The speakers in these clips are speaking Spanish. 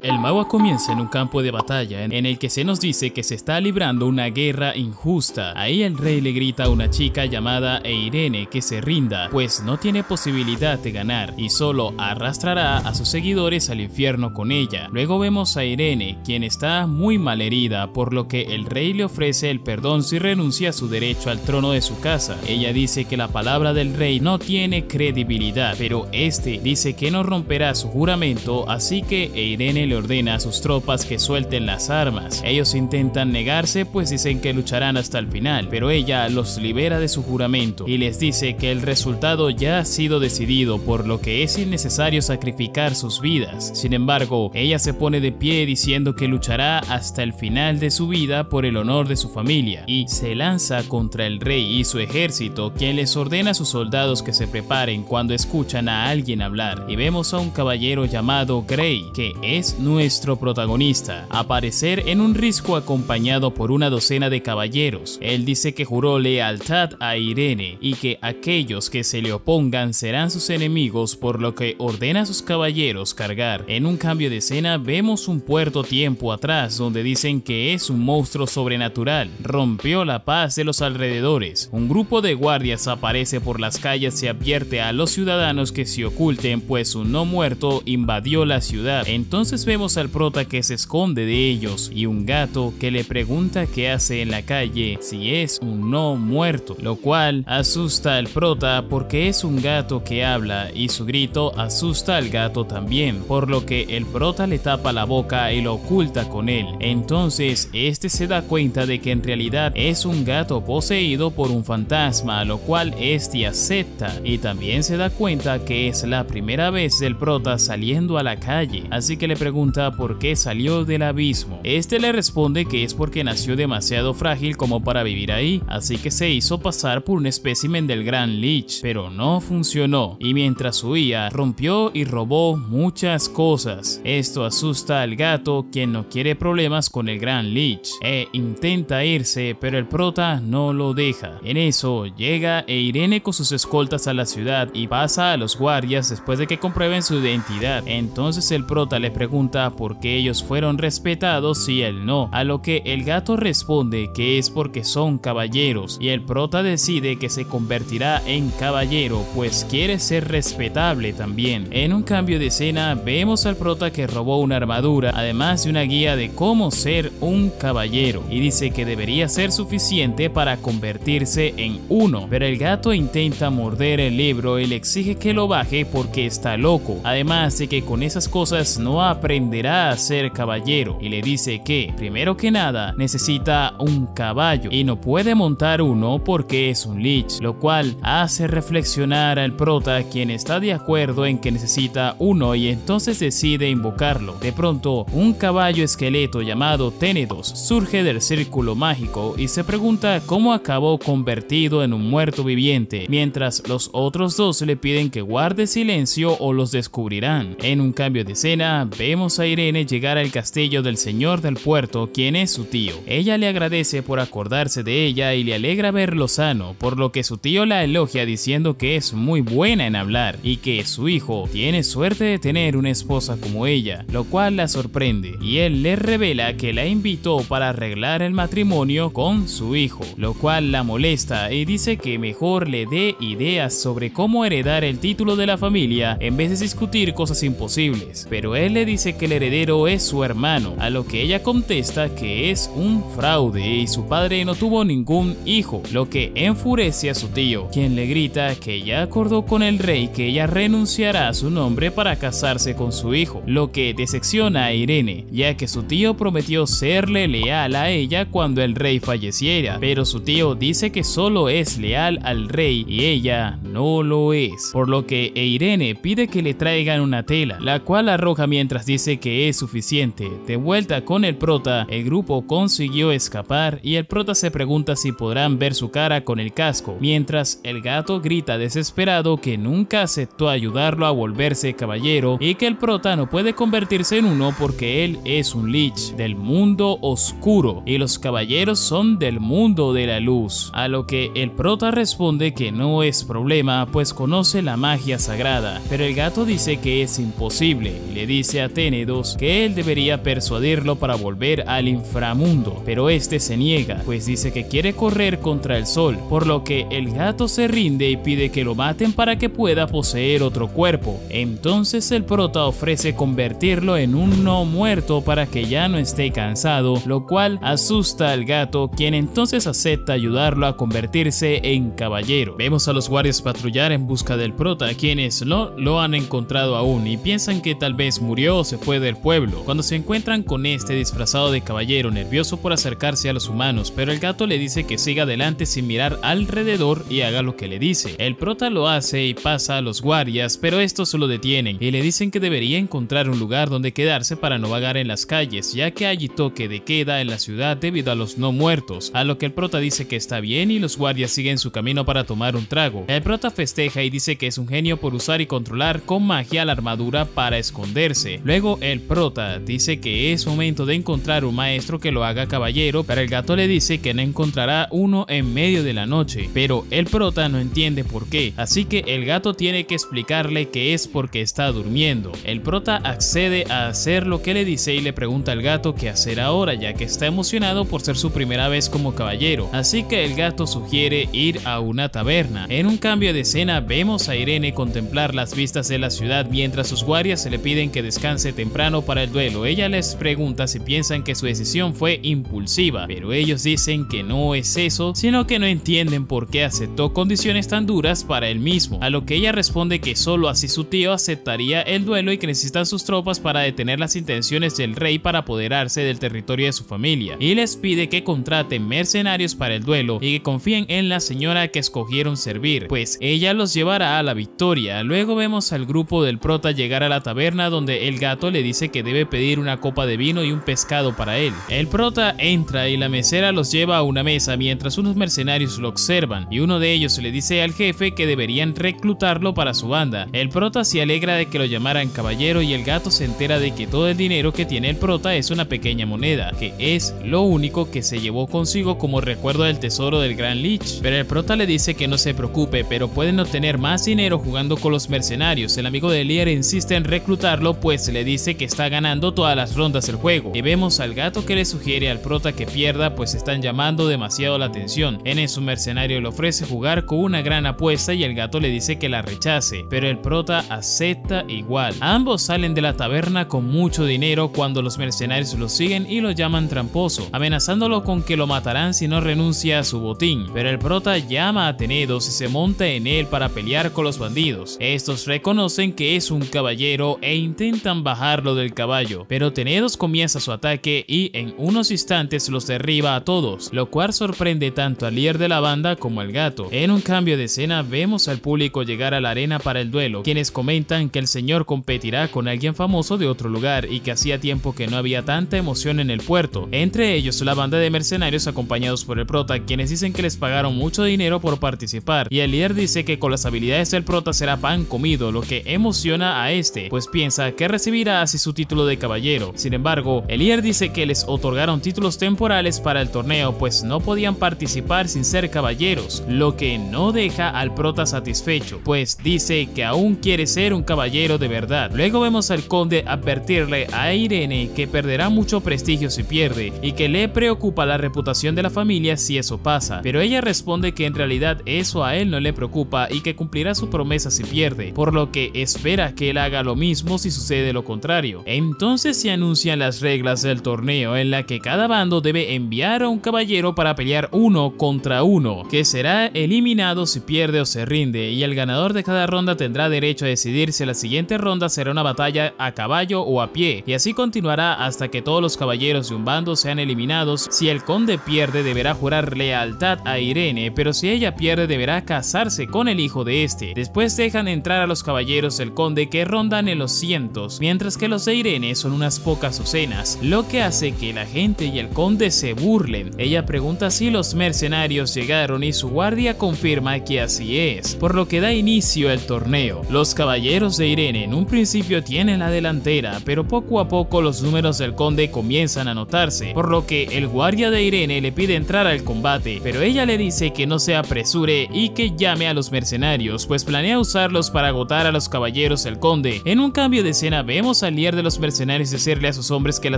El manga comienza en un campo de batalla en el que se nos dice que se está librando una guerra injusta. Ahí el rey le grita a una chica llamada Eirene que se rinda, pues no tiene posibilidad de ganar y solo arrastrará a sus seguidores al infierno con ella. Luego vemos a Eirene, quien está muy mal herida, por lo que el rey le ofrece el perdón si renuncia a su derecho al trono de su casa. Ella dice que la palabra del rey no tiene credibilidad, pero este dice que no romperá su juramento, así que Eirene le ordena a sus tropas que suelten las armas. Ellos intentan negarse, pues dicen que lucharán hasta el final, pero ella los libera de su juramento y les dice que el resultado ya ha sido decidido, por lo que es innecesario sacrificar sus vidas. Sin embargo, ella se pone de pie diciendo que luchará hasta el final de su vida por el honor de su familia y se lanza contra el rey y su ejército, quien les ordena a sus soldados que se preparen cuando escuchan a alguien hablar. Y vemos a un caballero llamado Grey, que es nuestro protagonista, aparecer en un risco acompañado por una docena de caballeros. Él dice que juró lealtad a Eirene y que aquellos que se le opongan serán sus enemigos, por lo que ordena a sus caballeros cargar. En un cambio de escena vemos un puerto tiempo atrás donde dicen que es un monstruo sobrenatural, rompió la paz de los alrededores. Un grupo de guardias aparece por las calles y advierte a los ciudadanos que se oculten, pues un no muerto invadió la ciudad. Entonces vemos al prota que se esconde de ellos y un gato que le pregunta qué hace en la calle si es un no muerto, lo cual asusta al prota porque es un gato que habla y su grito asusta al gato también, por lo que el prota le tapa la boca y lo oculta con él. Entonces este se da cuenta de que en realidad es un gato poseído por un fantasma, lo cual este acepta, y también se da cuenta que es la primera vez del prota saliendo a la calle, así que le pregunta por qué salió del abismo. Este le responde que es porque nació demasiado frágil como para vivir ahí, así que se hizo pasar por un espécimen del Gran Lich, pero no funcionó, y mientras huía rompió y robó muchas cosas. Esto asusta al gato, quien no quiere problemas con el Gran Lich e intenta irse, pero el prota no lo deja. En eso llega Eirene con sus escoltas a la ciudad y pasa a los guardias después de que comprueben su identidad. Entonces el prota le pregunta por qué ellos fueron respetados y él no, a lo que el gato responde que es porque son caballeros, y el prota decide que se convertirá en caballero pues quiere ser respetable también. En un cambio de escena vemos al prota que robó una armadura, además de una guía de cómo ser un caballero, y dice que debería ser suficiente para convertirse en uno, pero el gato intenta morder el libro y le exige que lo baje porque está loco, además de que con esas cosas no aprenderá a ser caballero, y le dice que primero que nada necesita un caballo y no puede montar uno porque es un lich, lo cual hace reflexionar al prota, quien está de acuerdo en que necesita uno y entonces decide invocarlo. De pronto un caballo esqueleto llamado Ténedos surge del círculo mágico y se pregunta cómo acabó convertido en un muerto viviente, mientras los otros dos le piden que guarde silencio o los descubrirán. En un cambio de escena vemos a Eirene llegar al castillo del señor del puerto, quien es su tío. Ella le agradece por acordarse de ella y le alegra verlo sano, por lo que su tío la elogia diciendo que es muy buena en hablar y que su hijo tiene suerte de tener una esposa como ella, lo cual la sorprende, y él le revela que la invitó para arreglar el matrimonio con su hijo, lo cual la molesta y dice que mejor le dé ideas sobre cómo heredar el título de la familia en vez de discutir cosas imposibles, pero él le dice que el heredero es su hermano, a lo que ella contesta que es un fraude y su padre no tuvo ningún hijo, lo que enfurece a su tío, quien le grita que ya acordó con el rey que ella renunciará a su nombre para casarse con su hijo, lo que decepciona a Eirene, ya que su tío prometió serle leal a ella cuando el rey falleciera, pero su tío dice que solo es leal al rey y ella no lo es, por lo que Eirene pide que le traigan una tela, la cual arroja mientras dice que es suficiente. De vuelta con el prota, el grupo consiguió escapar y el prota se pregunta si podrán ver su cara con el casco, mientras el gato grita desesperado que nunca aceptó ayudarlo a volverse caballero y que el prota no puede convertirse en uno porque él es un lich del mundo oscuro y los caballeros son del mundo de la luz, a lo que el prota responde que no es problema problema, pues conoce la magia sagrada, pero el gato dice que es imposible y le dice a Ténedos que él debería persuadirlo para volver al inframundo, pero este se niega, pues dice que quiere correr contra el sol, por lo que el gato se rinde y pide que lo maten para que pueda poseer otro cuerpo. Entonces el prota ofrece convertirlo en un no muerto para que ya no esté cansado, lo cual asusta al gato, quien entonces acepta ayudarlo a convertirse en caballero. Vemos a los guardias patrullar en busca del prota, quienes no lo han encontrado aún y piensan que tal vez murió o se fue del pueblo, cuando se encuentran con este disfrazado de caballero, nervioso por acercarse a los humanos, pero el gato le dice que siga adelante sin mirar alrededor y haga lo que le dice. El prota lo hace y pasa a los guardias, pero estos se lo detienen y le dicen que debería encontrar un lugar donde quedarse para no vagar en las calles, ya que hay toque de queda en la ciudad debido a los no muertos, a lo que el prota dice que está bien y los guardias siguen su camino para tomar un trago. El prota festeja y dice que es un genio por usar y controlar con magia la armadura para esconderse. Luego el prota dice que es momento de encontrar un maestro que lo haga caballero, pero el gato le dice que no encontrará uno en medio de la noche, pero el prota no entiende por qué, así que el gato tiene que explicarle que es porque está durmiendo. El prota accede a hacer lo que le dice y le pregunta al gato qué hacer ahora, ya que está emocionado por ser su primera vez como caballero, así que el gato sugiere ir a una taberna. En un cambio de escena vemos a Irene contemplar las vistas de la ciudad mientras sus guardias se le piden que descanse temprano para el duelo. Ella les pregunta si piensan que su decisión fue impulsiva, pero ellos dicen que no es eso, sino que no entienden por qué aceptó condiciones tan duras para él mismo, a lo que ella responde que solo así su tío aceptaría el duelo y que necesitan sus tropas para detener las intenciones del rey para apoderarse del territorio de su familia, y les pide que contraten mercenarios para el duelo y que confíen en la señora que escogieron servir, pues ella los llevará a la victoria. Luego vemos al grupo del prota llegar a la taberna, donde el gato le dice que debe pedir una copa de vino y un pescado para él. El prota entra y la mesera los lleva a una mesa mientras unos mercenarios lo observan, y uno de ellos le dice al jefe que deberían reclutarlo para su banda. El prota se alegra de que lo llamaran caballero y el gato se entera de que todo el dinero que tiene el prota es una pequeña moneda, que es lo único que se llevó consigo como recuerdo del tesoro del Gran Lich. Pero el prota le dice que no se preocupe, pero pueden obtener más dinero jugando con los mercenarios. El amigo de Lier insiste en reclutarlo, pues le dice que está ganando todas las rondas del juego, y vemos al gato que le sugiere al prota que pierda, pues están llamando demasiado la atención. En eso un mercenario le ofrece jugar con una gran apuesta y el gato le dice que la rechace, pero el prota acepta igual. Ambos salen de la taberna con mucho dinero cuando los mercenarios lo siguen y lo llaman tramposo, amenazándolo con que lo matarán si no renuncia a su botín, pero el prota llama a Ténedos y se monta en él para pelear con los bandidos. Estos reconocen que es un caballero e intentan bajarlo del caballo, pero Ténedos comienza su ataque y en unos instantes los derriba a todos, lo cual sorprende tanto al líder de la banda como al gato. En un cambio de escena vemos al público llegar a la arena para el duelo, quienes comentan que el señor competirá con alguien famoso de otro lugar y que hacía tiempo que no había tanta emoción en el puerto, entre ellos la banda de mercenarios acompañados por el prota, quienes dicen que les pagaron mucho dinero por participar, y el líder dice que con las habilidades del prota será pan comido, lo que emociona a este, pues piensa que recibirá así su título de caballero. Sin embargo, el líder dice que les otorgaron títulos temporales para el torneo, pues no podían participar sin ser caballeros, lo que no deja al prota satisfecho, pues dice que aún quiere ser un caballero de verdad. Luego vemos al conde advertirle a Irene que perderá mucho prestigio si pierde y que le preocupa la reputación de la familia si eso pasa, pero ella responde que en realidad eso a él no le preocupa y que cumplirá su promesa si pierde, por lo que espera que él haga lo mismo si sucede lo contrario. Entonces se anuncian las reglas del torneo, en la que cada bando debe enviar a un caballero para pelear uno contra uno, que será eliminado si pierde o se rinde, y el ganador de cada ronda tendrá derecho a decidir si la siguiente ronda será una batalla a caballo o a pie, y así continuará hasta que todos los caballeros de un bando sean eliminados. Si el conde pierde, deberá jurar lealtad a Irene, pero si ella pierde, deberá casarse con el hijo de este. Después dejan entrar a los caballeros del conde, que rondan en los cientos, mientras que los de Irene son unas pocas docenas, lo que hace que la gente y el conde se burlen. Ella pregunta si los mercenarios llegaron y su guardia confirma que así es, por lo que da inicio el torneo. Los caballeros de Irene en un principio tienen la delantera, pero poco a poco los números del conde comienzan a notarse, por lo que el guardia de Irene le pide entrar al combate, pero ella le dice que no se apresure y que llame a los mercenarios, pues planea usarlos para agotar a los caballeros del conde. En un cambio de escena vemos al líder de los mercenarios decirle a sus hombres que la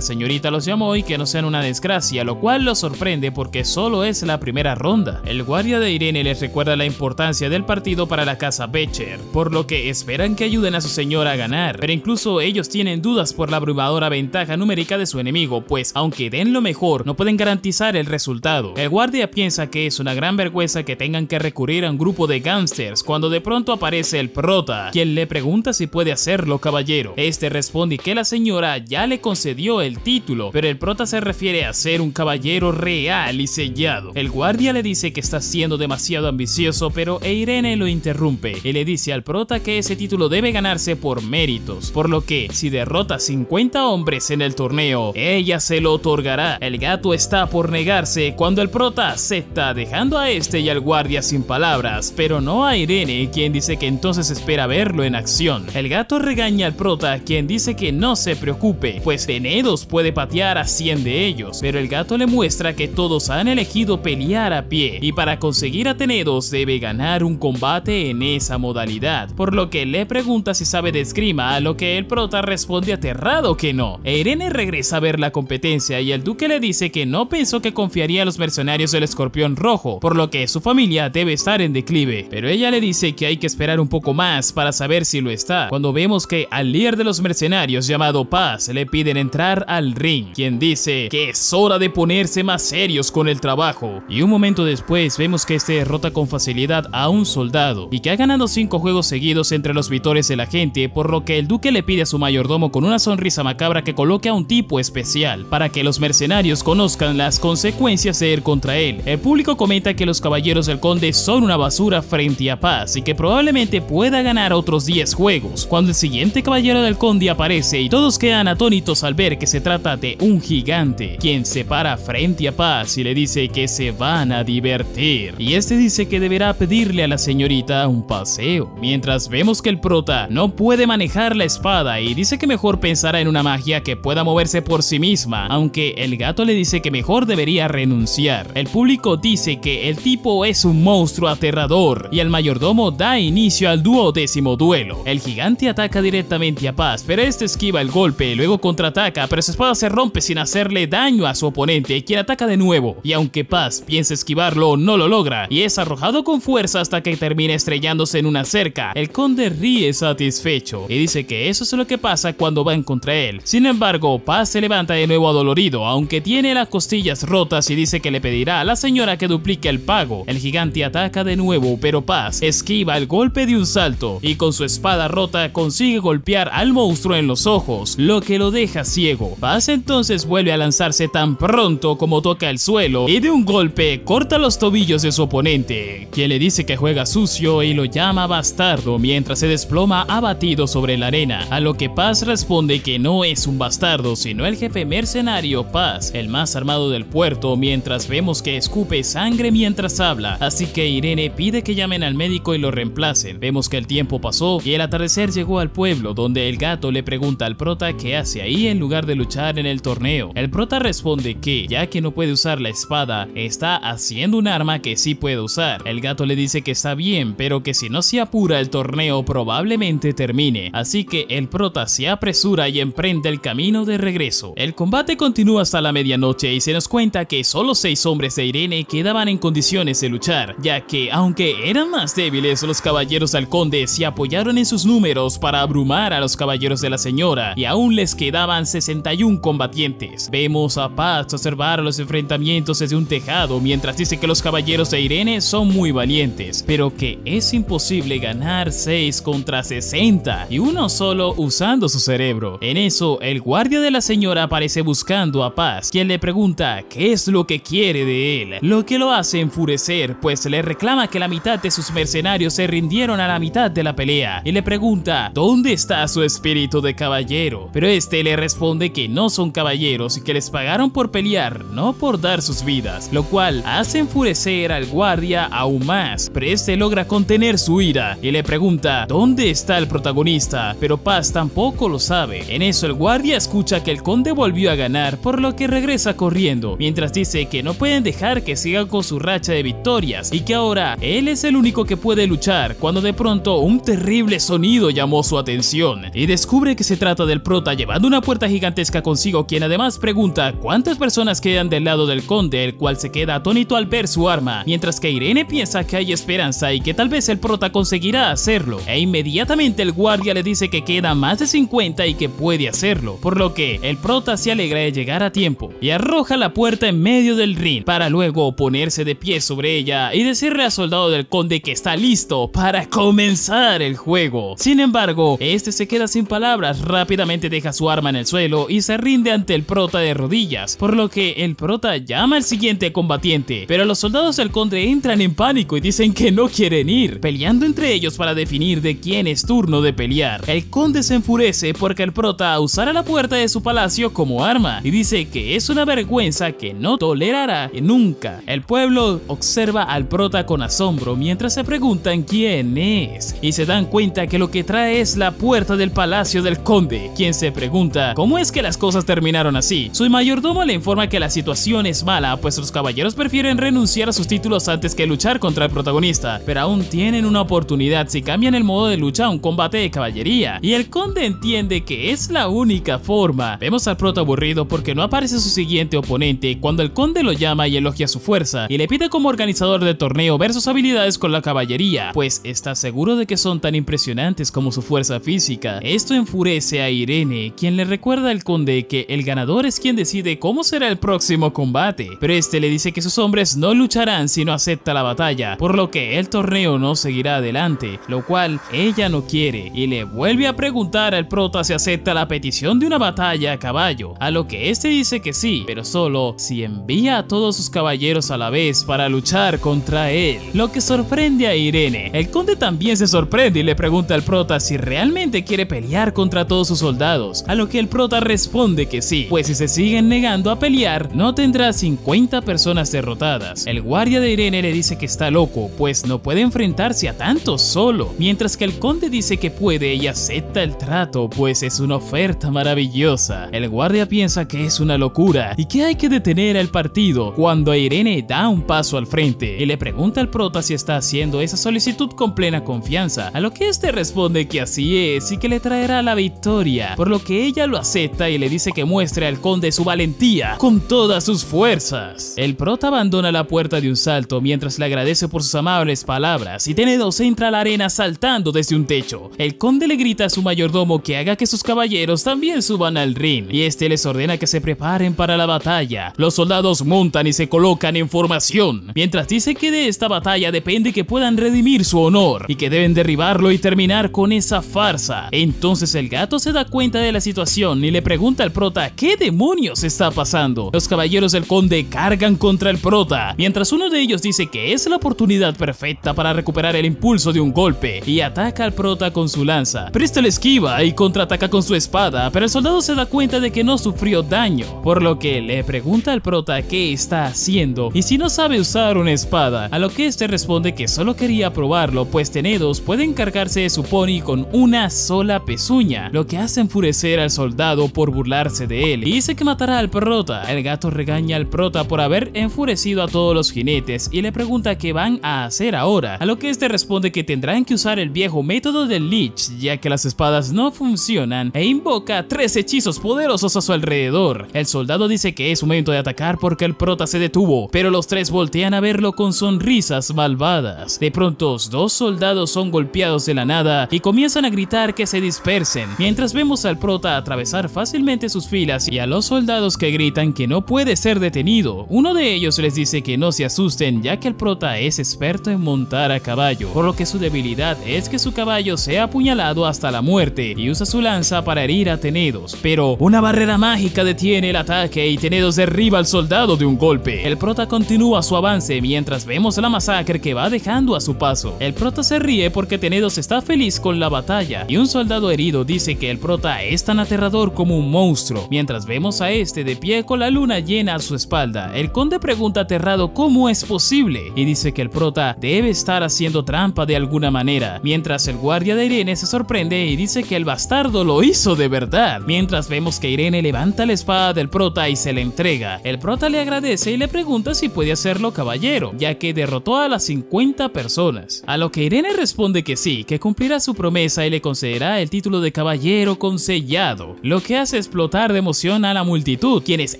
señorita los llamó y que no sean una desgracia, lo cual los sorprende porque solo es la primera ronda. El guardia de Irene les recuerda la importancia del partido para la casa Becher, por lo que esperan que ayuden a su señora a ganar, pero incluso ellos tienen dudas por la abrumadora ventaja numérica de su enemigo, pues aunque den lo mejor, no pueden garantizar el resultado. El guardia piensa que es una gran vergüenza que tengan que recurrir a un grupo de gángsters cuando de pronto aparece el prota, quien le pregunta si puede hacerlo caballero. Este responde que la señora ya le concedió el título, pero el prota se refiere a ser un caballero real y sellado. El guardia le dice que está siendo demasiado ambicioso, pero Irene lo interrumpe y le dice al prota que ese título debe ganarse por méritos, por lo que si derrota 50 hombres en el torneo, ella se lo otorgará. El gato está por negarse cuando el prota acepta, dejando a este y al guardia sin palabras, pero no a Irene, quien dice que entonces espera verlo en acción. El gato regaña al prota, quien dice que no se preocupe, pues Tenedos puede patear a 100 de ellos, pero el gato le muestra que todos han elegido pelear a pie, y para conseguir a Tenedos debe ganar un combate en esa modalidad, por lo que le pregunta si sabe de esgrima, a lo que el prota responde aterrado que no. Irene regresa a ver la competencia y el duque le dice que no pensó que confiaría a los mercenarios del Escorpión Rojo, por lo que su familia debe estar en declive, pero ella le dice que hay que esperar un poco más para saber si lo está, cuando vemos que al líder de los mercenarios llamado Paz le piden entrar al ring, quien dice que es hora de ponerse más serios con el trabajo, y un momento después vemos que este derrota con facilidad a un soldado y que ha ganado 5 juegos seguidos entre los vitores de la gente, por lo que el duque le pide a su mayordomo con una sonrisa macabra que coloque a un tipo especial para que los mercenarios conozcan las consecuencias de ir contra él. El público comenta que los caballeros del conde son una basura frente a Paz y que probablemente pueda ganar otros 10 juegos, cuando el siguiente caballero del conde aparece y todos quedan atónitos al ver que se trata de un gigante, quien se para frente a Paz y le dice que se van a divertir, y este dice que deberá pedirle a la señorita un paseo, mientras vemos que el prota no puede manejar la espada y dice que mejor pensará en una magia que pueda moverse por sí misma, aunque el gato le dice que mejor debería renunciar. El público dice que el tipo es un monstruo aterrador y el mayordomo da inicio al 12º duelo. El gigante ataca directamente a Paz, pero este esquiva el golpe, luego contraataca, pero su espada se rompe sin hacerle daño a su oponente, quien ataca de nuevo, y aunque Paz piensa esquivarlo, no lo logra y es arrojado con fuerza hasta que termina estrellándose en una cerca. El conde ríe satisfecho y dice que eso es lo que pasa cuando van contra él. Sin embargo, Paz se levanta de nuevo adolorido, aunque tiene las costillas rotas, y dice que le pedirá a la señora que duplique el pago. El gigante ataca de nuevo, pero Paz esquiva el golpe de un salto y con su espada rota consigue golpear al monstruo en los ojos, lo que lo deja ciego. Paz entonces vuelve a lanzarse tan pronto como toca el suelo y de un golpe corta los tobillos de su oponente, quien le dice que juega sucio y lo llama bastardo mientras se desploma abatido sobre la arena, a lo que Paz responde que no es un bastardo sino el jefe mercenario Paz, el más armado del puerto, mientras vemos que escupe sangre mientras habla, así que Irene pide que llamen al médico y lo reemplacen. Vemos que el tiempo pasó y el atardecer llegó al pueblo, donde el gato le pregunta al prota qué hace ahí en lugar de luchar en el torneo. El prota responde que, ya que no puede usar la espada, está haciendo un arma que sí puede usar. El gato le dice que está bien, pero que si no se apura el torneo probablemente termine, así que el prota se apresura y emprende el camino de regreso. El combate continúa hasta la medianoche y se nos cuenta que solo 6 hombres de Irene quedaban en condiciones de luchar, ya que aunque eran más débiles, los caballeros del conde se apoyaron en sus números para abrumar a los caballeros de la señora y aún les quedaban 61 combatientes. Vemos a Paz observar los enfrentamientos desde un tejado mientras dice que los caballeros de Irene son muy valientes, pero que es imposible ganar 6 contra 60 y uno solo usando su cerebro. En eso, el guardia de la señora aparece buscando a Paz, quien le pregunta qué es lo que quiere de él, lo que lo hace enfurecer, pues le reclama que la mitad de sus mercenarios se rindieron a la mitad de la pelea y le pregunta dónde está su espíritu de caballero, pero este le responde que no son caballeros y que les pagaron por pelear, no por dar sus vidas, lo cual hace enfurecer al guardia aún más, pero este logra contener su ira y le pregunta dónde está el protagonista, pero Paz tampoco lo sabe. En eso el guardia escucha que el conde volvió a ganar, por lo que regresa corriendo, mientras dice que no pueden dejar que sigan con su racha de victorias y que ahora él es es el único que puede luchar, cuando de pronto un terrible sonido llamó su atención y descubre que se trata del prota llevando una puerta gigantesca consigo, quien además pregunta cuántas personas quedan del lado del conde, el cual se queda atónito al ver su arma, mientras que Irene piensa que hay esperanza y que tal vez el prota conseguirá hacerlo, e inmediatamente el guardia le dice que queda más de 50 y que puede hacerlo, por lo que el prota se alegra de llegar a tiempo y arroja la puerta en medio del ring para luego ponerse de pie sobre ella y decirle al soldado del conde que está listo para comenzar el juego. Sin embargo, este se queda sin palabras, rápidamente deja su arma en el suelo y se rinde ante el prota de rodillas, por lo que el prota llama al siguiente combatiente, pero los soldados del conde entran en pánico y dicen que no quieren ir, peleando entre ellos para definir de quién es turno de pelear. El conde se enfurece porque el prota usará la puerta de su palacio como arma y dice que es una vergüenza que no tolerará nunca. El pueblo observa al prota con asombro mientras se preguntan quién es y se dan cuenta que lo que trae es la puerta del palacio del conde, quien se pregunta cómo es que las cosas terminaron así. Su mayordomo le informa que la situación es mala, pues los caballeros prefieren renunciar a sus títulos antes que luchar contra el protagonista, pero aún tienen una oportunidad si cambian el modo de lucha a un combate de caballería, y el conde entiende que es la única forma. Vemos al prota aburrido porque no aparece su siguiente oponente cuando el conde lo llama y elogia su fuerza y le pide como organizador del torneo ver sus habilidades con la caballería, pues está seguro de que son tan impresionantes como su fuerza física. Esto enfurece a Irene, quien le recuerda al conde que el ganador es quien decide cómo será el próximo combate, pero este le dice que sus hombres no lucharán si no acepta la batalla, por lo que el torneo no seguirá adelante, lo cual ella no quiere, y le vuelve a preguntar al prota si acepta la petición de una batalla a caballo, a lo que este dice que sí, pero solo si envía a todos sus caballeros a la vez para luchar contra él, lo que sorprende a Irene. El conde también se sorprende y le pregunta al prota si realmente quiere pelear contra todos sus soldados, a lo que el prota responde que sí, pues si se siguen negando a pelear, no tendrá 50 personas derrotadas. El guardia de Irene le dice que está loco, pues no puede enfrentarse a tantos solo, mientras que el conde dice que puede y acepta el trato, pues es una oferta maravillosa. El guardia piensa que es una locura y que hay que detener el partido, cuando Irene da un paso al frente y le pregunta al prota si está haciendo esa solicitud con plena confianza, a lo que este responde que así es y que le traerá la victoria, por lo que ella lo acepta y le dice que muestre al conde su valentía con todas sus fuerzas. El prota abandona la puerta de un salto mientras le agradece por sus amables palabras y Tenedos entra a la arena saltando desde un techo. El conde le grita a su mayordomo que haga que sus caballeros también suban al ring y este les ordena que se preparen para la batalla. Los soldados montan y se colocan en formación, mientras dice que de esta batalla depende que puedan redimir su honor y que deben derribarlo y terminar con esa farsa. Entonces el gato se da cuenta de la situación y le pregunta al prota qué demonios está pasando. Los caballeros del conde cargan contra el prota, mientras uno de ellos dice que es la oportunidad perfecta para recuperar el impulso de un golpe y ataca al prota con su lanza, pero este le esquiva y contraataca con su espada, pero el soldado se da cuenta de que no sufrió daño, por lo que le pregunta al prota qué está haciendo y si no sabe usar una espada, a lo que este responde que solo quería probarlo, pues Tenedos puede encargarse de su pony con una sola pezuña, lo que hace enfurecer al soldado por burlarse de él y dice que matará al prota. El gato regaña al prota por haber enfurecido a todos los jinetes y le pregunta qué van a hacer ahora, a lo que este responde que tendrán que usar el viejo método del Lich, ya que las espadas no funcionan, e invoca 3 hechizos poderosos a su alrededor. El soldado dice que es momento de atacar porque el prota se detuvo, pero los 3 voltean a verlo con sonrisas malvadas. De pronto 2 soldados son golpeados de la nada y comienzan a gritar que se dispersen, mientras vemos al prota atravesar fácilmente sus filas y a los soldados que gritan que no puede ser detenido. Uno de ellos les dice que no se asusten, ya que el prota es experto en montar a caballo, por lo que su debilidad es que su caballo sea apuñalado hasta la muerte y usa su lanza para herir a Tenedos, pero una barrera mágica detiene el ataque y Tenedos derriba al soldado de un golpe. El prota continúa su avance mientras vemos la masacre que va dejando a su paso. El prota se ríe porque Tenedos está feliz con la batalla y un soldado herido dice que el prota es tan aterrador como un monstruo, mientras vemos a este de pie con la luna llena a su espalda. El conde pregunta aterrado cómo es posible y dice que el prota debe estar haciendo trampa de alguna manera, mientras el guardia de Irene se sorprende y dice que el bastardo lo hizo de verdad, mientras vemos que Irene levanta la espada del prota y se la entrega. El prota le agradece y le pregunta si puede hacerlo caballero, ya que derrotó a las 50 50 personas. A lo que Irene responde que sí, que cumplirá su promesa y le concederá el título de caballero con sellado, lo que hace explotar de emoción a la multitud, quienes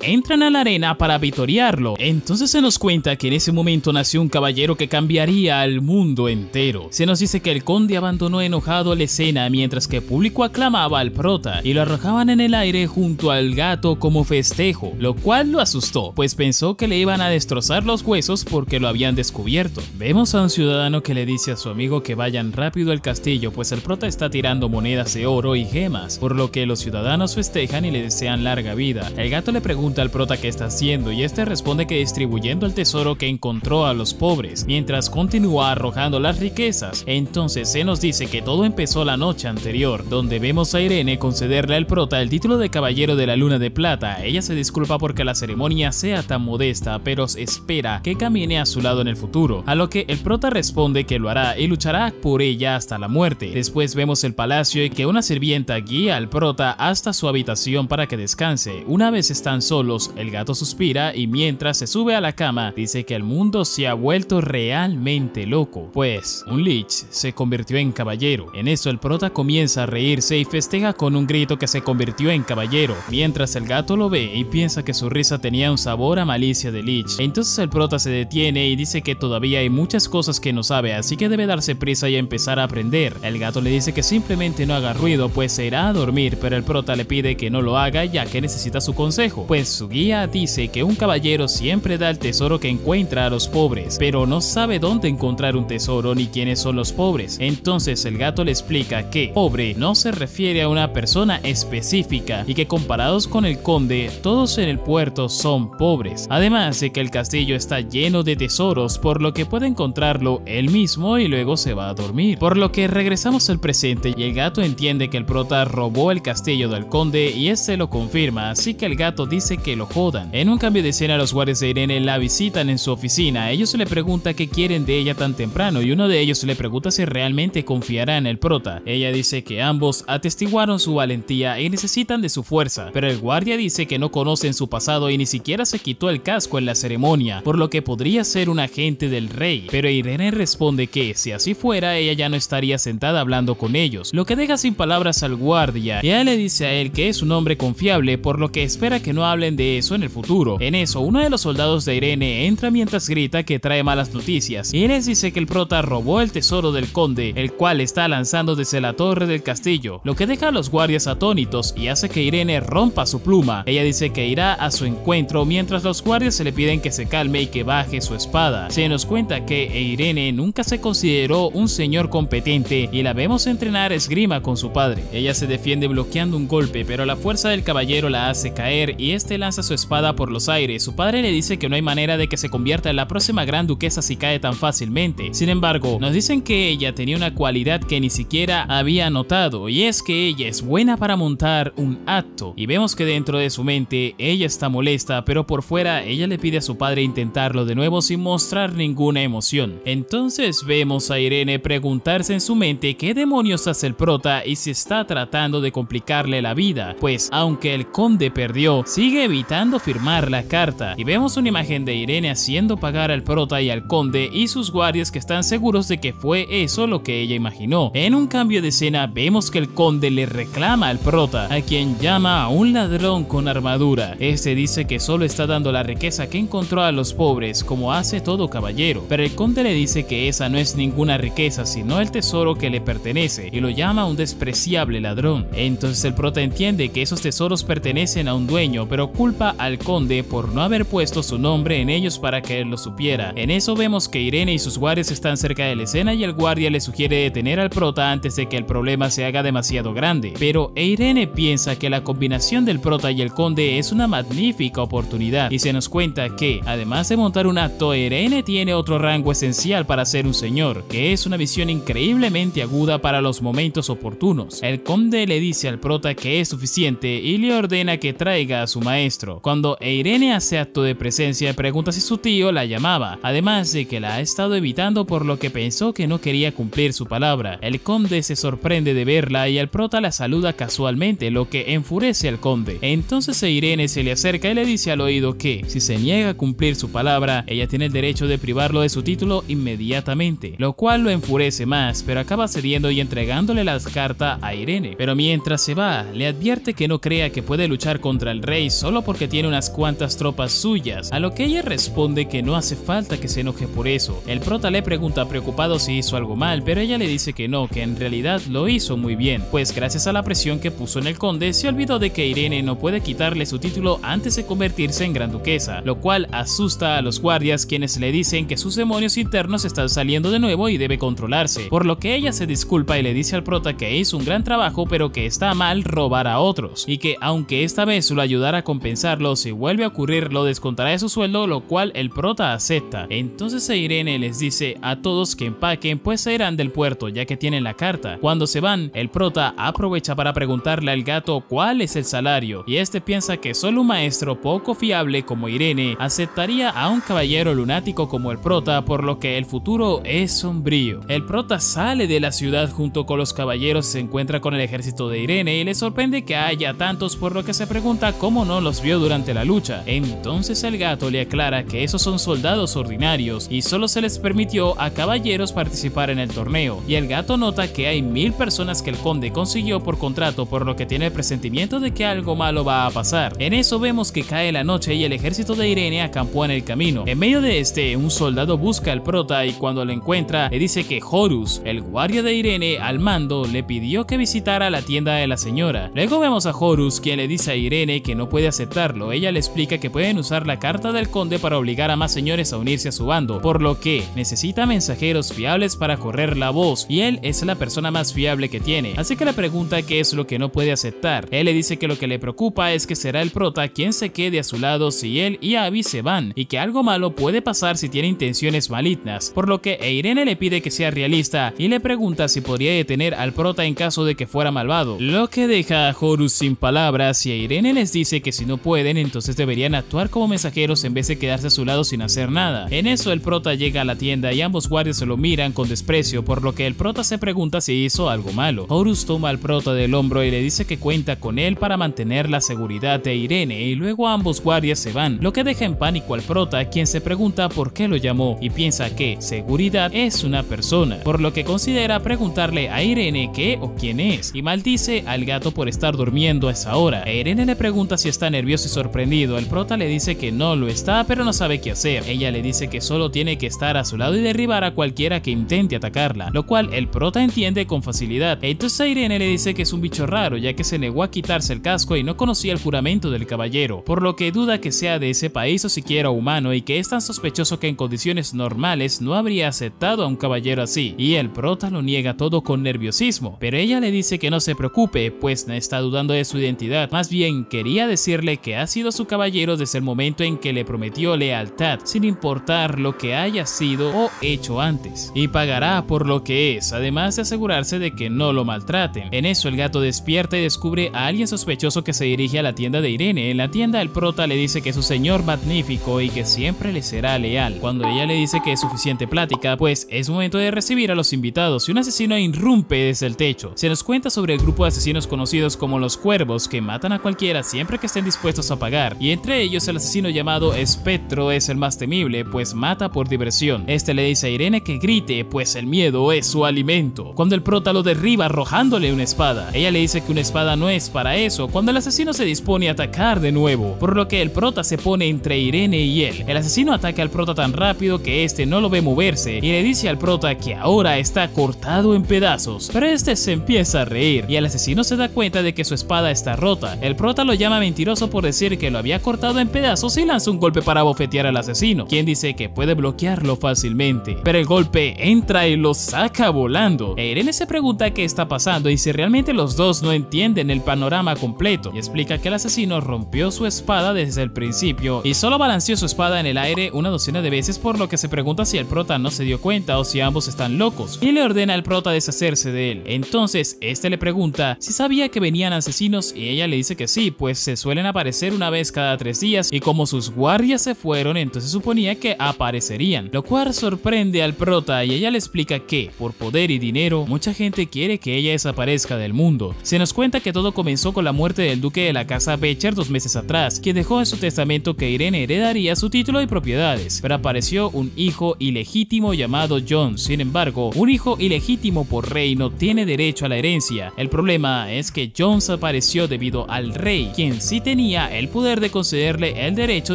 entran a la arena para victoriarlo. Entonces se nos cuenta que en ese momento nació un caballero que cambiaría al mundo entero. Se nos dice que el conde abandonó enojado la escena mientras que el público aclamaba al prota y lo arrojaban en el aire junto al gato como festejo, lo cual lo asustó, pues pensó que le iban a destrozar los huesos porque lo habían descubierto. Vemos a un ciudadano que le dice a su amigo que vayan rápido al castillo, pues el prota está tirando monedas de oro y gemas, por lo que los ciudadanos festejan y le desean larga vida. El gato le pregunta al prota qué está haciendo y este responde que distribuyendo el tesoro que encontró a los pobres, mientras continúa arrojando las riquezas. Entonces se nos dice que todo empezó la noche anterior, donde vemos a Irene concederle al prota el título de caballero de la luna de plata. Ella se disculpa porque la ceremonia sea tan modesta, pero espera que camine a su lado en el futuro, a lo que el prota responde que lo hará y luchará por ella hasta la muerte. Después vemos el palacio y que una sirvienta guía al prota hasta su habitación para que descanse. Una vez están solos, el gato suspira y mientras se sube a la cama dice que el mundo se ha vuelto realmente loco, pues un lich se convirtió en caballero. En eso el prota comienza a reírse y festeja con un grito que se convirtió en caballero, mientras el gato lo ve y piensa que su risa tenía un sabor a malicia de lich. Entonces el prota se detiene y dice que todavía hay muchas cosas que no sabe, así que debe darse prisa y empezar a aprender. El gato le dice que simplemente no haga ruido, pues se irá a dormir, pero el prota le pide que no lo haga ya que necesita su consejo, pues su guía dice que un caballero siempre da el tesoro que encuentra a los pobres, pero no sabe dónde encontrar un tesoro ni quiénes son los pobres. Entonces el gato le explica que pobre no se refiere a una persona específica y que comparados con el conde, todos en el puerto son pobres, además de que el castillo está lleno de tesoros, por lo que puede encontrarlo él mismo y luego se va a dormir. Por lo que regresamos al presente y el gato entiende que el prota robó el castillo del conde y este lo confirma, así que el gato dice que lo jodan. En un cambio de escena, los guardias de Irene la visitan en su oficina. Ellos le preguntan qué quieren de ella tan temprano y uno de ellos le pregunta si realmente confiará en el prota. Ella dice que ambos atestiguaron su valentía y necesitan de su fuerza, pero el guardia dice que no conocen su pasado y ni siquiera se quitó el casco en la ceremonia, por lo que podría ser un agente del rey. Pero Irene responde que si así fuera, ella ya no estaría sentada hablando con ellos, lo que deja sin palabras al guardia. Y ella le dice a él que es un hombre confiable, por lo que espera que no hablen de eso en el futuro. En eso, uno de los soldados de Irene entra mientras grita que trae malas noticias y les dice que el prota robó el tesoro del conde, el cual está lanzando desde la torre del castillo, lo que deja a los guardias atónitos y hace que Irene rompa su pluma. Ella dice que irá a su encuentro mientras los guardias se le piden que se calme y que baje su espada. Se nos cuenta que Irene nunca se consideró un señor competente y la vemos entrenar esgrima con su padre. Ella se defiende bloqueando un golpe, pero la fuerza del caballero la hace caer y este lanza su espada por los aires. Su padre le dice que no hay manera de que se convierta en la próxima gran duquesa si cae tan fácilmente. Sin embargo, nos dicen que ella tenía una cualidad que ni siquiera había notado, y es que ella es buena para montar un acto. Y vemos que dentro de su mente ella está molesta, pero por fuera ella le pide a su padre intentarlo de nuevo sin mostrar ninguna emoción. Entonces vemos a Irene preguntarse en su mente qué demonios hace el prota y si está tratando de complicarle la vida, pues aunque el conde perdió, sigue evitando firmar la carta. Y vemos una imagen de Irene haciendo pagar al prota y al conde y sus guardias que están seguros de que fue eso lo que ella imaginó. En un cambio de escena vemos que el conde le reclama al prota, a quien llama a un ladrón con armadura. Este dice que solo está dando la riqueza que encontró a los pobres, como hace todo caballero, pero el conde le dice que esa no es ninguna riqueza sino el tesoro que le pertenece y lo llama un despreciable ladrón. Entonces el prota entiende que esos tesoros pertenecen a un dueño, pero culpa al conde por no haber puesto su nombre en ellos para que él lo supiera. En eso vemos que Irene y sus guardias están cerca de la escena y el guardia le sugiere detener al prota antes de que el problema se haga demasiado grande, pero Irene piensa que la combinación del prota y el conde es una magnífica oportunidad y se nos cuenta que además de montar un acto, Irene tiene otro rango esencial para ser un señor, que es una visión increíblemente aguda para los momentos oportunos. El conde le dice al prota que es suficiente y le ordena que traiga a su maestro. Cuando Irene hace acto de presencia, pregunta si su tío la llamaba, además de que la ha estado evitando por lo que pensó que no quería cumplir su palabra. El conde se sorprende de verla y el prota la saluda casualmente, lo que enfurece al conde. Entonces Irene se le acerca y le dice al oído que si se niega a cumplir su palabra, ella tiene el derecho de privarlo de su título título inmediatamente, lo cual lo enfurece más, pero acaba cediendo y entregándole las cartas a Irene. Pero mientras se va, le advierte que no crea que puede luchar contra el rey solo porque tiene unas cuantas tropas suyas, a lo que ella responde que no hace falta que se enoje por eso. El prota le pregunta preocupado si hizo algo mal, pero ella le dice que no, que en realidad lo hizo muy bien, pues gracias a la presión que puso en el conde se olvidó de que Irene no puede quitarle su título antes de convertirse en gran duquesa, lo cual asusta a los guardias, quienes le dicen que sus demonios internos están saliendo de nuevo y debe controlarse, por lo que ella se disculpa y le dice al prota que hizo un gran trabajo pero que está mal robar a otros, y que aunque esta vez lo ayudará a compensarlo, si vuelve a ocurrir lo descontará de su sueldo, lo cual el prota acepta. Entonces Irene les dice a todos que empaquen, pues se irán del puerto ya que tienen la carta. Cuando se van, el prota aprovecha para preguntarle al gato cuál es el salario, y este piensa que solo un maestro poco fiable como Irene aceptaría a un caballero lunático como el prota, por lo que el futuro es sombrío. El prota sale de la ciudad junto con los caballeros y se encuentra con el ejército de Irene y le sorprende que haya tantos, por lo que se pregunta cómo no los vio durante la lucha. Entonces el gato le aclara que esos son soldados ordinarios y solo se les permitió a caballeros participar en el torneo, y el gato nota que hay 1000 personas que el conde consiguió por contrato, por lo que tiene el presentimiento de que algo malo va a pasar. En eso vemos que cae la noche y el ejército de Irene acampó en el camino. En medio de este, un soldado busca al prota y cuando lo encuentra le dice que Horus, el guardia de Irene al mando, le pidió que visitara la tienda de la señora. Luego vemos a Horus, quien le dice a Irene que no puede aceptarlo. Ella le explica que pueden usar la carta del conde para obligar a más señores a unirse a su bando, por lo que necesita mensajeros fiables para correr la voz, y él es la persona más fiable que tiene, así que le pregunta qué es lo que no puede aceptar. Él le dice que lo que le preocupa es que será el prota quien se quede a su lado si él y Abby se van, y que algo malo puede pasar si tiene intenciones malignas, por lo que Irene le pide que sea realista y le pregunta si podría detener al prota en caso de que fuera malvado, lo que deja a Horus sin palabras, y Irene les dice que si no pueden entonces deberían actuar como mensajeros en vez de quedarse a su lado sin hacer nada. En eso el prota llega a la tienda y ambos guardias se lo miran con desprecio, por lo que el prota se pregunta si hizo algo malo. Horus toma al prota del hombro y le dice que cuenta con él para mantener la seguridad de Irene, y luego ambos guardias se van, lo que deja en pánico al prota, quien se pregunta por qué lo llamó y piensa que seguridad es una persona, por lo que considera preguntarle a Irene qué o quién es, y maldice al gato por estar durmiendo a esa hora. Irene le pregunta si está nervioso y sorprendido. El prota le dice que no lo está, pero no sabe qué hacer. Ella le dice que solo tiene que estar a su lado y derribar a cualquiera que intente atacarla, lo cual el prota entiende con facilidad. Entonces Irene le dice que es un bicho raro, ya que se negó a quitarse el casco y no conocía el juramento del caballero, por lo que duda que sea de ese país o siquiera humano, y que es tan sospechoso que en condiciones normales no habría aceptado a un caballero así, y el prota lo niega todo con nerviosismo, pero ella le dice que no se preocupe, pues no está dudando de su identidad, más bien quería decirle que ha sido su caballero desde el momento en que le prometió lealtad, sin importar lo que haya sido o hecho antes, y pagará por lo que es, además de asegurarse de que no lo maltraten. En eso el gato despierta y descubre a alguien sospechoso que se dirige a la tienda de Irene. En la tienda el prota le dice que es su señor magnífico y que siempre le será leal. Cuando ella le dice que es suficiente plática, pues es momento de recibir a los invitados, y un asesino irrumpe desde el techo. Se nos cuenta sobre el grupo de asesinos conocidos como los Cuervos, que matan a cualquiera siempre que estén dispuestos a pagar, y entre ellos el asesino llamado Espectro es el más temible, pues mata por diversión. Este le dice a Irene que grite, pues el miedo es su alimento. Cuando el prota lo derriba arrojándole una espada, ella le dice que una espada no es para eso, cuando el asesino se dispone a atacar de nuevo, por lo que el prota se pone entre Irene y él. El asesino ataca al prota tan rápido que este no lo ve moverse y le dice al prota que ahora está cortado en pedazos, pero este se empieza a reír y el asesino se da cuenta de que su espada está rota. El prota lo llama mentiroso por decir que lo había cortado en pedazos y lanza un golpe para bofetear al asesino, quien dice que puede bloquearlo fácilmente, pero el golpe entra y lo saca volando. Irene se pregunta qué está pasando y si realmente los dos no entienden el panorama completo, y explica que el asesino rompió su espada desde el principio y solo balanceó su espada en el aire una docena de veces, por lo que se pregunta si el prota no se dio cuenta o si ambos están locos, y le ordena al prota deshacerse de él. Entonces este le pregunta si sabía que venían asesinos y ella le dice que sí, pues se suelen aparecer una vez cada 3 días, y como sus guardias se fueron entonces suponía que aparecerían, lo cual sorprende al prota, y ella le explica que por poder y dinero mucha gente quiere que ella desaparezca del mundo. Se nos cuenta que todo comenzó con la muerte del duque de la casa Becher 2 meses atrás, quien dejó en su testamento que Irene heredaría su título y propiedades, pero apareció un hijo ilegítimo llamado Jon. Sin embargo, un hijo ilegítimo por rey no tiene derecho a la herencia. El problema es que Jon apareció debido al rey, quien sí tenía el poder de concederle el derecho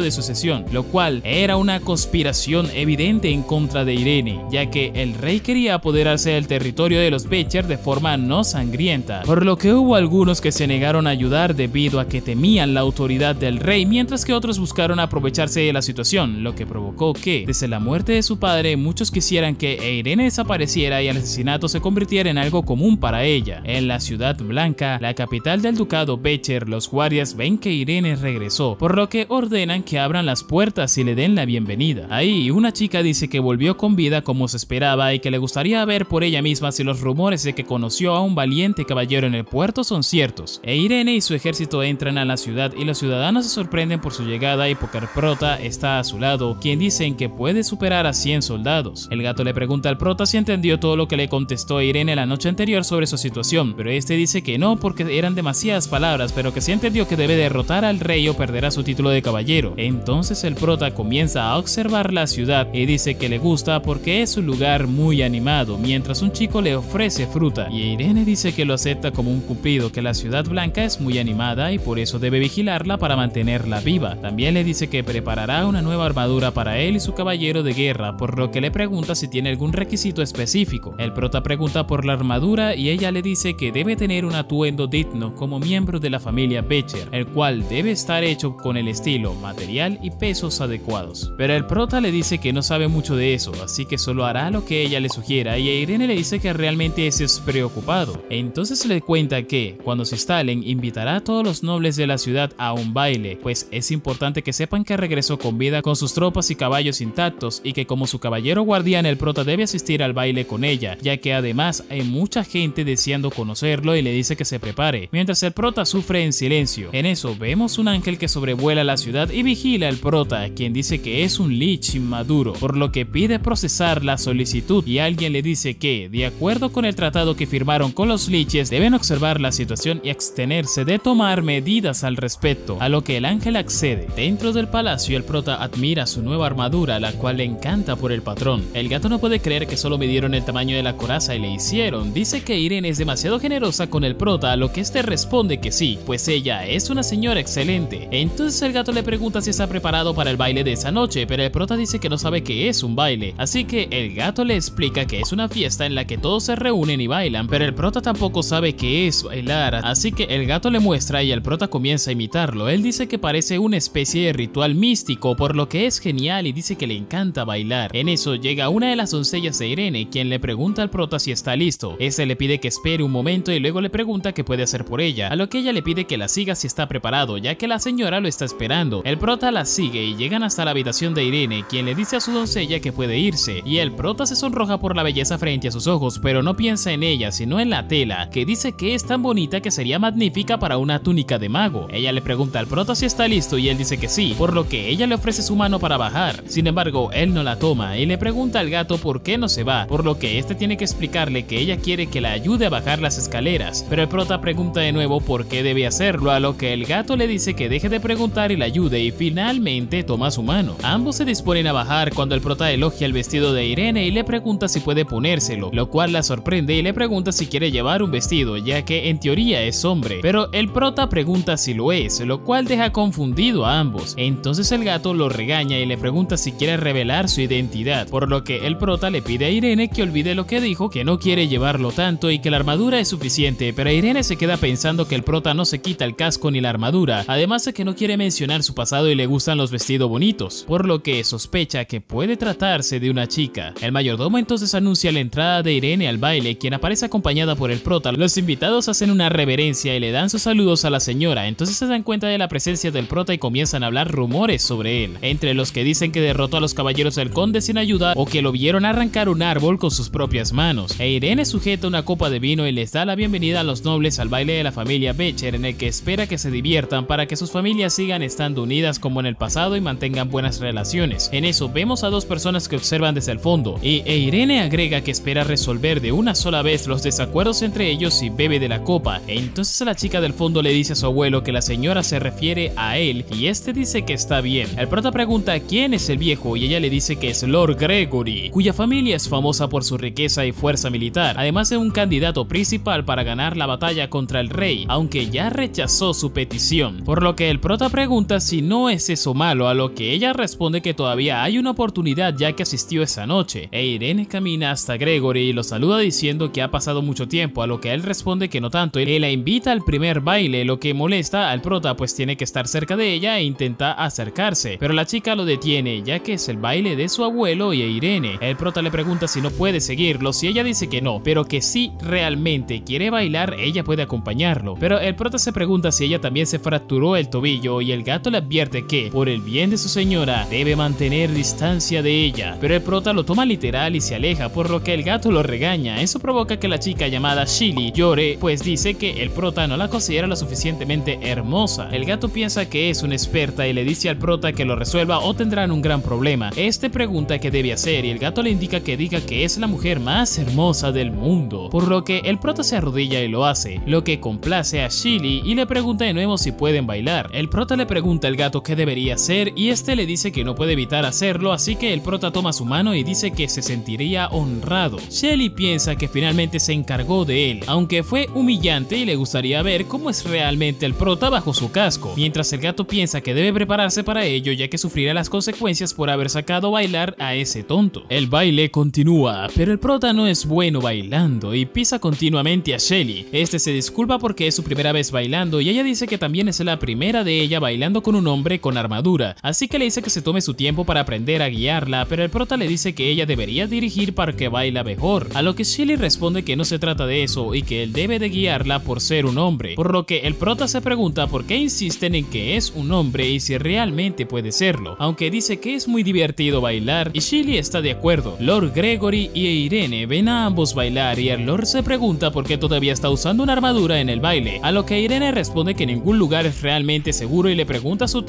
de sucesión, lo cual era una conspiración evidente en contra de Irene, ya que el rey quería apoderarse del territorio de los Becher de forma no sangrienta, por lo que hubo algunos que se negaron a ayudar debido a que temían la autoridad del rey, mientras que otros buscaron aprovecharse de la situación, lo que provocó que, desde la muerte de su padre, muchos quisieran que Irene desapareciera y el asesinato se convirtiera en algo común para ella. En la Ciudad Blanca, la capital del ducado Becher, los guardias ven que Irene regresó, por lo que ordenan que abran las puertas y le den la bienvenida. Ahí, una chica dice que volvió con vida como se esperaba y que le gustaría ver por ella misma si los rumores de que conoció a un valiente caballero en el puerto son ciertos. Irene y su ejército entran a la ciudad y los ciudadanos se sorprenden por su llegada y porque el prota está a su lado, quien dicen que puede superar a 100 soldados. El gato le pregunta al prota si entendió todo lo que le contestó Irene la noche anterior sobre su situación, pero este dice que no porque eran demasiadas palabras, pero que sí entendió que debe derrotar al rey o perderá su título de caballero. Entonces el prota comienza a observar la ciudad y dice que le gusta porque es un lugar muy animado, mientras un chico le ofrece fruta, y Irene dice que lo acepta como un cumplido, que la Ciudad Blanca es muy animada y por eso debe vigilarla para mantenerla viva. También le dice que preparará una nueva armadura para él y su caballero de guerra, por lo que le pregunta si tiene algún requisito específico. El prota pregunta por la armadura y ella le dice que debe tener un atuendo digno como miembro de la familia Becher, el cual debe estar hecho con el estilo, material y pesos adecuados. Pero el prota le dice que no sabe mucho de eso, así que solo hará lo que ella le sugiera, y Irene le dice que realmente es despreocupado. Entonces le cuenta que, cuando se instalen, invitará a todos los nobles de la ciudad a un baile, pues es importante que sepan que regresó con vida con sus tropas y caballos intactos, y que como su caballero guardián el prota debe asistir al baile con ella, ya que además hay mucha gente deseando conocerlo y le dice que se prepare, mientras el prota sufre en silencio. En eso vemos un ángel que sobrevuela la ciudad y vigila al prota, quien dice que es un lich inmaduro, por lo que pide procesar la solicitud, y alguien le dice que, de acuerdo con el tratado que firmaron con los liches, deben observar la situación y abstenerse de tomar medidas al respecto, a lo que el ángel accede. Dentro del palacio el prota admira su nueva armadura, la cual le encanta por el patrón. El gato no puede creer que solo midieron el tamaño de la coraza y le hicieron. Dice que Irene es demasiado generosa con el prota, a lo que este responde que sí, pues ella es una señora excelente. Entonces el gato le pregunta si está preparado para el baile de esa noche, pero el prota dice que no sabe qué es un baile, así que el gato le explica que es una fiesta en la que todos se reúnen y bailan, pero el prota tampoco sabe qué es bailar, así que el gato le muestra y el prota comienza a imitarlo. Él dice que parece una especie de ritual místico, por lo que es genial, y dice que le encanta bailar. En eso llega una de las doncellas de Irene, quien le pregunta al prota si está listo. Este le pide que espere un momento y luego le pregunta qué puede hacer por ella, a lo que ella le pide que la siga si está preparado, ya que la señora lo está esperando. El prota la sigue y llegan hasta la habitación de Irene, quien le dice a su doncella que puede irse, y el prota se sonroja por la belleza frente a sus ojos, pero no piensa en ella sino en la tela, que dice que es tan bonita que sería magnífica para una túnica de mago. Ella le pregunta al prota si está listo y él dice que sí, por lo que ella le ofrece su mano para bajar. Sin embargo, él no la toma y le pregunta al gato por qué no se va, por lo que este tiene que explicarle que ella quiere que la ayude a bajar las escaleras, pero el prota pregunta de nuevo por qué debe hacerlo, a lo que el gato le dice que deje de preguntar y la ayude, y finalmente toma su mano. Ambos se disponen a bajar cuando el prota elogia el vestido de Irene y le pregunta si puede ponérselo, lo cual la sorprende y le pregunta si quiere llevar un vestido, ya que en teoría es hombre, pero el prota pregunta si lo es, lo cual deja confundido a ambos. Entonces el gato lo regaña y le pregunta si quiere revelar su identidad, por lo que el prota le pide a Irene que olvide lo que dijo, que no quiere llevarlo tanto y que la armadura es suficiente, pero Irene se queda pensando que el prota no se quita el casco ni la armadura, además de que no quiere mencionar su pasado y le gustan los vestidos bonitos, por lo que sospecha que puede tratarse de una chica. El mayordomo entonces anuncia la entrada de Irene al baile, quien aparece acompañada por el prota. Los invitados hacen una reverencia y le dan sus saludos a la señora, entonces se dan cuenta de la presencia del prota y comienzan a hablar rumores sobre él, entre los que dicen que derrotó a los caballeros del conde sin ayuda o que lo vieron arrancar un árbol con sus propias manos. Irene sujeta una copa de vino y les da la bienvenida a los nobles al baile de la familia Becher, en el que espera que se diviertan para que sus familias sigan estando unidas como en el pasado y mantengan buenas relaciones. En eso vemos a dos personas que observan desde el fondo y Irene agrega que espera resolver de una sola vez los desacuerdos entre ellos y bebe de la copa. Entonces la chica del fondo le dice a su abuelo que la señora se refiere a él y este dice que está bien. El prota pregunta quién es el viejo y ella le dice dice que es Lord Gregory, cuya familia es famosa por su riqueza y fuerza militar, además de un candidato principal para ganar la batalla contra el rey, aunque ya rechazó su petición, por lo que el prota pregunta si no es eso malo, a lo que ella responde que todavía hay una oportunidad ya que asistió esa noche, e Irene camina hasta Gregory y lo saluda diciendo que ha pasado mucho tiempo, a lo que él responde que no tanto, y la invita al primer baile, lo que molesta al prota pues tiene que estar cerca de ella e intenta acercarse, pero la chica lo detiene ya que es el baile de su abuelo y Irene. El prota le pregunta si no puede seguirlo, si ella dice que no, pero que si realmente quiere bailar ella puede acompañarlo, pero el prota se pregunta si ella también se fracturó el tobillo y el gato le advierte que por el bien de su señora debe mantener distancia de ella, pero el prota lo toma literal y se aleja, por lo que el gato lo regaña. Eso provoca que la chica llamada Shili llore, pues dice que el prota no la considera lo suficientemente hermosa. El gato piensa que es una experta y le dice al prota que lo resuelva o tendrán un gran problema. Este pregunta qué debe hacer y el gato le indica que diga que es la mujer más hermosa del mundo, por lo que el prota se arrodilla y lo hace, lo que complace a Shili y le pregunta de nuevo si pueden bailar. El prota le pregunta al gato qué debería hacer y este le dice que no puede evitar hacerlo, así que el prota toma su mano y dice que se sentiría honrado. Shelly piensa que finalmente se encargó de él, aunque fue humillante y le gustaría ver cómo es realmente el prota bajo su casco, mientras el gato piensa que debe prepararse para ello ya que sufrirá las consecuencias por haber sacado a bailar a ese tonto. El baile continúa, pero el prota no es bueno bailando y pisa continuamente a Shelly. Este se disculpa porque es su primera vez bailando y ella dice que también es la primera de ella bailando con un hombre con armadura, así que le dice que se tome su tiempo para aprender a guiarla, pero el prota le dice que ella debería dirigir para que baila mejor, a lo que Shelly responde que no se trata de eso y que él debe de guiarla por ser un hombre, por lo que el prota se pregunta por qué insisten en que es un hombre y si realmente puede serlo, aunque dice que es muy divertido bailar y Shelly está de acuerdo. Lord Gregory y Irene ven a ambos bailar y el Lord se pregunta por qué todavía está usando una armadura en el baile, a lo que Irene responde que ningún lugar es realmente seguro y le pregunta a su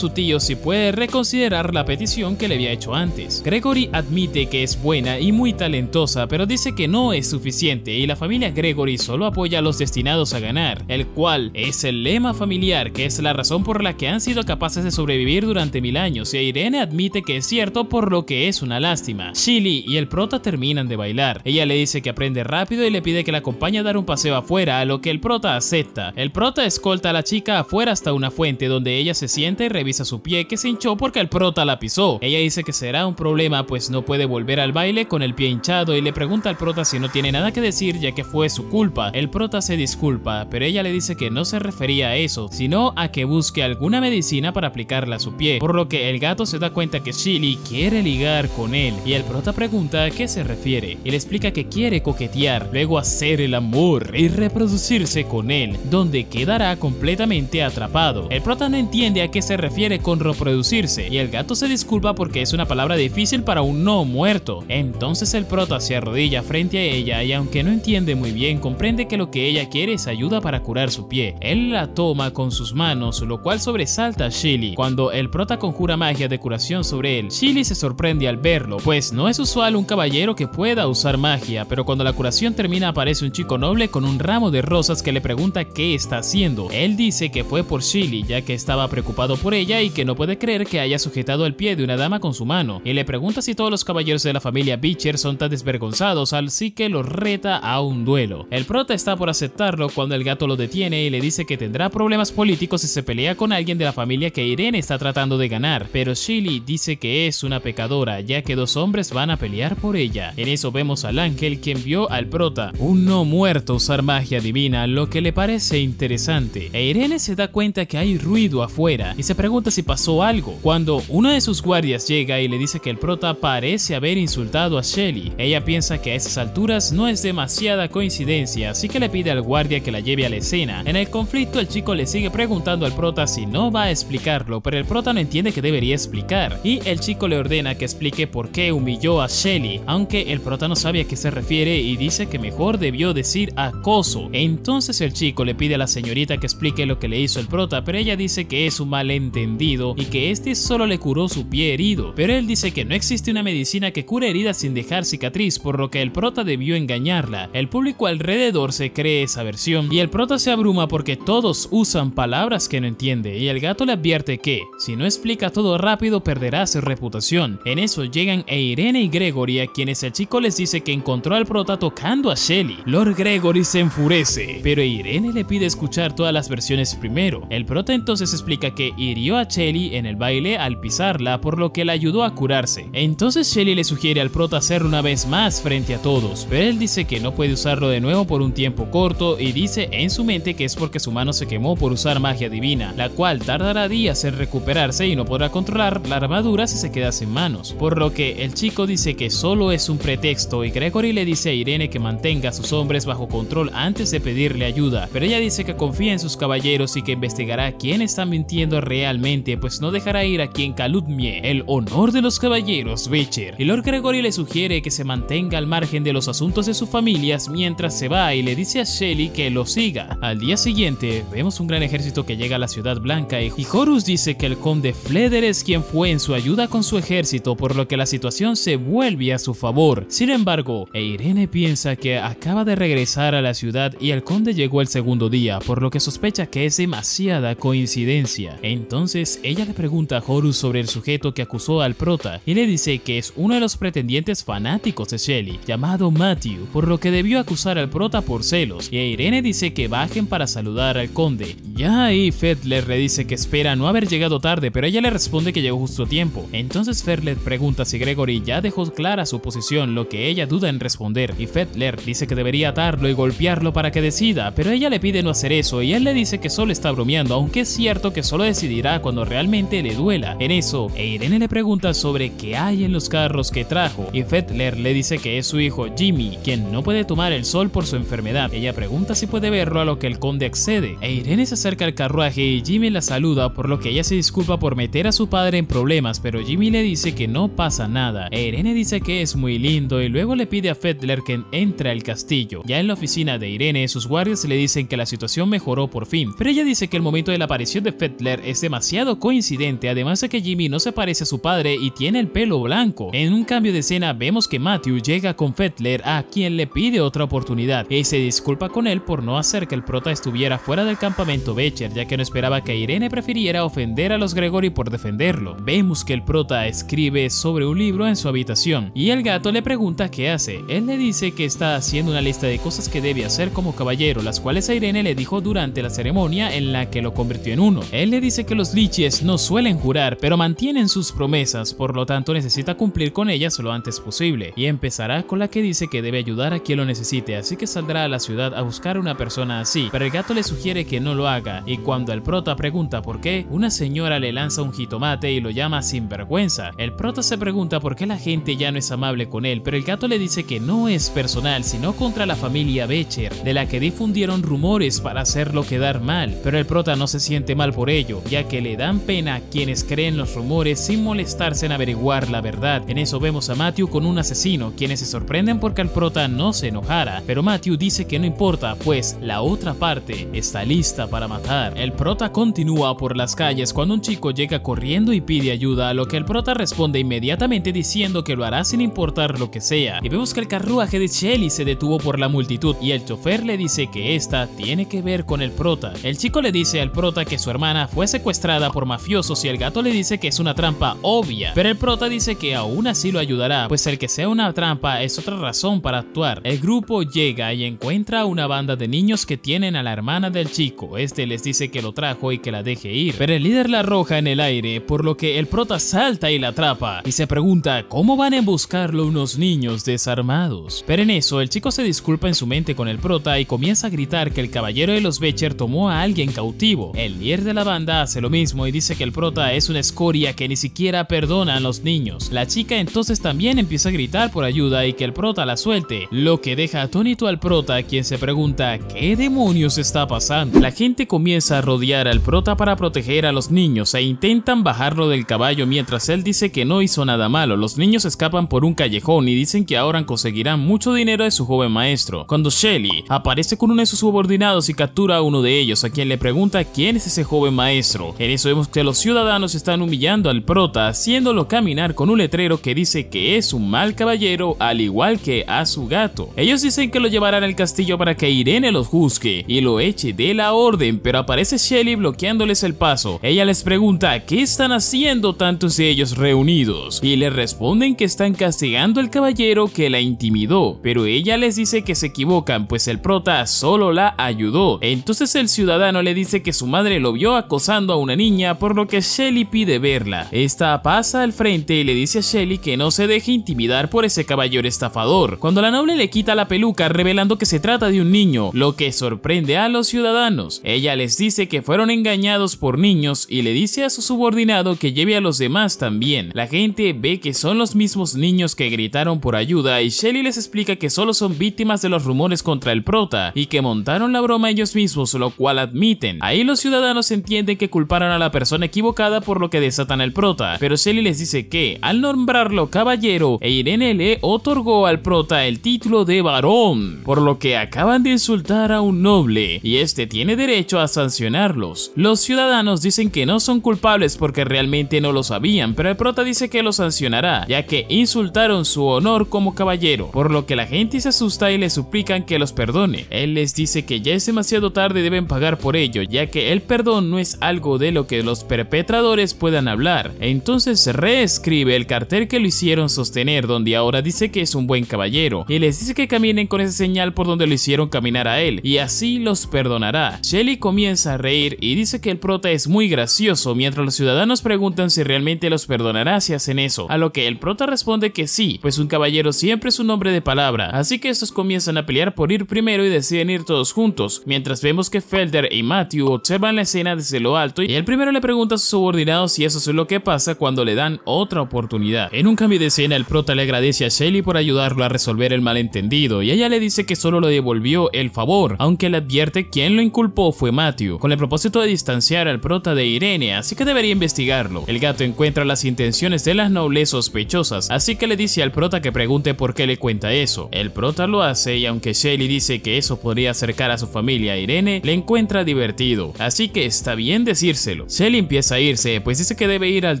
tío si puede reconsiderar la petición que le había hecho antes. Gregory admite que es buena y muy talentosa, pero dice que no es suficiente y la familia Gregory solo apoya a los destinados a ganar, el cual es el lema familiar, que es la razón por la que han sido capaces de sobrevivir durante 1000 años, y Irene admite que es cierto, por lo que es una lástima. Shelly y el prota terminan de bailar. Ella le dice que aprende rápido y le pide que la acompañe a dar un paseo afuera, a lo que el prota acepta. El prota escolta a la chica afuera hasta una fuente donde ella se sienta y revisa su pie que se hinchó porque el prota la pisó. Ella dice que será un problema pues no puede volver al baile con el pie hinchado y le pregunta al prota si no tiene nada que decir ya que fue su culpa. El prota se disculpa, pero ella le dice que no se refería a eso, sino a que busque alguna medicina para aplicarla a su pie, por lo que el gato se da cuenta que Shelly quiere ligar con él y el prota pregunta a qué se refiere y le explica que quiere coquetear, luego hacer el amor y reproducirse con él, donde quedará completamente atrapado. El prota no entiende a qué se refiere con reproducirse y el gato se disculpa porque es una palabra difícil para un no muerto. Entonces el prota se arrodilla frente a ella y aunque no entiende muy bien, comprende que lo que ella quiere es ayuda para curar su pie. Él la toma con sus manos, lo cual sobresalta a Shelly. Cuando el prota conjura magia de curación sobre él, Shelly se sorprende al verlo, pues no es usual un caballero que pueda usar magia, pero cuando la curación termina aparece un chico noble con un ramo de rosas que le pregunta qué está haciendo. Él dice que fue por Shelly, ya que estaba preocupado por ella y que no puede creer que haya sujetado el pie de una dama con su mano, y le pregunta si todos los caballeros de la familia Beecher son tan desvergonzados, así que los reta a un duelo. El prota está por aceptarlo cuando el gato lo detiene y le dice que tendrá problemas políticos si se pelea con alguien de la familia que Irene está tratando de ganar, pero Shelly dice que es una pecadora ya que 2 hombres van a pelear por ella. En eso vemos al ángel, quien vio al prota, un no muerto, usar magia divina, lo que le parece interesante, e Irene se da cuenta que hay ruido afuera y se pregunta si pasó algo, cuando uno de sus guardias llega y le dice que el prota parece haber insultado a Shelly. Ella piensa que a esas alturas no es demasiada coincidencia, así que le pide al guardia que la lleve a la escena. En el conflicto el chico le sigue preguntando al prota si no va a explicarlo, pero el prota no entiende que debería explicar, y el chico le ordena que explique por qué humilló a Shelly, aunque el prota no sabe a qué se refiere y dice que mejor debió decir acoso. Entonces el chico le pide a la señorita que explique lo que le hizo el prota, pero ella dice que es un malentendido y que este solo le curó su pie herido, pero él dice que no existe una medicina que cure heridas sin dejar cicatriz, por lo que el prota debió engañarla. El público alrededor se cree esa versión y el prota se abruma porque todos usan palabras que no entiende, y el gato le advierte que si no explica todo rápido perderá afectará a su reputación. En eso llegan Irene y Gregory, a quienes el chico les dice que encontró al prota tocando a Shelly. Lord Gregory se enfurece, pero Irene le pide escuchar todas las versiones primero. El prota entonces explica que hirió a Shelly en el baile al pisarla, por lo que la ayudó a curarse. Entonces Shelly le sugiere al prota hacerlo una vez más frente a todos, pero él dice que no puede usarlo de nuevo por un tiempo corto y dice en su mente que es porque su mano se quemó por usar magia divina, la cual tardará días en recuperarse y no podrá controlar la armadura si se queda sin manos, por lo que el chico dice que solo es un pretexto y Gregory le dice a Irene que mantenga a sus hombres bajo control antes de pedirle ayuda, pero ella dice que confía en sus caballeros y que investigará quién está mintiendo realmente, pues no dejará ir a quien calumnie el honor de los caballeros Becher. Y Lord Gregory le sugiere que se mantenga al margen de los asuntos de sus familias mientras se va y le dice a Shelly que lo siga. Al día siguiente vemos un gran ejército que llega a la Ciudad Blanca y Horus dice que el conde Fleder es quien fue en su ayuda con su ejército, por lo que la situación se vuelve a su favor. Sin embargo, Irene piensa que acaba de regresar a la ciudad y el conde llegó el segundo día, por lo que sospecha que es demasiada coincidencia. Entonces ella le pregunta a Horus sobre el sujeto que acusó al prota y le dice que es uno de los pretendientes fanáticos de Shelly, llamado Matthew, por lo que debió acusar al prota por celos, y Irene dice que bajen para saludar al conde. Ya ahí Fedler le dice que espera no haber llegado tarde, pero ella le responde que llegó justo a tiempo. Entonces Fedler pregunta si Gregory ya dejó clara su posición, lo que ella duda en responder, y Fedler dice que debería atarlo y golpearlo para que decida, pero ella le pide no hacer eso y él le dice que solo está bromeando, aunque es cierto que solo decidirá cuando realmente le duela. En eso, Irene le pregunta sobre qué hay en los carros que trajo y Fedler le dice que es su hijo Jimmy, quien no puede tomar el sol por su enfermedad. Ella pregunta si puede verlo, a lo que el conde accede. Irene se acerca al carruaje y Jimmy la saluda, por lo que ella se disculpa por meter a su padre en problemas, pero Jimmy le dice que no pasa nada. Irene dice que es muy lindo y luego le pide a Fedler que entre al castillo. Ya en la oficina de Irene, sus guardias le dicen que la situación mejoró por fin, pero ella dice que el momento de la aparición de Fedler es demasiado coincidente, además de que Jimmy no se parece a su padre y tiene el pelo blanco. En un cambio de escena vemos que Matthew llega con Fedler, a quien le pide otra oportunidad y se disculpa con él por no hacer que el prota estuviera fuera del campamento Becher, ya que no esperaba que Irene prefiriera ofender a los Gregory por defenderlo. Vemos que el prota escribe sobre un libro en su habitación y el gato le pregunta qué hace. Él le dice que está haciendo una lista de cosas que debe hacer como caballero, las cuales Irene le dijo durante la ceremonia en la que lo convirtió en uno. Él le dice que los liches no suelen jurar, pero mantienen sus promesas, por lo tanto necesita cumplir con ellas lo antes posible, y empezará con la que dice que debe ayudar a quien lo necesite, así que saldrá a la ciudad a buscar a una persona así, pero el gato le sugiere que no lo haga, y cuando el prota pregunta por qué, una señora le lanza un jitomate y lo llama sinvergüenza. El prota se pregunta por qué la gente ya no es amable con él, pero el gato le dice que no es personal, sino contra la familia Becher, de la que difundieron rumores para hacerlo quedar mal, pero el prota no se siente mal por ello, ya que le dan pena a quienes creen los rumores sin molestarse en averiguar la verdad. En eso vemos a Matthew con un asesino, quienes se sorprenden porque el prota no se enojara, pero Matthew dice que no importa, pues la otra parte está lista para matar. El prota continúa por las calles cuando un chico llega corriendo y pide ayuda, a lo que el prota responde inmediatamente diciendo que lo hará sin importar lo que sea, y vemos que el carruaje de Shelly se detuvo por la multitud y el chofer le dice que esta tiene que ver con el prota. El chico le dice al prota que su hermana fue secuestrada por mafiosos y el gato le dice que es una trampa obvia, pero el prota dice que aún así lo ayudará, pues el que sea una trampa es otra razón para actuar. El grupo llega y encuentra a una banda de niños que tienen a la hermana del chico. Este les dice que lo trajo y que la deje ir, pero el líder la arroja en el aire, por lo que el prota salta y la atrapa y se pregunta cómo van a emboscarlo unos niños desarmados. Pero en eso el chico se disculpa en su mente con el prota y comienza a gritar que el caballero de los Becher tomó a alguien cautivo. El líder de la banda hace lo mismo y dice que el prota es una escoria que ni siquiera perdona a los niños. La chica entonces también empieza a gritar por ayuda y que el prota la suelte, lo que deja atónito al prota, quien se pregunta ¿qué demonios está pasando? La gente comienza a rodear al prota para proteger a los niños e intentan bajarlo del caballo mientras él dice que no hizo nada malo. Los niños escapan por un callejón y dicen que ahora conseguirán mucho dinero de su joven maestro, cuando Shelly aparece con uno de sus subordinados y captura a uno de ellos, a quien le pregunta quién es ese joven maestro. En eso vemos que los ciudadanos están humillando al prota, haciéndolo caminar con un letrero que dice que es un mal caballero, al igual que a su gato. Ellos dicen que lo llevarán al castillo para que Irene los juzgue y lo eche de la orden, pero aparece Shelly bloqueándoles el paso. Ella les pregunta ¿qué están haciendo tan cuantos de ellos reunidos y le responden que están castigando al caballero que la intimidó, pero ella les dice que se equivocan, pues el prota solo la ayudó. Entonces el ciudadano le dice que su madre lo vio acosando a una niña, por lo que Shelly pide verla. Esta pasa al frente y le dice a Shelly que no se deje intimidar por ese caballero estafador, cuando la noble le quita la peluca revelando que se trata de un niño, lo que sorprende a los ciudadanos. Ella les dice que fueron engañados por niños y le dice a su subordinado que lleve a los demás también. La gente ve que son los mismos niños que gritaron por ayuda y Shelly les explica que solo son víctimas de los rumores contra el prota y que montaron la broma ellos mismos, lo cual admiten. Ahí los ciudadanos entienden que culparon a la persona equivocada, por lo que desatan al prota, pero Shelly les dice que al nombrarlo caballero, Irene le otorgó al prota el título de varón, por lo que acaban de insultar a un noble y este tiene derecho a sancionarlos. Los ciudadanos dicen que no son culpables porque realmente no lo sabían, pero el prota dice que lo sancionará, ya que insultaron su honor como caballero, por lo que la gente se asusta y le suplican que los perdone. Él les dice que ya es demasiado tarde y deben pagar por ello, ya que el perdón no es algo de lo que los perpetradores puedan hablar. Entonces reescribe el cartel que lo hicieron sostener, donde ahora dice que es un buen caballero, y les dice que caminen con esa señal por donde lo hicieron caminar a él, y así los perdonará. Shelly comienza a reír y dice que el prota es muy gracioso, mientras los ciudadanos preguntan si realmente los perdonará si hacen eso, a lo que el prota responde que sí, pues un caballero siempre es un hombre de palabra. Así que estos comienzan a pelear por ir primero y deciden ir todos juntos, mientras vemos que Felder y Matthew observan la escena desde lo alto y el primero le pregunta a su subordinado si eso es lo que pasa cuando le dan otra oportunidad. En un cambio de escena, el prota le agradece a Shelly por ayudarlo a resolver el malentendido y ella le dice que solo le devolvió el favor, aunque le advierte quien lo inculpó fue Matthew, con el propósito de distanciar al prota de Irene, así que debería investigarlo. El gato encuentra las intenciones de las nobles sospechosas, así que le dice al prota que pregunte por qué le cuenta eso. El prota lo hace y aunque Shelly dice que eso podría acercar a su familia a Irene, le encuentra divertido, así que está bien decírselo. Shelly empieza a irse, pues dice que debe ir al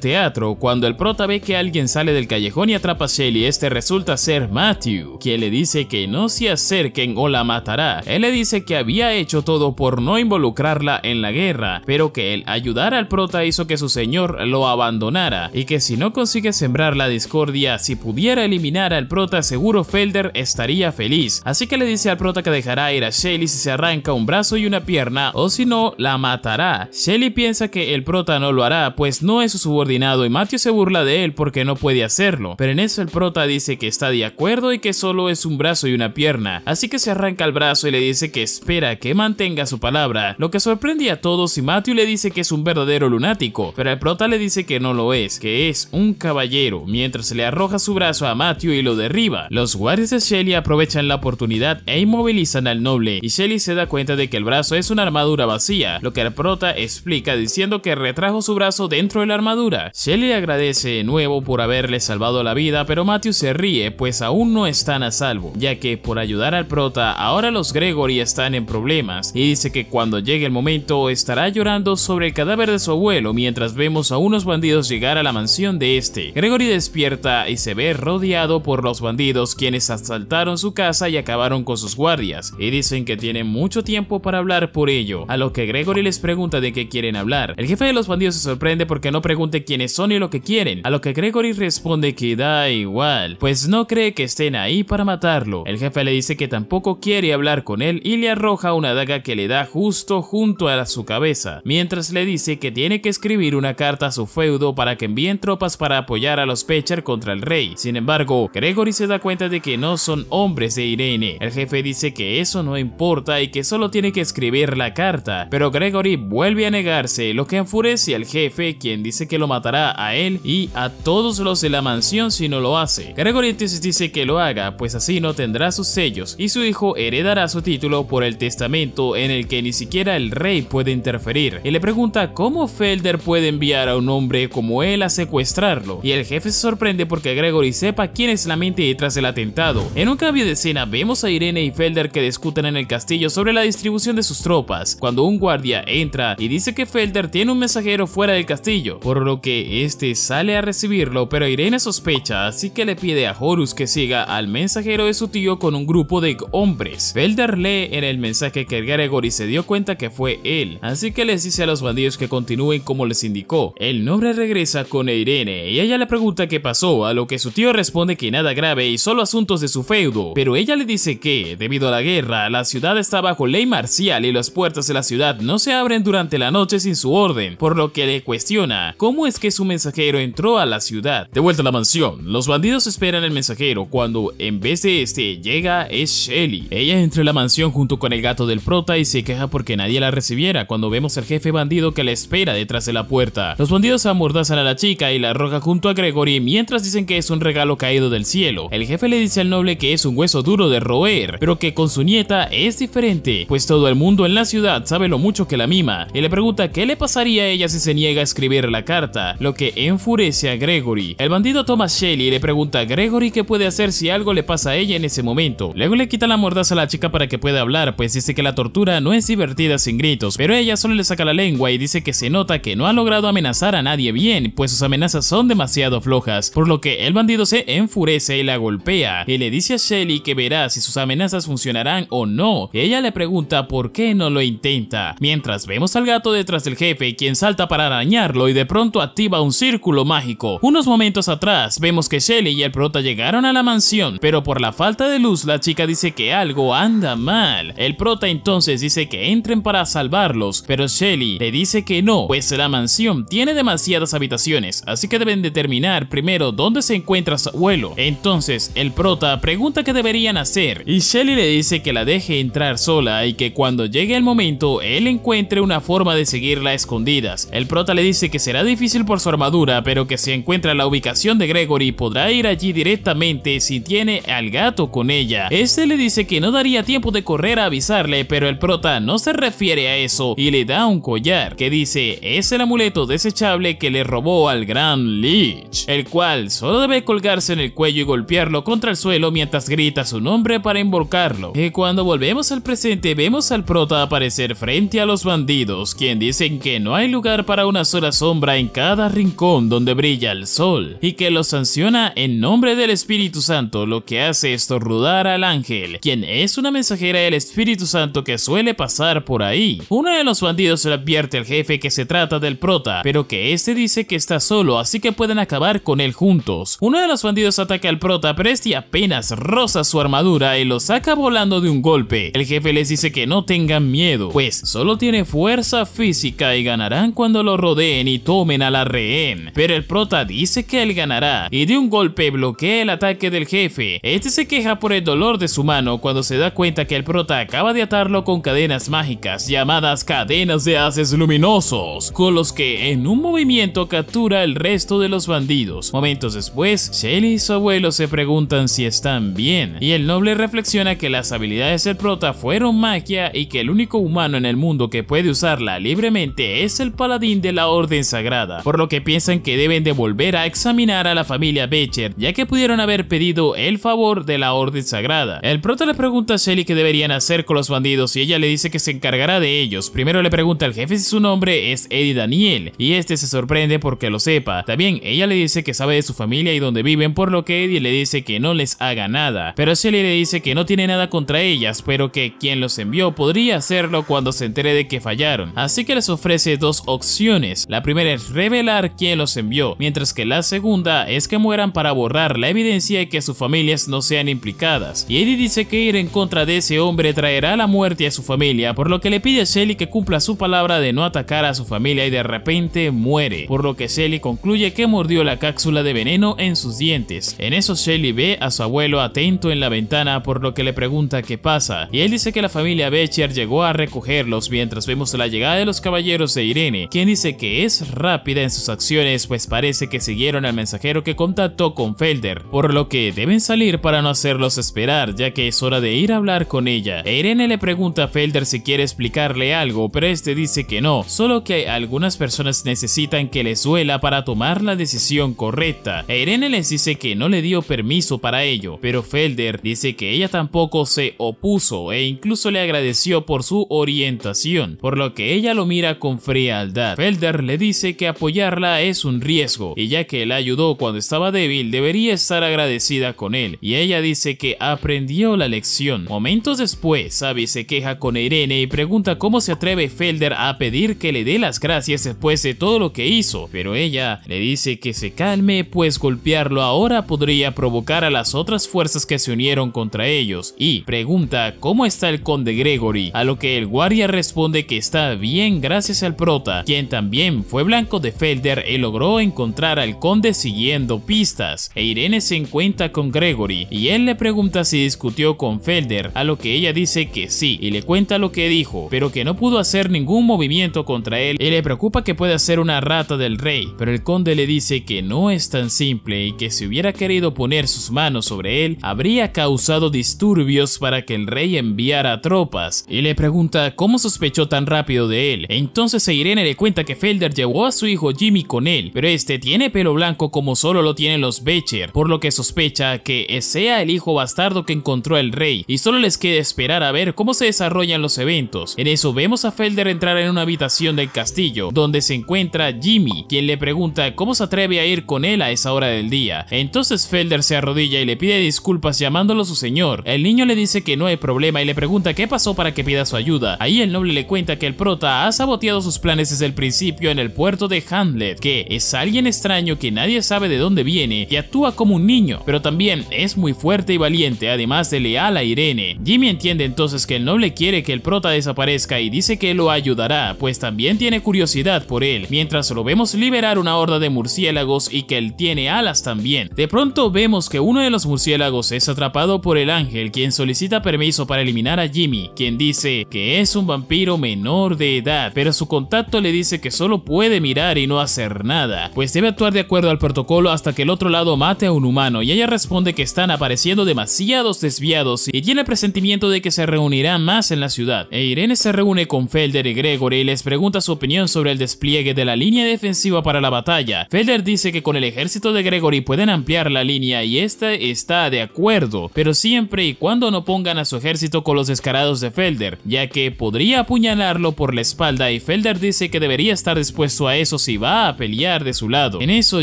teatro, cuando el prota ve que alguien sale del callejón y atrapa a Shelly. Este resulta ser Matthew, quien le dice que no se acerquen o la matará. Él le dice que había hecho todo por no involucrarla en la guerra, pero que el ayudar al prota hizo que su señor lo abandonara y que si no consigue sembrar la discordia, si pudiera eliminar al prota, seguro Felder estaría feliz. Así que le dice al prota que dejará ir a Shelly si se arranca un brazo y una pierna, o si no, la matará. Shelly piensa que el prota no lo hará, pues no es su subordinado y Matthew se burla de él porque no puede hacerlo, pero en eso el prota dice que está de acuerdo y que solo es un brazo y una pierna, así que se arranca el brazo y le dice que espera que mantenga su palabra, lo que sorprende a todos y Matthew le dice que es un verdadero lunático, pero el prota le dice que no lo es, que es un caballero, mientras le arroja su brazo a Matthew y lo derriba. Los guardias de Shelly aprovechan la oportunidad e inmovilizan al noble, y Shelly se da cuenta de que el brazo es una armadura vacía, lo que el prota explica diciendo que retrajo su brazo dentro de la armadura. Shelly le agradece de nuevo por haberle salvado la vida, pero Matthew se ríe, pues aún no están a salvo, ya que por ayudar al prota ahora los Gregory están en problemas, y dice que cuando llegue el momento estará llorando sobre el cadáver de su abuelo mientras vemos a unos bandidos llegar a la mansión de este. Gregory despierta y se ve rodeado por los bandidos, quienes asaltaron su casa y acabaron con sus guardias, y dicen que tienen mucho tiempo para hablar por ello, a lo que Gregory les pregunta de qué quieren hablar. El jefe de los bandidos se sorprende porque no pregunte quiénes son y lo que quieren, a lo que Gregory responde que da igual, pues no cree que estén ahí para matarlo. El jefe le dice que tampoco quiere hablar con él y le arroja una daga que le da justo junto a su cabeza, mientras le dice que tiene que escribir una carta a su feudo para que envíen tropas para apoyar a los Pecher contra el rey. Sin embargo, Gregory se da cuenta de que no son hombres de Irene. El jefe dice que eso no importa y que solo tiene que escribir la carta, pero Gregory vuelve a negarse, lo que enfurece al jefe, quien dice que lo matará a él y a todos los de la mansión si no lo hace. Gregory entonces dice que lo haga, pues así no tendrá sus sellos y su hijo heredará su título por el testamento en el que ni siquiera el rey puede interferir, y le pregunta cómo Felder puede enviar a un hombre como él a secuestrarlo, y el jefe se sorprende porque Gregory sepa quién es la mente detrás del atentado. En un cambio de escena vemos a Irene y Felder que discuten en el castillo sobre la distribución de sus tropas, cuando un guardia entra y dice que Felder tiene un mensajero fuera del castillo, por lo que este sale a recibirlo, pero Irene sospecha, así que le pide a Horus que siga al mensajero de su tío con un grupo de hombres. Felder lee en el mensaje que Gregory se dio cuenta que fue él, así que les dice a los bandidos que continúen como les indicó. El noble le regresa con Irene y ella le pregunta qué pasó, a lo que su tío responde que nada grave y solo asuntos de su feudo, pero ella le dice que, debido a la guerra, la ciudad está bajo ley marcial y las puertas de la ciudad no se abren durante la noche sin su orden, por lo que le cuestiona cómo es que su mensajero entró a la ciudad. De vuelta a la mansión, los bandidos esperan al mensajero cuando en vez de este llega es Shelly. Ella entra en la mansión junto con el gato del prota y se queja porque nadie la recibiera cuando vemos al jefe bandido que la espera detrás de la puerta. Los bandidos amordazan a la chica y la arrojan junto a Gregory mientras dicen que es un regalo caído del cielo. El jefe le dice al noble que es un hueso duro de roer, pero que con su nieta es diferente, pues todo el mundo en la ciudad sabe lo mucho que la mima, y le pregunta qué le pasaría a ella si se niega a escribir la carta, lo que enfurece a Gregory. El bandido toma a Shelly y le pregunta a Gregory qué puede hacer si algo le pasa a ella en ese momento. Luego le quita la mordaza a la chica para que pueda hablar, pues dice que la tortura no es divertida sin gritos, pero ella solo le saca la lengua y dice que se nota que no ha logrado amenazar a nadie bien, pues sus amenazas son demasiado flojas, por lo que el bandido se enfurece y la golpea, y le dice a Shelly que verá si sus amenazas funcionarán o no. Ella le pregunta por qué no lo intenta, mientras vemos al gato detrás del jefe, quien salta para arañarlo y de pronto activa un círculo mágico. Unos momentos atrás vemos que Shelly y el prota llegaron a la mansión, pero por la falta de luz la chica dice que algo anda mal. El prota entonces dice que entren para salvarlos, pero Shelly le dice que no, pues la mansión tiene demasiadas habitaciones, así que deben determinar primero dónde se encuentra su abuelo. Entonces el prota pregunta qué deberían hacer y Shelly le dice que la deje entrar sola y que cuando llegue el momento él encuentre una forma de seguirla a escondidas. El prota le dice que será difícil por su armadura, pero que si encuentra la ubicación de Gregory podrá ir allí directamente si tiene al gato con ella. Este le dice que no daría tiempo de correr a avisarle, pero el prota no se refiere a eso y le da un collar que dice es el amuleto desechable que le robó al Gran Lich, el cual solo debe colgarse en el cuello y golpearlo contra el suelo mientras grita su nombre para invocarlo. Y cuando volvemos al presente vemos al prota aparecer frente a los bandidos, quien dicen que no hay lugar para una sola sombra en cada rincón donde brilla el sol, y que los sanciona en nombre del Espíritu Santo, lo que hace estornudar al ángel, quien es una mensajera del Espíritu Santo que suele pasar por ahí. Uno de los bandidos le advierte al jefe que se trata del prota, pero que este dice que está solo, así que pueden acabar con él juntos. Uno de los bandidos ataca al prota, pero este apenas roza su armadura y lo saca volando de un golpe. El jefe les dice que no tengan miedo, pues solo tiene fuerza física y ganarán cuando lo rodeen y tomen a la rehén. Pero el prota dice que él ganará y de un golpe bloquea el ataque del jefe. Este se queja por el dolor de su mano cuando se da cuenta que el prota acaba de atarlo con cadenas mágicas llamadas cadenas de haces luminosos, con los que en un movimiento captura el resto de los bandidos. Momentos después, Shelly y su abuelo se preguntan si están bien, y el noble reflexiona que las habilidades del prota fueron magia y que el único humano en el mundo que puede usarla libremente es el paladín de la Orden Sagrada, por lo que piensan que deben de volver a examinar a la familia Becher, ya que pudieron haber pedido el favor de la Orden Sagrada. El prota le pregunta a Shelly qué deberían hacer con los bandidos y ella le dice que se encargará de ellos. Primero le pregunta al jefe si su nombre es Eddie Daniel y este se sorprende porque lo sepa. También ella le dice que sabe de su familia y dónde viven, por lo que Eddie le dice que no les haga nada, pero Shelly le dice que no tiene nada contra ellas, pero que quien los envió podría hacerlo cuando se entere de que fallaron, así que les ofrece dos opciones. La primera es revelar quién los envió, mientras que la segunda es que mueran para borrar la evidencia y que sus familias no sean implicadas. Y Eddie dice que ir en contra de ese hombre traerá la muerte a su familia, por lo que le pide a Shelly que cumpla su palabra de no atacar a su familia y de repente muere, por lo que Shelly concluye que mordió la cápsula de veneno en sus dientes. En eso Shelly ve a su abuelo atento en la ventana, por lo que le pregunta qué pasa, y él dice que la familia Becher llegó a recogerlos, mientras vemos la llegada de los caballeros de Irene, quien dice que es rápida en sus acciones, pues parece que siguieron al mensajero que contactó con Felder, por lo que deben salir para no hacerlos esperar, ya que es hora de ir a hablar con ella. Irene le pregunta a Felder si quiere explicarle algo, pero este dice que no, solo que algunas personas necesitan que les duela para tomar la decisión correcta. Irene les dice que no le dio permiso para ello, pero Felder dice que ella tampoco se opuso e incluso le agradeció por su orientación, por lo que ella lo mira con frialdad. Felder le dice que apoyarla es un riesgo, y ya que la ayudó cuando estaba débil, debería estar agradecida con él, y ella dice que aprendió la lección. Momentos después, Abby se queja con Irene y pregunta cómo se atreve Felder a pedir que le dé las gracias después de todo lo que hizo hechizo, pero ella le dice que se calme, pues golpearlo ahora podría provocar a las otras fuerzas que se unieron contra ellos, y pregunta cómo está el conde Gregory, a lo que el guardia responde que está bien gracias al prota, quien también fue blanco de Felder y logró encontrar al conde siguiendo pistas. Irene se encuentra con Gregory y él le pregunta si discutió con Felder, a lo que ella dice que sí y le cuenta lo que dijo, pero que no pudo hacer ningún movimiento contra él y le preocupa que pueda ser una rata del rey, pero el conde le dice que no es tan simple y que si hubiera querido poner sus manos sobre él habría causado disturbios para que el rey enviara tropas, y le pregunta cómo sospechó tan rápido de él. Entonces Irene le cuenta que Felder llevó a su hijo Jimmy con él, pero este tiene pelo blanco como solo lo tienen los Becher, por lo que sospecha que sea el hijo bastardo que encontró el rey, y solo les queda esperar a ver cómo se desarrollan los eventos. En eso vemos a Felder entrar en una habitación del castillo, donde se encuentra Jimmy, quien le pregunta cómo se atreve a ir con él a esa hora del día. Entonces Felder se arrodilla y le pide disculpas llamándolo su señor. El niño le dice que no hay problema y le pregunta qué pasó para que pida su ayuda. Ahí el noble le cuenta que el prota ha saboteado sus planes desde el principio en el puerto de Hamlet, que es alguien extraño que nadie sabe de dónde viene y actúa como un niño, pero también es muy fuerte y valiente, además de leal a Irene. Jimmy entiende entonces que el noble quiere que el prota desaparezca y dice que lo ayudará, pues también tiene curiosidad por él, mientras lo vemos liberar una horda de murciélagos y que él tiene alas también. De pronto vemos que uno de los murciélagos es atrapado por el ángel, quien solicita permiso para eliminar a Jimmy, quien dice que es un vampiro menor de edad, pero su contacto le dice que solo puede mirar y no hacer nada, pues debe actuar de acuerdo al protocolo hasta que el otro lado mate a un humano, y ella responde que están apareciendo demasiados desviados y tiene el presentimiento de que se reunirán más en la ciudad. Irene se reúne con Felder y Gregory y les pregunta su opinión sobre el despliegue de la línea defensiva para la batalla. Felder dice que con el ejército de Gregory pueden ampliar la línea y este está de acuerdo, pero siempre y cuando no pongan a su ejército con los descarados de Felder, ya que podría apuñalarlo por la espalda, y Felder dice que debería estar dispuesto a eso si va a pelear de su lado. En eso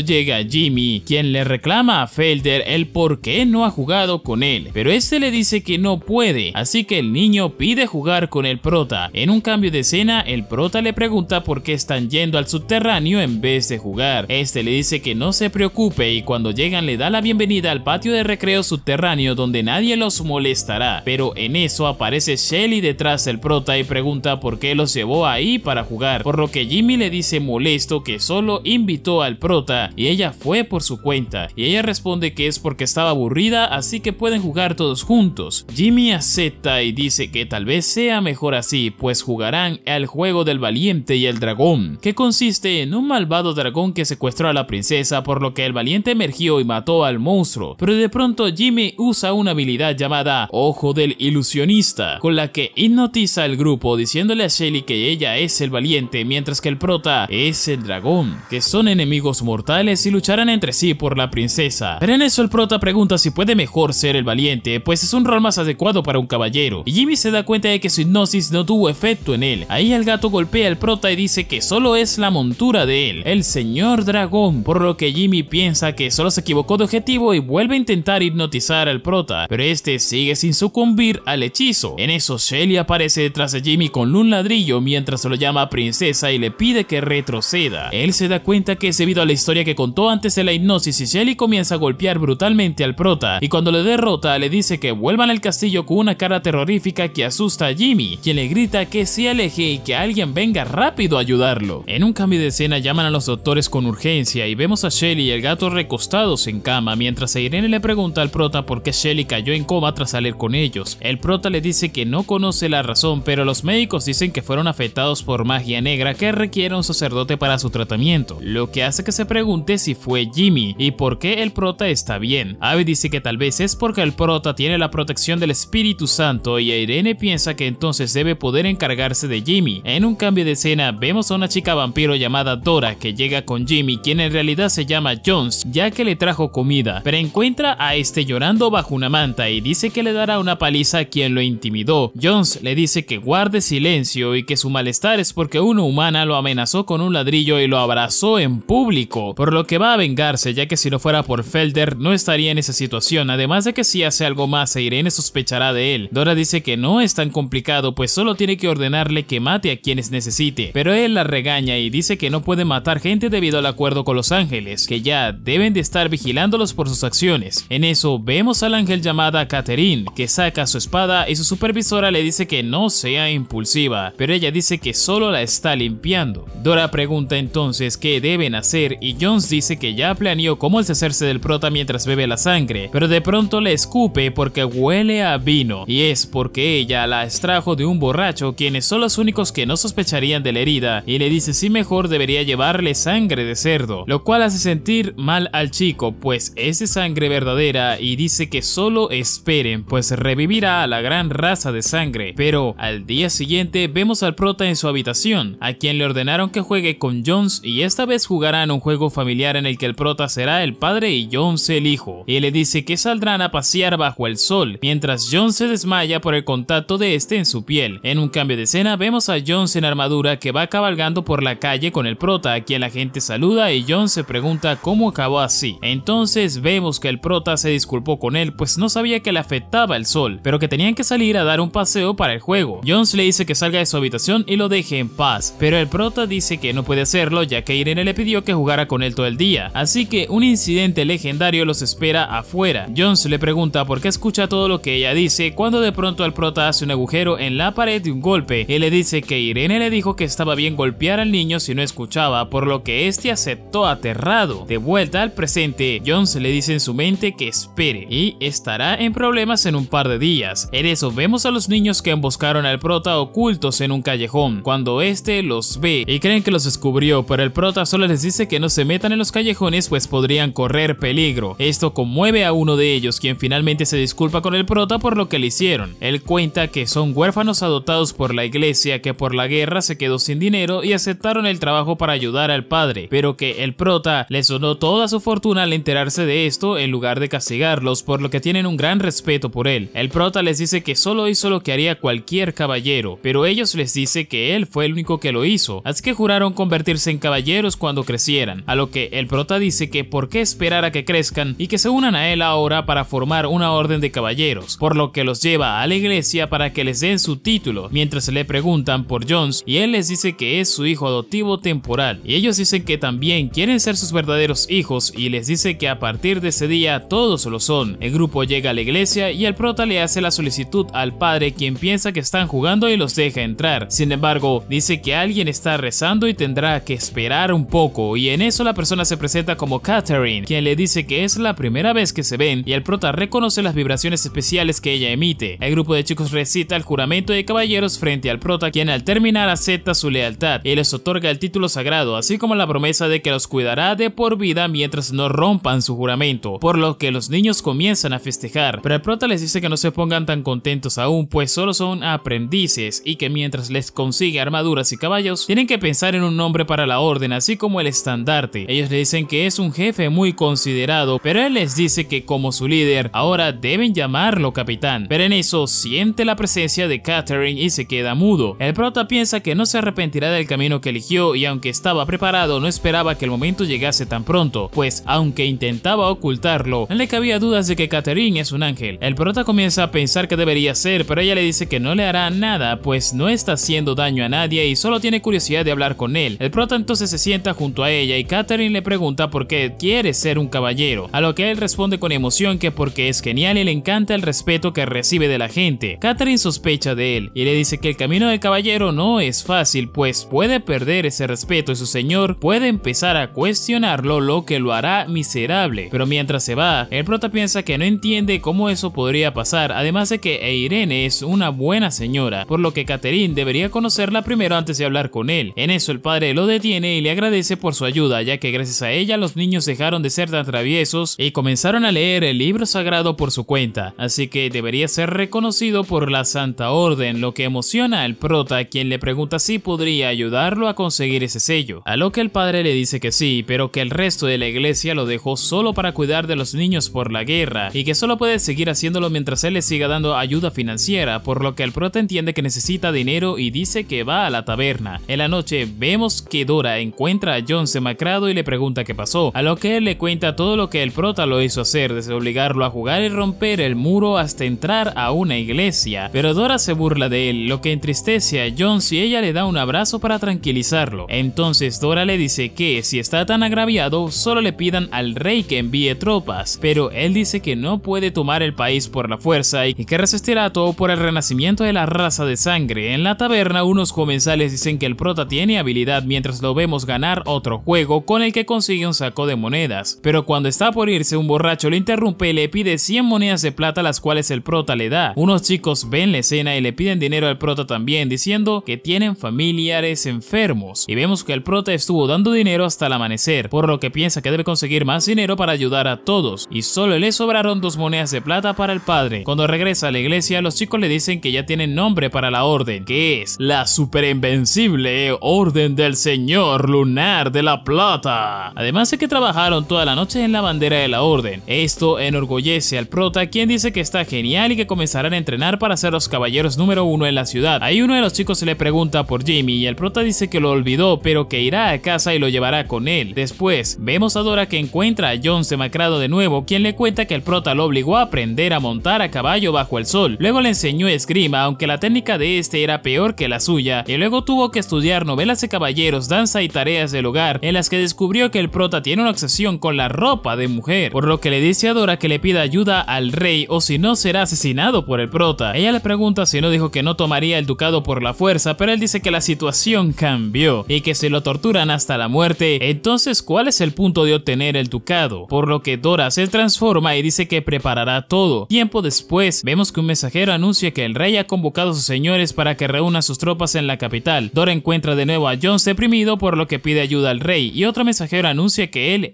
llega Jimmy, quien le reclama a Felder el por qué no ha jugado con él, pero este le dice que no puede, así que el niño pide jugar con el prota. En un cambio de escena, el prota le pregunta por qué están yendo al subterráneo en vez de jugar. Este le dice que no se preocupe y cuando llegan le da la bienvenida al patio de recreo subterráneo donde nadie los molestará, pero en eso aparece Shelly detrás del prota y pregunta por qué los llevó ahí para jugar, por lo que Jimmy le dice molesto que solo invitó al prota y ella fue por su cuenta, y ella responde que es porque estaba aburrida, así que pueden jugar todos juntos. Jimmy acepta y dice que tal vez sea mejor así, pues jugarán al juego del valiente y el dragón, que consiste en un malvado dragón que secuestró a la princesa, por lo que el valiente emergió y mató al monstruo, pero de pronto Jimmy usa una habilidad llamada Ojo del Ilusionista, con la que hipnotiza al grupo diciéndole a Shelly que ella es el valiente, mientras que el prota es el dragón, que son enemigos mortales y lucharán entre sí por la princesa. Pero en eso el prota pregunta si puede mejor ser el valiente, pues es un rol más adecuado para un caballero, y Jimmy se da cuenta de que su hipnosis no tuvo efecto en él. Ahí el gato golpea al prota y dice que solo es la montura de él, el señor dragón, por lo que Jimmy piensa que solo se equivocó de objetivo y vuelve a intentar hipnotizar al prota, pero este sigue sin sucumbir al hechizo. En eso Shelly aparece detrás de Jimmy con un ladrillo mientras lo llama princesa y le pide que retroceda. Él se da cuenta que es debido a la historia que contó antes de la hipnosis, y Shelly comienza a golpear brutalmente al prota, y cuando lo derrota le dice que vuelvan al castillo con una cara terrorífica que asusta a Jimmy, quien le grita que se aleje y que alguien venga rápido a ayudarlo. En un cambio de escena llaman a los doctores con urgencia y vemos a Shelly y el gato recostados en cama, mientras Irene le pregunta al prota por qué Shelly cayó en coma tras salir con ellos. El prota le dice que no conoce la razón, pero los médicos dicen que fueron afectados por magia negra que requiere un sacerdote para su tratamiento, lo que hace que se pregunte si fue Jimmy y por qué el prota está bien. Abby dice que tal vez es porque el prota tiene la protección del Espíritu Santo, y Irene piensa que entonces debe poder encargarse de Jimmy. En un cambio de escena vemos a una chica vampiro llamada Dora que llega con Jimmy, quien en realidad se llama Jones, ya que le trajo comida, pero encuentra a este llorando bajo una manta y dice que le dará una paliza a quien lo intimidó. Jones le dice que guarde silencio y que su malestar es porque una humana lo amenazó con un ladrillo y lo abrazó en público, por lo que va a vengarse, ya que si no fuera por Felder no estaría en esa situación, además de que si hace algo más Irene sospechará de él. Dora dice que no es tan complicado, pues solo tiene que ordenarle que mate a quienes necesite, pero él la regaña y dice que no puede pueden matar gente debido al acuerdo con los ángeles, que ya deben de estar vigilándolos por sus acciones. En eso vemos al ángel llamada Catherine, que saca su espada y su supervisora le dice que no sea impulsiva, pero ella dice que solo la está limpiando. Dora pregunta entonces qué deben hacer y Jones dice que ya planeó cómo deshacerse del prota mientras bebe la sangre, pero de pronto le escupe porque huele a vino, y es porque ella la extrajo de un borracho, quienes son los únicos que no sospecharían de la herida, y le dice si mejor debería llevarle sangre de cerdo, lo cual hace sentir mal al chico, pues es de sangre verdadera, y dice que solo esperen, pues revivirá a la gran raza de sangre. Pero al día siguiente vemos al prota en su habitación, a quien le ordenaron que juegue con Jones, y esta vez jugarán un juego familiar en el que el prota será el padre y Jones el hijo, y le dice que saldrán a pasear bajo el sol, mientras Jones se desmaya por el contacto de este en su piel. En un cambio de escena vemos a Jones en armadura que va cabalgando por la calle con el prota, a quien la gente saluda y Jones se pregunta cómo acabó así. Entonces vemos que el prota se disculpó con él, pues no sabía que le afectaba el sol, pero que tenían que salir a dar un paseo para el juego. Jones le dice que salga de su habitación y lo deje en paz, pero el prota dice que no puede hacerlo ya que Irene le pidió que jugara con él todo el día, así que un incidente legendario los espera afuera. Jones le pregunta por qué escucha todo lo que ella dice, cuando de pronto el prota hace un agujero en la pared de un golpe y le dice que Irene le dijo que estaba bien golpear al niño si no escuchaba, por lo que este aceptó aterrado. De vuelta al presente, Jones le dice en su mente que espere y estará en problemas en un par de días. En eso vemos a los niños que emboscaron al prota ocultos en un callejón, cuando este los ve y creen que los descubrió, pero el prota solo les dice que no se metan en los callejones pues podrían correr peligro. Esto conmueve a uno de ellos, quien finalmente se disculpa con el prota por lo que le hicieron. Él cuenta que son huérfanos adoptados por la iglesia, que por la guerra se quedó sin dinero y aceptaron el trabajo para ayudar al padre, pero que el prota les donó toda su fortuna al enterarse de esto en lugar de castigarlos, por lo que tienen un gran respeto por él. El prota les dice que solo hizo lo que haría cualquier caballero, pero ellos les dice que él fue el único que lo hizo, así que juraron convertirse en caballeros cuando crecieran, a lo que el prota dice que por qué esperar a que crezcan y que se unan a él ahora para formar una orden de caballeros, por lo que los lleva a la iglesia para que les den su título, mientras le preguntan por Jones y él les dice que es su hijo adoptivo temporal, y ellos dicen que también quieren ser sus verdaderos hijos y les dice que a partir de ese día todos lo son. El grupo llega a la iglesia y el prota le hace la solicitud al padre, quien piensa que están jugando y los deja entrar. Sin embargo, dice que alguien está rezando y tendrá que esperar un poco, y en eso la persona se presenta como Catherine, quien le dice que es la primera vez que se ven y el prota reconoce las vibraciones especiales que ella emite. El grupo de chicos recita el juramento de caballeros frente al prota, quien al terminar acepta su lealtad y les otorga el título sagrado, así como la promesa de que los cuidará de por vida mientras no rompan su juramento, por lo que los niños comienzan a festejar, pero el prota les dice que no se pongan tan contentos aún, pues solo son aprendices y que mientras les consigue armaduras y caballos, tienen que pensar en un nombre para la orden, así como el estandarte. Ellos le dicen que es un jefe muy considerado, pero él les dice que como su líder, ahora deben llamarlo capitán, pero en eso siente la presencia de Catherine y se queda mudo. El prota piensa que no se arrepentirá del camino que eligió y aunque estaba preparado, no esperaba que el momento llegase tan pronto, pues aunque intentaba ocultarlo, no le cabía dudas de que Catherine es un ángel. El prota comienza a pensar que debería ser, pero ella le dice que no le hará nada, pues no está haciendo daño a nadie y solo tiene curiosidad de hablar con él. El prota entonces se sienta junto a ella y Catherine le pregunta por qué quiere ser un caballero, a lo que él responde con emoción que porque es genial y le encanta el respeto que recibe de la gente. Catherine sospecha de él y le dice que el camino del caballero no es fácil, pues puede perder ese respeto y su señor puede empezar a cuestionarlo, lo que lo hará miserable. Pero mientras se va, el prota piensa que no entiende cómo eso podría pasar, además de que Irene es una buena señora, por lo que Catherine debería conocerla primero antes de hablar con él. En eso el padre lo detiene y le agradece por su ayuda, ya que gracias a ella los niños dejaron de ser tan traviesos y comenzaron a leer el libro sagrado por su cuenta, así que debería ser reconocido por la Santa Orden, lo que emociona al prota, quien le pregunta si podría ayudarlo a conseguir ese sello, a lo que el padre le dice que sí, pero que el resto de la iglesia lo dejó solo para cuidar de los niños por la guerra y que solo puede seguir haciéndolo mientras él le siga dando ayuda financiera, por lo que el prota entiende que necesita dinero y dice que va a la taberna. En la noche vemos que Dora encuentra a Jones demacrado y le pregunta qué pasó, a lo que él le cuenta todo lo que el prota lo hizo hacer, desde obligarlo a jugar y romper el muro hasta entrar a una iglesia, pero Dora se burla de él, lo que entristece a Jones y ella le da un abrazo para tranquilizarlo. Entonces Entonces Dora le dice que si está tan agraviado solo le pidan al rey que envíe tropas, pero él dice que no puede tomar el país por la fuerza y que resistirá todo por el renacimiento de la raza de sangre. En la taberna unos comensales dicen que el prota tiene habilidad mientras lo vemos ganar otro juego con el que consigue un saco de monedas, pero cuando está por irse un borracho le interrumpe y le pide 100 monedas de plata, las cuales el prota le da. Unos chicos ven la escena y le piden dinero al prota también, diciendo que tienen familiares enfermos, y vemos que el prota estuvo dando dinero hasta el amanecer, por lo que piensa que debe conseguir más dinero para ayudar a todos, y solo le sobraron 2 monedas de plata para el padre. Cuando regresa a la iglesia, los chicos le dicen que ya tienen nombre para la orden, que es la super invencible Orden del Señor Lunar de la Plata. Además de que trabajaron toda la noche en la bandera de la orden. Esto enorgullece al prota, quien dice que está genial y que comenzarán a entrenar para ser los caballeros número 1 en la ciudad. Ahí uno de los chicos se le pregunta por Jimmy y el prota dice que lo olvidó, pero que irá a casa y lo llevará con él. Después vemos a Dora que encuentra a Jon demacrado de nuevo, quien le cuenta que el prota lo obligó a aprender a montar a caballo bajo el sol. Luego le enseñó esgrima, aunque la técnica de este era peor que la suya, y luego tuvo que estudiar novelas de caballeros, danza y tareas del hogar, en las que descubrió que el prota tiene una obsesión con la ropa de mujer, por lo que le dice a Dora que le pida ayuda al rey o si no será asesinado por el prota. Ella le pregunta si no dijo que no tomaría el ducado por la fuerza, pero él dice que la situación cambió y que se lo torturan hasta la muerte. Entonces, ¿cuál es el punto de obtener el ducado? Por lo que Dora se transforma y dice que preparará todo. Tiempo después, vemos que un mensajero anuncia que el rey ha convocado a sus señores para que reúnan sus tropas en la capital. Dora encuentra de nuevo a Jon deprimido, por lo que pide ayuda al rey, y otro mensajero anuncia que él,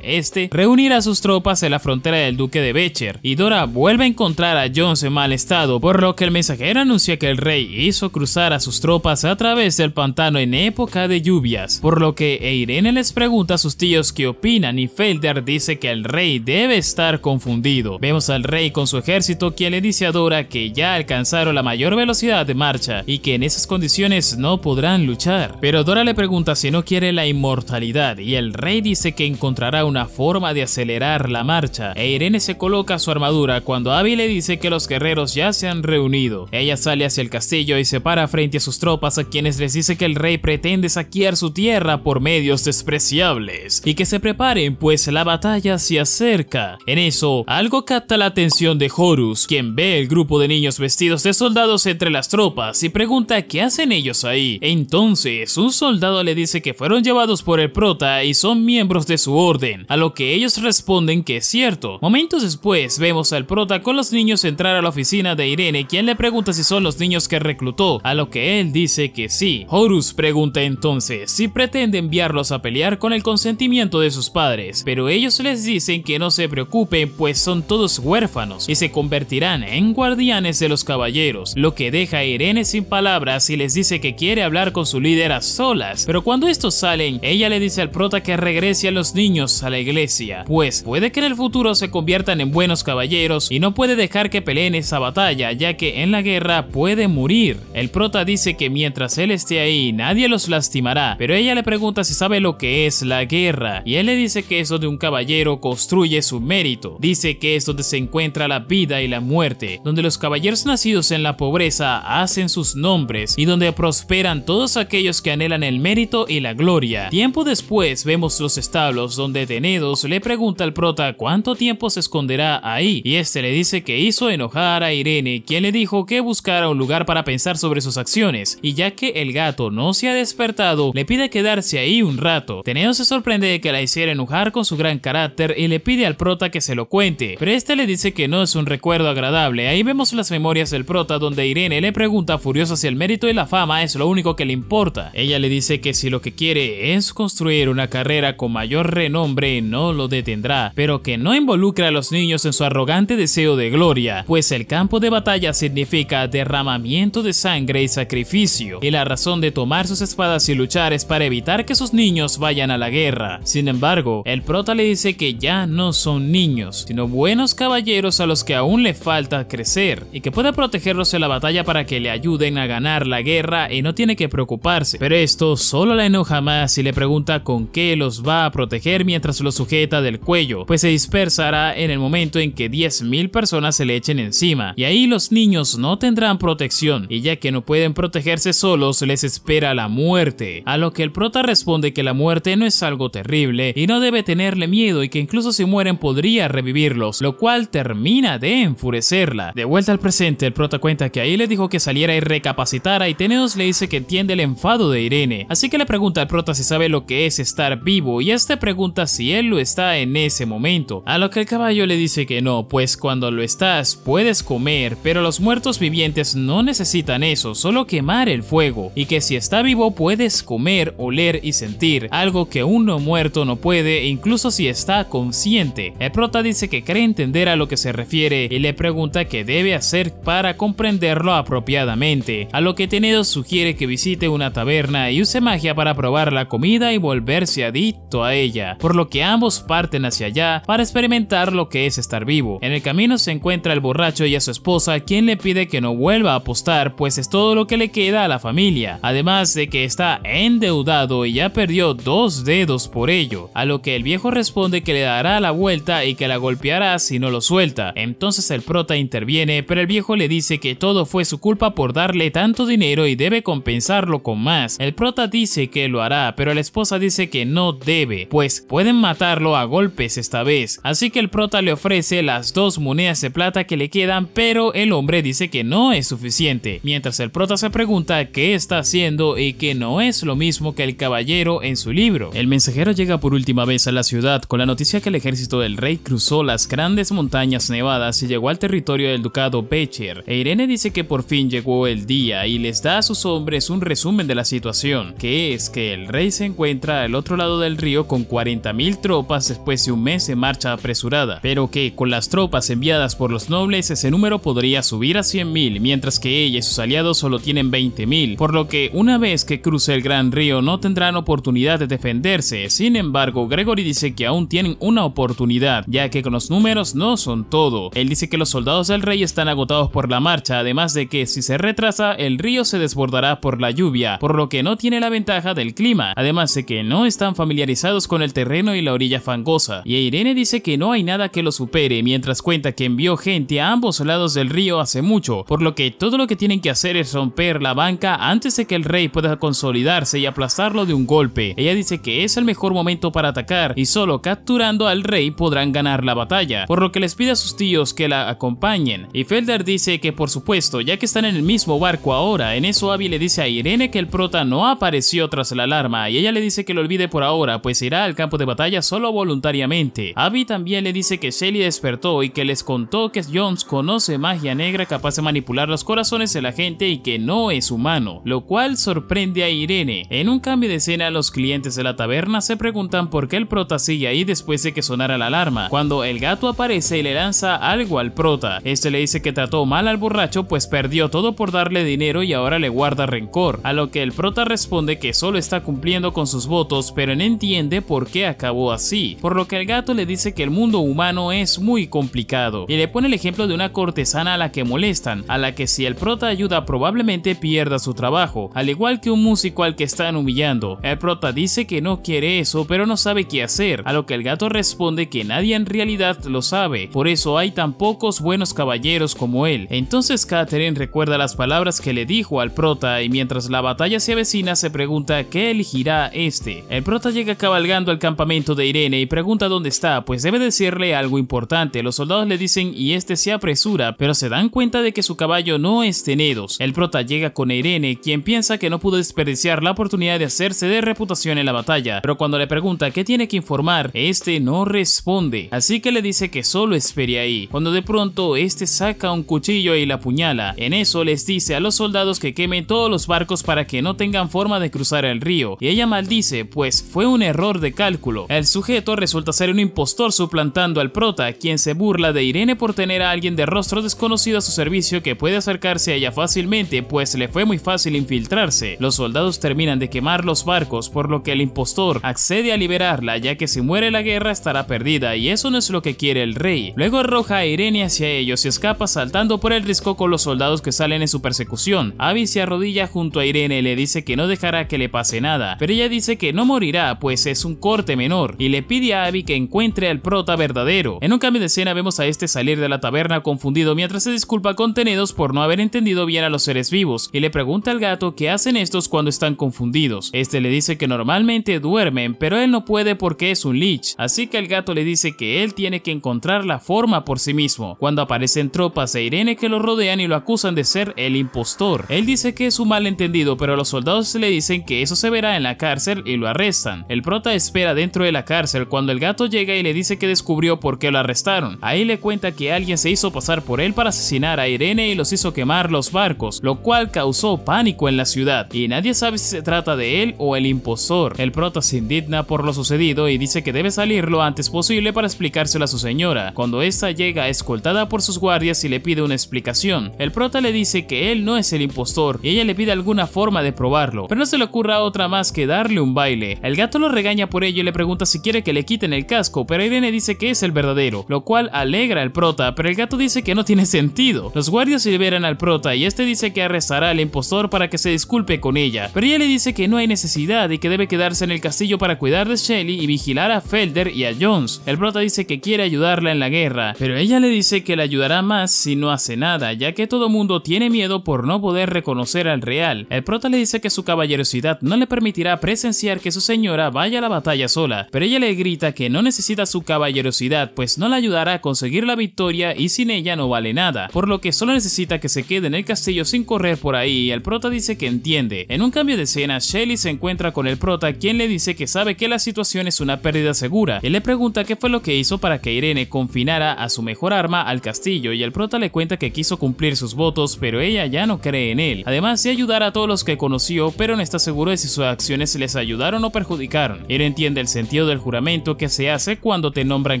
reunirá sus tropas en la frontera del duque de Becher, y Dora vuelve a encontrar a Jon en mal estado, por lo que el mensajero anuncia que el rey hizo cruzar a sus tropas a través del pantano en época de lluvias, por lo que Eirene les pregunta a sus tíos qué opinan y Felder dice que el rey debe estar confundido. Vemos al rey con su ejército, quien le dice a Dora que ya alcanzaron la mayor velocidad de marcha y que en esas condiciones no podrán luchar, pero Dora le pregunta si no quiere la inmortalidad y el rey dice que encontrará una forma de acelerar la marcha. Eirene se coloca su armadura cuando Abby le dice que los guerreros ya se han reunido. Ella sale hacia el castillo y se para frente a sus tropas, a quienes les dice que el rey pretende saquear su tierra por medios despreciables y que se preparen, pues la batalla se acerca. En eso, algo capta la atención de Horus, quien ve el grupo de niños vestidos de soldados entre las tropas y pregunta qué hacen ellos ahí. Entonces, un soldado le dice que fueron llevados por el prota y son miembros de su orden, a lo que ellos responden que es cierto. Momentos después, vemos al prota con los niños entrar a la oficina de Irene, quien le pregunta si son los niños que reclutó, a lo que él dice que sí. Horus pregunta entonces si pretende enviarlos a pelear con el consentimiento de sus padres, pero ellos les dicen que no se preocupen, pues son todos huérfanos y se convertirán en guardianes de los caballeros, lo que deja a Irene sin palabras y les dice que quiere hablar con su líder a solas, pero cuando estos salen, ella le dice al prota que regrese a los niños a la iglesia, pues puede que en el futuro se conviertan en buenos caballeros y no puede dejar que peleen esa batalla, ya que en la guerra puede morir. El prota dice que mientras él esté ahí nadie los lastimará, pero ella le pregunta si sabe lo que es la guerra y él le dice que es donde un caballero construye su mérito. Dice que es donde se encuentra la vida y la muerte, donde los caballeros nacidos en la pobreza hacen sus nombres y donde prosperan todos aquellos que anhelan el mérito y la gloria. Tiempo después vemos los establos donde Tenedos le pregunta al prota cuánto tiempo se esconderá ahí y este le dice que hizo enojar a Irene, quien le dijo que buscara un lugar para pensar sobre sus acciones, y ya que el gato no se ha despertado, le pide quedarse ahí un rato. Tenedos se sorprende de que la hiciera enojar con su gran carácter y le pide al prota que se lo cuente, pero este le dice que no es un recuerdo agradable. Ahí vemos las memorias del prota donde Irene le pregunta furiosa si el mérito y la fama es lo único que le importa. Ella le dice que si lo que quiere es construir una carrera con mayor renombre no lo detendrá, pero que no involucra a los niños en su arrogante deseo de gloria, pues el campo de batalla significa derramamiento de sangre y sacrificio, y la razón de tomar sus espadas y luchar es para evitar que sus niños vayan a la guerra. Sin embargo, el prota le dice que ya no son niños, sino buenos caballeros a los que aún le falta crecer, y que puede protegerlos en la batalla para que le ayuden a ganar la guerra y no tiene que preocuparse. Pero esto solo la enoja más y le pregunta con qué los va a proteger mientras los sujeta del cuello, pues se dispersará en el momento en que 10.000 personas se le echen encima, y ahí los niños no tendrán protección, y ya que no pueden protegerse solos les espera la muerte, a lo que el prota responde que la muerte no es algo terrible y no debe tenerle miedo y que incluso si mueren podría revivirlos, lo cual termina de enfurecerla. De vuelta al presente, el prota cuenta que ahí le dijo que saliera y recapacitara y Tenedos le dice que entiende el enfado de Irene, así que le pregunta al prota si sabe lo que es estar vivo y este pregunta si él lo está en ese momento, a lo que el caballo le dice que no, pues cuando lo estás puedes comer, pero los muertos vivientes no necesitan eso, solo quemar el fuego, y que si está vivo puedes comer, oler y sentir, algo que uno muerto no puede incluso si está consciente. El prota dice que cree entender a lo que se refiere y le pregunta qué debe hacer para comprenderlo apropiadamente, a lo que Tenedos sugiere que visite una taberna y use magia para probar la comida y volverse adicto a ella, por lo que ambos parten hacia allá para experimentar lo que es estar vivo. En el camino se encuentra el borracho y a su esposa, quien le pide que no vuelva a apostar, pues es todo lo que le queda a la familia, además de que está endeudado y ya perdió 2 dedos por ello, a lo que el viejo responde que le dará la vuelta y que la golpeará si no lo suelta. Entonces el prota interviene, pero el viejo le dice que todo fue su culpa por darle tanto dinero y debe compensarlo con más. El prota dice que lo hará, pero la esposa dice que no debe, pues pueden matarlo a golpes esta vez, así que el prota le ofrece las 2 monedas de plata que le quedan, pero el hombre dice que no es suficiente, mientras el prota se pregunta qué está haciendo y que no es lo mismo que el caballero en su libro. El mensajero llega por última vez a la ciudad con la noticia que el ejército del rey cruzó las grandes montañas nevadas y llegó al territorio del ducado Becher. Irene dice que por fin llegó el día y les da a sus hombres un resumen de la situación, que es que el rey se encuentra al otro lado del río con 40.000 tropas después de un mes de marcha apresurada, pero que con las tropas enviadas por los nobles ese número podría subir a 100.000, mientras que ella y sus aliados solo tienen 20.000, por lo que una vez que cruce el gran río no tendrán oportunidad de defenderse. Sin embargo, Gregory dice que aún tienen una oportunidad, ya que con los números no son todo. Él dice que los soldados del rey están agotados por la marcha, además de que si se retrasa el río se desbordará por la lluvia, por lo que no tiene la ventaja del clima, además de que no están familiarizados con el terreno y la orilla fangosa. Y Irene dice que no hay nada que lo supere, mientras cuenta que envió gente a ambos lados del río hace mucho, por lo que todo lo que tienen que hacer es romper la banca antes de que el rey pueda consolidarse y aplastarlo de un golpe. Ella dice que es el mejor momento para atacar y solo capturando al rey podrán ganar la batalla, por lo que les pide a sus tíos que la acompañen. Y Felder dice que por supuesto, ya que están en el mismo barco ahora. En eso Abby le dice a Irene que el prota no apareció tras la alarma y ella le dice que lo olvide por ahora, pues irá al campo de batalla solo voluntariamente. Abby también le dice que Shelly despertó y que les contó que Jones conoce magia negra capaz de manipular los corazones de la gente y que no es humano, lo cual sorprende a Irene. En un cambio de escena, los clientes de la taberna se preguntan por qué el prota sigue ahí después de que sonara la alarma, cuando el gato aparece y le lanza algo al prota. Este le dice que trató mal al borracho pues perdió todo por darle dinero y ahora le guarda rencor, a lo que el prota responde que solo está cumpliendo con sus votos pero no entiende por qué acabó así, por lo que el gato le dice que el mundo humano es muy complicado y le pone el ejemplo de una cortesana a la que molestan, a la que si el prota ayuda probablemente pierda su trabajo, al igual que un músico al que están humillando. El prota dice que no quiere eso pero no sabe qué hacer, a lo que el gato responde que nadie en realidad lo sabe, por eso hay tan pocos buenos caballeros como él. Entonces Catherine recuerda las palabras que le dijo al prota y mientras la batalla se avecina se pregunta qué elegirá este. El prota llega cabalgando al campamento de Irene y pregunta dónde está, pues debe decirle algo importante. Los soldados le dicen y este se apresura, pero se dan cuenta de que su caballo no es Tenedos. El prota llega con Irene, quien piensa que no pudo desperdiciar la oportunidad de hacerse de reputación en la batalla, pero cuando le pregunta qué tiene que informar, este no responde, así que le dice que solo espere ahí, cuando de pronto este saca un cuchillo y la apuñala. En eso les dice a los soldados que quemen todos los barcos para que no tengan forma de cruzar el río, y ella maldice pues fue un error de cálculo. El sujeto resulta ser un impostor suplantando al prota, quien se burla de Irene por tener a alguien de rostro desconocido a su servicio que puede acercarse a ella fácilmente pues le fue muy fácil infiltrarse. Los soldados terminan de quemar los barcos, por lo que el impostor accede a liberarla, ya que si muere la guerra estará perdida y eso no es lo que quiere el rey. Luego arroja a Irene hacia ellos y escapa saltando por el risco con los soldados que salen en su persecución. Abby se arrodilla junto a Irene y le dice que no dejará que le pase nada, pero ella dice que no morirá pues es un corte menor y le pide a Abby que encuentre al prota verdadero. En un cambio de escena vemos a este salir de la taberna confundido mientras se disculpa con Tenedos por no haber entendido bien a los seres vivos y le pregunta al gato qué hacen estos cuando están confundidos. dormidos. Este le dice que normalmente duermen, pero él no puede porque es un lich, así que el gato le dice que él tiene que encontrar la forma por sí mismo. Cuando aparecen tropas de Irene que lo rodean y lo acusan de ser el impostor. Él dice que es un malentendido, pero los soldados le dicen que eso se verá en la cárcel y lo arrestan. El prota espera dentro de la cárcel cuando el gato llega y le dice que descubrió por qué lo arrestaron. Ahí le cuenta que alguien se hizo pasar por él para asesinar a Irene y los hizo quemar los barcos, lo cual causó pánico en la ciudad y nadie sabe si se trata de él o el impostor. El prota se indigna por lo sucedido y dice que debe salir lo antes posible para explicárselo a su señora. Cuando esta llega escoltada por sus guardias y le pide una explicación, el prota le dice que él no es el impostor y ella le pide alguna forma de probarlo, pero no se le ocurra otra más que darle un baile. El gato lo regaña por ello y le pregunta si quiere que le quiten el casco, pero Irene dice que es el verdadero, lo cual alegra al prota, pero el gato dice que no tiene sentido. Los guardias liberan al prota y este dice que arrestará al impostor para que se disculpe con ella, pero ella le dice que no hay necesidad y que debe quedarse en el castillo para cuidar de Shelly y vigilar a Felder y a Jones. El prota dice que quiere ayudarla en la guerra, pero ella le dice que le ayudará más si no hace nada, ya que todo mundo tiene miedo por no poder reconocer al real. El prota le dice que su caballerosidad no le permitirá presenciar que su señora vaya a la batalla sola, pero ella le grita que no necesita su caballerosidad, pues no la ayudará a conseguir la victoria y sin ella no vale nada, por lo que solo necesita que se quede en el castillo sin correr por ahí, y el prota dice que entiende. En un cambio de escena, Shelly se encuentra con el prota, quien le dice que sabe que la situación es una pérdida segura. Él le pregunta qué fue lo que hizo para que Irene confinara a su mejor arma al castillo, y el prota le cuenta que quiso cumplir sus votos, pero ella ya no cree en él, además de ayudar a todos los que conoció, pero no está seguro de si sus acciones les ayudaron o perjudicaron. Él entiende el sentido del juramento que se hace cuando te nombran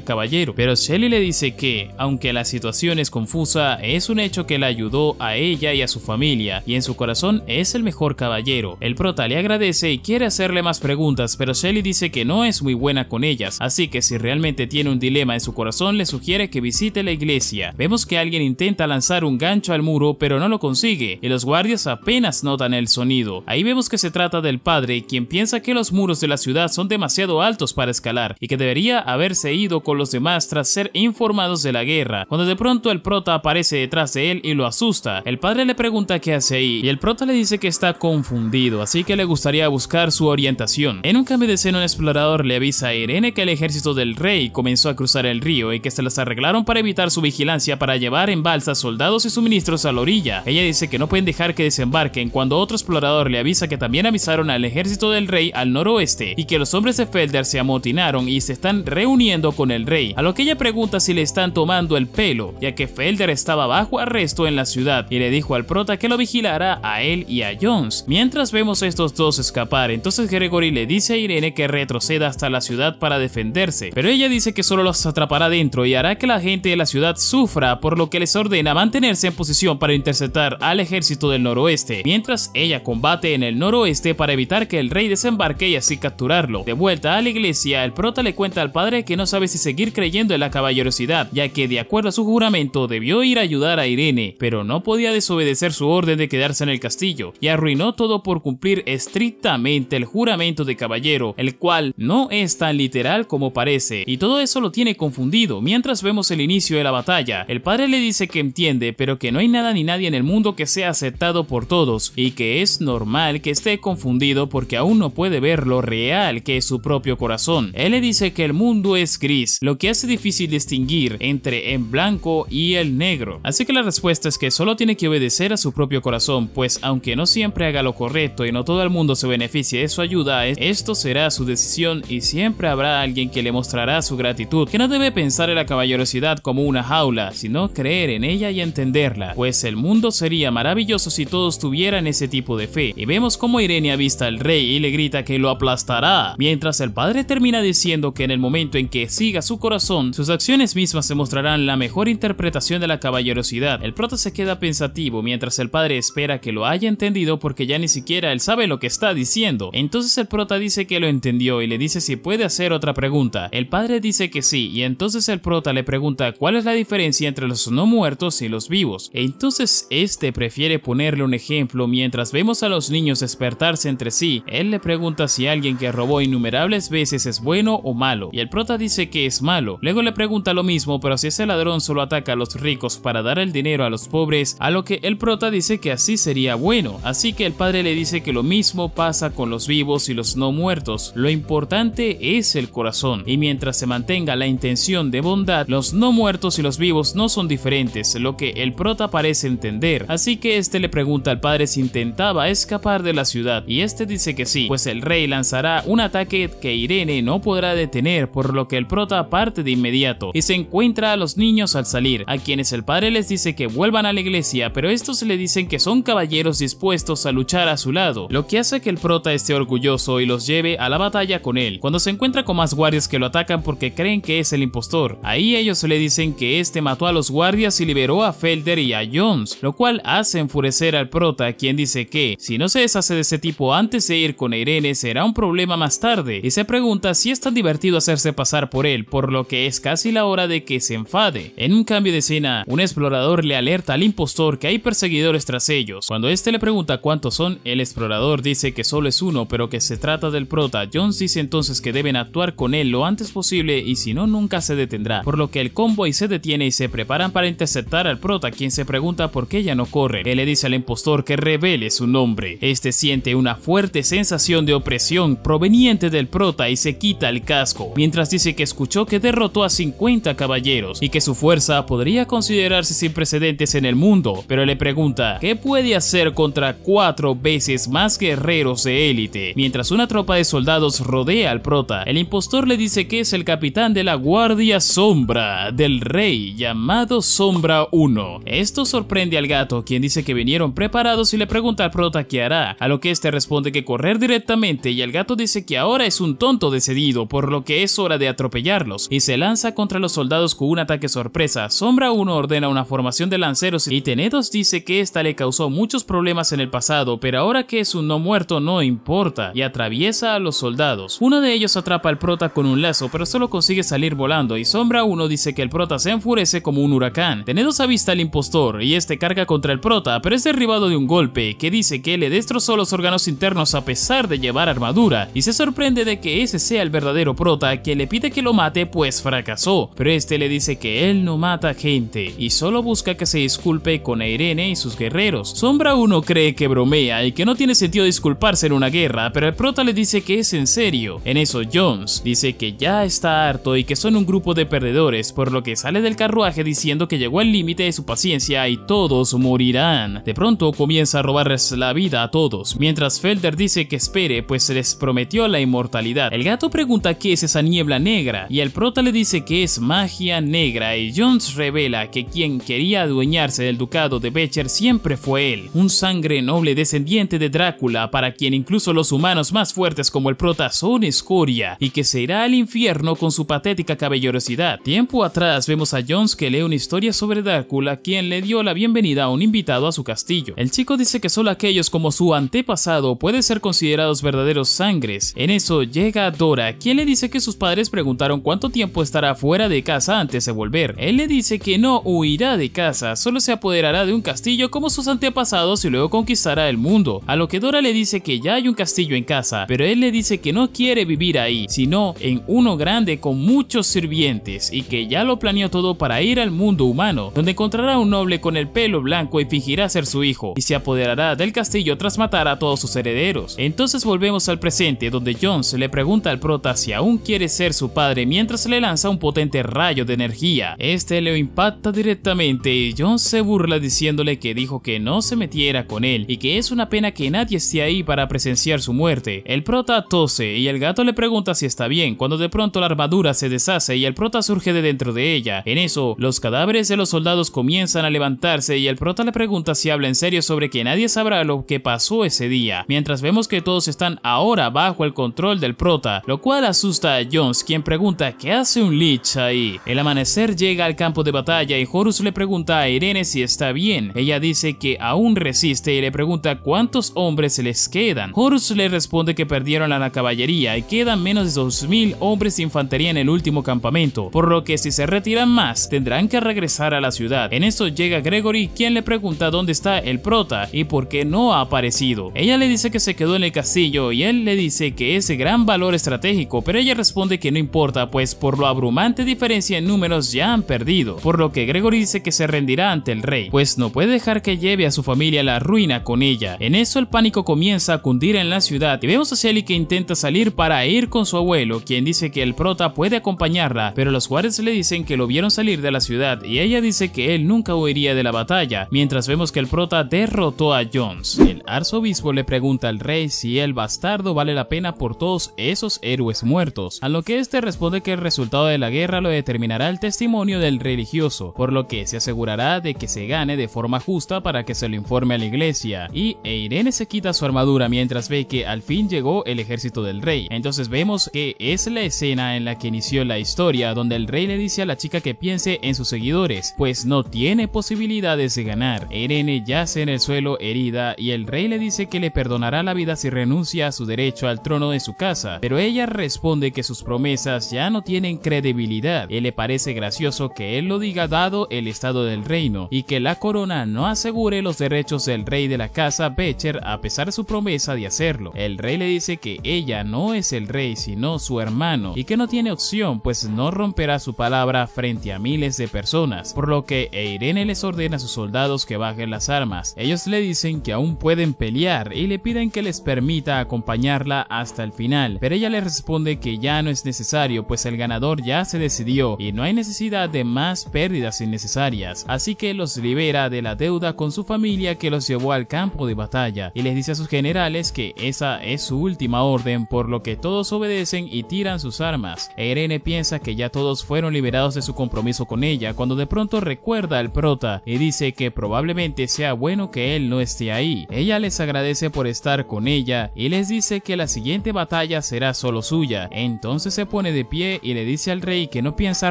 caballero, pero Shelly le dice que, aunque la situación es confusa, es un hecho que le ayudó a ella y a su familia, y en su corazón es el mejor caballero. El prota le agradece y quiere hacerle más preguntas, pero Shelly dice que no es muy buena con ellas, así que si realmente tiene un dilema en su corazón, le sugiere que visite la iglesia. Vemos que alguien intenta lanzar un gancho al muro, pero no lo consigue, y los guardias apenas notan el sonido. Ahí vemos que se trata del padre, quien piensa que los muros de la ciudad son demasiado altos para escalar, y que debería haberse ido con los demás tras ser informados de la guerra, cuando de pronto el prota aparece detrás de él y lo asusta. El padre le pregunta qué hace ahí, y el prota le dice que está confundido, así que le gustaría buscar su orientación. En un cambio de escena, un explorador le avisa a Irene que el ejército del rey comenzó a cruzar el río y que se las arreglaron para evitar su vigilancia para llevar en balsas soldados y suministros a la orilla. Ella dice que no pueden dejar que desembarquen, cuando otro explorador le avisa que también avisaron al ejército del rey al noroeste y que los hombres de Felder se amotinaron y se están reuniendo con el rey, a lo que ella pregunta si le están tomando el pelo, ya que Felder estaba bajo arresto en la ciudad, y le dijo al prota que lo vigilara a él y a Jones. Mientras vemos a estos dos escapar, entonces Gregory le dice a Irene que retroceda hasta la ciudad para defenderse, pero ella dice que solo los atrapará dentro y hará que la gente de la ciudad sufra, por lo que les ordena mantenerse en posición para interceptar al ejército del noroeste, mientras ella combate en el noroeste para evitar que el rey desembarque y así capturarlo. De vuelta a la iglesia, el prota le cuenta al padre que no sabe si seguir creyendo en la caballerosidad, ya que de acuerdo a su juramento debió ir a ayudar a Irene, pero no podía desobedecer su orden de quedarse en el castillo, y arruinó todo por cumplir estrictamente el juramento de caballero, el cual no es tan literal como parece, y todo eso lo tiene confundido. Mientras vemos el inicio de la batalla, el padre le dice que entiende, pero que no hay nada ni nadie en el mundo que sea aceptado por todos, y que es normal que esté confundido porque aún no puede ver lo real que es su propio corazón. Él le dice que el mundo es gris, lo que hace difícil distinguir entre el blanco y el negro, así que la respuesta es que solo tiene que obedecer a su propio corazón, pues aunque no siempre haga lo correcto y no todo el mundo se beneficie de su ayuda, esto será su decisión y siempre habrá alguien que le mostrará su gratitud, que no debe pensar en la caballerosidad como una jaula, sino creer en ella y entenderla, pues el mundo sería maravilloso si todos tuvieran ese tipo de fe. Y vemos cómo Irene avista al rey y le grita que lo aplastará, mientras el padre termina diciendo que en el momento en que siga su corazón, sus acciones mismas se mostrarán la mejor interpretación de la caballerosidad. El prota se queda pensativo mientras el padre espera que lo haya entendido, porque ya ni siquiera él sabe lo que está diciendo. Entonces el prota dice que lo entendió y le dice si puede hacer otra pregunta. El padre dice que sí, y entonces el prota le pregunta cuál es la diferencia entre los no muertos y los vivos. Entonces este prefiere ponerle un ejemplo mientras vemos a los niños despertarse entre sí. Él le pregunta si alguien que robó innumerables veces es bueno o malo, y el prota dice que es malo. Luego le pregunta lo mismo, pero si ese ladrón solo ataca a los ricos para dar el dinero a los pobres, a lo que el prota dice que así sería bueno. Así que el padre le dice que lo mismo mismo pasa con los vivos y los no muertos, lo importante es el corazón, y mientras se mantenga la intención de bondad, los no muertos y los vivos no son diferentes, lo que el prota parece entender, así que este le pregunta al padre si intentaba escapar de la ciudad, y este dice que sí, pues el rey lanzará un ataque que Irene no podrá detener, por lo que el prota parte de inmediato, y se encuentra a los niños al salir, a quienes el padre les dice que vuelvan a la iglesia, pero estos le dicen que son caballeros dispuestos a luchar a su lado, lo que hace que el prota esté orgulloso y los lleve a la batalla con él, cuando se encuentra con más guardias que lo atacan porque creen que es el impostor. Ahí ellos le dicen que este mató a los guardias y liberó a Felder y a Jones, lo cual hace enfurecer al prota, quien dice que si no se deshace de ese tipo antes de ir con Irene será un problema más tarde, y se pregunta si es tan divertido hacerse pasar por él, por lo que es casi la hora de que se enfade. En un cambio de escena, un explorador le alerta al impostor que hay perseguidores tras ellos. Cuando este le pregunta cuántos son, el explorador dice que solo es uno, pero que se trata del prota. Jones dice entonces que deben actuar con él lo antes posible y si no nunca se detendrá, por lo que el convoy se detiene y se preparan para interceptar al prota, quien se pregunta por qué ya no corre. Él le dice al impostor que revele su nombre. Este siente una fuerte sensación de opresión proveniente del prota y se quita el casco, mientras dice que escuchó que derrotó a 50 caballeros y que su fuerza podría considerarse sin precedentes en el mundo, pero le pregunta qué puede hacer contra 4 veces más guerreros de élite. Mientras una tropa de soldados rodea al prota, el impostor le dice que es el capitán de la Guardia Sombra del Rey, llamado Sombra 1. Esto sorprende al gato, quien dice que vinieron preparados y le pregunta al prota qué hará, a lo que este responde que correr directamente, y el gato dice que ahora es un tonto decidido, por lo que es hora de atropellarlos, y se lanza contra los soldados con un ataque sorpresa. Sombra 1 ordena una formación de lanceros y Tenedos dice que esta le causó muchos problemas en el pasado, pero ahora que es un no muerto no importa, y atraviesa a los soldados. Uno de ellos atrapa al prota con un lazo, pero solo consigue salir volando, y Sombra 1 dice que el prota se enfurece como un huracán. Tenedos avista al impostor y este carga contra el prota, pero es derribado de un golpe que dice que le destrozó los órganos internos a pesar de llevar armadura, y se sorprende de que ese sea el verdadero prota, que le pide que lo mate pues fracasó, pero este le dice que él no mata gente y solo busca que se disculpe con Irene y sus guerreros. Sombra 1 cree que bromea y que no tiene sentido disculparse en una guerra, pero el prota le dice que es en serio. En eso Jones dice que ya está harto y que son un grupo de perdedores, por lo que sale del carruaje diciendo que llegó al límite de su paciencia y todos morirán. De pronto comienza a robarles la vida a todos, mientras Felder dice que espere pues se les prometió la inmortalidad. El gato pregunta qué es esa niebla negra y el prota le dice que es magia negra, y Jones revela que quien quería adueñarse del ducado de Becher siempre fue él, un sangre noble descendiente de Drácula, para quien incluso los humanos más fuertes como el prota son escoria, y que se irá al infierno con su patética caballerosidad. Tiempo atrás vemos a Jones que lee una historia sobre Drácula, quien le dio la bienvenida a un invitado a su castillo. El chico dice que solo aquellos como su antepasado pueden ser considerados verdaderos sangres. En eso llega Dora, quien le dice que sus padres preguntaron cuánto tiempo estará fuera de casa antes de volver. Él le dice que no huirá de casa, solo se apoderará de un castillo como sus antepasados y luego conquistará el mundo, a lo que Dora le dice que ya hay un castillo en casa, pero él le dice que no quiere vivir ahí, sino en uno grande con muchos sirvientes, y que ya lo planeó todo para ir al mundo humano, donde encontrará un noble con el pelo blanco y fingirá ser su hijo, y se apoderará del castillo tras matar a todos sus herederos. Entonces volvemos al presente, donde Jones le pregunta al prota si aún quiere ser su padre mientras le lanza un potente rayo de energía. Este le impacta directamente y Jones se burla diciéndole que dijo que no se metiera con él y que es una pena que nadie esté ahí para presenciar su muerte. El prota tose y el gato le pregunta si está bien, cuando de pronto la armadura se deshace y el prota surge de dentro de ella. En eso, los cadáveres de los soldados comienzan a levantarse y el prota le pregunta si habla en serio sobre que nadie sabrá lo que pasó ese día, mientras vemos que todos están ahora bajo el control del prota, lo cual asusta a Jones, quien pregunta qué hace un Lich ahí. El amanecer llega al campo de batalla y Horus le pregunta a Irene si está bien. Ella dice que aún resiste y le pregunta cuántos hombres les quedan. Horus le responde que perdieron a la caballería y quedan menos de 2000 hombres de infantería en el último campamento, por lo que si se retiran más tendrán que regresar a la ciudad. En esto llega Gregory, quien le pregunta dónde está el prota y por qué no ha aparecido. Ella le dice que se quedó en el castillo y él le dice que es de gran valor estratégico, pero ella responde que no importa, pues por lo abrumante diferencia en números ya han perdido, por lo que Gregory dice que se rendirá ante el rey, pues no puede dejar que lleve a su familia a la ruina con ella. En eso el pánico comienza comienza a cundir en la ciudad y vemos a Shelly que intenta salir para ir con su abuelo, quien dice que el prota puede acompañarla, pero los guardias le dicen que lo vieron salir de la ciudad y ella dice que él nunca huiría de la batalla, mientras vemos que el prota derrotó a Jones. El arzobispo le pregunta al rey si el bastardo vale la pena por todos esos héroes muertos, a lo que este responde que el resultado de la guerra lo determinará el testimonio del religioso, por lo que se asegurará de que se gane de forma justa para que se lo informe a la iglesia. Y Irene se quita su armadura mientras ve que al fin llegó el ejército del rey. Entonces vemos que es la escena en la que inició la historia, donde el rey le dice a la chica que piense en sus seguidores, pues no tiene posibilidades de ganar. Irene yace en el suelo herida y el rey le dice que le perdonará la vida si renuncia a su derecho al trono de su casa, pero ella responde que sus promesas ya no tienen credibilidad. Él le parece gracioso que él lo diga dado el estado del reino y que la corona no asegure los derechos del rey de la casa Becher a pesar de su promesa de hacerlo. El rey le dice que ella no es el rey sino su hermano y que no tiene opción, pues no romperá su palabra frente a miles de personas, por lo que Irene les ordena a sus soldados que bajen las armas. Ellos le dicen que aún pueden pelear y le piden que les permita acompañarla hasta el final, pero ella les responde que ya no es necesario, pues el ganador ya se decidió y no hay necesidad de más pérdidas innecesarias, así que los libera de la deuda con su familia que los llevó al campo de batalla y les dice a sus generales que esa es su última orden, por lo que todos obedecen y tiran sus armas. Irene piensa que ya todos fueron liberados de su compromiso con ella cuando de pronto recuerda al prota y dice que probablemente sea bueno que él no esté ahí. Ella les agradece por estar con ella y les dice que la siguiente batalla será solo suya. Entonces se pone de pie y le dice al rey que no piensa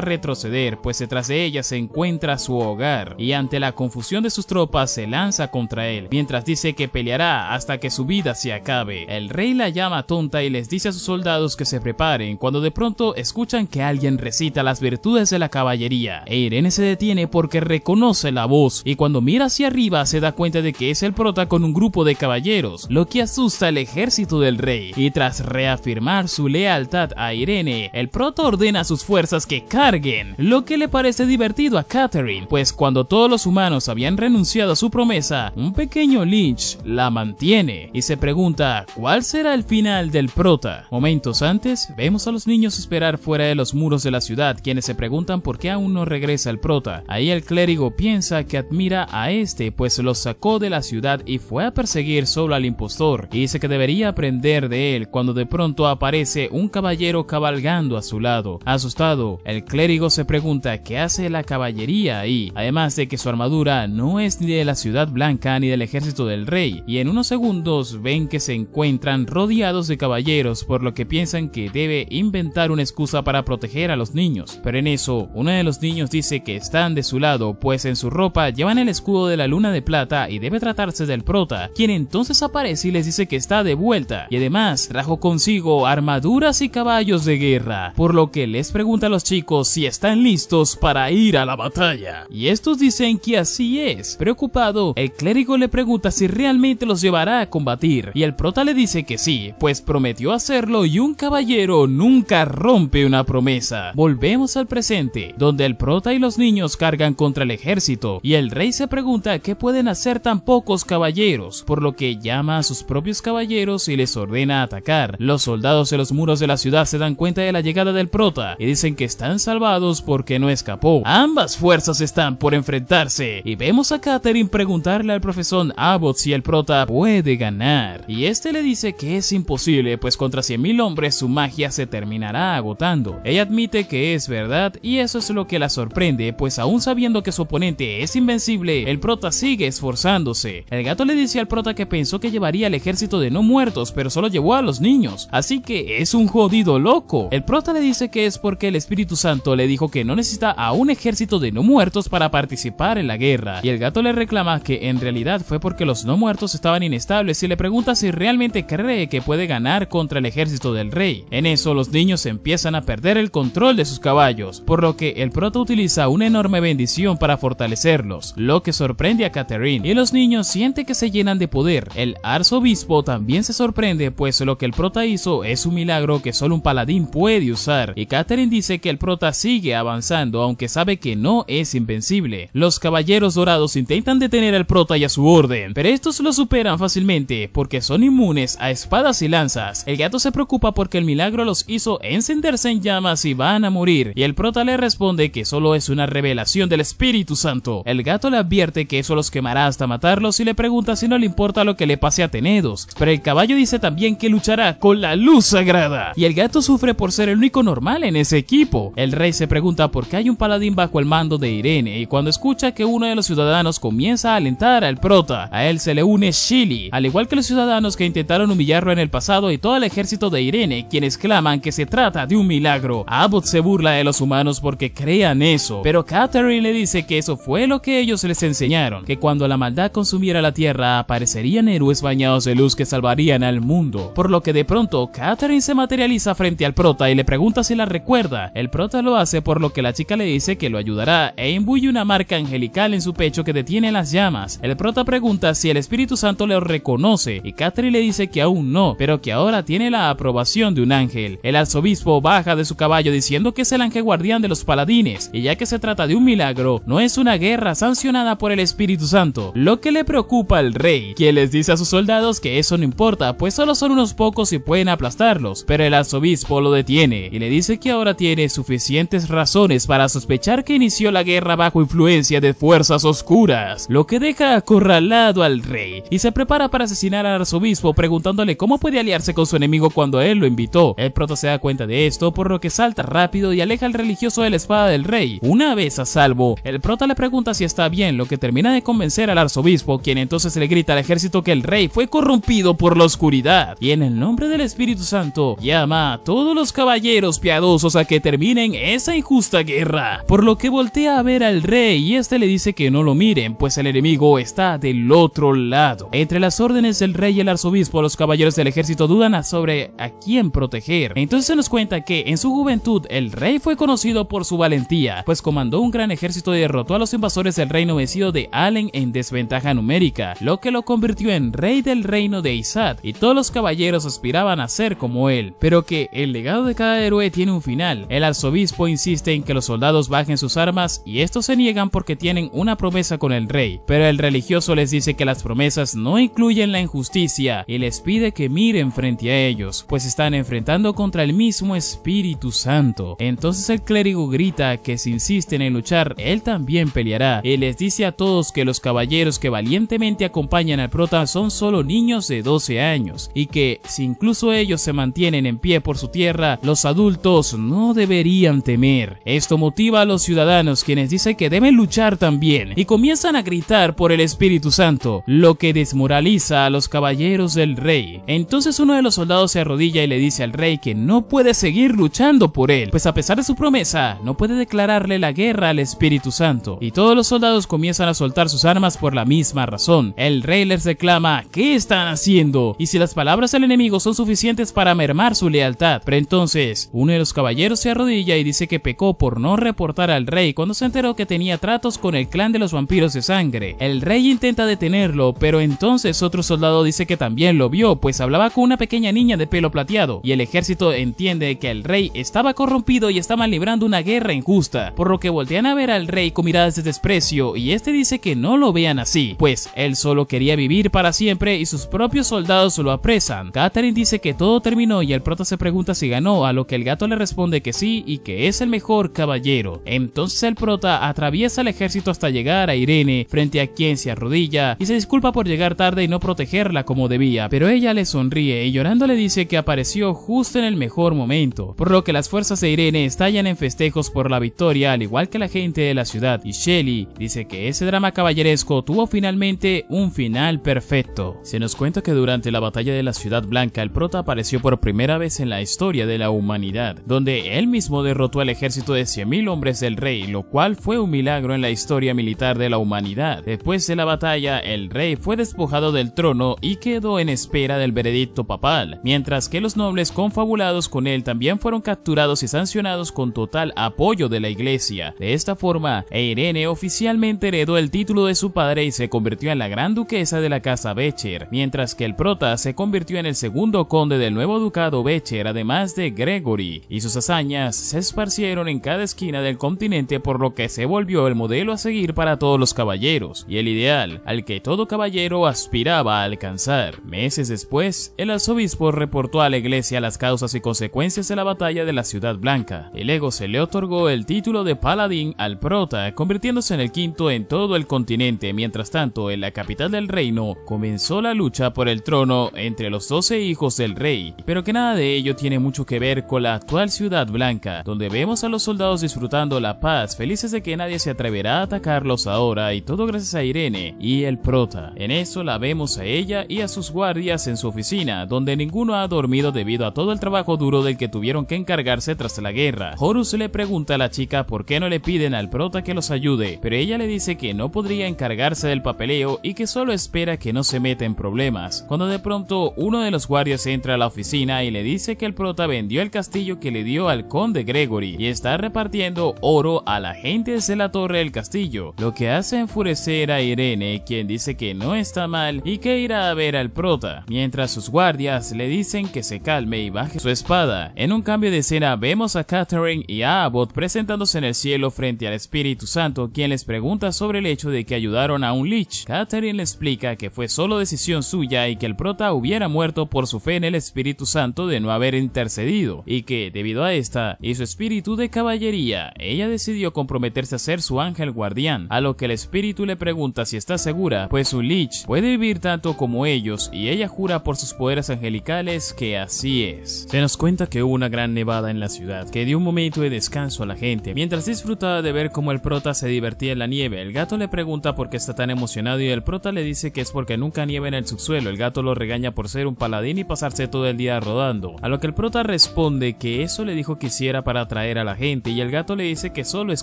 retroceder, pues detrás de ella se encuentra su hogar, y ante la confusión de sus tropas se lanza contra él, mientras dice que peleará hasta que su vida se acabe. El rey la llama tonta y les dice a sus soldados que se preparen, cuando de pronto escuchan que alguien recita las virtudes de la caballería. Irene se detiene porque reconoce la voz y cuando mira hacia arriba se da cuenta de que es el prota con un grupo de caballeros, lo que asusta al ejército del rey, y tras reafirmar su lealtad a Irene, el prota ordena a sus fuerzas que carguen, lo que le parece divertido a Catherine, pues cuando todos los humanos habían renunciado a su promesa, un pequeño Lynch la mantiene y se pregunta cuál será el final del prota. Momentos antes, vemos a los niños esperar fuera de los muros de la ciudad, quienes se preguntan por qué aún no regresa el prota. Ahí el clérigo piensa que admira a este, pues los sacó de la ciudad y fue a perseguir solo al impostor, y dice que debería aprender de él, cuando de pronto aparece un caballero cabalgando a su lado. Asustado, el clérigo se pregunta qué hace la caballería ahí, además de que su armadura no es ni de la ciudad blanca ni del ejército del rey, y en unos segundos ven que se encuentran rodeados de caballeros, por lo que piensan que debe inventar una excusa para proteger a los niños. Pero en eso, uno de los niños dice que están de su lado, pues en su ropa llevan el escudo de la luna de plata y debe tratarse del prota, quien entonces aparece y les dice que está de vuelta, y además trajo consigo armaduras y caballos de guerra, por lo que les pregunta a los chicos si están listos para ir a la batalla, y estos dicen que así es. Preocupado, el clérigo le pregunta si realmente los llevará a combatir, y el prota le dice que sí, pues prometió hacerlo y un caballero nunca rompe una promesa. Volvemos al presente, donde el prota y los niños cargan contra el ejército, y el rey se pregunta qué pueden hacer tan pocos caballeros, por lo que llama a sus propios caballeros y les ordena atacar. Los soldados de los muros de la ciudad se dan cuenta de la llegada del prota y dicen que están salvados porque no escapó. Ambas fuerzas están por enfrentarse y vemos a Catherine preguntarle al profesor Abbott si el prota puede ganar, y este le dice que es imposible, pues contra 100.000 hombres su magia se terminará agotando. Ella admite que es verdad y eso es lo que la sorprende, pues aún sabiendo que su oponente es invencible, el prota sigue esforzándose. El gato le dice al prota que pensó que llevaría al ejército de no muertos, pero solo llevó a los niños, así que es un jodido loco. El prota le dice que es porque el Espíritu Santo le dijo que no necesita a un ejército de no muertos para participar en la guerra, y el gato le reclama que en realidad fue porque los no muertos estaban inestables y le pregunta si realmente cree que puede ganar contra el ejército del rey. En eso los niños empiezan a perder el control de sus caballos, por lo que el prota utiliza una enorme bendición para fortalecerlos, lo que sorprende a Catherine, y los niños sienten que se llenan de poder. El arzobispo también se sorprende, pues lo que el prota hizo es un milagro que solo un paladín puede usar, y Catherine dice que el prota sigue avanzando aunque sabe que no es invencible. Los caballeros dorados intentan detener al prota y a su orden, pero estos lo superan fácilmente gente porque son inmunes a espadas y lanzas. El gato se preocupa porque el milagro los hizo encenderse en llamas y van a morir, y el prota le responde que solo es una revelación del Espíritu Santo. El gato le advierte que eso los quemará hasta matarlos y le pregunta si no le importa lo que le pase a Tenedos, pero el caballo dice también que luchará con la luz sagrada, y el gato sufre por ser el único normal en ese equipo. El rey se pregunta por qué hay un paladín bajo el mando de Irene, y cuando escucha que uno de los ciudadanos comienza a alentar al prota, a él se le une Shili, al igual que los ciudadanos que intentaron humillarlo en el pasado y todo el ejército de Irene, quienes claman que se trata de un milagro. Abbott se burla de los humanos porque crean eso, pero Catherine le dice que eso fue lo que ellos les enseñaron, que cuando la maldad consumiera la tierra aparecerían héroes bañados de luz que salvarían al mundo, por lo que de pronto Catherine se materializa frente al prota y le pregunta si la recuerda. El prota lo hace, por lo que la chica le dice que lo ayudará e imbuye una marca angelical en su pecho que detiene las llamas. El prota pregunta si el Espíritu Santo lo reconoce y Catherine le dice que aún no, pero que ahora tiene la aprobación de un ángel. El arzobispo baja de su caballo diciendo que es el ángel guardián de los paladines, y ya que se trata de un milagro, no es una guerra sancionada por el Espíritu Santo, lo que le preocupa al rey, quien les dice a sus soldados que eso no importa, pues solo son unos pocos y pueden aplastarlos, pero el arzobispo lo detiene y le dice que ahora tiene suficientes razones para sospechar que inició la guerra bajo influencia de fuerzas oscuras, lo que deja acorralado al rey y se prepara para asesinar al arzobispo, preguntándole cómo puede aliarse con su enemigo cuando él lo invitó. El prota se da cuenta de esto, por lo que salta rápido y aleja al religioso de la espada del rey. Una vez a salvo, el prota le pregunta si está bien, lo que termina de convencer al arzobispo, quien entonces le grita al ejército que el rey fue corrompido por la oscuridad y en el nombre del Espíritu Santo llama a todos los caballeros piadosos a que terminen esa injusta guerra, por lo que voltea a ver al rey y este le dice que no lo miren, pues el enemigo está del otro lado. Entre las órdenes del rey y el arzobispo, los caballeros del ejército dudan sobre a quién proteger. Entonces se nos cuenta que en su juventud el rey fue conocido por su valentía, pues comandó un gran ejército y derrotó a los invasores del reino vencido de Allen en desventaja numérica, lo que lo convirtió en rey del reino de Isad, y todos los caballeros aspiraban a ser como él, pero que el legado de cada héroe tiene un final. El arzobispo insiste en que los soldados bajen sus armas y estos se niegan porque tienen una promesa con el rey, pero el religioso les dice que las promesas no incluyen la injusticia y les pide que miren frente a ellos, pues están enfrentando contra el mismo Espíritu Santo. Entonces el clérigo grita que si insisten en luchar, él también peleará, y les dice a todos que los caballeros que valientemente acompañan al prota son solo niños de 12 años, y que si incluso ellos se mantienen en pie por su tierra, los adultos no deberían temer. Esto motiva a los ciudadanos, quienes dicen que deben luchar también, y comienzan a gritar por el Espíritu Santo, lo que desmoraliza a los caballeros del rey. Entonces uno de los soldados se arrodilla y le dice al rey que no puede seguir luchando por él, pues a pesar de su promesa, no puede declararle la guerra al Espíritu Santo, y todos los soldados comienzan a soltar sus armas por la misma razón. El rey les reclama ¿qué están haciendo? Y si las palabras del enemigo son suficientes para mermar su lealtad. Pero entonces uno de los caballeros se arrodilla y dice que pecó por no reportar al rey cuando se enteró que tenía tratos con el clan de los vampiros de sangre. El rey intenta detenerlo, pero entonces otro soldado dice que también lo vio, pues hablaba con una pequeña niña de pelo plateado, y el ejército entiende que el rey estaba corrompido y estaban librando una guerra injusta, por lo que voltean a ver al rey con miradas de desprecio, y este dice que no lo vean así, pues él solo quería vivir para siempre y sus propios soldados lo apresan. Catherine dice que todo terminó y el prota se pregunta si ganó, a lo que el gato le responde que sí y que es el mejor caballero. Entonces el prota atraviesa el ejército hasta llegar a Irene, frente a quien se arrodilla y se disculpa por llegar tarde y no protegerla como debía, pero ella le sonríe y llorando le dice que apareció justo en el mejor momento, por lo que las fuerzas de Irene estallan en festejos por la victoria, al igual que la gente de la ciudad, y Shelley dice que ese drama caballeresco tuvo finalmente un final perfecto. Se nos cuenta que durante la batalla de la Ciudad Blanca el prota apareció por primera vez en la historia de la humanidad, donde él mismo derrotó al ejército de 100.000 hombres del rey, lo cual fue un milagro en la historia militar de la humanidad. Después de la batalla, el rey fue despojado del trono y quedó en espera del veredicto papal, mientras que los nobles confabulados con él también fueron capturados y sancionados con total apoyo de la iglesia. De esta forma, Irene oficialmente heredó el título de su padre y se convirtió en la gran duquesa de la casa Becher, mientras que el prota se convirtió en el segundo conde del nuevo ducado Becher, además de Gregory, y sus hazañas se esparcieron en cada esquina del continente, por lo que se volvió el modelo a seguir para todos los caballeros y el ideal al que todo caballero aspiraba alcanzar. Meses después, el arzobispo reportó a la iglesia las causas y consecuencias de la batalla de la Ciudad Blanca, y luego se le otorgó el título de paladín al prota, convirtiéndose en el quinto en todo el continente. Mientras tanto, en la capital del reino comenzó la lucha por el trono entre los 12 hijos del rey, pero que nada de ello tiene mucho que ver con la actual Ciudad Blanca, donde vemos a los soldados disfrutando la paz, felices de que nadie se atreverá a atacarlos ahora, y todo gracias a Irene y el prota. En eso la vemos a ella y a sus guardias en su oficina, donde ninguno ha dormido debido a todo el trabajo duro del que tuvieron que encargarse tras la guerra. Horus le pregunta a la chica por qué no le piden al prota que los ayude, pero ella le dice que no podría encargarse del papeleo y que solo espera que no se meta en problemas, cuando de pronto uno de los guardias entra a la oficina y le dice que el prota vendió el castillo que le dio al conde Gregory y está repartiendo oro a la gente de la torre del castillo, lo que hace enfurecer a Irene, quien dice que no está mal y que irá a ver al prota, mientras sus guardias le dicen que se calme y baje su espada. En un cambio de escena vemos a Catherine y a Abbott presentándose en el cielo frente al Espíritu Santo, quien les pregunta sobre el hecho de que ayudaron a un Lich. Catherine le explica que fue solo decisión suya y que el prota hubiera muerto por su fe en el Espíritu Santo de no haber intercedido, y que debido a esta y su espíritu de caballería, ella decidió comprometerse a ser su ángel guardián, a lo que el espíritu le pregunta si está segura, pues un Lich puede vivir tanto como ellos, y ella jura por sus poderes angelicales que así es. Se nos cuenta que hubo una gran nevada en la ciudad, que dio un momento de descanso a la gente, mientras disfrutaba de ver cómo el prota se divertía en la nieve. El gato le pregunta por qué está tan emocionado y el prota le dice que es porque nunca nieva en el subsuelo. El gato lo regaña por ser un paladín y pasarse todo el día rodando, a lo que el prota responde que eso le dijo que hiciera para atraer a la gente, y el gato le dice que solo es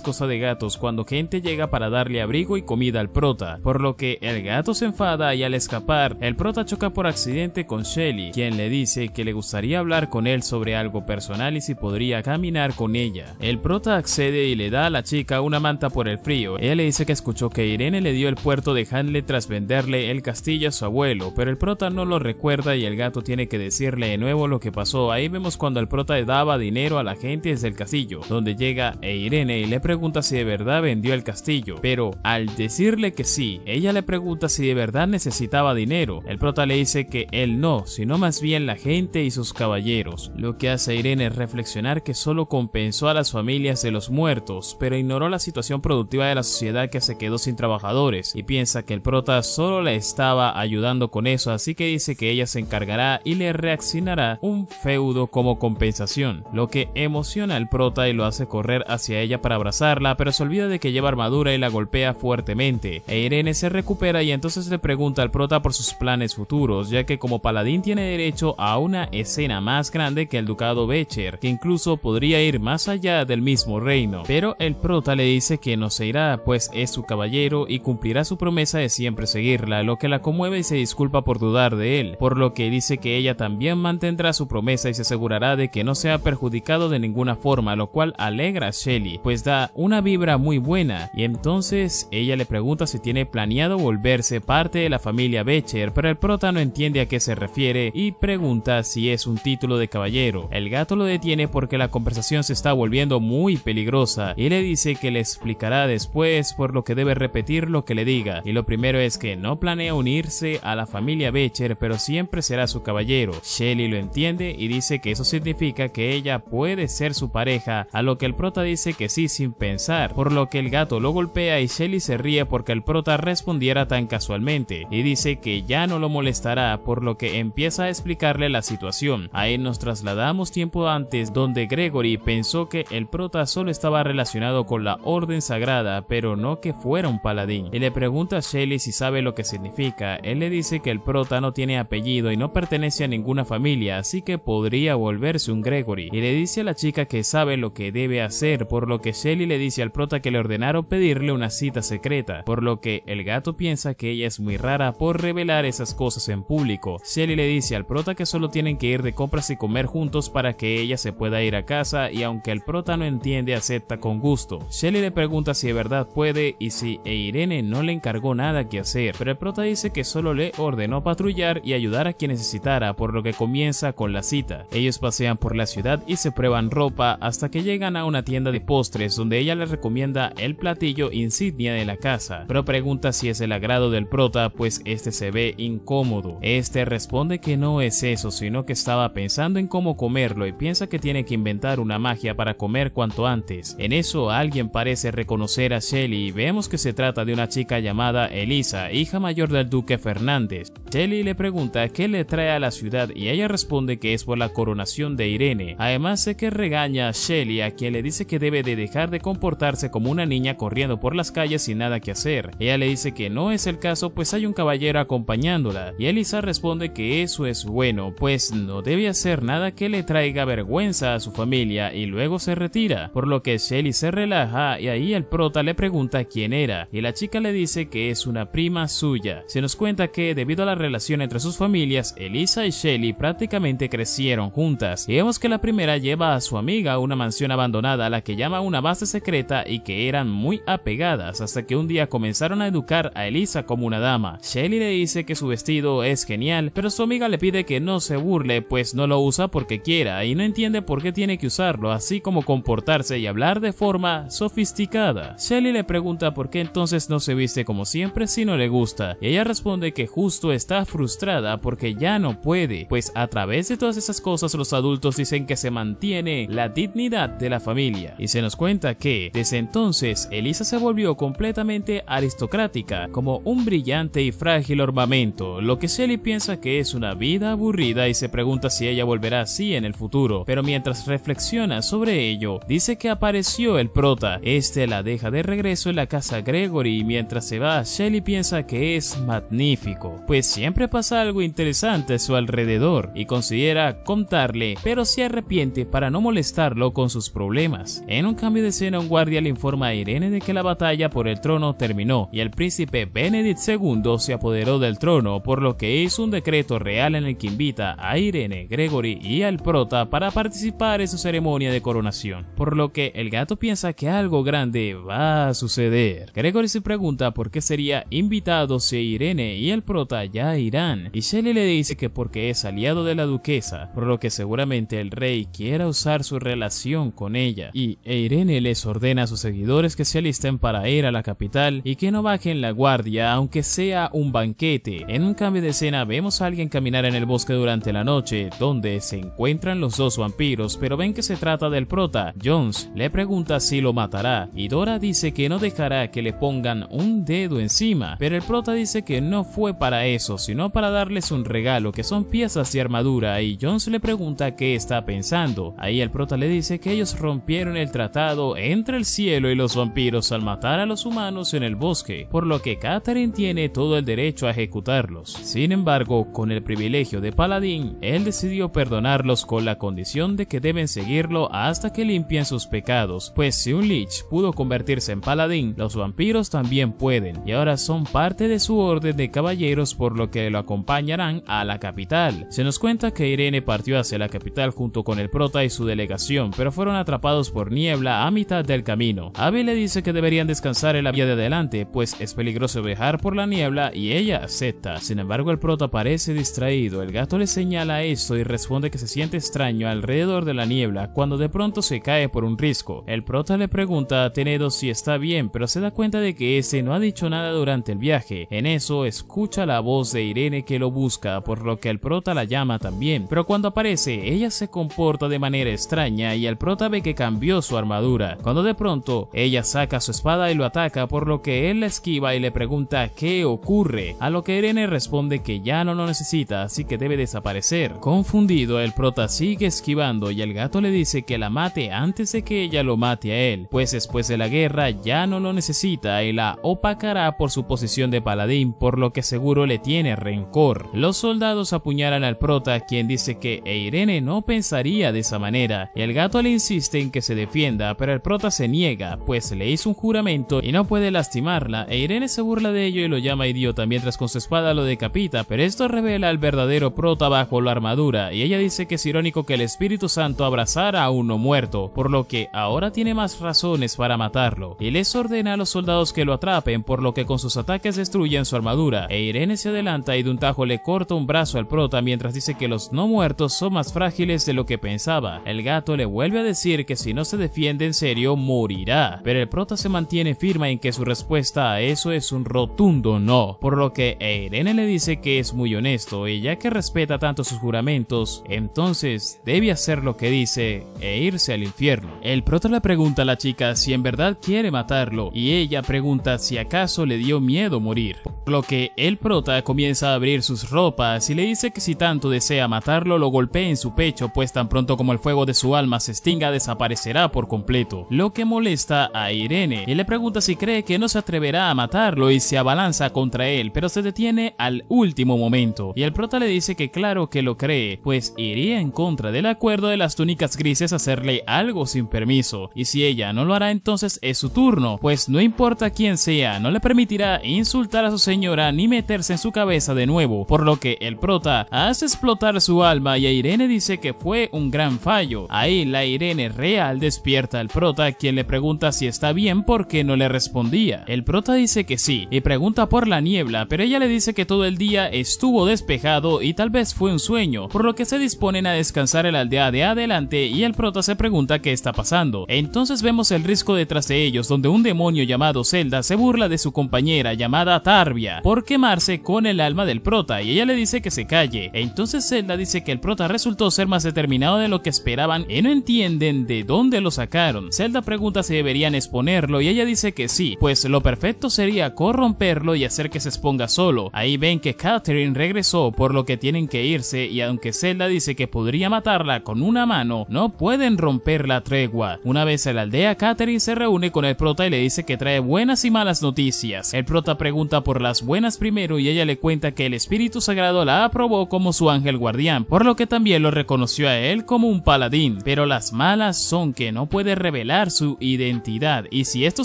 cosa de gatos cuando gente llega para darle abrigo y comida al prota, por lo que el gato se enfada y al escapar, el prota choca por accidente con Shelly, quien le dice que le gustaría hablar con él sobre algo personal y si podría caminar con ella. El prota accede y le da a la chica una manta por el frío. Ella le dice que escuchó que Irene le dio el puerto de Hanle tras venderle el castillo a su abuelo, pero el prota no lo recuerda y el gato tiene que decirle de nuevo lo que pasó. Ahí vemos cuando el prota le daba dinero a la gente desde el castillo, donde llega Irene y le pregunta si de verdad vendió el castillo, pero al decirle que sí, ella le pregunta si de verdad necesitaba dinero. El prota le dice que él no, sino más bien la gente y sus caballeros, lo que hace a Irene reflexionar que solo compensó a las familias de los muertos, pero ignoró la situación productiva de la sociedad que se quedó sin trabajadores, y piensa que el prota solo le estaba ayudando con eso, así que dice que ella se encargará y le reaccionará un feudo como compensación, lo que emociona al prota y lo hace correr hacia ella para abrazarla, pero se olvida de que lleva armadura y la golpea fuertemente. Irene se recupera y entonces le pregunta al prota por sus planes futuros, ya que como paladín tiene derecho a una escena más grande que el ducado Becher, que incluso podría ir más allá del mismo reino, pero el prota le dice que no se irá, pues es su caballero y cumplirá su promesa de siempre seguirla, lo que la conmueve y se disculpa por dudar de él, por lo que dice que ella también mantendrá su promesa y se asegurará de que no sea perjudicado de ninguna forma, lo cual alegra a Shelly, pues da una vibra muy buena, y entonces ella le pregunta si tiene planeado volverse parte de la familia Becher, pero el prota no entiende a qué se refiere y pregunta si es un título de caballero. El gato lo detiene porque la conversación se está volviendo muy peligrosa y le dice que le explicará después, por lo que debe repetir lo que le diga, y lo primero es que no planea unirse a la familia Becher, pero siempre será su caballero. Shelly lo entiende y dice que eso significa que ella puede ser su pareja, a lo que el prota dice que sí sin pensar, por lo que el gato lo golpea y Shelly se ríe porque el prota respondiera tan casualmente y dice que ya no lo molestará, por lo que empieza a explicarle la situación. Ahí nos trasladamos tiempo antes, donde Gregory pensó que el prota solo estaba relacionado con la orden sagrada, pero no que fuera un paladín, y le pregunta a Shelly si sabe lo que significa. Él le dice que el prota no tiene apellido y no pertenece a ninguna familia, así que podría volverse un Gregory, y le dice a la chica que sabe lo que debe hacer, por lo que Shelly le dice al prota que le ordenaron pedirle una cita secreta, por lo que el gato piensa que ella es muy rara por revelar esas cosas en público. Shelly le dice al prota que solo tienen que ir de compras y comer juntos para que ella se pueda ir a casa, y aunque el prota no entiende, acepta con gusto. Shelly le pregunta si de verdad puede y si Irene no le encargó nada que hacer, pero el prota dice que solo le ordenó patrullar y ayudar a quien necesitara, por lo que comienza con la cita. Ellos pasean por la ciudad y se prueban ropa hasta que llegan a una tienda de postres donde ella les recomienda el platillo insignia de la casa, pero pregunta si es el agrado del prota, pues este es se ve incómodo. Este responde que no es eso, sino que estaba pensando en cómo comerlo y piensa que tiene que inventar una magia para comer cuanto antes. En eso alguien parece reconocer a Shelly y vemos que se trata de una chica llamada Elisa, hija mayor del duque Fernández. Shelly le pregunta qué le trae a la ciudad y ella responde que es por la coronación de Irene. Además de que regaña a Shelly, a quien le dice que debe de dejar de comportarse como una niña corriendo por las calles sin nada que hacer. Ella le dice que no es el caso, pues hay un caballero acompañándola, y Elisa responde que eso es bueno, pues no debe hacer nada que le traiga vergüenza a su familia, y luego se retira, por lo que Shelly se relaja y ahí el prota le pregunta quién era, y la chica le dice que es una prima suya. Se nos cuenta que debido a la relación entre sus familias, Elisa y Shelly prácticamente crecieron juntas, y vemos que la primera lleva a su amiga a una mansión abandonada a la que llama una base secreta y que eran muy apegadas hasta que un día comenzaron a educar a Elisa como una dama. Shelly le dice que su vestido es genial, pero su amiga le pide que no se burle, pues no lo usa porque quiera y no entiende por qué tiene que usarlo, así como comportarse y hablar de forma sofisticada. Shelly le pregunta por qué entonces no se viste como siempre si no le gusta, y ella responde que justo está frustrada porque ya no puede, pues a través de todas esas cosas los adultos dicen que se mantiene la dignidad de la familia, y se nos cuenta que desde entonces Elisa se volvió completamente aristocrática, como un brillante y frágil ornamento, lo que Shelly piensa que es una vida aburrida y se pregunta si ella volverá así en el futuro, pero mientras reflexiona sobre ello, dice que apareció el prota. Este la deja de regreso en la casa Gregory y mientras se va, Shelly piensa que es magnífico, pues siempre pasa algo interesante a su alrededor y considera contarle, pero se arrepiente para no molestarlo con sus problemas. En un cambio de escena, un guardia le informa a Irene de que la batalla por el trono terminó y el príncipe Benedict II se apoderó del trono, por lo que hizo un decreto real en el que invita a Irene, Gregory y al prota para participar en su ceremonia de coronación, por lo que el gato piensa que algo grande va a suceder. Gregory se pregunta por qué sería invitado si Irene y el prota ya irán, y Shelly le dice que porque es aliado de la duquesa, por lo que seguramente el rey quiera usar su relación con ella, y Irene les ordena a sus seguidores que se alisten para ir a la capital y que no bajen la guardia aunque sea un banquete. En un cambio de escena vemos a alguien caminar en el bosque durante la noche, donde se encuentran los dos vampiros, pero ven que se trata del prota. Jones le pregunta si lo matará y Dora dice que no dejará que le pongan un dedo encima, pero el prota dice que no fue para eso, sino para darles un regalo que son piezas de armadura, y Jones le pregunta qué está pensando. Ahí el prota le dice que ellos rompieron el tratado entre el cielo y los vampiros al matar a los humanos en el bosque, por lo que Catherine tiene todo el derecho a ejecutarlos. Sin embargo, con el privilegio de paladín, él decidió perdonarlos con la condición de que deben seguirlo hasta que limpien sus pecados, pues si un lich pudo convertirse en paladín, los vampiros también pueden, y ahora son parte de su orden de caballeros, por lo que lo acompañarán a la capital. Se nos cuenta que Irene partió hacia la capital junto con el prota y su delegación, pero fueron atrapados por niebla a mitad del camino. Abby le dice que deberían descansar en la vía de adelante, pues es peligroso viajar por la niebla, y ella acepta. Sin embargo, el prota parece distraído. El gato le señala esto y responde que se siente extraño alrededor de la niebla cuando de pronto se cae por un risco. El prota le pregunta a Tenedo si está bien, pero se da cuenta de que ese no ha dicho nada durante el viaje. En eso escucha la voz de Irene que lo busca, por lo que el prota la llama también, pero cuando aparece ella se comporta de manera extraña y el prota ve que cambió su armadura, cuando de pronto ella saca su espada y lo ataca, por lo que él la esquiva y le pregunta qué ocurre, a lo que Irene responde que ya no lo necesita, así que debe desaparecer. Confundido, el prota sigue esquivando y el gato le dice que la mate antes de que ella lo mate a él, pues después de la guerra ya no lo necesita y la opacará por su posición de paladín, por lo que seguro le tiene rencor. Los soldados apuñalan al prota, quien dice que Irene no pensaría de esa manera, y el gato le insiste en que se defienda, pero el prota se niega, pues le hizo un juramento y no puede lastimarla, e Irene se burla de ello y lo llama idiota mientras con su espada lo decapita, pero esto revela al verdadero prota bajo la armadura, y ella dice que es irónico que el Espíritu Santo abrazara a uno muerto, por lo que ahora tiene más razones para matarlo, y les ordena a los soldados que lo atrapen, por lo que con sus ataques destruyen su armadura, e Irene se adelanta y de un tajo le corta un brazo al prota mientras dice que los no muertos son más frágiles de lo que pensaba. El gato le vuelve a decir que si no se defiende en serio morirá, pero el prota se mantiene firme en que su respuesta a eso es un rotundo no, por lo que que Irene le dice que es muy honesto y ya que respeta tanto sus juramentos, entonces debe hacer lo que dice e irse al infierno. El prota le pregunta a la chica si en verdad quiere matarlo y ella pregunta si acaso le dio miedo morir. Por lo que el prota comienza a abrir sus ropas y le dice que si tanto desea matarlo lo golpee en su pecho, pues tan pronto como el fuego de su alma se extinga desaparecerá por completo, lo que molesta a Irene y le pregunta si cree que no se atreverá a matarlo y se abalanza contra él, pero se detiene al último momento y el prota le dice que claro que lo cree, pues iría en contra del acuerdo de las túnicas grises hacerle algo sin permiso, y si ella no lo hará entonces es su turno, pues no importa quién sea, no le permitirá insultar a su señora ni meterse en su cabeza de nuevo, por lo que el prota hace explotar su alma y a Irene dice que fue un gran fallo. Ahí la Irene real despierta al prota, quien le pregunta si está bien porque no le respondía. El prota dice que sí y pregunta por la niebla, pero ella le dice que todo el día estuvo despejado y tal vez fue un sueño, por lo que se disponen a descansar en la aldea de adelante y el prota se pregunta qué está pasando. Entonces vemos el risco detrás de ellos, donde un demonio llamado Zelda se burla de su compañera llamada Tarbia por quemarse con el alma del prota y ella le dice que se calle. Entonces Zelda dice que el prota resultó ser más determinado de lo que esperaban y no entienden de dónde lo sacaron. Zelda pregunta si deberían exponerlo y ella dice que sí, pues lo perfecto sería corromperlo y hacer que se exponga solo. Ahí ven que Catherine regresó, por lo que tienen que irse, y aunque Zelda dice que podría matarla con una mano, no pueden romper la tregua. Una vez en la aldea, Catherine se reúne con el prota y le dice que trae buenas y malas noticias. El prota pregunta por las buenas primero y ella le cuenta que el espíritu sagrado la aprobó como su ángel guardián, por lo que también lo reconoció a él como un paladín, pero las malas son que no puede revelar su identidad, y si esto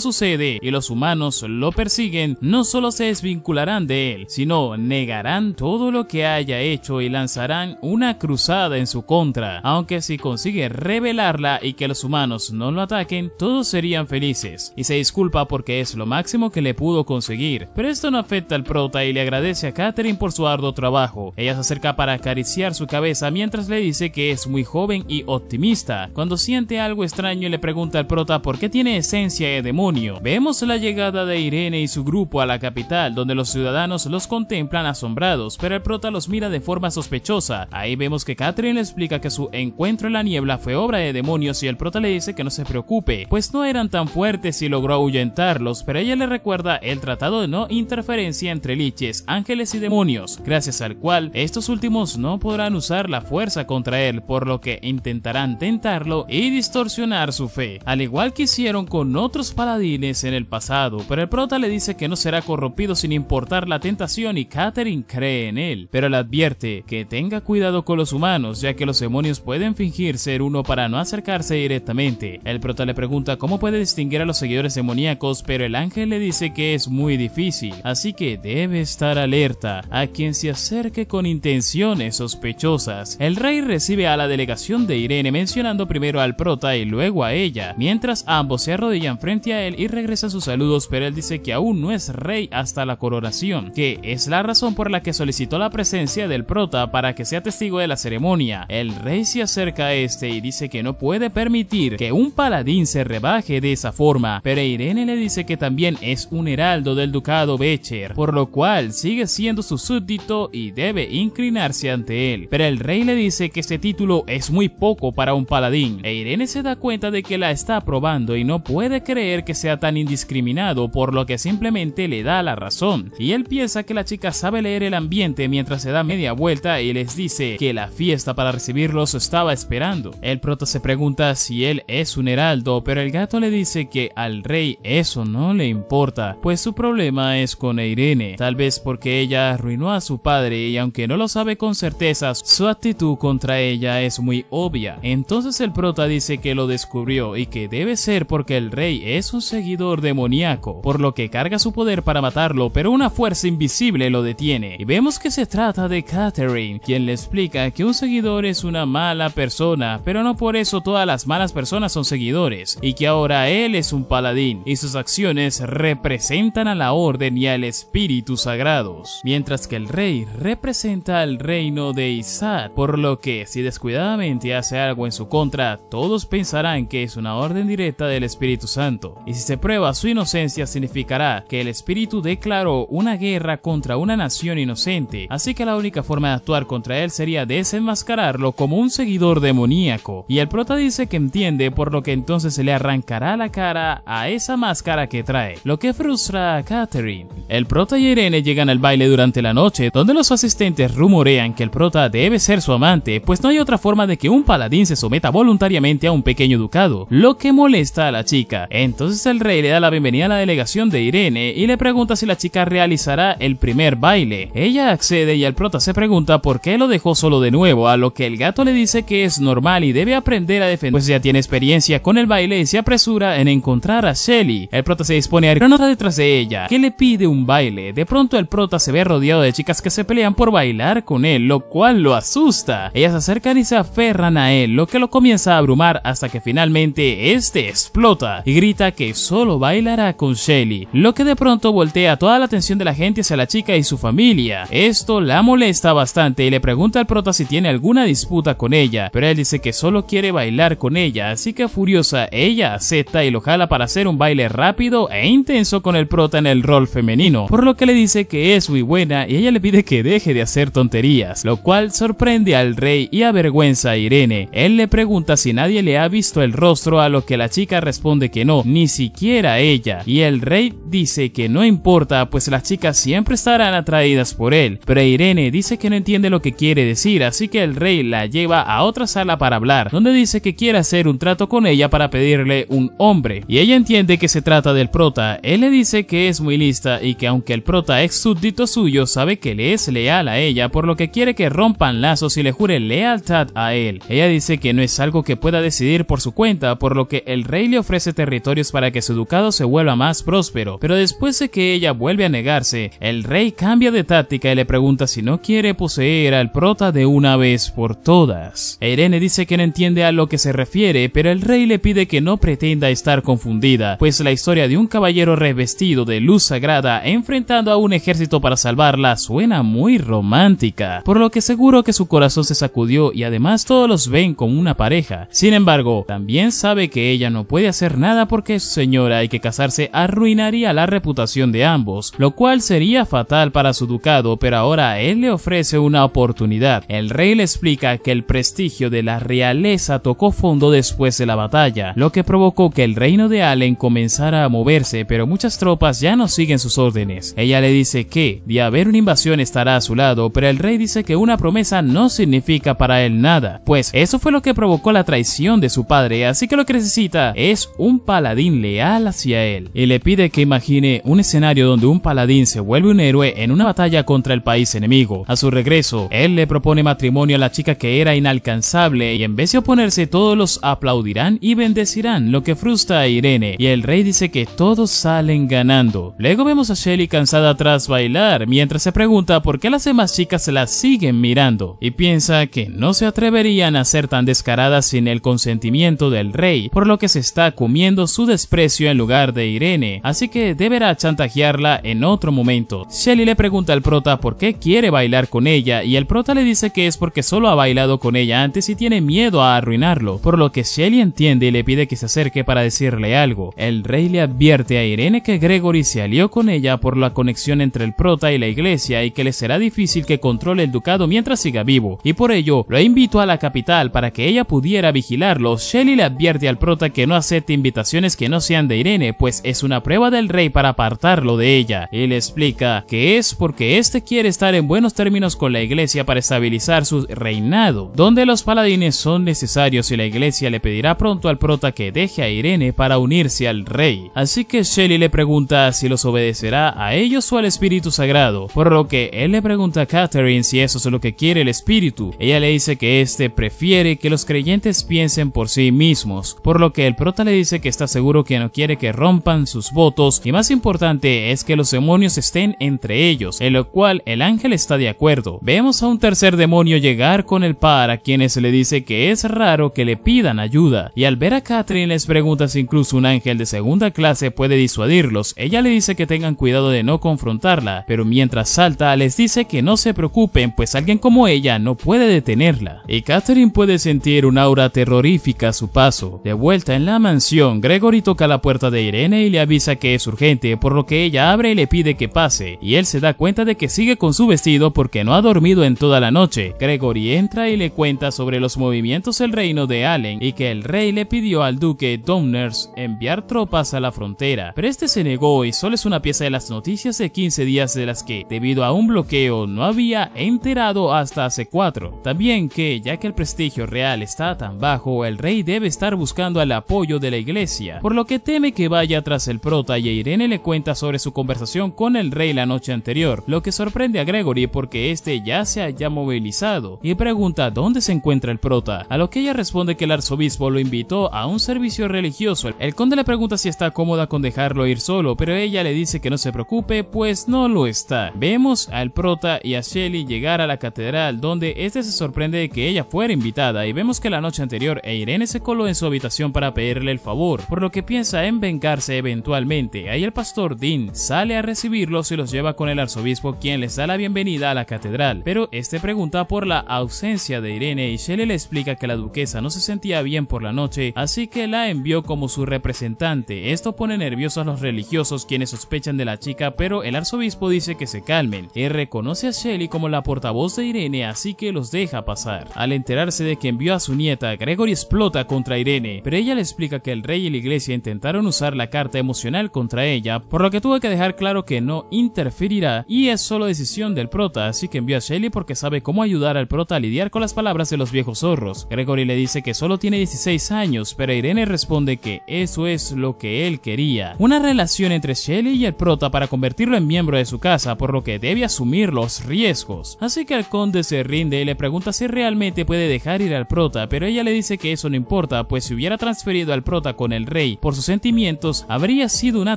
sucede y los humanos lo persiguen, no solo se desvincularán de él, sino negarán todo lo que haya hecho y lanzarán una cruzada en su contra, aunque si consigue revelarla y que los humanos no lo ataquen, todos serían felices, y se disculpa porque es lo máximo que le pudo conseguir, pero esto no afecta al prota y le agradece a Catherine por su arduo trabajo. Ella se acerca para acariciar su cabeza mientras le dice que es muy joven y optimista. Cuando siente algo extraño le pregunta al prota por qué tiene esencia de demonio. Vemos la llegada de Irene y su grupo a la capital, donde los ciudadanos los contemplan asombrados, pero el prota los mira de forma sospechosa. Ahí vemos que Catherine le explica que su encuentro en la niebla fue obra de demonios y el prota le dice que no se preocupe, pues no eran tan fuertes y logró ahuyentarlos, pero ella le recuerda el tratado de no interferencia entre liches, ángeles y demonios, gracias al cual estos últimos no podrán usar la fuerza contra él, por lo que intentarán tentarlo y distorsionar su fe, al igual que hicieron con otros paladines en el pasado, pero el prota le dice que no será corrompido sin importar la tentación y Catherine cree en él, pero le advierte que tenga cuidado con los humanos, ya que los demonios pueden fingir ser uno para no acercarse directamente. El prota le pregunta cómo puede distinguir a los seguidores demoníacos, pero el ángel le dice que es muy difícil, así que debe estar alerta a quien se acerque con intenciones sospechosas. El rey recibe a la delegación de Irene, mencionando primero al prota y luego a ella, mientras ambos se arrodillan frente a él y regresan sus saludos, pero él dice que aún no es rey hasta la coronación, que es la razón por la que solicitó la presencia del prota para que sea testigo de la ceremonia. El rey se acerca a este y dice que no puede permitir que un paladín se rebaje de esa forma, pero Irene le dice que también es un heraldo del ducado Becher, por lo cual sigue siendo su súbdito y debe inclinarse ante él, pero el rey le dice que este título es muy poco para un paladín, e Irene se da cuenta de que la está aprobando y no puede creer que sea tan indiscriminado, por lo que simplemente le da la razón, y él piensa que la chica sabe leer el ambiente mientras se da media vuelta y les dice que la fiesta para recibirlos estaba esperando. El prota se pregunta si él es un heraldo, pero el gato le dice que al rey eso no le importa, pues su problema es con Irene, tal vez porque ella arruinó a su padre y aunque no lo sabe con certeza, su actitud contra ella es muy obvia. Entonces el prota dice que lo descubrió y que debe ser porque el rey es un seguidor demoníaco, por lo que carga su poder para matarlo, pero una fuerza invisible lo detiene, y vemos que se trata de Catherine, quien le explica que un seguidor es una mala persona, pero no por eso todas las malas personas son seguidores, y que ahora él es un paladín y sus acciones representan a la orden y al espíritus sagrados, mientras que el rey representa al reino de Izad, por lo que si descuidadamente hace algo en su contra, todos pensarán que es una orden directa del Espíritu Santo, y si se prueba su inocencia significará que el espíritu declaró una guerra contra una nación inocente, así que la única forma de actuar contra él sería desenmascararlo como un seguidor demoníaco, y el prota dice que entiende, por lo que entonces se le arrancará la cara a esa máscara que trae, lo que frustra a Catherine. El prota y Irene llegan al baile durante la noche, donde los asistentes rumorean que el prota debe ser su amante, pues no hay otra forma de que un paladín se someta voluntariamente a un pequeño ducado, lo que molesta a la chica. Entonces el rey le da la bienvenida a la delegación de Irene y le pregunta si la chica realizará el primer baile. Ella accede y el prota se pregunta por qué lo dejó solo de nuevo, a lo que el gato le dice que es normal y debe aprender a defender, pues ya tiene experiencia con el baile y se apresura en encontrar a Shelly. El prota se dispone a ir detrás de ella, que le pide un baile. De pronto el prota se ve rodeado de chicas que se pelean por bailar con él, lo cual lo asusta. Ellas se acercan y se aferran a él, lo que lo comienza a abrumar hasta que finalmente este explota y grita que solo bailará con Shelly, lo que de pronto voltea toda la atención de la gente hacia la chica y su familia. Esto la molesta bastante y le pregunta al prota si tiene alguna disputa con ella, pero él dice que solo quiere bailar con ella, así que furiosa ella acepta y lo jala para hacer un baile rápido e intenso con el prota en el rol femenino, por lo que le dice que es muy buena y ella le pide que deje de hacer tonterías, lo cual sorprende al rey y avergüenza a Irene. Él le pregunta si nadie le ha visto el rostro, a lo que la chica responde que no, ni siquiera ella, y el rey dice que no importa, pues las chicas siempre estarán atraídas por él, pero Irene dice que no entiende lo que quiere decir, así que el rey la lleva a otra sala para hablar, donde dice que quiere hacer un trato con ella para pedirle un hombre, y ella entiende que se trata del prota. Él le dice que es muy lista y que aunque el prota es súbdito suyo, sabe que le es leal a ella, por lo que quiere que rompan lazos y le jure lealtad a él. Ella dice que no es algo que pueda decidir por su cuenta, por lo que el rey le ofrece territorios para que su ducado se vuelva más próspero, pero después de que ella vuelve a negarse, el rey cambia de táctica y le pregunta si no quiere poseer al prota de una vez por todas. Irene dice que no entiende a lo que se refiere, pero el rey le pide que no pretenda estar confundida, pues la historia de un caballero revestido de luz sagrada enfrentando a un ejército para salvarla suena muy romántica, por lo que seguro que su corazón se sacudió y además todos los ven como una pareja. Sin embargo, también sabe que ella no puede hacer nada porque su señora y que casarse arruinaría la reputación de ambos, lo cual sería fatal para su ducado, pero ahora él le ofrece una oportunidad. El rey le explica que el prestigio de la realeza tocó fondo después de la batalla, lo que provocó que el reino de Allen comenzara a moverse, pero muchas tropas ya no siguen sus órdenes. Ella le dice que de haber una invasión estará a su lado, pero el rey dice que una promesa no significa para él nada, pues eso fue lo que provocó la traición de su padre, así que lo que necesita es un paladín leal hacia él, y le pide que imagine un escenario donde un paladín se vuelve un héroe en una batalla contra el país enemigo. A su regreso, él le propone matrimonio a la chica que era inalcanzable, y en vez de oponerse todos los aplaudirán y bendecirán, lo que frustra a Irene, y el rey dice que todos salen ganando. Luego vemos a Shelly cansada tras bailar, mientras se pregunta por qué las demás chicas la siguen mirando, y piensa que no se atreverían a ser tan descaradas sin el consentimiento del rey, por lo que se está comiendo su desprecio en lugar de Irene, así que deberá chantajearla en otro momento. Shelly le pregunta al prota por qué quiere bailar con ella, y el prota le dice que es porque solo ha bailado con ella antes y tiene miedo a arruinarlo, por lo que Shelly entiende y le pide que se acerque para decirle algo. El rey le advierte a Irene que Gregory se alió con ella por la conexión entre el prota y la iglesia y que le será difícil que controle el ducado mientras siga vivo, y por ello lo invitó a la capital para que ella pudiera vigilarlo. Shelly le advierte al prota que no acepte invitaciones que no sean de Irene, pues es una prueba del rey para apartarlo de ella, y le explica que es porque este quiere estar en buenos términos con la iglesia para estabilizar su reinado, donde los paladines son necesarios, y la iglesia le pedirá pronto al prota que deje a Irene para unirse al rey. Así que Shelly le pregunta si los obedecerá a ellos o al espíritu sagrado, por lo que él le pregunta a Catherine si eso es lo que quiere el espíritu. Ella le dice que este prefiere que los creyentes piensen por sí mismos, por lo que el prota le dice que está seguro que no quiere que rompan sus votos, y más importante es que los demonios estén entre ellos, en lo cual el ángel está de acuerdo. Vemos a un tercer demonio llegar con el par, a quienes le dice que es raro que le pidan ayuda, y al ver a Catherine les pregunta si incluso un ángel de segunda clase puede disuadirlos. Ella le dice que tengan cuidado tratando de no confrontarla, pero mientras salta les dice que no se preocupen, pues alguien como ella no puede detenerla. Y Catherine puede sentir un aura terrorífica a su paso. De vuelta en la mansión, Gregory toca la puerta de Irene y le avisa que es urgente, por lo que ella abre y le pide que pase, y él se da cuenta de que sigue con su vestido porque no ha dormido en toda la noche. Gregory entra y le cuenta sobre los movimientos del reino de Allen y que el rey le pidió al duque Domners enviar tropas a la frontera, pero este se negó y solo es una pieza de las noticias de 15 días de las que, debido a un bloqueo, no había enterado hasta hace 4. También que, ya que el prestigio real está tan bajo, el rey debe estar buscando el apoyo de la iglesia, por lo que teme que vaya tras el prota, y Irene le cuenta sobre su conversación con el rey la noche anterior, lo que sorprende a Gregory porque este ya se haya movilizado, y pregunta dónde se encuentra el prota, a lo que ella responde que el arzobispo lo invitó a un servicio religioso. El conde le pregunta si está cómoda con dejarlo ir solo, pero ella le dice que no se preocupe, pues no lo está. Vemos al prota y a Shelly llegar a la catedral, donde este se sorprende de que ella fuera invitada, y vemos que la noche anterior Irene se coló en su habitación para pedirle el favor, por lo que piensa en vengarse eventualmente. Ahí el pastor Dean sale a recibirlos y los lleva con el arzobispo, quien les da la bienvenida a la catedral, pero este pregunta por la ausencia de Irene y Shelly le explica que la duquesa no se sentía bien por la noche, así que la envió como su representante. Esto pone nerviosos a los religiosos, quienes sospechan de la chica, pero el arzobispo dice que se calmen. Él reconoce a Shelly como la portavoz de Irene, así que los deja pasar. Al enterarse de que envió a su nieta, Gregory explota contra Irene, pero ella le explica que el rey y la iglesia intentaron usar la carta emocional contra ella, por lo que tuvo que dejar claro que no interferirá y es solo decisión del prota, así que envió a Shelly porque sabe cómo ayudar al prota a lidiar con las palabras de los viejos zorros. Gregory le dice que solo tiene 16 años, pero Irene responde que eso es lo que él quería, una relación entre Shelly y el prota para convertirlo en miembro de su casa, por lo que debe asumir los riesgos. Así que el conde se rinde y le pregunta si realmente puede dejar ir al prota, pero ella le dice que eso no importa, pues si hubiera transferido al prota con el rey por sus sentimientos, habría sido una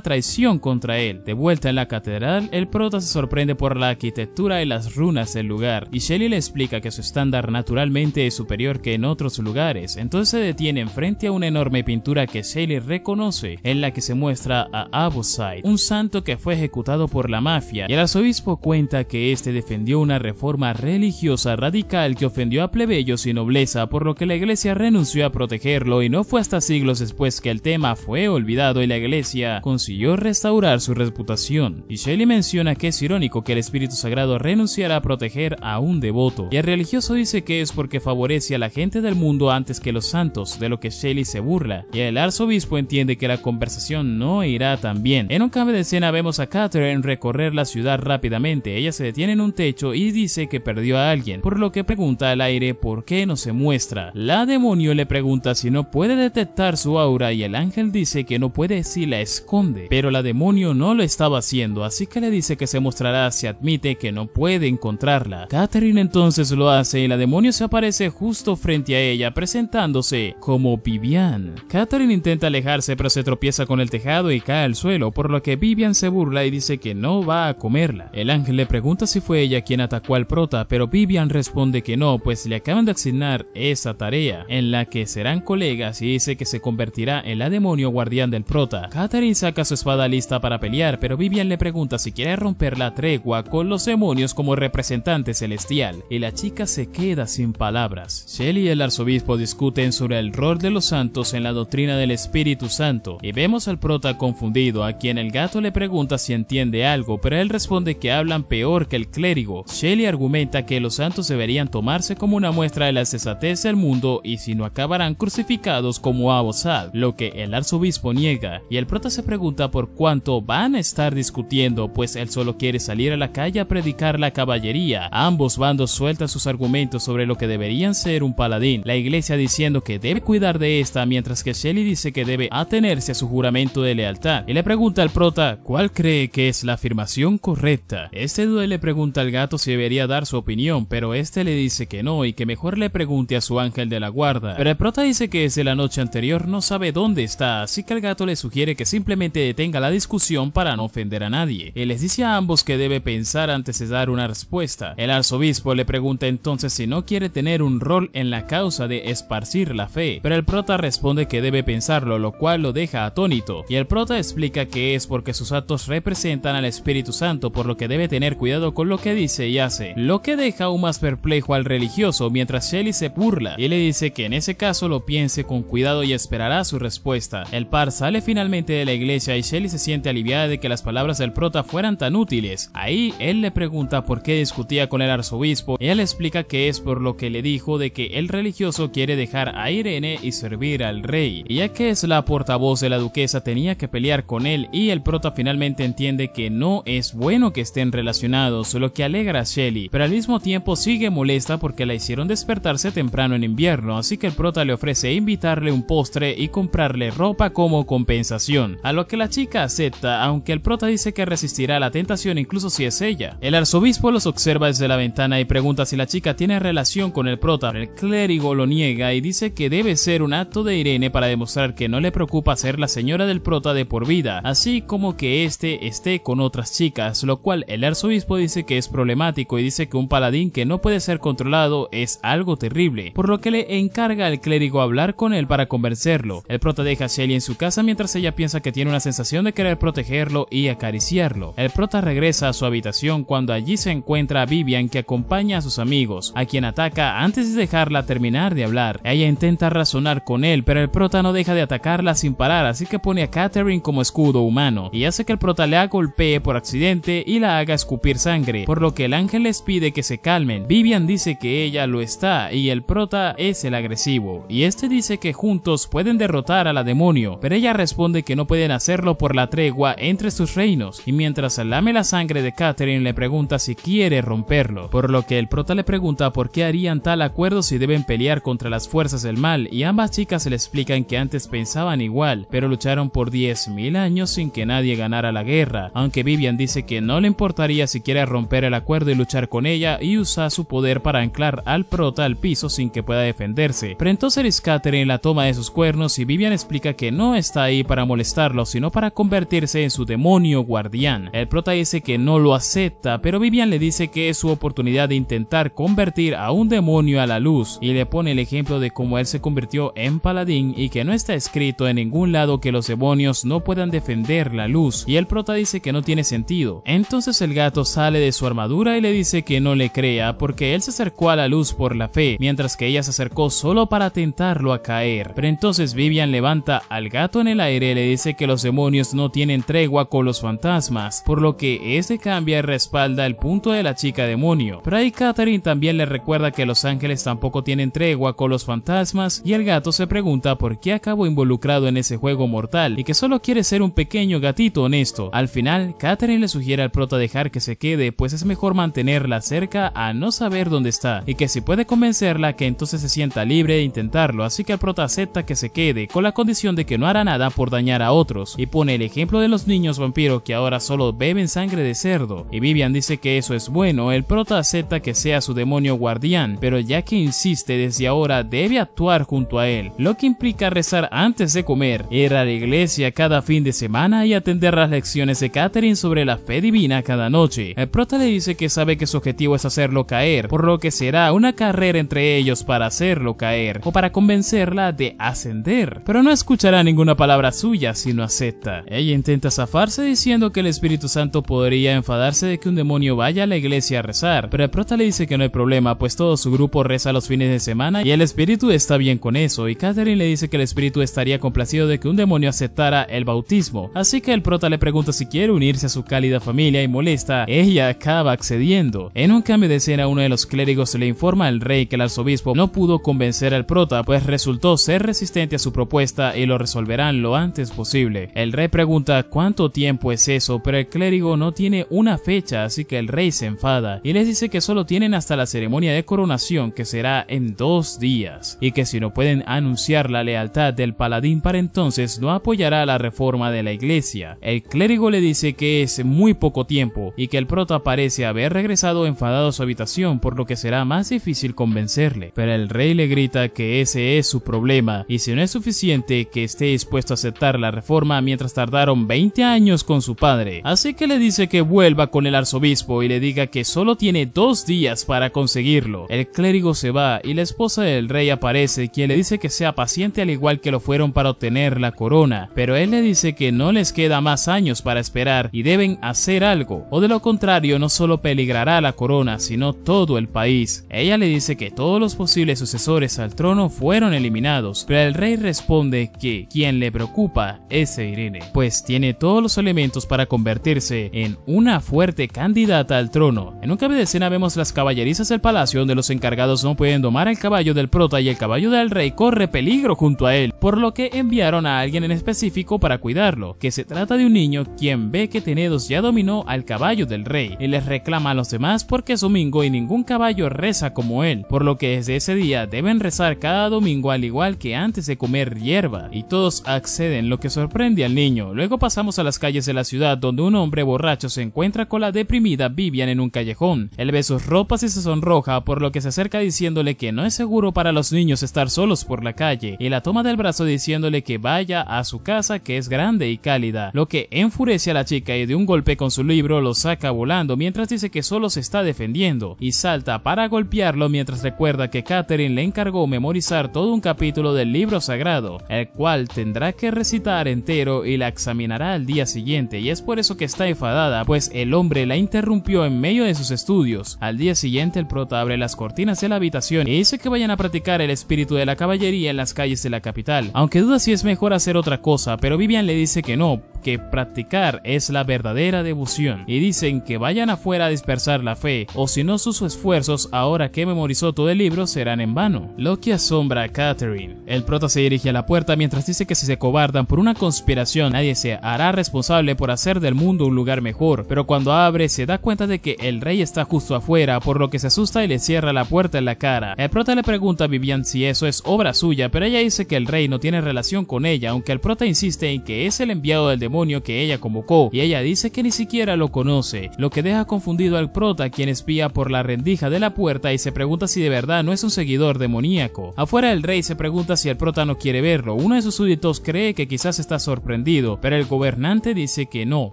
traición contra él. De vuelta en la catedral, el prota se sorprende por la arquitectura y las runas del lugar, y Shelly le explica que su estándar naturalmente es superior que en otros lugares. Entonces se detienen frente a una enorme pintura que Shelly reconoce, en la que se muestra a Aboside, un santo que fue ejecutado por la mafia, y el arzobispo cuenta que este defendió una reforma religiosa radical que ofendió a plebeyos y nobleza, por lo que la iglesia renunció a protegerlo, y no fue hasta siglos después que el tema fue olvidado y la iglesia consiguió restaurar su reputación. Y Shelly menciona que es irónico que el espíritu sagrado renunciara a proteger a un devoto, y el religioso dice que es porque favorece a la gente del mundo antes que los santos, de lo que Shelly se burla, y el arzobispo entiende que la conversación no irá tan bien. En un cambio de escena vemos a Catherine recorrer la ciudad rápidamente. Ella se detiene en un techo y dice que perdió a alguien, por lo que pregunta al aire por qué no se muestra. La demonio le pregunta si no puede detectar su aura y el ángel dice que no puede si la esconde, pero la demonio no lo estaba haciendo, así que le dice que se mostrará si admite que no puede encontrarla. Catherine entonces lo hace y la demonio se aparece justo frente a ella, presentándose como Vivian. Catherine intenta alejarse pero se tropieza con el tejado y cae al suelo, por lo que Vivian se burla y dice que no va a comerla. El ángel le pregunta si fue ella quien atacó al prota, pero Vivian responde que no, pues le acaban de asignar esa tarea, en la que serán colegas, y dice que se convertirá en la demonio guardián del prota. Catherine saca su espada lista para pelear, pero Vivian le pregunta si quiere romper la tregua con los demonios como representante celestial, y la chica se queda sin palabras. Shelly y el arzobispo discuten sobre el rol de los santos en la doctrina del Espíritu Santo, y vemos al prota confundido, a quien el gato le pregunta si entiende algo, pero él responde que hablan peor que el clérigo. Shelly argumenta que los santos deberían tomarse como una muestra de la sensatez del mundo y si no acabarán crucificados como Abosad, lo que el arzobispo niega, y el prota se pregunta por cuánto van a estar discutiendo, pues él solo quiere salir a la calle a predicar la caballería. Ambos bandos sueltan sus argumentos sobre lo que deberían ser un paladín, la iglesia diciendo que debe cuidar de esta, mientras que Shelly dice que debe atenerse a su juramento de lealtad, y le pregunta al prota cuál cree que es la afirmación correcta. Este duda le pregunta al gato si debería dar su opinión, pero este le dice que no y que mejor le pregunte a su ángel de la guarda, pero el prota dice que desde la noche anterior no sabe dónde está, así que el gato le sugiere que simplemente detenga la discusión para no ofender a nadie. Él les dice a ambos que debe pensar antes de dar una respuesta. El arzobispo le pregunta entonces si no quiere tener un rol en la causa de esparcir la fe, pero el prota responde que debe pensarlo, lo cual lo deja atónito, y el prota explica que es porque sus actos representan al Espíritu Santo, por lo que debe tener cuidado con lo que dice y hace, lo que deja aún más perplejo al religioso, mientras Shelly se burla y le dice que en ese caso lo piense con cuidado y esperará su respuesta. El par sale finalmente de la iglesia y Shelly se siente aliviada de que las palabras del prota fueran tan útiles. Ahí él le pregunta por qué discutía con el arzobispo y él explica que es por lo que le dijo de que el religioso quiere dejar a Irene y servir al rey, y ya que es la portavoz de la duquesa tenía que pelear con él, y el prota finalmente entiende que no es bueno que estén relacionados, lo que alegra a Shelly, pero al mismo tiempo sigue molesta porque la hicieron despertarse temprano en invierno, así que el prota le ofrece invitarle un postre y comprarle ropa como compensación, a lo que la chica acepta, aunque el prota dice que resistirá a la tentación incluso si es ella. El arzobispo los observa desde la ventana y pregunta si la chica tiene relación con el prota, pero el clérigo lo niega y dice que debe ser un acto de Irene para demostrar que no le preocupa ser la señora del prota de por vida, así como que este esté con otras chicas, lo cual el arzobispo dice que es problemático y dice que un paladín que no puede ser controlado es algo terrible, por lo que le encarga al clérigo hablar con él para convencerlo. El prota deja a Shelly en su casa mientras ella piensa que tiene una sensación de querer protegerlo y acariciarlo. El prota regresa a su habitación cuando allí se encuentra a Vivian, que acompaña a sus amigos, a quien ataca antes de dejarla terminar de hablar. Ella intenta razonar con él, pero el prota no deja de atacarla sin parar, así que pone a Catherine como escudo humano y hace que el prota la golpee por accidente y la haga escupir sangre, por lo que el ángel les pide que se calmen. Vivian dice que ella lo está y el prota es el agresivo, y este dice que juntos pueden derrotar a la demonio, pero ella responde que no pueden hacerlo por la tregua entre sus reinos, y mientras lame la sangre de Catherine le pregunta si quiere romperlo, por lo que el prota le pregunta por qué harían tal acuerdo si deben pelear contra las fuerzas del mal, y ambas chicas se le explican que antes pensaban igual, pero lucharon por 10.000 años sin que nadie ganara la guerra, aunque Vivian dice que no le importaría si quiere romper el acuerdo y luchar con ella y usar su poder para anclar al prota al piso sin que pueda defenderse. Pero entonces Catherine la toma de sus cuernos y Vivian explica que no está ahí para molestarlo, sino para convertirse en su demonio guardián. El prota dice que no lo acepta, pero Vivian le dice que es su oportunidad de intentar convertir a un demonio a la luz, y le pone el ejemplo de cómo él se convirtió en paladín y que no está escrito en ningún lado que los demonios no puedan defender la luz, y el prota dice que no tiene sentido. Entonces el gato sale de su armadura y le dice que no le crea porque él se acercó a la luz por la fe, mientras que ella se acercó solo para tentarlo a caer. Pero entonces Vivian levanta al gato en el aire y le dice que los demonios no tienen tregua con los fantasmas, por lo que este cambia y respalda el punto de la chica demonio. Pero ahí Catherine también le recuerda que los ángeles tampoco tienen tregua con los fantasmas, y el gato se pregunta por qué acabó involucrado en ese juego mortal y que solo quiere ser un pequeño gatito honesto. Al final, Catherine le sugiere al prota dejar que se quede, pues es mejor mantenerla cerca a no saber dónde está, y que si puede convencerla que entonces se sienta libre de intentarlo, así que el prota acepta que se quede con la condición de que no hará nada por dañar a otros, y pone el ejemplo de los niños vampiro que ahora solo beben sangre de cerdo, y Vivian dice que eso es bueno. El prota acepta que sea su demonio guardián, pero ya que insiste, desde ahora debe actuar junto a él, lo que implica rezar antes de comer, ir a la iglesia cada fin de semana y atender las lecciones de Catherine sobre la fe divina cada noche. El prota le dice que sabe que su objetivo es hacerlo caer, por lo que será una carrera entre ellos para hacerlo caer o para convencerla de ascender, pero no escuchará ninguna palabra suya si no acepta. Ella intenta zafarse diciendo que el Espíritu Santo podría enfadarse de que un demonio vaya a la iglesia a rezar, pero el prota le dice que no hay problema, pues todo su grupo reza los fines de semana y el espíritu está bien con eso, y Catherine le dice que el espíritu estaría complacido de que un demonio aceptara el bautismo, así que el prota le pregunta si quiere unirse a su cálida familia y molesta, ella acaba accediendo. En un cambio de escena, uno de los clérigos le informa al rey que el arzobispo no pudo convencer al prota, pues resultó ser resistente a su propuesta y lo resolverán lo antes posible. El rey pregunta cuánto tiempo es eso, pero el clérigo no tiene una fecha, así que el rey se enfada y les dice que solo tienen hasta la ceremonia de coronación, que será en 2 días, y que si no pueden anunciar la lealtad del paladín para entonces no apoyará la reforma de la iglesia. El clérigo le dice que es muy poco tiempo y que el prota parece haber regresado enfadado a su habitación, por lo que será más difícil convencerle, pero el rey le grita que ese es su problema y si no es suficiente que esté dispuesto a aceptar la reforma mientras tardaron 20 años con su padre, así que le dice que vuelva con el arzobispo y le diga que solo tiene 2 días para conseguirlo. El clérigo se va y la esposa del rey aparece, quien le dice que sea paciente al igual que lo fueron para obtener la corona, pero él le dice que no les queda más años para esperar y deben hacer algo, o de lo contrario no solo peligrará la corona, sino todo el país. Ella le dice que todos los posibles sucesores al trono fueron eliminados, pero el rey responde que quien le preocupa es Irene, pues tiene todos los elementos para convertirse en una fuerte candidata al trono. En un cambio de escena vemos las caballerizas del palacio, donde los encargados no pueden domar al caballo del prota y el caballo del rey corre peligro junto a él, por lo que enviaron a alguien en específico para cuidarlo, que se trata de un niño quien ve que Tenedos ya dominó al caballo del rey y les reclama a los demás porque es domingo y ningún caballo reza como él, por lo que desde ese día deben rezar cada domingo al igual que antes de comer hierba, y todos acceden, lo que sorprende al niño. Luego pasamos a las calles de la ciudad, donde un hombre borracho se encuentra con la deprimida Vivian en un callejón. Él ve sus ropas y se sonroja, por lo que se acerca diciéndole que no es seguro para los niños estar solos por la calle, y la toma del brazo diciéndole que vaya a su casa, que es grande y cálida, lo que enfurece a la chica y de un golpe con su libro lo saca volando mientras dice que solo se está defendiendo, y salta para golpearlo mientras recuerda que Catherine le encargó memorizar todo un capítulo del libro sagrado, el cual tendrá que recitar entero y la examinará al día siguiente, y es por eso que está enfadada, pues el hombre la interrumpió en medio de sus estudios. Al día siguiente el prota abre las cortinas de la habitación y dice que vayan a practicar el espíritu de la caballería en las calles de la capital, aunque duda si es mejor hacer otra cosa, pero Vivian le dice que no, que practicar es la verdadera devoción, y dicen que vayan afuera a dispersar la fe, o si no sus esfuerzos ahora que memorizó todo el libro serán en vano, lo que asombra a Catherine. El prota se dirige a la puerta mientras dice que si se cobardan por una conspiración nadie se hará responsable por hacer del mundo un lugar mejor, pero cuando abre se da cuenta de que el rey está justo afuera, por lo que se asusta y le cierra la puerta en la cara. El prota le pregunta a Vivian si eso es obra suya, pero ella dice que el rey no tiene relación con ella, aunque el prota insiste en que es el enviado del demonio que ella convocó, y ella dice que ni siquiera lo conoce, lo que deja confundido al prota, quien espía por la rendija de la puerta y se pregunta si de verdad no es un seguidor demoníaco. Afuera el rey se pregunta si el prota no quiere verlo. Uno de sus súbditos cree que quizás está sorprendido, pero el gobernante dice que no,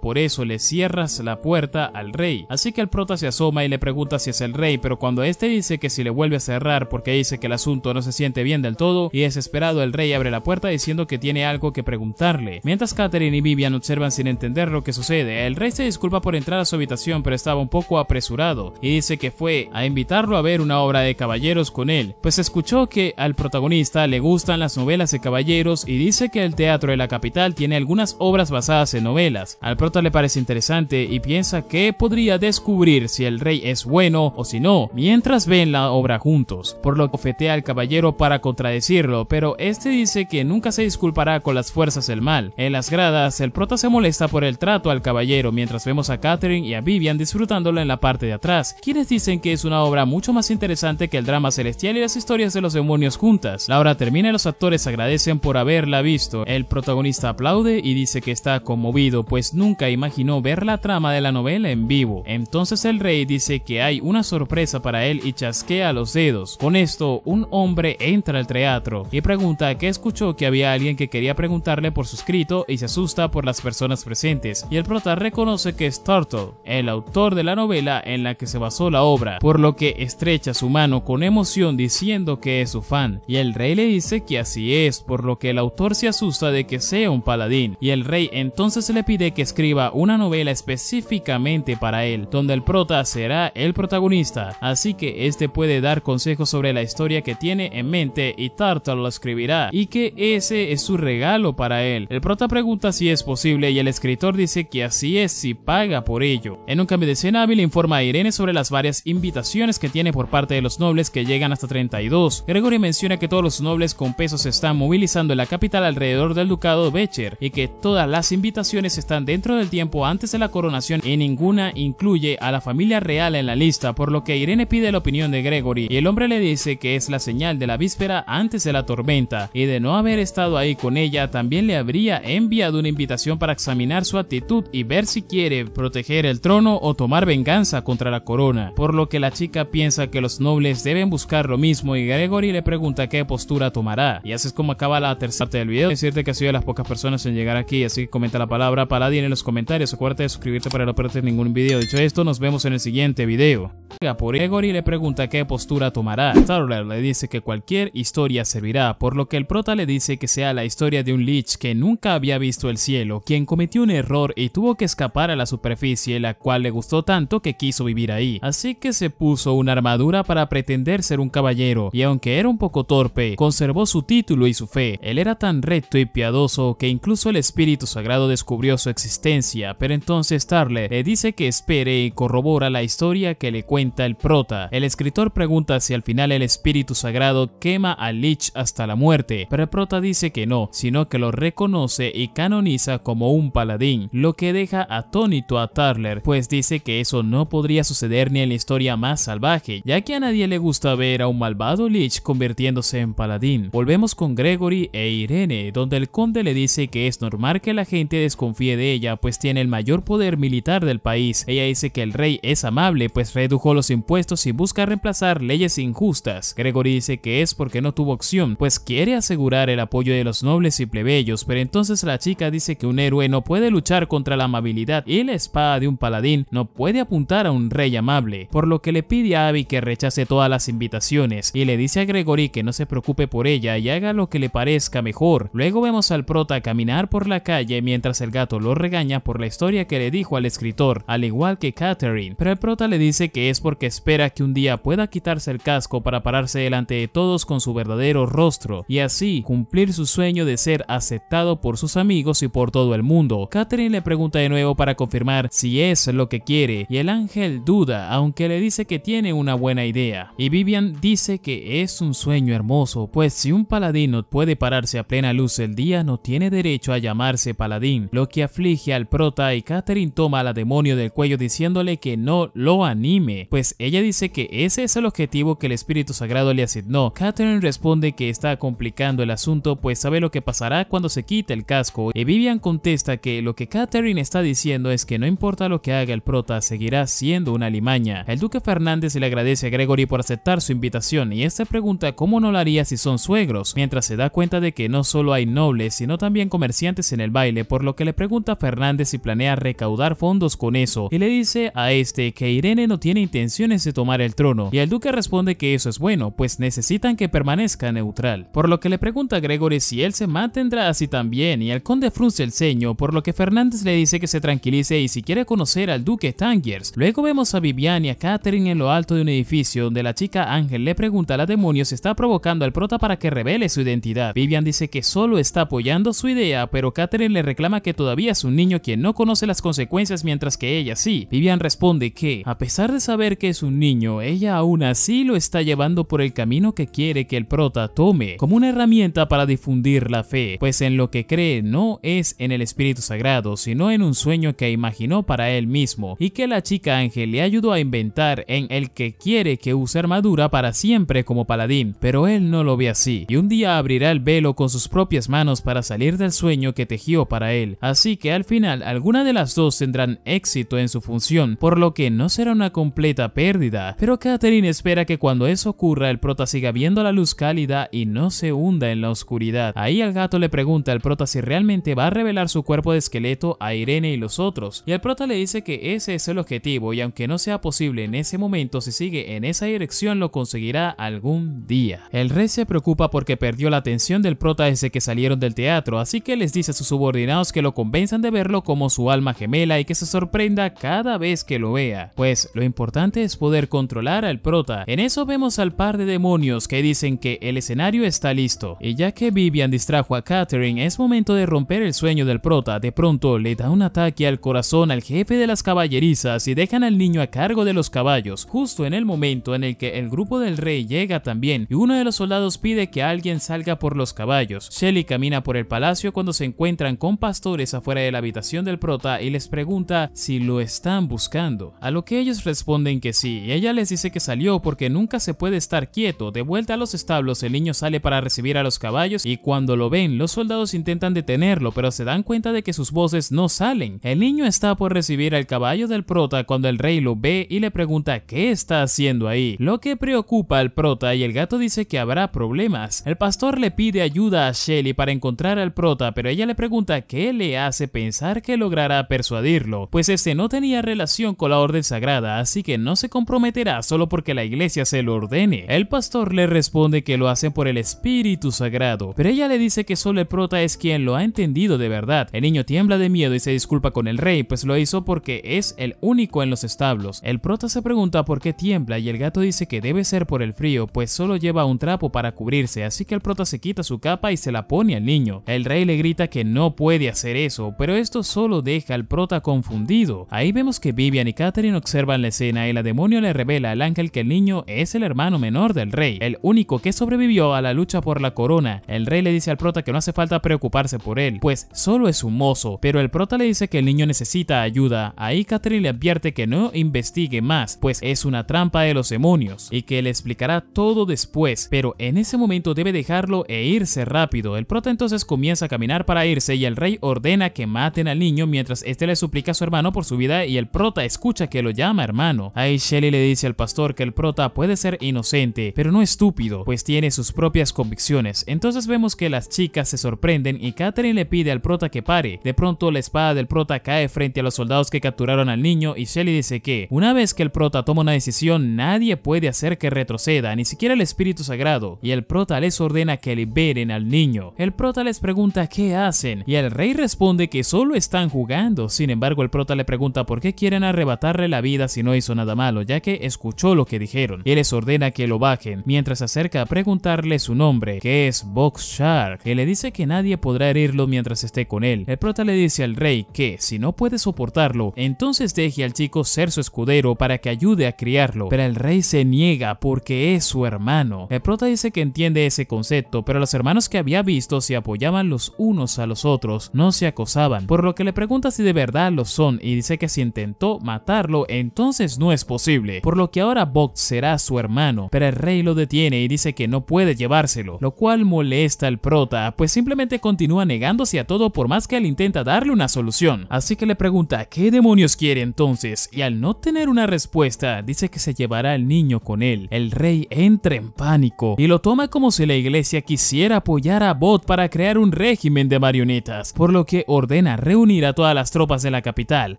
por eso le cierras la puerta al rey. Así que el prota se asoma y le pregunta si es el rey, pero cuando este dice que si le vuelve a cerrar porque dice que el asunto no se siente bien del todo, y desesperado el rey abre la puerta diciendo que tiene algo que preguntarle. Mientras Catherine y Vivian observan sin entender lo que sucede, el rey se disculpa por entrar a su habitación, pero estaba un poco apresurado y dice que fue a invitarlo a ver una obra de caballeros con él, pues escuchó que al protagonista le gustan las novelas de caballeros y dice que el teatro de la capital tiene algunas obras basadas en novelas. Al prota le parece interesante y piensa que podría descubrir si el rey es bueno o si no, mientras ven la obra juntos, por lo que ofetea al caballero para contradecirlo, pero este dice que nunca se disculpará con las fuerzas del mal. En las gradas el prota se molesta por el trato al caballero, mientras vemos a Catherine y a Vivian disfrutándola en la parte de atrás, quienes dicen que es una obra mucho más interesante que el drama celestial y las historias de los demonios juntas. La obra termina y los actores agradecen por haberla visto. El protagonista aplaude y dice que está conmovido, pues nunca imaginó ver la trama de la novela en vivo. Entonces el rey dice que hay una sorpresa para él y chasquea los dedos. Con esto, un hombre entra al teatro y pregunta que escuchó que había alguien que quería preguntarle por su escrito y se asusta por las personas presentes, y el prota reconoce que es Turtle, el autor de la novela en la que se basó la obra, por lo que estrecha su mano con emoción diciendo que es su fan, y el rey le dice que así es, por lo que el autor se asusta de que sea un paladín, y el rey entonces le pide que escriba una novela específicamente para él, donde el prota será el protagonista, así que este puede dar consejos sobre la historia que tiene en mente y Turtle lo escribirá, y que ese es su regalo para él. El prota pregunta si es posible y el escritor dice que así es si paga por ello. En un cambio de escena, Abby le informa a Irene sobre las varias invitaciones que tiene por parte de los nobles, que llegan hasta 32. Gregory menciona que todos los nobles con peso se están movilizando en la capital alrededor del ducado de Becher y que todas las invitaciones están dentro del tiempo antes de la coronación y ninguna incluye a la familia real en la lista, por lo que Irene pide la opinión de Gregory y el hombre le dice que es la señal de la víspera antes de la tormenta y de no haber estado ahí con ella también le habría enviado una invitación para examinar su actitud y ver si quiere proteger el trono o tomar venganza contra la corona, por lo que la chica piensa que los nobles deben buscar lo mismo y Gregory le pregunta qué postura tomará. Y así es como acaba la tercera parte del video. Decirte que has sido de las pocas personas en llegar aquí, así que comenta la palabra Paladín en los comentarios. Acuérdate de suscribirte para no perderte ningún video. Dicho esto, nos vemos en el siguiente video. por Gregory le pregunta qué postura tomará. Starler le dice que cualquier historia servirá, por lo que el prota le dice que sea la historia de un Lich que nunca había visto el cielo, quien cometió un error y tuvo que escapar a la superficie, la cual le gustó tanto que quiso vivir ahí. Así que se puso una armadura para pretender ser un caballero, y aunque era un poco torpe, conservó su título y su fe. Él era tan recto y piadoso que incluso el espíritu sagrado descubrió su existencia, pero entonces Starler le dice que espere y corrobora la historia que le cuenta el prota. El escritor pregunta si al final el espíritu sagrado quema al Lich hasta la muerte, pero el prota dice que no, sino que lo reconoce y canoniza como un paladín, lo que deja atónito a Starler, pues dice que eso no podría suceder ni en la historia más salvaje, ya que a nadie le gusta ver a un malvado Lich convirtiéndose en paladín. Volvemos con Gregory e Irene, donde el conde le dice que es normal que la gente desconfíe de ella, pues tiene el mayor poder militar del país. Ella dice que el rey es amable, pues redujo los impuestos y busca reemplazar leyes injustas. Gregory dice que es porque no tuvo opción, pues quiere asegurar el apoyo de los nobles y plebeyos, pero entonces la chica dice que un héroe no puede luchar contra la amabilidad y la espada de un paladín no puede apuntar a un rey amable, por lo que le pide a Abby que rechace todas las invitaciones y le dice a Gregory que no se preocupe por ella y haga lo que le parezca mejor. Luego vemos al prota caminar por la calle mientras el gato lo regaña por la historia que le dijo al escritor, al igual que Catherine, pero el prota le dice que es porque espera que un día pueda quitarse el casco para pararse delante de todos con su verdadero rostro y así cumplir su sueño de ser aceptado por sus amigos y por todo el mundo. Catherine le pregunta de nuevo para confirmar si es lo que quiere y el ángel duda, aunque le dice que tiene una buena idea, y Vivian dice que es un sueño hermoso, pues si un paladín no puede pararse a plena luz del día no tiene derecho a llamarse paladín, lo que aflige al prota, y Catherine toma al demonio del cuello diciéndole que no lo anime, pues ella dice que ese es el objetivo que el espíritu sagrado le asignó. Catherine responde que está complicando el asunto, pues sabe lo que pasará cuando se quite el casco, y Vivian contesta que lo que Catherine está diciendo es que no importa lo que haga el prota, seguirá siendo una alimaña. El duque Fernández le agradece a Gregory por aceptar su invitación y este pregunta cómo no lo haría si son suegros, mientras se da cuenta de que no solo hay nobles sino también comerciantes en el baile, por lo que le pregunta a Fernández si planea recaudar fondos con eso y le dice a este que Irene no tiene intenciones de tomar el trono, y el duque responde que eso es bueno, pues necesitan que permanezca neutral, por lo que le pregunta a Gregory si él se mantendrá así también, y el conde frunce el ceño, por lo que Fernández le dice que se tranquilice y si quiere conocer al duque Tangiers. Luego vemos a Vivian y a Catherine en lo alto de un edificio donde la chica Ángel le pregunta a la demonio si está provocando al prota para que revele su identidad. Vivian dice que solo está apoyando su idea, pero Catherine le reclama que todavía es un niño quien no conoce las consecuencias mientras que ella sí. Vivian responde que, a pesar de saber que es un niño, ella aún así lo está llevando por el camino que quiere que el prota tome, como una herramienta para difundir la fe, pues en lo que cree no es en el espíritu sagrado, sino en un sueño que imaginó para él mismo y que la chica Ángel le ayudó a inventar, en el que quiere que use armadura para siempre como paladín, pero él no lo ve así, y un día abrirá el velo con sus propias manos para salir del sueño que tejió para él, así que al final alguna de las dos tendrán éxito en su función, por lo que no será una completa pérdida, pero Catherine espera que cuando eso ocurra el prota siga viendo la luz cálida y no se hunda en la oscuridad. Ahí el gato le pregunta al prota si realmente va a revelar su cuerpo de esqueleto a Irene y los otros, y el prota le dice que ese es el objetivo y aunque no sea posible en ese momento, si sigue en esa dirección lo conseguirá algún día. El rey se preocupa porque perdió la atención del prota desde que salieron del teatro, así que les dice a sus subordinados que lo convenzan de verlo como su alma gemela y que se sorprenda cada vez que lo vea, pues lo importante es poder controlar al prota. En eso vemos al par de demonios que dicen que el escenario está listo, y ya que Vivian distrajo a Catherine, es momento de romper el sueño del prota. De pronto le da un ataque al corazón al jefe de las caballerizas y dejan al niño a cargo de los caballos, justo en el momento en el que el grupo del rey llega también, y uno de los soldados pide que alguien salga por los caballos. Shelly camina por el palacio cuando se encuentran con pastores afuera de la habitación del prota y les pregunta si lo están buscando, a lo que ellos responden que sí, y ella les dice que salió porque nunca se puede estar quieto. De vuelta a los establos, el niño sale para recibir a los caballos y cuando lo ven, los soldados intentan detenerlo, pero se dan cuenta de que sus voces no salen. El niño está por recibir al caballo del prota cuando el rey lo ve y le pregunta qué está haciendo ahí, lo que preocupa al prota, y el gato dice que habrá problemas. El pastor le pide ayuda a Shelly para encontrar al prota, pero ella le pregunta qué le hace pensar que logrará persuadirlo, pues este no tenía relación con la orden sagrada, así que no no se comprometerá solo porque la iglesia se lo ordene. El pastor le responde que lo hacen por el Espíritu Sagrado, pero ella le dice que solo el prota es quien lo ha entendido de verdad. El niño tiembla de miedo y se disculpa con el rey, pues lo hizo porque es el único en los establos. El prota se pregunta por qué tiembla y el gato dice que debe ser por el frío, pues solo lleva un trapo para cubrirse, así que el prota se quita su capa y se la pone al niño. El rey le grita que no puede hacer eso, pero esto solo deja al prota confundido. Ahí vemos que Vivian y Catherine observan la escena y la demonio le revela al ángel que el niño es el hermano menor del rey, el único que sobrevivió a la lucha por la corona. El rey le dice al prota que no hace falta preocuparse por él, pues solo es un mozo, pero el prota le dice que el niño necesita ayuda. Ahí Catherine le advierte que no investigue más, pues es una trampa de los demonios y que le explicará todo después, pero en ese momento debe dejarlo e irse rápido. El prota entonces comienza a caminar para irse y el rey ordena que maten al niño mientras este le suplica a su hermano por su vida y el prota escucha que lo llama hermano. Ahí Shelly le dice al pastor que el prota puede ser inocente, pero no estúpido, pues tiene sus propias convicciones. Entonces vemos que las chicas se sorprenden y Catherine le pide al prota que pare. De pronto la espada del prota cae frente a los soldados que capturaron al niño y Shelly dice que una vez que el prota toma una decisión nadie puede hacer que retroceda, ni siquiera el Espíritu Sagrado, y el prota les ordena que liberen al niño. El prota les pregunta qué hacen y el rey responde que solo están jugando. Sin embargo, el prota le pregunta por qué quieren arrebatarle la vida si no hizo nada malo, ya que escuchó lo que dijeron, y él les ordena que lo bajen, mientras se acerca a preguntarle su nombre, que es Boxshark, y le dice que nadie podrá herirlo mientras esté con él. El prota le dice al rey que si no puede soportarlo, entonces deje al chico ser su escudero para que ayude a criarlo, pero el rey se niega porque es su hermano. El prota dice que entiende ese concepto, pero los hermanos que había visto se apoyaban los unos a los otros, no se acosaban, por lo que le pregunta si de verdad lo son y dice que si intentó matarlo entonces no es posible, por lo que ahora Box será su hermano, pero el rey lo detiene y dice que no puede llevárselo, lo cual molesta al prota, pues simplemente continúa negándose a todo por más que él intenta darle una solución. Así que le pregunta qué demonios quiere entonces, y al no tener una respuesta dice que se llevará al niño con él. El rey entra en pánico y lo toma como si la iglesia quisiera apoyar a Bot para crear un régimen de marionetas, por lo que ordena reunir a todas las tropas de la capital.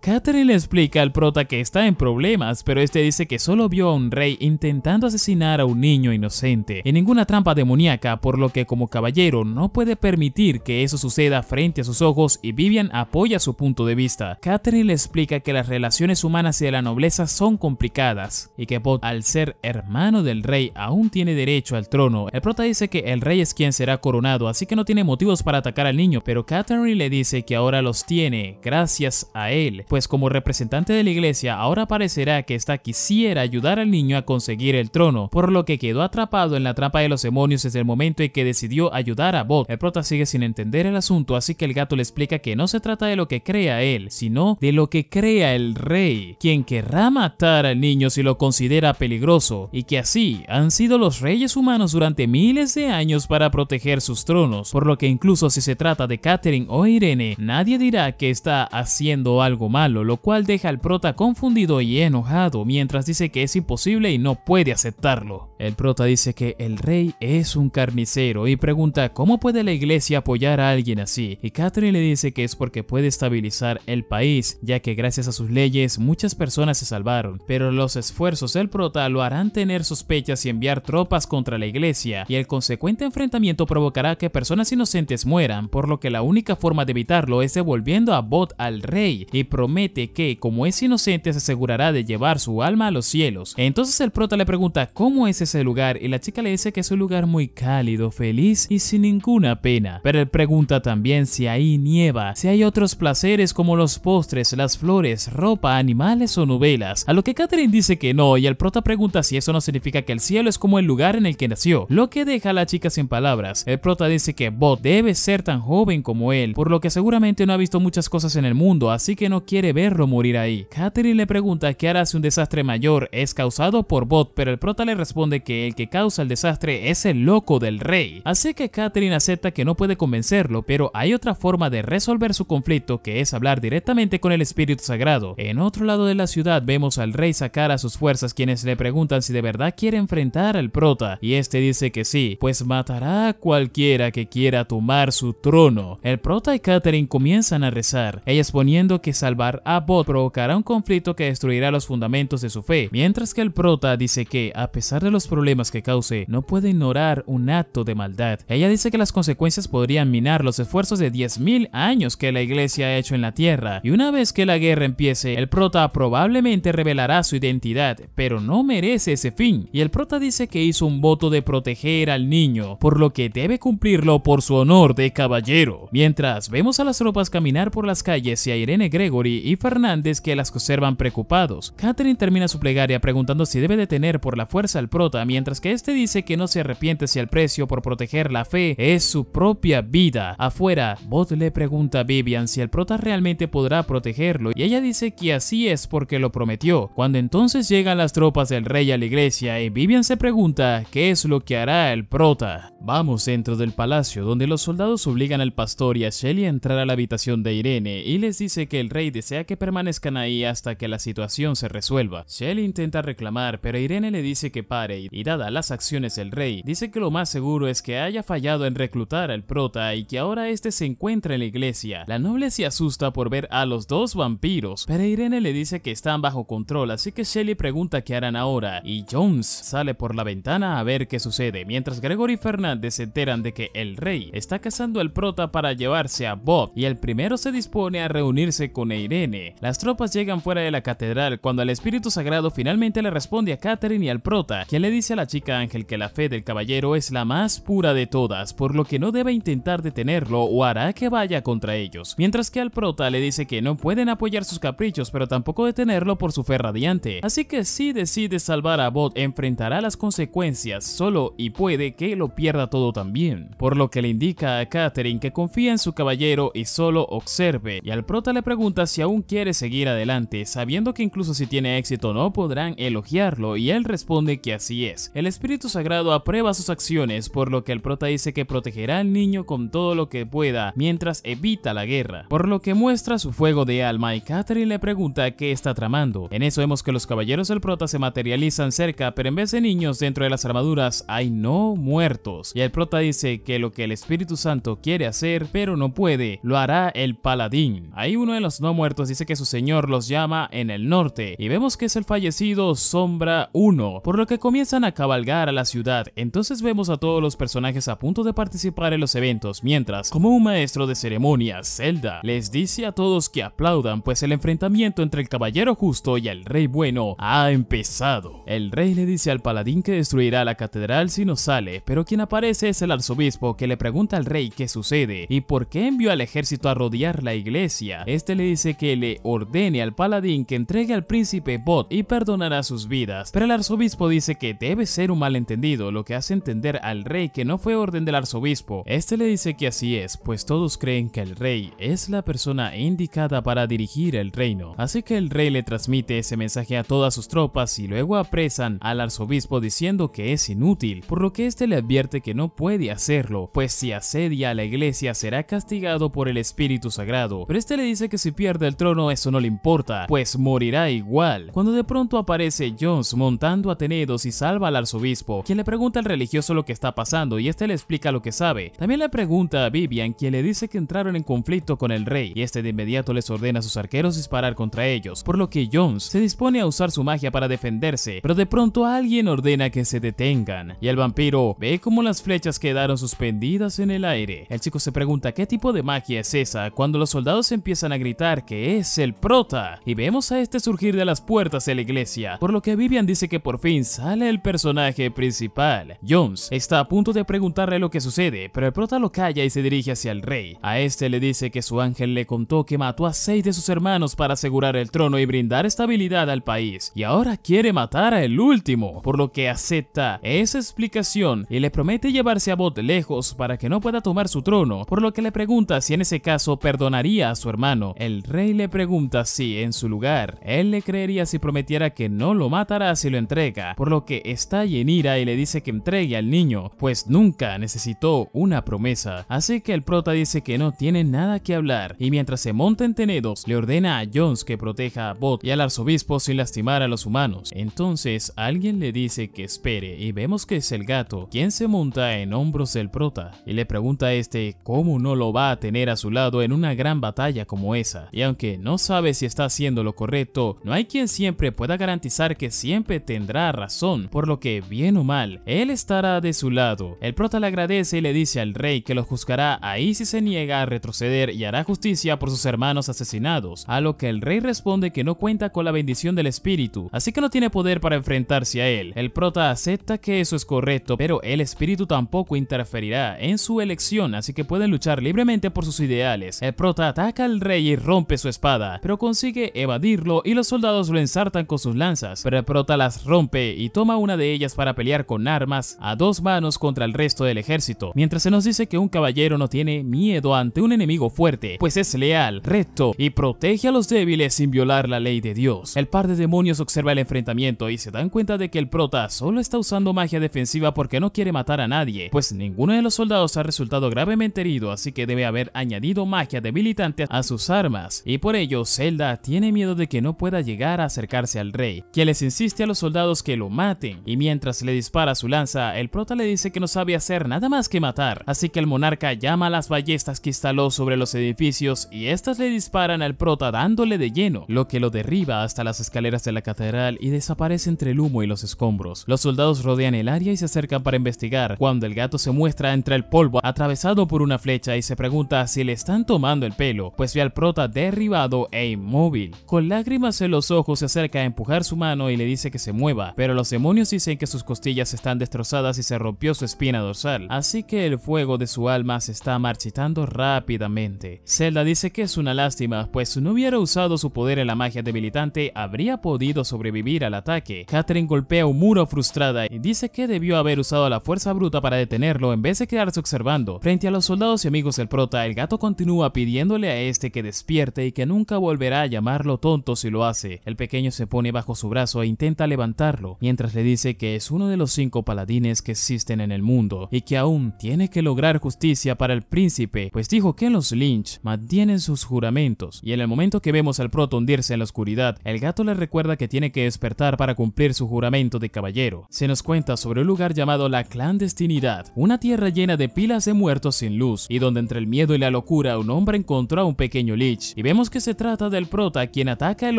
Catherine le explica al prota que está en problemas, pero este dice que solo vio a un rey intentando asesinar a un niño inocente y ninguna trampa demoníaca, por lo que como caballero no puede permitir que eso suceda frente a sus ojos, y Vivian apoya su punto de vista. Catherine le explica que las relaciones humanas y de la nobleza son complicadas y que Bot, al ser hermano del rey, aún tiene derecho al trono. El prota dice que el rey es quien será coronado, así que no tiene motivos para atacar al niño, pero Catherine le dice que ahora los tiene gracias a él, pues como representante de la iglesia ahora parecerá que esta quisiera ayudar al niño a conseguir el trono, por lo que quedó atrapado en la trampa de los demonios desde el momento en que decidió ayudar a Bot. El prota sigue sin entender el asunto, así que el gato le explica que no se trata de lo que crea él, sino de lo que crea el rey, quien querrá matar al niño si lo considera peligroso, y que así han sido los reyes humanos durante miles de años para proteger sus tronos, por lo que incluso si se trata de Catherine o Irene, nadie dirá que está haciendo algo malo, lo cual deja al prota confundido y enojado, mientras dice que es imposible y no puede aceptarlo. El prota dice que el rey es un carnicero y pregunta cómo puede la iglesia apoyar a alguien así, y Catherine le dice que es porque puede estabilizar el país, ya que gracias a sus leyes muchas personas se salvaron, pero los esfuerzos del prota lo harán tener sospechas y enviar tropas contra la iglesia, y el consecuente enfrentamiento provocará que personas inocentes mueran, por lo que la única forma de evitarlo es devolviendo a Bot al rey, y promete que como es inocente se asegurará de llevar su alma a los cielos. Entonces el prota le pregunta cómo es ese lugar y la chica le dice que es un lugar muy cálido, feliz y sin ninguna pena, pero él pregunta también si ahí nieva, si hay otros placeres como los postres, las flores, ropa, animales o novelas, a lo que Catherine dice que no, y el prota pregunta si eso no significa que el cielo es como el lugar en el que nació, lo que deja a la chica sin palabras. El prota dice que Bot debe ser tan joven como él, por lo que seguramente no ha visto muchas cosas en el mundo, así que no quiere verlo morir ahí. Catherine le pregunta qué hará si un desastre mayor es causado por Bot, pero el prota le responde que el que causa el desastre es el loco del rey, así que Catherine acepta que no puede convencerlo, pero hay otra forma de resolver su conflicto, que es hablar directamente con el Espíritu Sagrado. En otro lado de la ciudad vemos al rey sacar a sus fuerzas, quienes le preguntan si de verdad quiere enfrentar al prota, y este dice que sí, pues matará a cualquiera que quiera tomar su trono. El prota y Catherine comienzan a rezar, ella exponiendo que salvar a Bot provocará un conflicto que destruirá los fundamentos fundamentos de su fe, mientras que el prota dice que, a pesar de los problemas que cause, no puede ignorar un acto de maldad. Ella dice que las consecuencias podrían minar los esfuerzos de 10.000 años que la iglesia ha hecho en la tierra, y una vez que la guerra empiece, el prota probablemente revelará su identidad, pero no merece ese fin, y el prota dice que hizo un voto de proteger al niño, por lo que debe cumplirlo por su honor de caballero. Mientras vemos a las tropas caminar por las calles y a Irene, Gregory y Fernández que las observan preocupados. Katherine termina su plegaria preguntando si debe detener por la fuerza al prota, mientras que este dice que no se arrepiente si el precio por proteger la fe es su propia vida. Afuera, Bot le pregunta a Vivian si el prota realmente podrá protegerlo, y ella dice que así es porque lo prometió. Cuando entonces llegan las tropas del rey a la iglesia y Vivian se pregunta qué es lo que hará el prota. Vamos dentro del palacio, donde los soldados obligan al pastor y a Shelly a entrar a la habitación de Irene y les dice que el rey desea que permanezcan ahí hasta que la situación se resuelva. Shelly intenta reclamar, pero Irene le dice que pare, y dada las acciones del rey, dice que lo más seguro es que haya fallado en reclutar al prota y que ahora este se encuentra en la iglesia. La noble se asusta por ver a los dos vampiros, pero Irene le dice que están bajo control, así que Shelly pregunta qué harán ahora, y Jones sale por la ventana a ver qué sucede, mientras Gregory y Fernández se enteran de que el rey está cazando al prota para llevarse a Bob, y el primero se dispone a reunirse con Irene. Las tropas llegan fuera de la catedral cuando el espíritu sagrado finalmente le responde a Katherine y al prota, quien le dice a la chica ángel que la fe del caballero es la más pura de todas, por lo que no debe intentar detenerlo o hará que vaya contra ellos, mientras que al prota le dice que no pueden apoyar sus caprichos pero tampoco detenerlo por su fe radiante, así que si decide salvar a Bot enfrentará las consecuencias solo y puede que lo pierda todo también, por lo que le indica a Katherine que confía en su caballero y solo observe, y al prota le pregunta si aún quiere seguir adelante, sabiendo que incluso si tiene éxito no podrán elogiarlo, y él responde que así es. El espíritu sagrado aprueba sus acciones, por lo que el prota dice que protegerá al niño con todo lo que pueda mientras evita la guerra, por lo que muestra su fuego de alma, y Katherine le pregunta qué está tramando. En eso vemos que los caballeros del prota se materializan cerca, pero en vez de niños dentro de las armaduras hay no muertos, y el prota dice que lo que el Espíritu Santo quiere hacer pero no puede, lo hará el paladín. Ahí uno de los no muertos dice que su señor los llama en el norte, y vemos que es el fallecido Sombra 1, por lo que comienzan a cabalgar a la ciudad. Entonces vemos a todos los personajes a punto de participar en los eventos, mientras, como un maestro de ceremonias, Zelda les dice a todos que aplaudan, pues el enfrentamiento entre el caballero justo y el rey bueno ha empezado. El rey le dice al paladín que destruirá la catedral si no sale, pero quien aparece es el arzobispo, que le pregunta al rey qué sucede y por qué envió al ejército a rodear la iglesia. Este le dice que le ordene al paladín que entregue al príncipe Bot y perdonará sus vidas, pero el arzobispo dice que debe ser un malentendido, lo que hace entender al rey que no fue orden del arzobispo. Este le dice que así es, pues todos creen que el rey es la persona indicada para dirigir el reino, así que el rey le transmite ese mensaje a todas sus tropas y luego apresan al arzobispo diciendo que es inútil, por lo que este le advierte que no puede hacerlo, pues si asedia a la iglesia será castigado por el espíritu sagrado, pero este le dice que si pierde el trono eso no le importa, pues morirá igual, cuando de pronto aparece Jones montando a Tenedos y salva al arzobispo, quien le pregunta al religioso lo que está pasando y este le explica lo que sabe. También le pregunta a Vivian, quien le dice que entraron en conflicto con el rey y este de inmediato les ordena a sus arqueros disparar contra ellos, por lo que Jones se dispone a usar su magia para defenderse, pero de pronto alguien ordena que se detengan y el vampiro ve como las flechas quedaron suspendidas en el aire. El chico se pregunta qué tipo de magia es esa cuando los soldados empiezan a gritar que es el prota y vemos a este surgir de las puertas de la iglesia, por lo que Vivian dice que por fin sale el personaje principal. Jones está a punto de preguntarle lo que sucede, pero el prota lo calla y se dirige hacia el rey. A este le dice que su ángel le contó que mató a 6 de sus hermanos para asegurar el trono y brindar estabilidad al país, y ahora quiere matar a el último, por lo que acepta esa explicación y le promete llevarse a Bot lejos para que no pueda tomar su trono, por lo que le pregunta si en ese caso perdonaría a su hermano. El rey le pregunta si en su lugar él le creería si prometiera que no lo matará si lo entrega, por lo que estalla en ira y le dice que entregue al niño, pues nunca necesitó una promesa. Así que el prota dice que no tiene nada que hablar y mientras se monta en Tenedos le ordena a Jones que proteja a Bot y al arzobispo sin lastimar a los humanos. Entonces alguien le dice que espere y vemos que es el gato quien se monta en hombros del prota y le pregunta a este cómo no lo va a tener a su lado en una gran batalla como esa, y aunque no sabe si está haciendo lo correcto, no hay quien quien siempre pueda garantizar que siempre tendrá razón, por lo que bien o mal, él estará de su lado. El prota le agradece y le dice al rey que lo juzgará ahí si se niega a retroceder y hará justicia por sus hermanos asesinados, a lo que el rey responde que no cuenta con la bendición del espíritu, así que no tiene poder para enfrentarse a él. El prota acepta que eso es correcto, pero el espíritu tampoco interferirá en su elección, así que pueden luchar libremente por sus ideales. El prota ataca al rey y rompe su espada, pero consigue evadirlo y los soldados lo ensartan con sus lanzas, pero el prota las rompe y toma una de ellas para pelear con armas a dos manos contra el resto del ejército, mientras se nos dice que un caballero no tiene miedo ante un enemigo fuerte, pues es leal, recto y protege a los débiles sin violar la ley de Dios. El par de demonios observa el enfrentamiento y se dan cuenta de que el prota solo está usando magia defensiva porque no quiere matar a nadie, pues ninguno de los soldados ha resultado gravemente herido, así que debe haber añadido magia debilitante a sus armas, y por ello Zelda tiene miedo de que no pueda llegar a acercarse al rey, quien les insiste a los soldados que lo maten, y mientras le dispara su lanza, el prota le dice que no sabe hacer nada más que matar, así que el monarca llama a las ballestas que instaló sobre los edificios y estas le disparan al prota dándole de lleno, lo que lo derriba hasta las escaleras de la catedral y desaparece entre el humo y los escombros. Los soldados rodean el área y se acercan para investigar, cuando el gato se muestra entre el polvo atravesado por una flecha y se pregunta si le están tomando el pelo, pues ve al prota derribado e inmóvil. Con lágrimas en los ojos se acerca a empujar su mano y le dice que se mueva, pero los demonios dicen que sus costillas están destrozadas y se rompió su espina dorsal, así que el fuego de su alma se está marchitando rápidamente. Zelda dice que es una lástima, pues si no hubiera usado su poder en la magia debilitante habría podido sobrevivir al ataque. Catherine golpea un muro frustrada y dice que debió haber usado la fuerza bruta para detenerlo en vez de quedarse observando. Frente a los soldados y amigos del prota, el gato continúa pidiéndole a este que despierte y que nunca volverá a llamarlo tonto si lo hace. El pequeño se pone bajo su brazo e intenta levantarlo, mientras le dice que es uno de los 5 paladines que existen en el mundo y que aún tiene que lograr justicia para el príncipe, pues dijo que los Lynch mantienen sus juramentos. Y en el momento que vemos al prota hundirse en la oscuridad, el gato le recuerda que tiene que despertar para cumplir su juramento de caballero. Se nos cuenta sobre un lugar llamado la clandestinidad, una tierra llena de pilas de muertos sin luz, y donde entre el miedo y la locura un hombre encontró a un pequeño Lich, y vemos que se trata del prota quien ataca al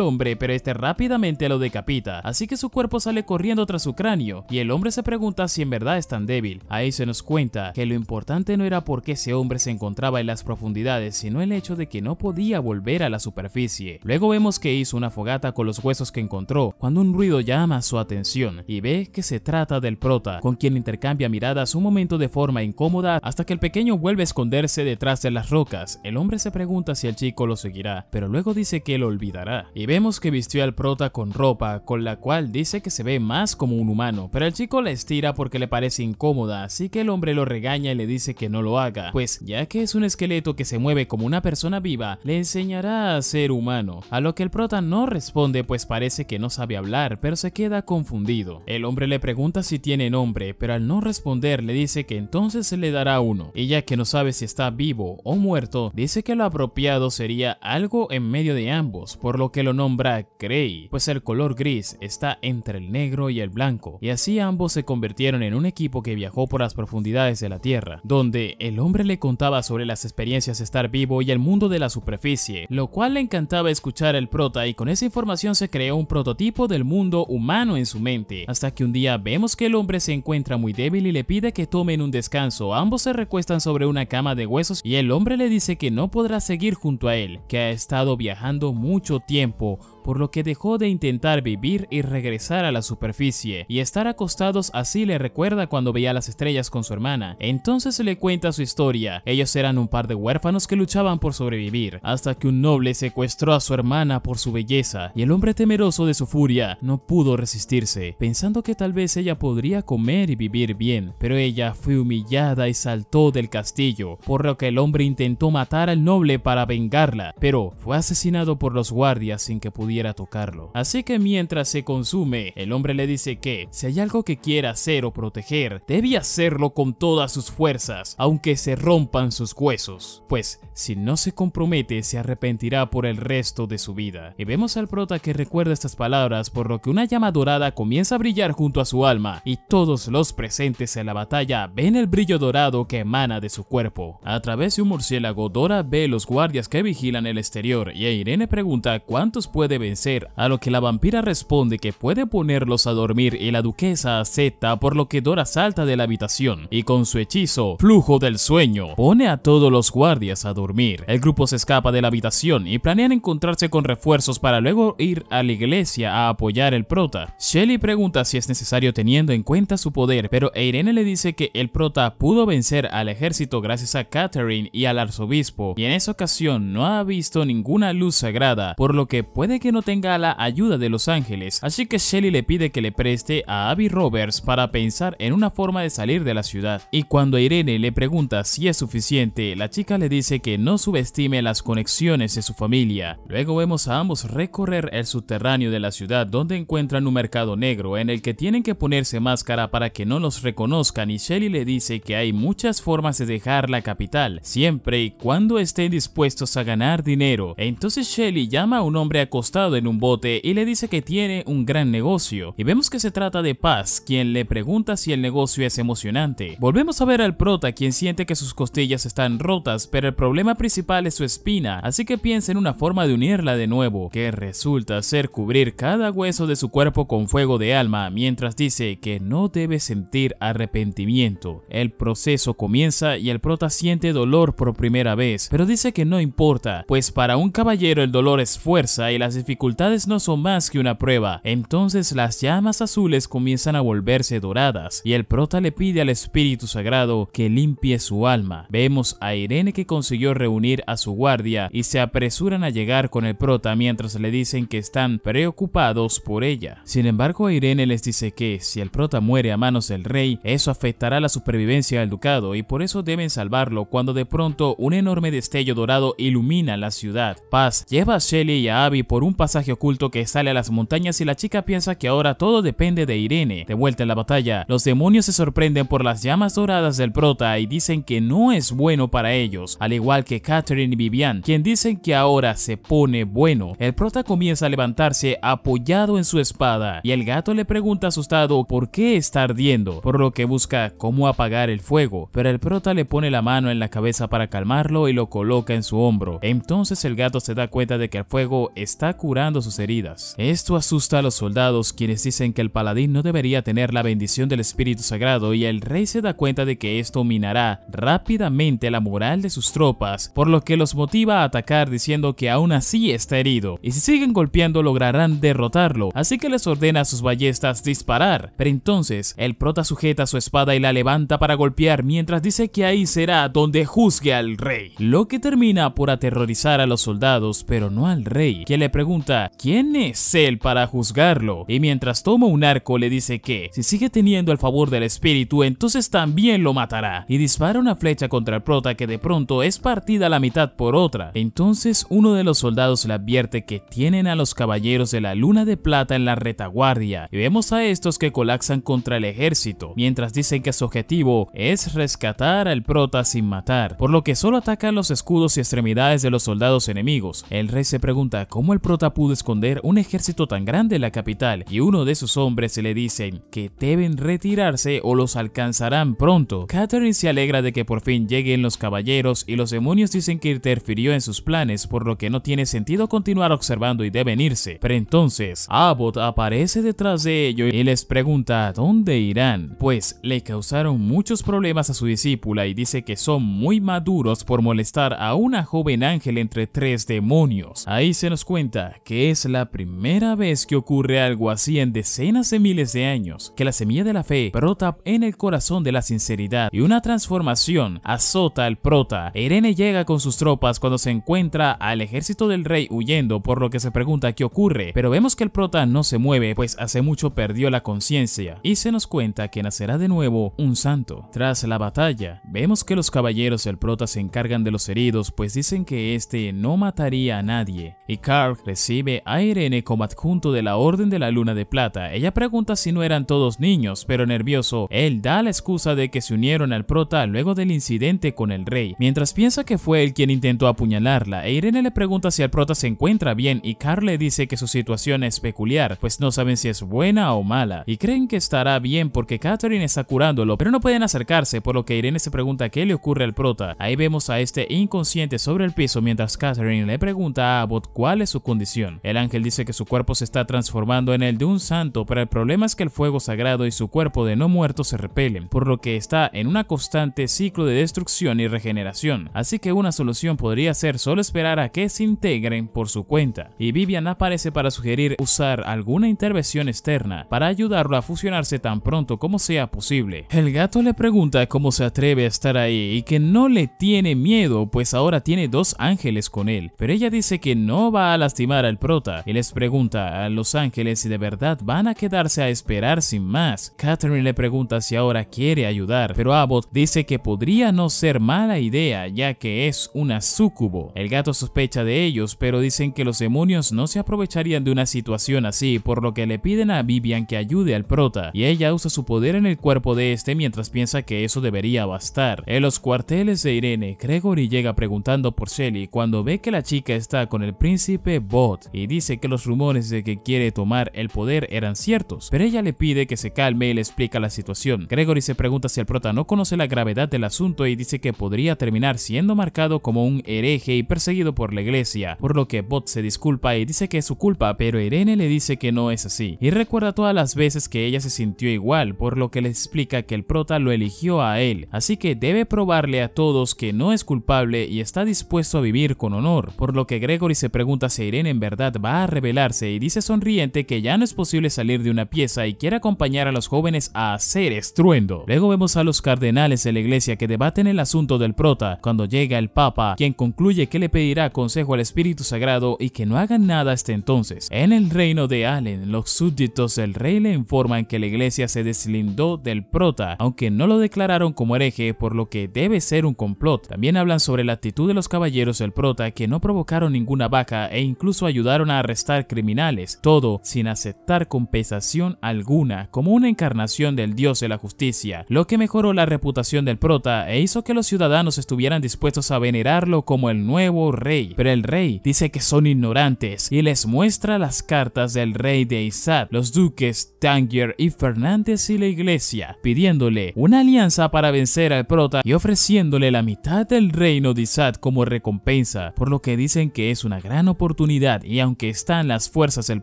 hombre, pero este rápidamente lo decapita, así que su cuerpo sale corriendo tras su cráneo, y el hombre se pregunta si en verdad es tan débil. Ahí se nos cuenta que lo importante no era por qué ese hombre se encontraba en las profundidades, sino el hecho de que no podía volver a la superficie. Luego vemos que hizo una fogata con los huesos que encontró, cuando un ruido llama su atención, y ve que se trata del prota, con quien intercambia miradas un momento de forma incómoda hasta que el pequeño vuelve a esconderse detrás de las rocas. El hombre se pregunta si el chico lo seguirá, pero luego dice que lo olvidará, y vemos que vistió al prota con ropa, con la cual dice que se ve más como un humano, pero el chico la estira porque le parece incómoda, así que el hombre lo regaña y le dice que no lo haga, pues ya que es un esqueleto que se mueve como una persona viva, le enseñará a ser humano, a lo que el prota no responde pues parece que no sabe hablar, pero se queda confundido. El hombre le pregunta si tiene nombre, pero al no responder le dice que entonces se le dará uno, y ya que no sabe si está vivo o muerto, dice que lo apropiado sería algo en medio de ambos, por lo que lo nombra Grey, pues el color gris está entre el negro y el blanco, y así ambos se convirtieron en un equipo que viajó por las profundidades de la tierra, donde el hombre le contaba sobre las experiencias de estar vivo y el mundo de la superficie, lo cual le encantaba escuchar al prota, y con esa información se creó un prototipo del mundo humano en su mente, hasta que un día vemos que el hombre se encuentra muy débil y le pide que tomen un descanso. Ambos se recuestan sobre una cama de huesos y el hombre le dice que no podrá seguir junto a él, que ha estado viajando mucho tiempo, por lo que dejó de intentar vivir y regresar a la superficie, y estar acostados así le recuerda cuando veía las estrellas con su hermana. Entonces le cuenta su historia. Ellos eran un par de huérfanos que luchaban por sobrevivir, hasta que un noble secuestró a su hermana por su belleza, y el hombre, temeroso de su furia, no pudo resistirse, pensando que tal vez ella podría comer y vivir bien, pero ella fue humillada y saltó del castillo, por lo que el hombre intentó matar al noble para vengarla, pero fue asesinado por los guardias sin que pudiera tocarlo. Así que mientras se consume, el hombre le dice que si hay algo que quiera hacer o proteger, debe hacerlo con todas sus fuerzas, aunque se rompan sus huesos, pues si no se compromete se arrepentirá por el resto de su vida. Y vemos al prota que recuerda estas palabras, por lo que una llama dorada comienza a brillar junto a su alma, y todos los presentes en la batalla ven el brillo dorado que emana de su cuerpo. A través de un murciélago, Dora ve los guardias que vigilan el exterior, y a Irene pregunta cuántos puede vencer, a lo que la vampira responde que puede ponerlos a dormir y la duquesa acepta, por lo que Dora salta de la habitación y con su hechizo, flujo del sueño, pone a todos los guardias a dormir. El grupo se escapa de la habitación y planean encontrarse con refuerzos para luego ir a la iglesia a apoyar el prota. Shelly pregunta si es necesario teniendo en cuenta su poder, pero Irene le dice que el prota pudo vencer al ejército gracias a Catherine y al arzobispo, y en esa ocasión no ha visto ninguna luz sagrada, por lo que puede que no tenga la ayuda de los ángeles, así que Shelly le pide que le preste a Abby Roberts para pensar en una forma de salir de la ciudad. Y cuando Irene le pregunta si es suficiente, la chica le dice que no subestime las conexiones de su familia. Luego vemos a ambos recorrer el subterráneo de la ciudad, donde encuentran un mercado negro en el que tienen que ponerse máscara para que no los reconozcan, y Shelly le dice que hay muchas formas de dejar la capital, siempre y cuando estén dispuestos a ganar dinero. Entonces Shelly llama a un hombre acostado en un bote y le dice que tiene un gran negocio, y vemos que se trata de Paz, quien le pregunta si el negocio es emocionante. Volvemos a ver al prota, quien siente que sus costillas están rotas, pero el problema principal es su espina, así que piensa en una forma de unirla de nuevo, que resulta ser cubrir cada hueso de su cuerpo con fuego de alma, mientras dice que no debe sentir arrepentimiento. El proceso comienza y el prota siente dolor por primera vez, pero dice que no importa, pues para un caballero el dolor es fuerza y las dificultades no son más que una prueba. Entonces las llamas azules comienzan a volverse doradas y el prota le pide al espíritu sagrado que limpie su alma. Vemos a Irene, que consiguió reunir a su guardia y se apresuran a llegar con el prota mientras le dicen que están preocupados por ella. Sin embargo, Irene les dice que si el prota muere a manos del rey, eso afectará la supervivencia del ducado y por eso deben salvarlo, cuando de pronto un enorme destello dorado ilumina la ciudad. Paz lleva a Shelly y a Abby por un pasaje oculto que sale a las montañas y la chica piensa que ahora todo depende de Irene. De vuelta en la batalla, los demonios se sorprenden por las llamas doradas del prota y dicen que no es bueno para ellos, al igual que Catherine y Vivian, quien dicen que ahora se pone bueno. El prota comienza a levantarse apoyado en su espada y el gato le pregunta asustado por qué está ardiendo, por lo que busca cómo apagar el fuego, pero el prota le pone la mano en la cabeza para calmarlo y lo coloca en su hombro. Entonces el gato se da cuenta de que el fuego está curando sus heridas. Esto asusta a los soldados, quienes dicen que el paladín no debería tener la bendición del espíritu sagrado, y el rey se da cuenta de que esto minará rápidamente la moral de sus tropas, por lo que los motiva a atacar diciendo que aún así está herido y si siguen golpeando lograrán derrotarlo, así que les ordena a sus ballestas disparar. Pero entonces el prota sujeta su espada y la levanta para golpear, mientras dice que ahí será donde juzgue al rey, lo que termina por aterrorizar a los soldados, pero no al rey, quien le pregunta quién es él para juzgarlo, y mientras toma un arco le dice que si sigue teniendo el favor del espíritu entonces también lo matará, y dispara una flecha contra el prota, que de pronto es partida a la mitad por otra. Entonces uno de los soldados le advierte que tienen a los caballeros de la luna de plata en la retaguardia, y vemos a estos que colapsan contra el ejército, mientras dicen que su objetivo es rescatar al prota sin matar, por lo que solo atacan los escudos y extremidades de los soldados enemigos. El rey se pregunta cómo el prota pudo esconder un ejército tan grande en la capital, y uno de sus hombres le dicen que deben retirarse o los alcanzarán pronto. Catherine se alegra de que por fin lleguen los caballeros, y los demonios dicen que interfirió en sus planes, por lo que no tiene sentido continuar observando y deben irse. Pero entonces Abbott aparece detrás de ellos y les pregunta dónde irán, pues le causaron muchos problemas a su discípula y dice que son muy maduros por molestar a una joven ángel entre 3 demonios. Ahí se nos cuenta que es la primera vez que ocurre algo así en decenas de miles de años, que la semilla de la fe brota en el corazón de la sinceridad y una transformación azota al prota. Irene llega con sus tropas cuando se encuentra al ejército del rey huyendo, por lo que se pregunta qué ocurre, pero vemos que el prota no se mueve, pues hace mucho perdió la conciencia, y se nos cuenta que nacerá de nuevo un santo. Tras la batalla, vemos que los caballeros del prota se encargan de los heridos, pues dicen que este no mataría a nadie, y Carl recibe a Irene como adjunto de la Orden de la Luna de Plata. Ella pregunta si no eran todos niños, pero nervioso, él da la excusa de que se unieron al prota luego del incidente con el rey, mientras piensa que fue él quien intentó apuñalarla. Irene le pregunta si el prota se encuentra bien y Carl le dice que su situación es peculiar, pues no saben si es buena o mala, y creen que estará bien porque Catherine está curándolo, pero no pueden acercarse, por lo que Irene se pregunta qué le ocurre al prota. Ahí vemos a este inconsciente sobre el piso, mientras Catherine le pregunta a Abbott cuál es su condición visión. El ángel dice que su cuerpo se está transformando en el de un santo, pero el problema es que el fuego sagrado y su cuerpo de no muerto se repelen, por lo que está en una constante ciclo de destrucción y regeneración. Así que una solución podría ser solo esperar a que se integren por su cuenta. Y Vivian aparece para sugerir usar alguna intervención externa para ayudarlo a fusionarse tan pronto como sea posible. El gato le pregunta cómo se atreve a estar ahí y que no le tiene miedo, pues ahora tiene dos ángeles con él, pero ella dice que no va a lastimar al prota y les pregunta a los ángeles si de verdad van a quedarse a esperar sin más. Catherine le pregunta si ahora quiere ayudar, pero Abbott dice que podría no ser mala idea ya que es una súcubo. El gato sospecha de ellos, pero dicen que los demonios no se aprovecharían de una situación así, por lo que le piden a Vivian que ayude al prota y ella usa su poder en el cuerpo de este mientras piensa que eso debería bastar. En los cuarteles de Irene, Gregory llega preguntando por Shelly cuando ve que la chica está con el príncipe Bot y dice que los rumores de que quiere tomar el poder eran ciertos, pero ella le pide que se calme y le explica la situación. Gregory se pregunta si el prota no conoce la gravedad del asunto y dice que podría terminar siendo marcado como un hereje y perseguido por la iglesia, por lo que Bot se disculpa y dice que es su culpa, pero Irene le dice que no es así y recuerda todas las veces que ella se sintió igual, por lo que le explica que el prota lo eligió a él, así que debe probarle a todos que no es culpable y está dispuesto a vivir con honor, por lo que Gregory se pregunta si Irene en verdad va a rebelarse y dice sonriente que ya no es posible salir de una pieza y quiere acompañar a los jóvenes a hacer estruendo. Luego vemos a los cardenales de la iglesia que debaten el asunto del prota cuando llega el papa, quien concluye que le pedirá consejo al espíritu sagrado y que no hagan nada hasta entonces. En el reino de Allen, los súbditos del rey le informan que la iglesia se deslindó del prota, aunque no lo declararon como hereje, por lo que debe ser un complot. También hablan sobre la actitud de los caballeros del prota, que no provocaron ninguna baja e incluso ayudaron a arrestar criminales, todo sin aceptar compensación alguna, como una encarnación del dios de la justicia, lo que mejoró la reputación del prota e hizo que los ciudadanos estuvieran dispuestos a venerarlo como el nuevo rey. Pero el rey dice que son ignorantes y les muestra las cartas del rey de Isad, los duques Tangier y Fernández y la iglesia, pidiéndole una alianza para vencer al prota y ofreciéndole la mitad del reino de Isad como recompensa, por lo que dicen que es una gran oportunidad y aunque están las fuerzas del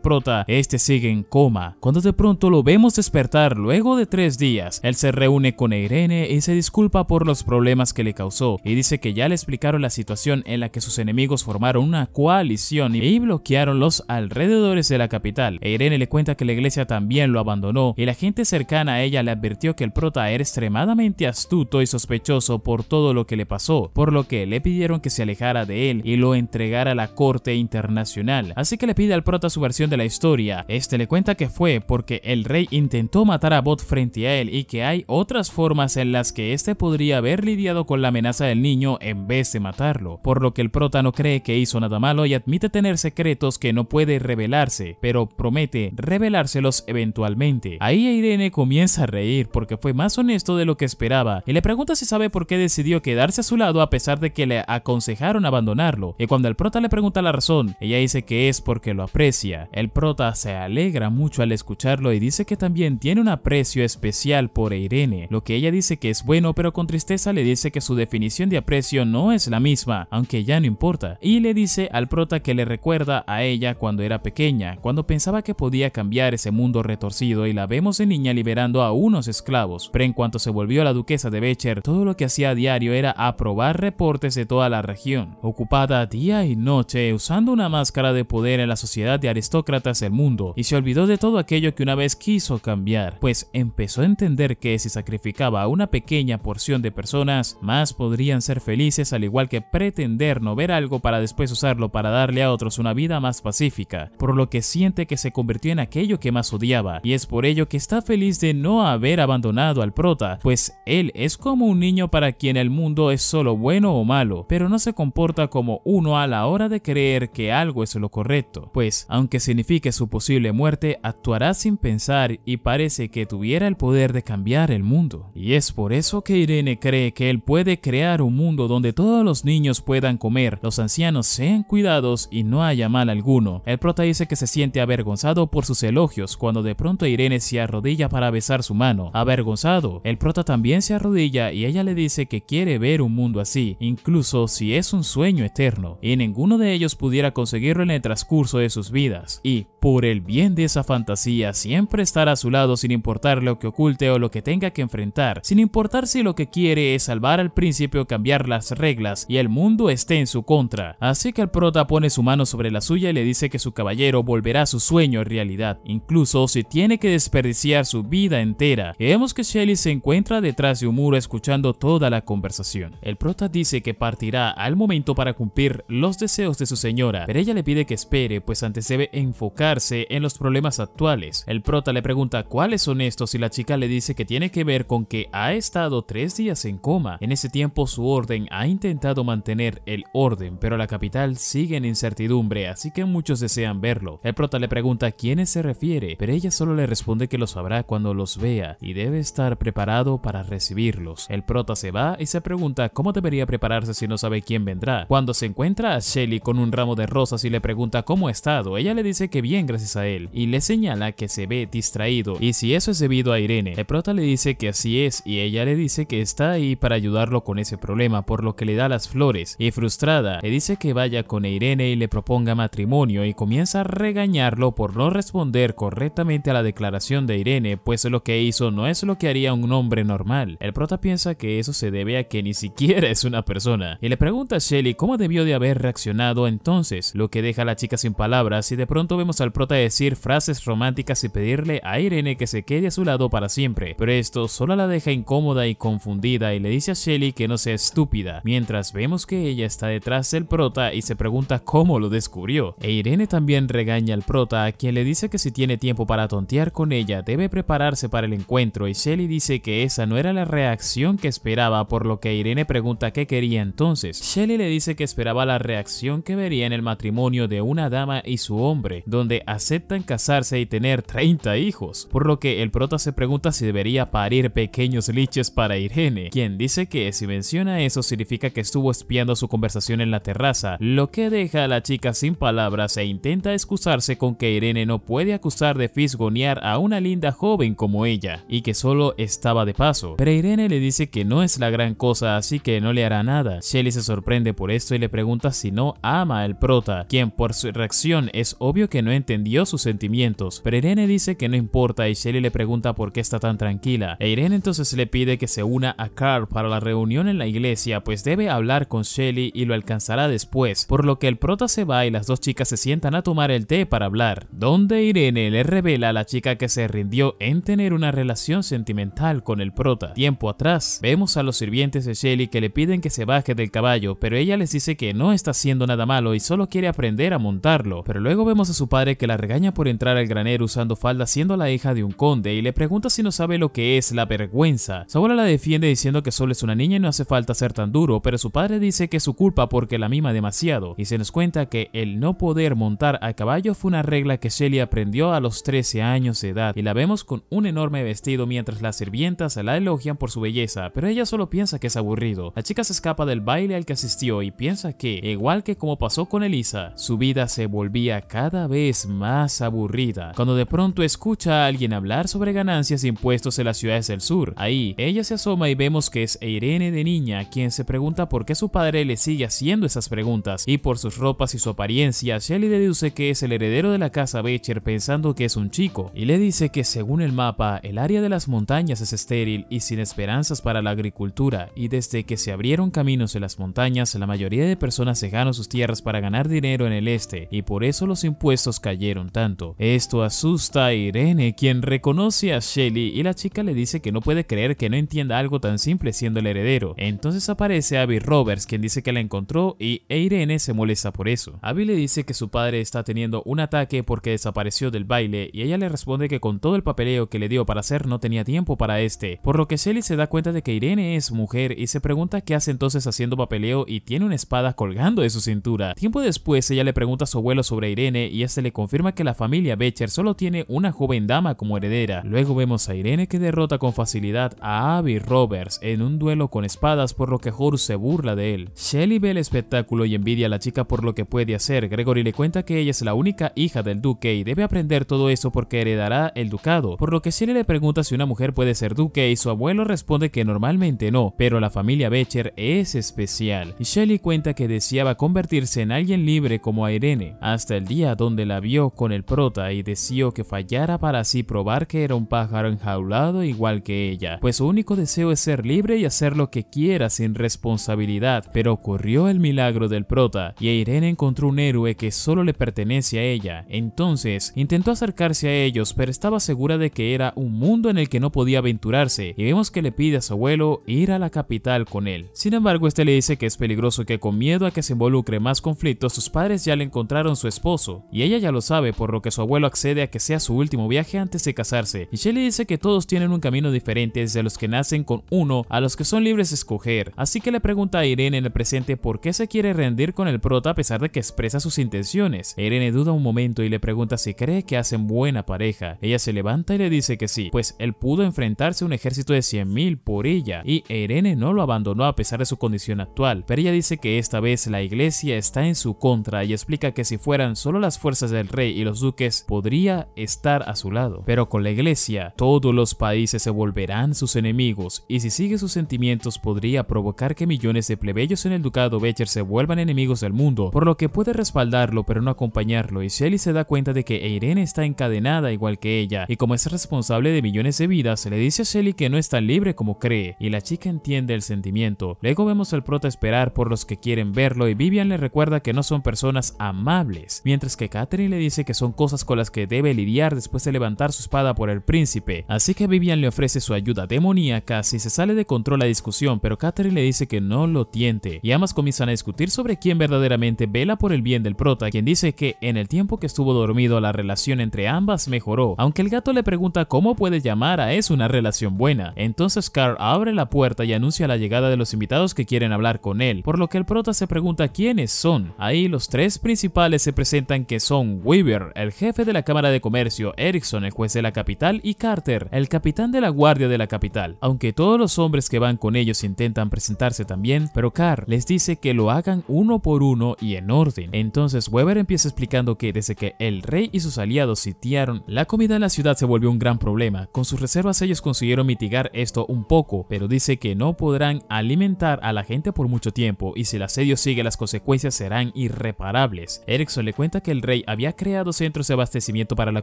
prota, este sigue en coma, cuando de pronto lo vemos despertar luego de 3 días. Él se reúne con Irene y se disculpa por los problemas que le causó y dice que ya le explicaron la situación en la que sus enemigos formaron una coalición y bloquearon los alrededores de la capital. Irene le cuenta que la iglesia también lo abandonó y la gente cercana a ella le advirtió que el prota era extremadamente astuto y sospechoso por todo lo que le pasó, por lo que le pidieron que se alejara de él y lo entregara a la corte internacional. Así que le pide al prota su versión de la historia. Este le cuenta que fue porque el rey intentó matar a Bot frente a él y que hay otras formas en las que este podría haber lidiado con la amenaza del niño en vez de matarlo, por lo que el prota no cree que hizo nada malo y admite tener secretos que no puede revelarse, pero promete revelárselos eventualmente. Ahí Irene comienza a reír porque fue más honesto de lo que esperaba y le pregunta si sabe por qué decidió quedarse a su lado a pesar de que le aconsejaron abandonarlo, y cuando el prota le pregunta la razón, ella dice que es porque lo aprecia. El prota se alegra mucho al escucharlo y dice que también tiene un aprecio especial por Irene, lo que ella dice que es bueno, pero con tristeza le dice que su definición de aprecio no es la misma, aunque ya no importa, y le dice al prota que le recuerda a ella cuando era pequeña, cuando pensaba que podía cambiar ese mundo retorcido y la vemos de niña liberando a unos esclavos, pero en cuanto se volvió la duquesa de Becher, todo lo que hacía a diario era aprobar reportes de toda la región, ocupada día y noche usando una máscara de poder en la sociedad de aristócratas del mundo, y se olvidó de todo aquello que una vez quiso cambiar, pues empezó a entender que si sacrificaba a una pequeña porción de personas, más podrían ser felices, al igual que pretender no ver algo para después usarlo para darle a otros una vida más pacífica, por lo que siente que se convirtió en aquello que más odiaba, y es por ello que está feliz de no haber abandonado al prota, pues él es como un niño para quien el mundo es solo bueno o malo, pero no se comporta como uno a la hora de creer que algo es lo correcto, pues aunque signifique su posible muerte, actuará sin pensar y parece que tuviera el poder de cambiar el mundo. Y es por eso que Irene cree que él puede crear un mundo donde todos los niños puedan comer, los ancianos sean cuidados y no haya mal alguno. El prota dice que se siente avergonzado por sus elogios cuando de pronto Irene se arrodilla para besar su mano. Avergonzado, el prota también se arrodilla y ella le dice que quiere ver un mundo así, incluso si es un sueño eterno, y ninguno de ellos pudiera conseguir conseguirlo en el transcurso de sus vidas y, por el bien de esa fantasía, siempre estar a su lado sin importar lo que oculte o lo que tenga que enfrentar, sin importar si lo que quiere es salvar al príncipe o cambiar las reglas y el mundo esté en su contra. Así que el prota pone su mano sobre la suya y le dice que su caballero volverá a su sueño en realidad, incluso si tiene que desperdiciar su vida entera. Y vemos que Shelly se encuentra detrás de un muro escuchando toda la conversación. El prota dice que partirá al momento para cumplir los deseos de su señora, pero ella le pide que espere, pues antes debe enfocarse en los problemas actuales. El prota le pregunta cuáles son estos y la chica le dice que tiene que ver con que ha estado 3 días en coma. En ese tiempo su orden ha intentado mantener el orden, pero la capital sigue en incertidumbre, así que muchos desean verlo. El prota le pregunta a quiénes se refiere, pero ella solo le responde que lo sabrá cuando los vea y debe estar preparado para recibirlos. El prota se va y se pregunta cómo debería prepararse si no sabe quién vendrá. Cuando se encuentra a Shelly con un ramo de rosas y le pregunta cómo ha estado, ella le dice que bien gracias a él y le señala que se ve distraído y si eso es debido a Irene. El prota le dice que así es y ella le dice que está ahí para ayudarlo con ese problema, por lo que le da las flores y frustrada le dice que vaya con Irene y le proponga matrimonio y comienza a regañarlo por no responder correctamente a la declaración de Irene, pues lo que hizo no es lo que haría un hombre normal. El prota piensa que eso se debe a que ni siquiera es una persona y le pregunta a Shelly cómo debió de haber reaccionado entonces, lo que deja a la chica sin palabras y de pronto vemos al prota decir frases románticas y pedirle a Irene que se quede a su lado para siempre, pero esto solo la deja incómoda y confundida y le dice a Shelly que no sea estúpida, mientras vemos que ella está detrás del prota y se pregunta cómo lo descubrió. E Irene también regaña al prota, a quien le dice que si tiene tiempo para tontear con ella debe prepararse para el encuentro, y Shelly dice que esa no era la reacción que esperaba, por lo que Irene pregunta qué quería entonces. Shelly le dice que esperaba la reacción que vería en el matrimonio de una dama y su hombre, donde aceptan casarse y tener 30 hijos, por lo que el prota se pregunta si debería parir pequeños liches para Irene, quien dice que si menciona eso significa que estuvo espiando su conversación en la terraza, lo que deja a la chica sin palabras e intenta excusarse con que Irene no puede acusar de fisgonear a una linda joven como ella y que solo estaba de paso, pero Irene le dice que no es la gran cosa, así que no le hará nada. Shelly se sorprende por esto y le pregunta si no ama al prota, quien por su reacción es obvio que no entendió sus sentimientos, pero Irene dice que no importa y Shelly le pregunta por qué está tan tranquila. E Irene entonces le pide que se una a Carl para la reunión en la iglesia, pues debe hablar con Shelly y lo alcanzará después, por lo que el prota se va y las dos chicas se sientan a tomar el té para hablar, donde Irene le revela a la chica que se rindió en tener una relación sentimental con el prota. Tiempo atrás, vemos a los sirvientes de Shelly que le piden que se baje del caballo, pero ella les dice que no está haciendo nada malo y solo quiere aprender a montarlo. Pero luego vemos a su padre que la regaña por entrar al granero usando falda siendo la hija de un conde y le pregunta si no sabe lo que es la vergüenza. Su abuela la defiende diciendo que solo es una niña y no hace falta ser tan duro, pero su padre dice que es su culpa porque la mima demasiado y se nos cuenta que el no poder montar a caballo fue una regla que Shelly aprendió a los 13 años de edad y la vemos con un enorme vestido mientras las sirvientas la elogian por su belleza, pero ella solo piensa que es aburrido. La chica se escapa del baile al que asistió y piensa que, igual que como pasó con Elisa, su vida se volvía cada vez más aburrida, cuando de pronto escucha a alguien hablar sobre ganancias e impuestos en las ciudades del sur. Ahí, ella se asoma y vemos que es Irene de niña, quien se pregunta por qué su padre le sigue haciendo esas preguntas, y por sus ropas y su apariencia, Shelly deduce que es el heredero de la casa Becher pensando que es un chico, y le dice que según el mapa, el área de las montañas es estéril y sin esperanzas para la agricultura, y desde que se abrieron caminos en las montañas, la mayoría de personas se ganó sus tierras para ganar dinero en el este, y por eso los impuestos cayeron tanto. Esto asusta a Irene, quien reconoce a Shelly, y la chica le dice que no puede creer que no entienda algo tan simple siendo el heredero. Entonces aparece Abby Roberts, quien dice que la encontró y Irene se molesta por eso. Abby le dice que su padre está teniendo un ataque porque desapareció del baile y ella le responde que con todo el papeleo que le dio para hacer no tenía tiempo para este, por lo que Shelly se da cuenta de que Irene es mujer y se pregunta qué hace entonces haciendo papeleo y tiene una espada colgando de su cintura. Tiempo después ella le pregunta a su abuelo sobre Irene y este le confirma que la familia Becher solo tiene una joven dama como heredera. Luego vemos a Irene que derrota con facilidad a Abby Roberts en un duelo con espadas, por lo que Horus se burla de él. Shelly ve el espectáculo y envidia a la chica por lo que puede hacer. Gregory le cuenta que ella es la única hija del duque y debe aprender todo eso porque heredará el ducado, por lo que Shelly le pregunta si una mujer puede ser duque y su abuelo responde que normalmente no, pero la familia Becher es especial. Y Shelly cuenta que deseaba convertirse en alguien libre como a Irene, hasta el día donde la vio con el prota y deseó que fallara para así probar que era un pájaro enjaulado igual que ella, pues su único deseo es ser libre y hacer lo que quiera sin responsabilidad. Pero ocurrió el milagro del prota y Irene encontró un héroe que solo le pertenece a ella. Entonces intentó acercarse a ellos, pero estaba segura de que era un mundo en el que no podía aventurarse, y vemos que le pide a su abuelo ir a la capital con él. Sin embargo, este le dice que es peligroso, que con miedo a que se involucre más conflictos, sus padres ya le encontraron su esposo, y ella ya lo sabe, por lo que su abuelo accede a que sea su último viaje antes de casarse. Y Shelly dice que todos tienen un camino diferente, desde los que nacen con uno a los que son libres de escoger, así que le pregunta a Irene en el presente por qué se quiere rendir con el prota a pesar de que expresa sus intenciones. Irene duda un momento y le pregunta si cree que hacen buena pareja. Ella se levanta y le dice que sí, pues él pudo enfrentarse a un ejército de 100.000 por ella, y Irene no lo abandonó a pesar de su condición actual, pero ella dice que esta vez la iglesia está en su contra y explica que si fueran solo las fuerzas del rey y los duques podría estar a su lado, pero con la iglesia todos los países se volverán sus enemigos, y si sigue sus sentimientos podría provocar que millones de plebeyos en el ducado Becher se vuelvan enemigos del mundo, por lo que puede respaldarlo pero no acompañarlo. Y Shelly se da cuenta de que Irene está encadenada igual que ella, y como es responsable de millones de vidas, le dice a Shelly que no es tan libre como cree, y la chica entiende el sentimiento. Luego vemos al prota esperar por los que quieren verlo, y Vivian le recuerda que no son personas amables, mientras que Catherine le dice que son cosas con las que debe lidiar después de levantar su espada por el príncipe. Así que Vivian le ofrece su ayuda demoníaca si se sale de control la discusión, pero Catherine le dice que no lo tiente, y ambas comienzan a discutir sobre quién verdaderamente vela por el bien del prota, quien dice que en el tiempo que estuvo dormido la relación entre ambas mejoró, aunque el gato le pregunta cómo puede llamar a eso una relación buena. Entonces Carl abre la puerta y anuncia la llegada de los invitados que quieren hablar con él, por lo que el prota se pregunta quiénes son. Ahí los tres principales se presentan, que son Weaver, el jefe de la Cámara de Comercio, Erickson, el juez de la capital, y Carter, el capitán de la guardia de la capital. Aunque todos los hombres que van con ellos intentan presentarse también, pero Carl les dice que lo hagan uno por uno y en orden. Entonces Weaver empieza explicando que desde que el rey y sus aliados sitiaron, la comida en la ciudad se volvió un gran problema. Con sus reservas ellos consiguieron mitigar esto un poco, pero dice que no podrán alimentar a la gente por mucho tiempo, y si el asedio sigue las consecuencias serán irreparables. Erickson le cuenta que el rey había creado centros de abastecimiento para la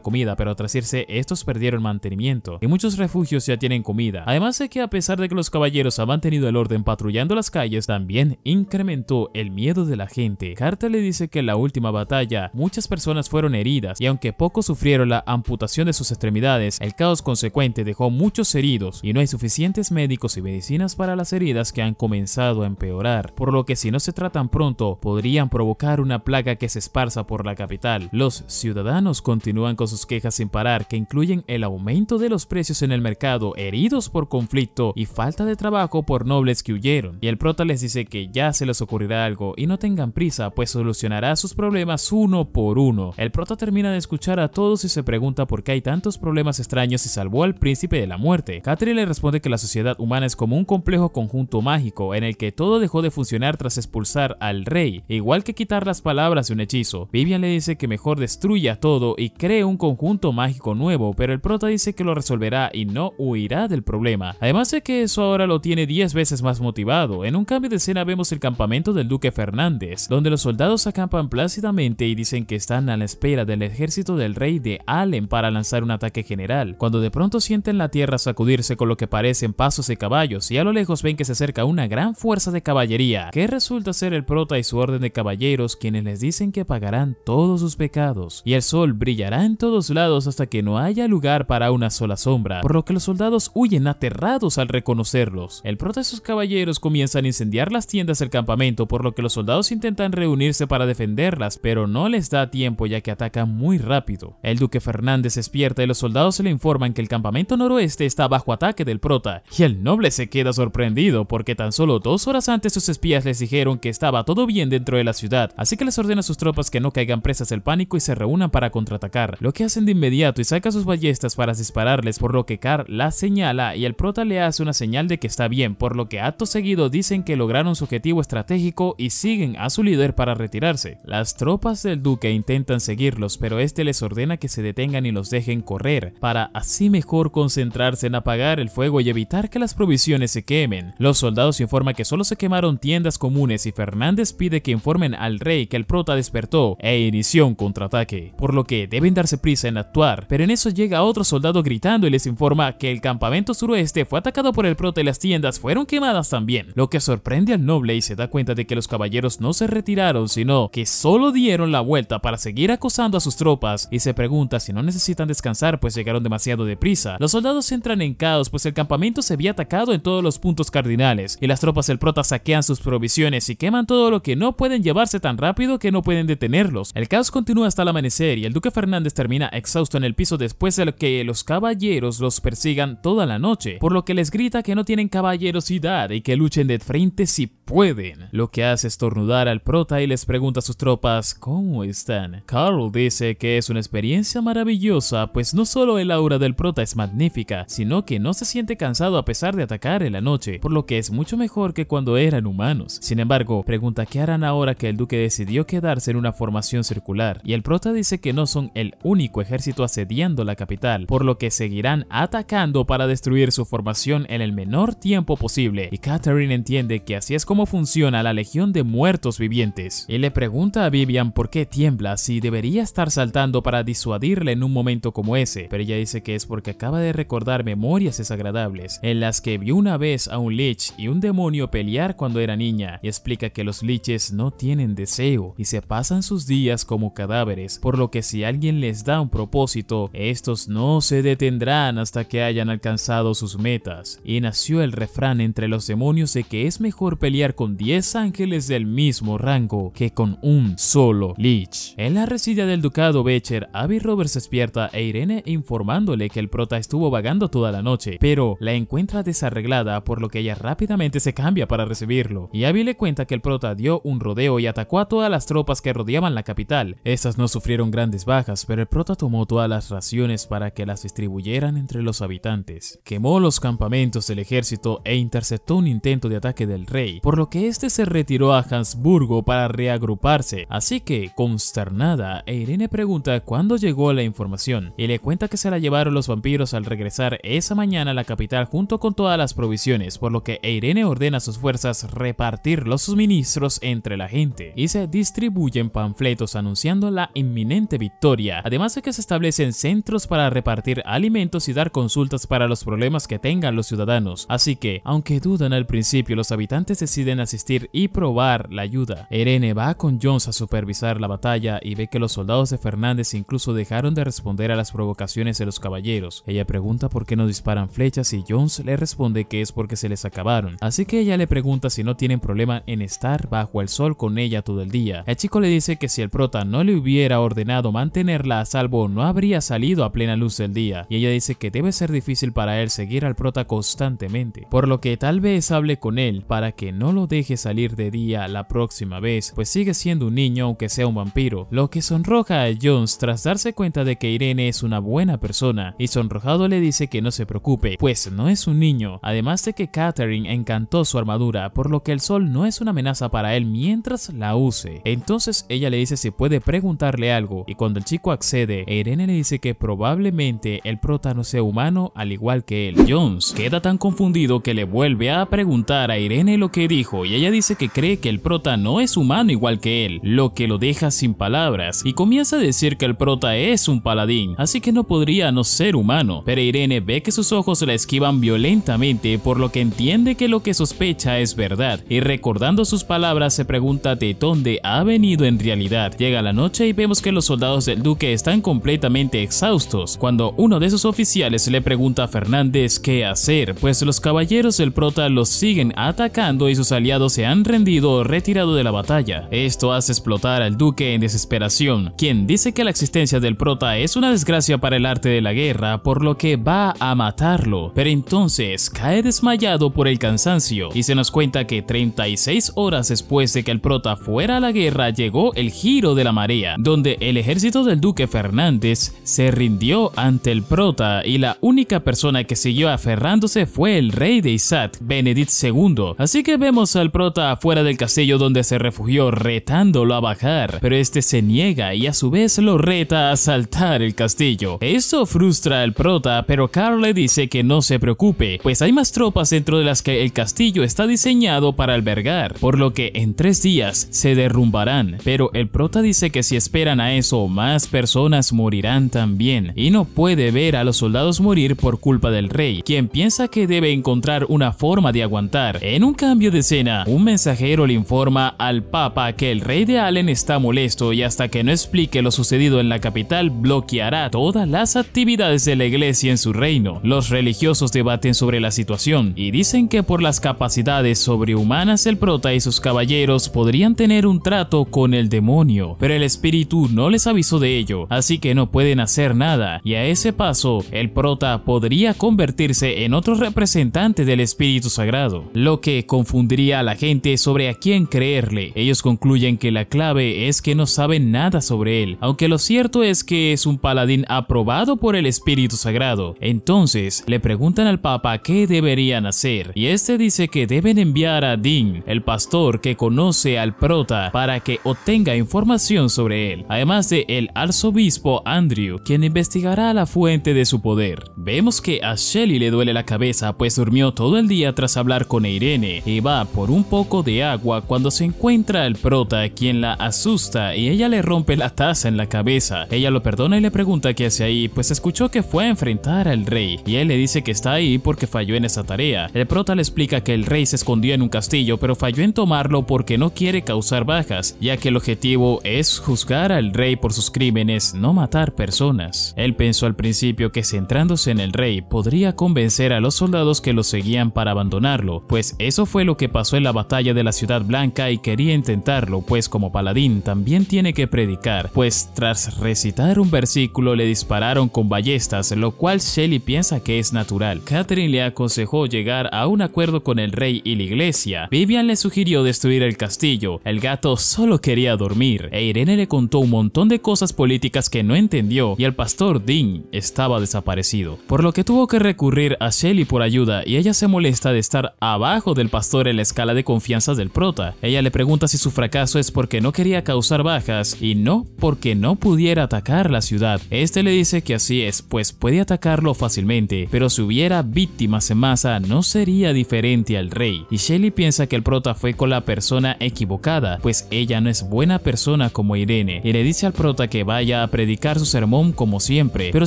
comida, pero tras irse estos perdieron mantenimiento, y muchos refugios ya tienen comida. Además de que a pesar de que los caballeros han mantenido el orden patrullando las calles, también incrementó el miedo de la gente. Carter le dice que en la última batalla muchas personas fueron heridas, y aunque pocos sufrieron la amputación de sus extremidades, el caos consecuente dejó muchos heridos y no hay suficientes médicos y medicinas para las heridas que han comenzado a empeorar, por lo que si no se tratan pronto podrían provocar una plaga que se esparza por la capital. Los ciudadanos continúan con sus quejas sin parar, que incluyen el aumento de los precios en el mercado, heridos por conflicto y falta de trabajo por nobles que huyeron, y el prota les dice que ya se les ocurrirá algo y no tengan prisa, pues solucionará sus problemas uno por uno. El prota termina de escuchar a todos y se pregunta por qué hay tantos problemas extraños y salvó al príncipe de la muerte. Catherine le responde que la sociedad humana es como un complejo conjunto mágico en el que todo dejó de funcionar tras expulsar al rey, igual que quitar las palabras de un hechizo. Vivian le dice que mejor destruya todo y cree un conjunto mágico nuevo, pero el prota dice que lo resolverá y no huirá del problema. Además de que eso ahora lo tiene 10 veces más motivado. En un cambio de escena vemos el campamento del duque Fernández, donde los soldados acampan plácidamente y dicen que están a la espera del ejército del rey de Allen para lanzar un ataque general, cuando de pronto sienten la tierra sacudirse con lo que parecen pasos de caballos, y a lo lejos ven que se acerca una gran fuerza de caballería, que resulta ser el prota y su orden de caballeros, quienes les dicen que pagarán todos sus pecados, y el sol brillará en todos lados hasta que no haya lugar para una sola sombra, por lo que los soldados huyen aterrados al reconocerlos. El prota y sus caballeros comienzan a incendiar las tiendas del campamento, por lo que los soldados intentan reunirse para defenderlas, pero no les da tiempo ya que atacan muy rápido. El duque Fernández despierta y los soldados se le informan que el campamento noroeste está bajo ataque del prota, y el noble se queda sorprendido porque tan solo 2 horas antes sus espías les dijeron que estaba todo bien dentro de la ciudad, así que les ordena a sus tropas que no caigan presas del pánico y se reúnan para contraatacar, lo que hacen de inmediato y saca sus ballestas para dispararles, por lo que Carl la señala y el prota le hace una señal de que está bien, por lo que acto seguido dicen que lograron su objetivo estratégico y siguen a su líder para retirarse. Las tropas del duque intentan seguirlos, pero este les ordena que se detengan y los dejen correr, para así mejor concentrarse en apagar el fuego y evitar que las provisiones se quemen. Los soldados informan que solo se quemaron tiendas comunes y Fernández pide que informen al rey que el prota despertó e inició un contraataque, por lo que deben darse prisa en actuar. Pero en eso llega otro soldado gritando y les informa que el campamento suroeste fue atacado por el prota y las tiendas fueron quemadas también, lo que sorprende al noble y se da cuenta de que los caballeros no se retiraron, sino que solo dieron la vuelta para seguir acosando a sus tropas, y se pregunta si no necesitan descansar pues llegaron demasiado deprisa. Los soldados entran en caos pues el campamento se había atacado en todos los puntos cardinales y las tropas del prota saquean sus provisiones y queman todo lo que no pueden llevarse tan rápido que no pueden detenerlos. El caos continúa hasta el amanecer y el duque Fernández termina exhausto en el piso después de que los caballeros los persigan toda la noche, por lo que les grita que no tienen caballerosidad y que luchen de frente si pueden, lo que hace estornudar al prota y les pregunta a sus tropas ¿cómo están? Carl dice que es una experiencia maravillosa, pues no solo el aura del prota es magnífica, sino que no se siente cansado a pesar de atacar en la noche, por lo que es mucho mejor que cuando eran humanos. Sin embargo, pregunta qué harán ahora que el duque decidió quedarse en una formación circular, y el prota dice que no son el único ejército asediando la capital, por lo que seguirán atacando para destruir su formación en el menor tiempo posible, y Catherine entiende que así es como funciona la legión de muertos vivientes, y le pregunta a Vivian por qué tiembla si debería estar saltando para disuadirle en un momento como ese, pero ella dice que es porque acaba de recordar memorias desagradables en las que vio una vez a un lich y un demonio pelear cuando era niña, y explica que los liches no tienen deseo y se pasan sus días como cadáveres, por lo que si alguien les da un propósito, estos no se detendrán hasta que hayan alcanzado sus metas. Y nació el refrán entre los demonios de que es mejor pelear con 10 ángeles del mismo rango que con un solo lich. En la residencia del ducado Becher, Abby Roberts despierta a Irene informándole que el prota estuvo vagando toda la noche, pero la encuentra desarreglada, por lo que ella rápidamente se cambia para recibirlo, y Abby le cuenta que el prota dio un rodeo y atacó a todas las tropas que rodeaban la capital. Estas no sufrieron grandes bajas, pero el prota tomó todas las raciones para que las distribuyeran entre los habitantes, quemó los campamentos del ejército e interceptó un intento de ataque del rey, por lo que este se retiró a Habsburgo para reagruparse. Así que, consternada, Irene pregunta cuándo llegó la información y le cuenta que se la llevaron los vampiros al regresar esa mañana a la capital junto con todas las provisiones, por lo que Irene ordena a sus fuerzas repartir los suministros entre la gente y se distribuyen panfletos anunciando la inminente victoria, además de que se establecen centros para repartir alimentos y dar consultas para los problemas que tengan los ciudadanos. Así que, aunque dudan al principio, los habitantes deciden asistir y probar la ayuda. Irene va con Jones a supervisar la batalla y ve que los soldados de Fernández incluso dejaron de responder a las provocaciones de los caballeros. Ella pregunta por qué no disparan flechas y Jones le responde que es porque se les acabaron. Así que ella le pregunta si no tienen problema en estar bajo el sol con ella todo el día. El chico le dice que si el prota no le hubiera ordenado mantenerla a salvo no habría salido a plena luz del día, y ella dice que debe ser difícil para él seguir al prota constantemente, por lo que tal vez hable con él para que no lo deje salir de día la próxima vez, pues sigue siendo un niño aunque sea un vampiro, lo que sonroja a Jones tras darse cuenta de que Irene es una buena persona, y sonrojado le dice que no se preocupe, pues no es un niño, además de que Catherine encantó su armadura, por lo que el sol no es una amenaza para él mientras la use. Entonces ella le dice si puede preguntarle algo, y cuando el chico accede, Irene le dice que probablemente el prota no sea humano al igual que él. Jones queda tan confundido que le vuelve a preguntar a Irene lo que dijo, y ella dice que cree que el prota no es humano igual que él, lo que lo deja sin palabras, y comienza a decir que el prota es un paladín, así que no podría no ser humano, pero Irene ve que sus ojos la esquivan violentamente, por lo que entiende que lo que sospecha es verdad, y recordando sus palabras se pregunta de dónde ha venido en realidad. Llega la noche y vemos que los soldados del duque están completamente exhaustos, cuando uno de sus oficiales le pregunta a Fernández qué hacer, pues los caballeros del prota los siguen atacando y sus aliados se han rendido o retirado de la batalla. Esto hace explotar al duque en desesperación, quien dice que la existencia del prota es una desgracia para el arte de la guerra, por lo que va a matarlo, pero entonces cae desmayado por el cansancio y se nos cuenta que 36 horas después de que el prota fuera a la guerra llegó el giro de la marea, donde el ejército del duque Fernández se rindió ante el prota y la única persona que siguió aferrándose fue el rey de Isaac, Benedict II. Así que vemos vemos al prota afuera del castillo donde se refugió retándolo a bajar, pero este se niega y a su vez lo reta a asaltar el castillo. Esto frustra al prota, pero Carl le dice que no se preocupe, pues hay más tropas dentro de las que el castillo está diseñado para albergar, por lo que en 3 días se derrumbarán. Pero el prota dice que si esperan a eso, más personas morirán también, y no puede ver a los soldados morir por culpa del rey, quien piensa que debe encontrar una forma de aguantar. En un cambio de escena, un mensajero le informa al papa que el rey de Allen está molesto y hasta que no explique lo sucedido en la capital bloqueará todas las actividades de la iglesia en su reino. Los religiosos debaten sobre la situación y dicen que por las capacidades sobrehumanas del prota y sus caballeros podrían tener un trato con el demonio, pero el espíritu no les avisó de ello, así que no pueden hacer nada, y a ese paso el prota podría convertirse en otro representante del espíritu sagrado, lo que confundiría a la gente sobre a quién creerle. Ellos concluyen que la clave es que no saben nada sobre él, aunque lo cierto es que es un paladín aprobado por el espíritu sagrado. Entonces le preguntan al papa qué deberían hacer, y este dice que deben enviar a Dean, el pastor que conoce al prota, para que obtenga información sobre él, además de el arzobispo Andrew, quien investigará la fuente de su poder. Vemos que a Shelly le duele la cabeza, pues durmió todo el día tras hablar con Irene, y va por un poco de agua cuando se encuentra el prota, quien la asusta y ella le rompe la taza en la cabeza. Ella lo perdona y le pregunta qué hace ahí, pues escuchó que fue a enfrentar al rey, y él le dice que está ahí porque falló en esa tarea. El prota le explica que el rey se escondió en un castillo, pero falló en tomarlo porque no quiere causar bajas, ya que el objetivo es juzgar al rey por sus crímenes, no matar personas. Él pensó al principio que centrándose en el rey podría convencer a los soldados que lo seguían para abandonarlo, pues eso fue lo que pasó en la batalla de la Ciudad Blanca y quería intentarlo, pues como paladín también tiene que predicar, pues tras recitar un versículo le dispararon con ballestas, lo cual Shelly piensa que es natural. Catherine le aconsejó llegar a un acuerdo con el rey y la iglesia. Vivian le sugirió destruir el castillo. El gato solo quería dormir, e Irene le contó un montón de cosas políticas que no entendió, y el pastor Dean estaba desaparecido, por lo que tuvo que recurrir a Shelly por ayuda, y ella se molesta de estar abajo del pastor en la escala de confianza del prota. Ella le pregunta si su fracaso es porque no quería causar bajas y no porque no pudiera atacar la ciudad. Este le dice que así es, pues puede atacarlo fácilmente, pero si hubiera víctimas en masa no sería diferente al rey. Y Shelly piensa que el prota fue con la persona equivocada, pues ella no es buena persona como Irene, y le dice al prota que vaya a predicar su sermón como siempre, pero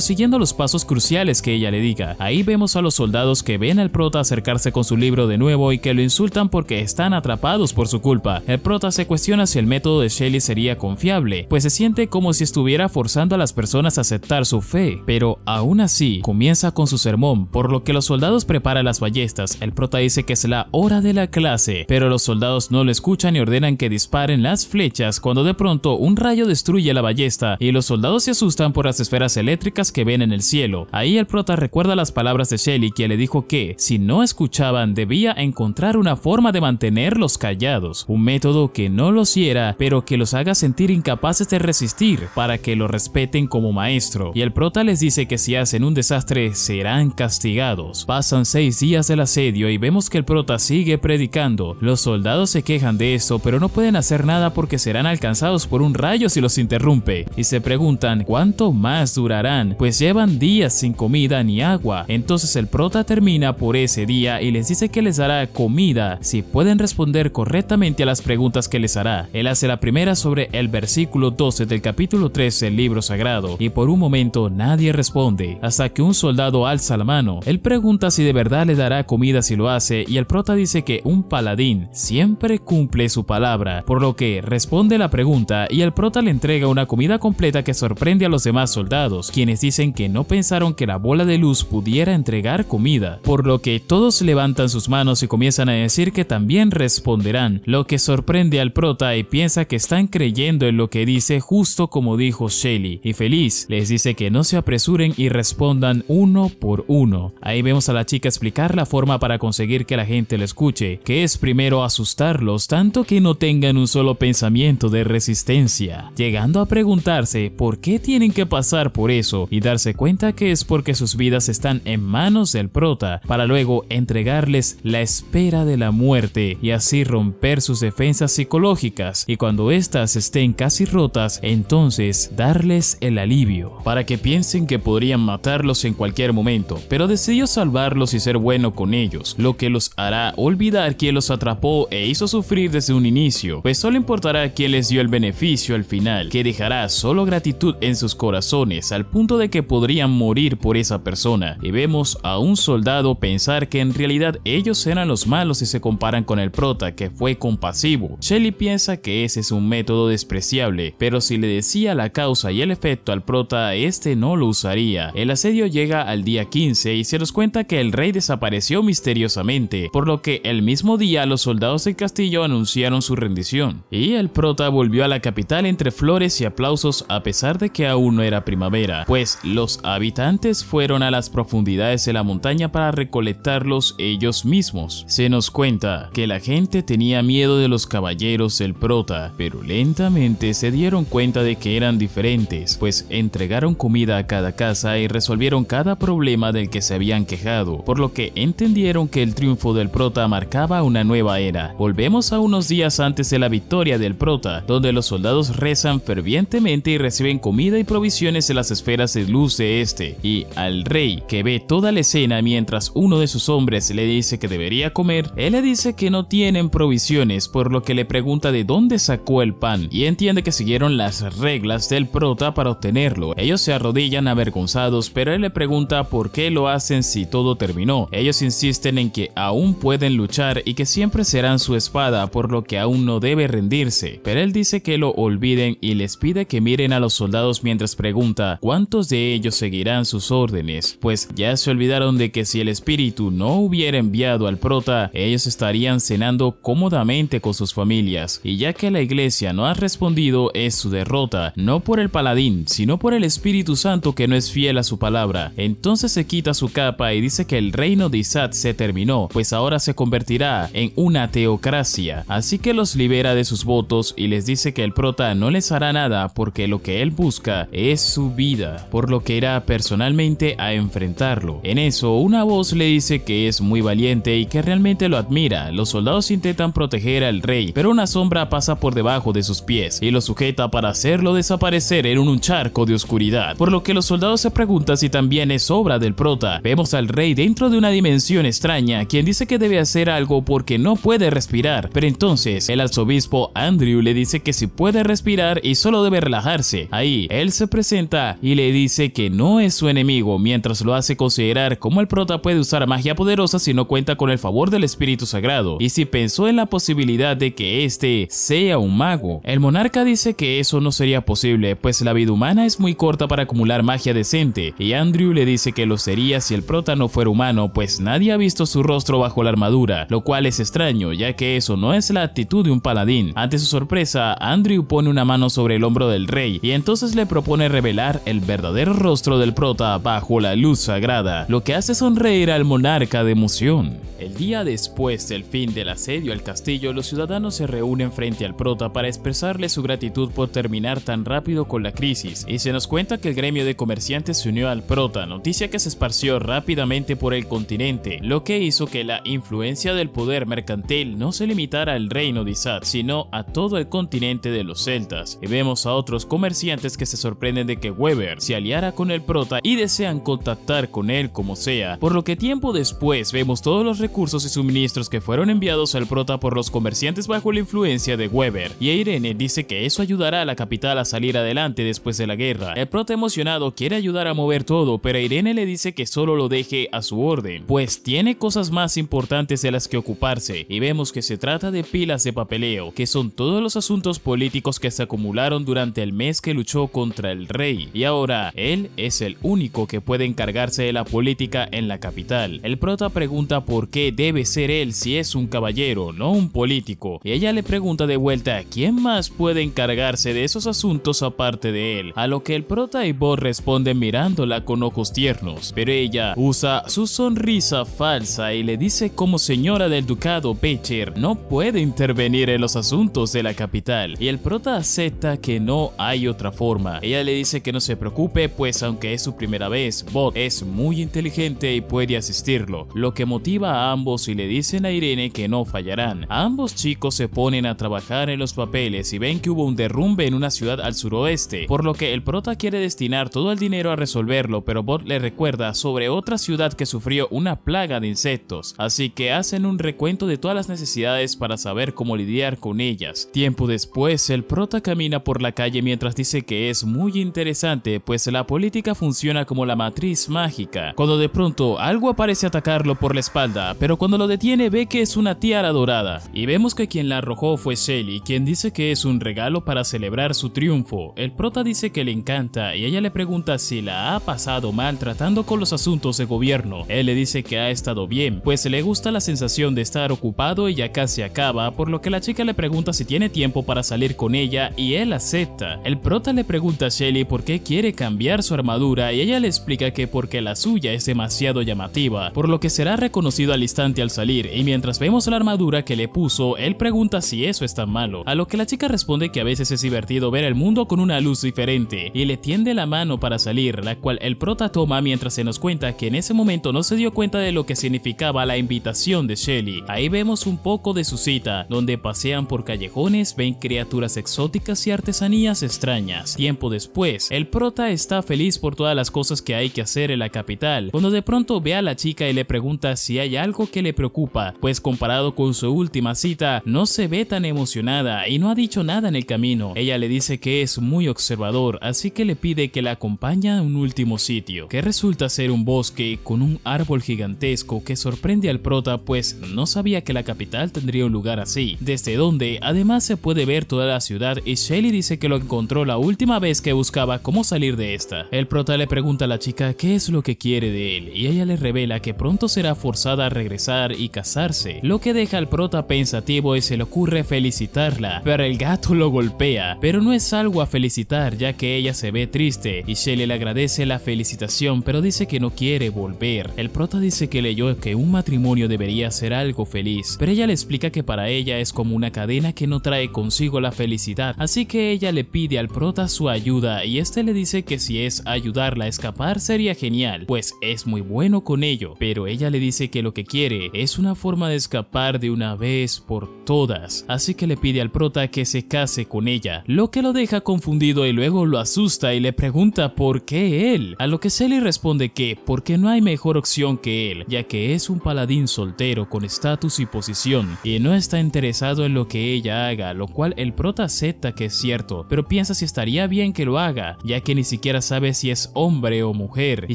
siguiendo los pasos cruciales que ella le diga. Ahí vemos a los soldados que ven al prota acercarse con su libro de nuevo y que lo insultan porque están atrapados por su culpa. El prota se cuestiona si el método de Shelly sería confiable, pues se siente como si estuviera forzando a las personas a aceptar su fe, pero aún así comienza con su sermón, por lo que los soldados preparan las ballestas. El prota dice que es la hora de la clase, pero los soldados no lo escuchan y ordenan que disparen las flechas cuando de pronto un rayo destruye la ballesta y los soldados se asustan por las esferas eléctricas que ven en el cielo. Ahí el prota recuerda las palabras de Shelly, quien le dijo que si no escuchaban debía encontrar una forma de mantenerlos callados, un método que no los hiera pero que los haga sentir incapaces de resistir para que lo respeten como maestro. Y el prota les dice que si hacen un desastre serán castigados. Pasan 6 días del asedio y vemos que el prota sigue predicando. Los soldados se quejan de esto, pero no pueden hacer nada porque serán alcanzados por un rayo si los interrumpe, y se preguntan cuánto más durarán, pues llevan días sin comida ni agua. Entonces el prota termina por ese día y les dice que les dará comida si pueden responder correctamente a las preguntas que les hará. Él hace la primera sobre el versículo 12 del capítulo 13 del libro sagrado, y por un momento nadie responde, hasta que un soldado alza la mano. Él pregunta si de verdad le dará comida si lo hace, y el prota dice que un paladín siempre cumple su palabra, por lo que responde la pregunta y el prota le entrega una comida completa que sorprende a los demás soldados, quienes dicen que no pensaron que la bola de luz pudiera entregar comida, por lo que todos levantan sus manos y comienzan a decir que también responderán, lo que sorprende al prota y piensa que están creyendo en lo que dice, justo como dijo Shelly, y feliz les dice que no se apresuren y respondan uno por uno. Ahí vemos a la chica explicar la forma para conseguir que la gente lo escuche, que es primero asustarlos tanto que no tengan un solo pensamiento de resistencia, llegando a preguntarse por qué tienen que pasar por eso y darse cuenta que es porque sus vidas están en manos del prota, para luego entregarles la espera de la muerte muerte y así romper sus defensas psicológicas, y cuando éstas estén casi rotas, entonces darles el alivio para que piensen que podrían matarlos en cualquier momento, pero decidió salvarlos y ser bueno con ellos, lo que los hará olvidar quién los atrapó e hizo sufrir desde un inicio, pues solo importará quién les dio el beneficio al final, que dejará solo gratitud en sus corazones al punto de que podrían morir por esa persona. Y vemos a un soldado pensar que en realidad ellos eran los malos si se comparan con el prota, que fue compasivo. Shelly piensa que ese es un método despreciable, pero si le decía la causa y el efecto al prota, este no lo usaría. El asedio llega al día 15 y se nos cuenta que el rey desapareció misteriosamente, por lo que el mismo día los soldados del castillo anunciaron su rendición, y el prota volvió a la capital entre flores y aplausos a pesar de que aún no era primavera, pues los habitantes fueron a las profundidades de la montaña para recolectarlos ellos mismos. Se nos cuenta que la gente tenía miedo de los caballeros del prota, pero lentamente se dieron cuenta de que eran diferentes, pues entregaron comida a cada casa y resolvieron cada problema del que se habían quejado, por lo que entendieron que el triunfo del prota marcaba una nueva era. Volvemos a unos días antes de la victoria del prota, donde los soldados rezan fervientemente y reciben comida y provisiones de las esferas de luz de este, y al rey, que ve toda la escena mientras uno de sus hombres le dice que debería comer, él le dice que no tienen provisiones, por lo que le pregunta de dónde sacó el pan, y entiende que siguieron las reglas del prota para obtenerlo. Ellos se arrodillan avergonzados, pero él le pregunta por qué lo hacen si todo terminó. Ellos insisten en que aún pueden luchar y que siempre serán su espada, por lo que aún no debe rendirse, pero él dice que lo olviden y les pide que miren a los soldados mientras pregunta cuántos de ellos seguirán sus órdenes, pues ya se olvidaron de que si el espíritu no hubiera enviado al prota, ellos estarían cenando cómodamente con sus familias, y ya que la iglesia no ha respondido, es su derrota, no por el paladín, sino por el Espíritu Santo que no es fiel a su palabra. Entonces se quita su capa y dice que el reino de Isaac se terminó, pues ahora se convertirá en una teocracia, así que los libera de sus votos y les dice que el prota no les hará nada porque lo que él busca es su vida, por lo que irá personalmente a enfrentarlo. En eso, una voz le dice que es muy valiente y que realmente lo admira. Los soldados intentan proteger al rey, pero una sombra pasa por debajo de sus pies y lo sujeta para hacerlo desaparecer en un charco de oscuridad, por lo que los soldados se preguntan si también es obra del prota. Vemos al rey dentro de una dimensión extraña, quien dice que debe hacer algo porque no puede respirar, pero entonces el arzobispo Andrew le dice que sí puede respirar y solo debe relajarse. Ahí él se presenta y le dice que no es su enemigo, mientras lo hace considerar cómo el prota puede usar magia poderosa si no cuenta con el favor del espíritu sagrado, y si pensó en la posibilidad de que este sea un mago. El monarca dice que eso no sería posible, pues la vida humana es muy corta para acumular magia decente, y Andrew le dice que lo sería si el prota no fuera humano, pues nadie ha visto su rostro bajo la armadura, lo cual es extraño, ya que eso no es la actitud de un paladín. Ante su sorpresa, Andrew pone una mano sobre el hombro del rey y entonces le propone revelar el verdadero rostro del prota bajo la luz sagrada, lo que hace sonreír al monarca de emoción. El día después del fin del asedio al castillo, los ciudadanos se reúnen frente al prota para expresarle su gratitud por terminar tan rápido con la crisis, y se nos cuenta que el gremio de comerciantes se unió al prota, noticia que se esparció rápidamente por el continente, lo que hizo que la influencia del poder mercantil no se limitara al reino de Isaac, sino a todo el continente de los celtas, y vemos a otros comerciantes que se sorprenden de que Weber se aliara con el prota y desean contactar con él como sea, por lo que tiempo después vemos todos los recursos y suministros que fueron enviados al prota por los comerciantes bajo la influencia de Weber, y Irene dice que eso ayudará a la capital a salir adelante después de la guerra. El prota emocionado quiere ayudar a mover todo, pero Irene le dice que solo lo deje a su orden, pues tiene cosas más importantes de las que ocuparse, y vemos que se trata de pilas de papeleo, que son todos los asuntos políticos que se acumularon durante el mes que luchó contra el rey, y ahora él es el único que puede encargarse de la política en la capital. El prota pregunta por qué debe ser él si es un caballero, no un político, y ella le pregunta de vuelta quién más puede encargarse de esos asuntos aparte de él, a lo que el prota y Bob responden mirándola con ojos tiernos, pero ella usa su sonrisa falsa y le dice como señora del ducado Becher no puede intervenir en los asuntos de la capital, y el prota acepta que no hay otra forma. Ella le dice que no se preocupe, pues aunque es su primera vez, Bob es muy inteligente y puede asistirlo, lo que motiva a ambos y le dicen a Irene que no fallarán. Ambos chicos se ponen a trabajar en los papeles y ven que hubo un derrumbe en una ciudad al suroeste, por lo que el prota quiere destinar todo el dinero a resolverlo, pero Bot le recuerda sobre otra ciudad que sufrió una plaga de insectos, así que hacen un recuento de todas las necesidades para saber cómo lidiar con ellas. Tiempo después, el prota camina por la calle mientras dice que es muy interesante, pues la política funciona como la matriz mágica, cuando de pronto algo parece atacarlo por la espalda, pero cuando lo detiene ve que es una tiara dorada, y vemos que quien la arrojó fue Shelly, quien dice que es un regalo para celebrar su triunfo. El prota dice que le encanta y ella le pregunta si la ha pasado mal tratando con los asuntos de gobierno. Él le dice que ha estado bien, pues le gusta la sensación de estar ocupado y ya casi acaba, por lo que la chica le pregunta si tiene tiempo para salir con ella y él acepta. El prota le pregunta a Shelly por qué quiere cambiar su armadura y ella le explica que porque la suya es demasiado llamativa, por lo que será reconocido al instante al salir, y mientras vemos la armadura que le puso, él pregunta si eso es tan malo, a lo que la chica responde que a veces es divertido ver el mundo con una luz diferente, y le tiende la mano para salir, la cual el prota toma mientras se nos cuenta que en ese momento no se dio cuenta de lo que significaba la invitación de Shelly. Ahí vemos un poco de su cita, donde pasean por callejones, ven criaturas exóticas y artesanías extrañas. Tiempo después, el prota está feliz por todas las cosas que hay que hacer en la capital, cuando de pronto ve a la chica y le pregunta si hay algo que le preocupa, pues comparado con su última cita, no se ve tan emocionada y no ha dicho nada en el camino. Ella le dice que es muy observador, así que le pide que la acompañe a un último sitio, que resulta ser un bosque con un árbol gigantesco que sorprende al prota, pues no sabía que la capital tendría un lugar así, desde donde además se puede ver toda la ciudad, y Shelly dice que lo encontró la última vez que buscaba cómo salir de esta. El prota le pregunta a la chica qué es lo que quiere de él, y ella le revela que pronto será forzada a regresar y casarse, lo que deja al prota pensativo y se le ocurre felicitarla, pero el gato lo golpea, pero no es algo a felicitar ya que ella se ve triste, y Shelly le agradece la felicitación pero dice que no quiere volver. El prota dice que leyó que un matrimonio debería ser algo feliz, pero ella le explica que para ella es como una cadena que no trae consigo la felicidad, así que ella le pide al prota su ayuda y este le dice que si es ayudarla a escapar sería genial, pues es muy bueno con ello, pero ella le dice que lo que quiere es una forma de escapar de una vez por todas, así que le pide al prota que se case con ella, lo que lo deja confundido y luego lo asusta y le pregunta por qué él, a lo que Shelly responde que porque no hay mejor opción que él, ya que es un paladín soltero con estatus y posición y no está interesado en lo que ella haga, lo cual el prota acepta que es cierto, pero piensa si estaría bien que lo haga, ya que ni siquiera sabe si es hombre o mujer, y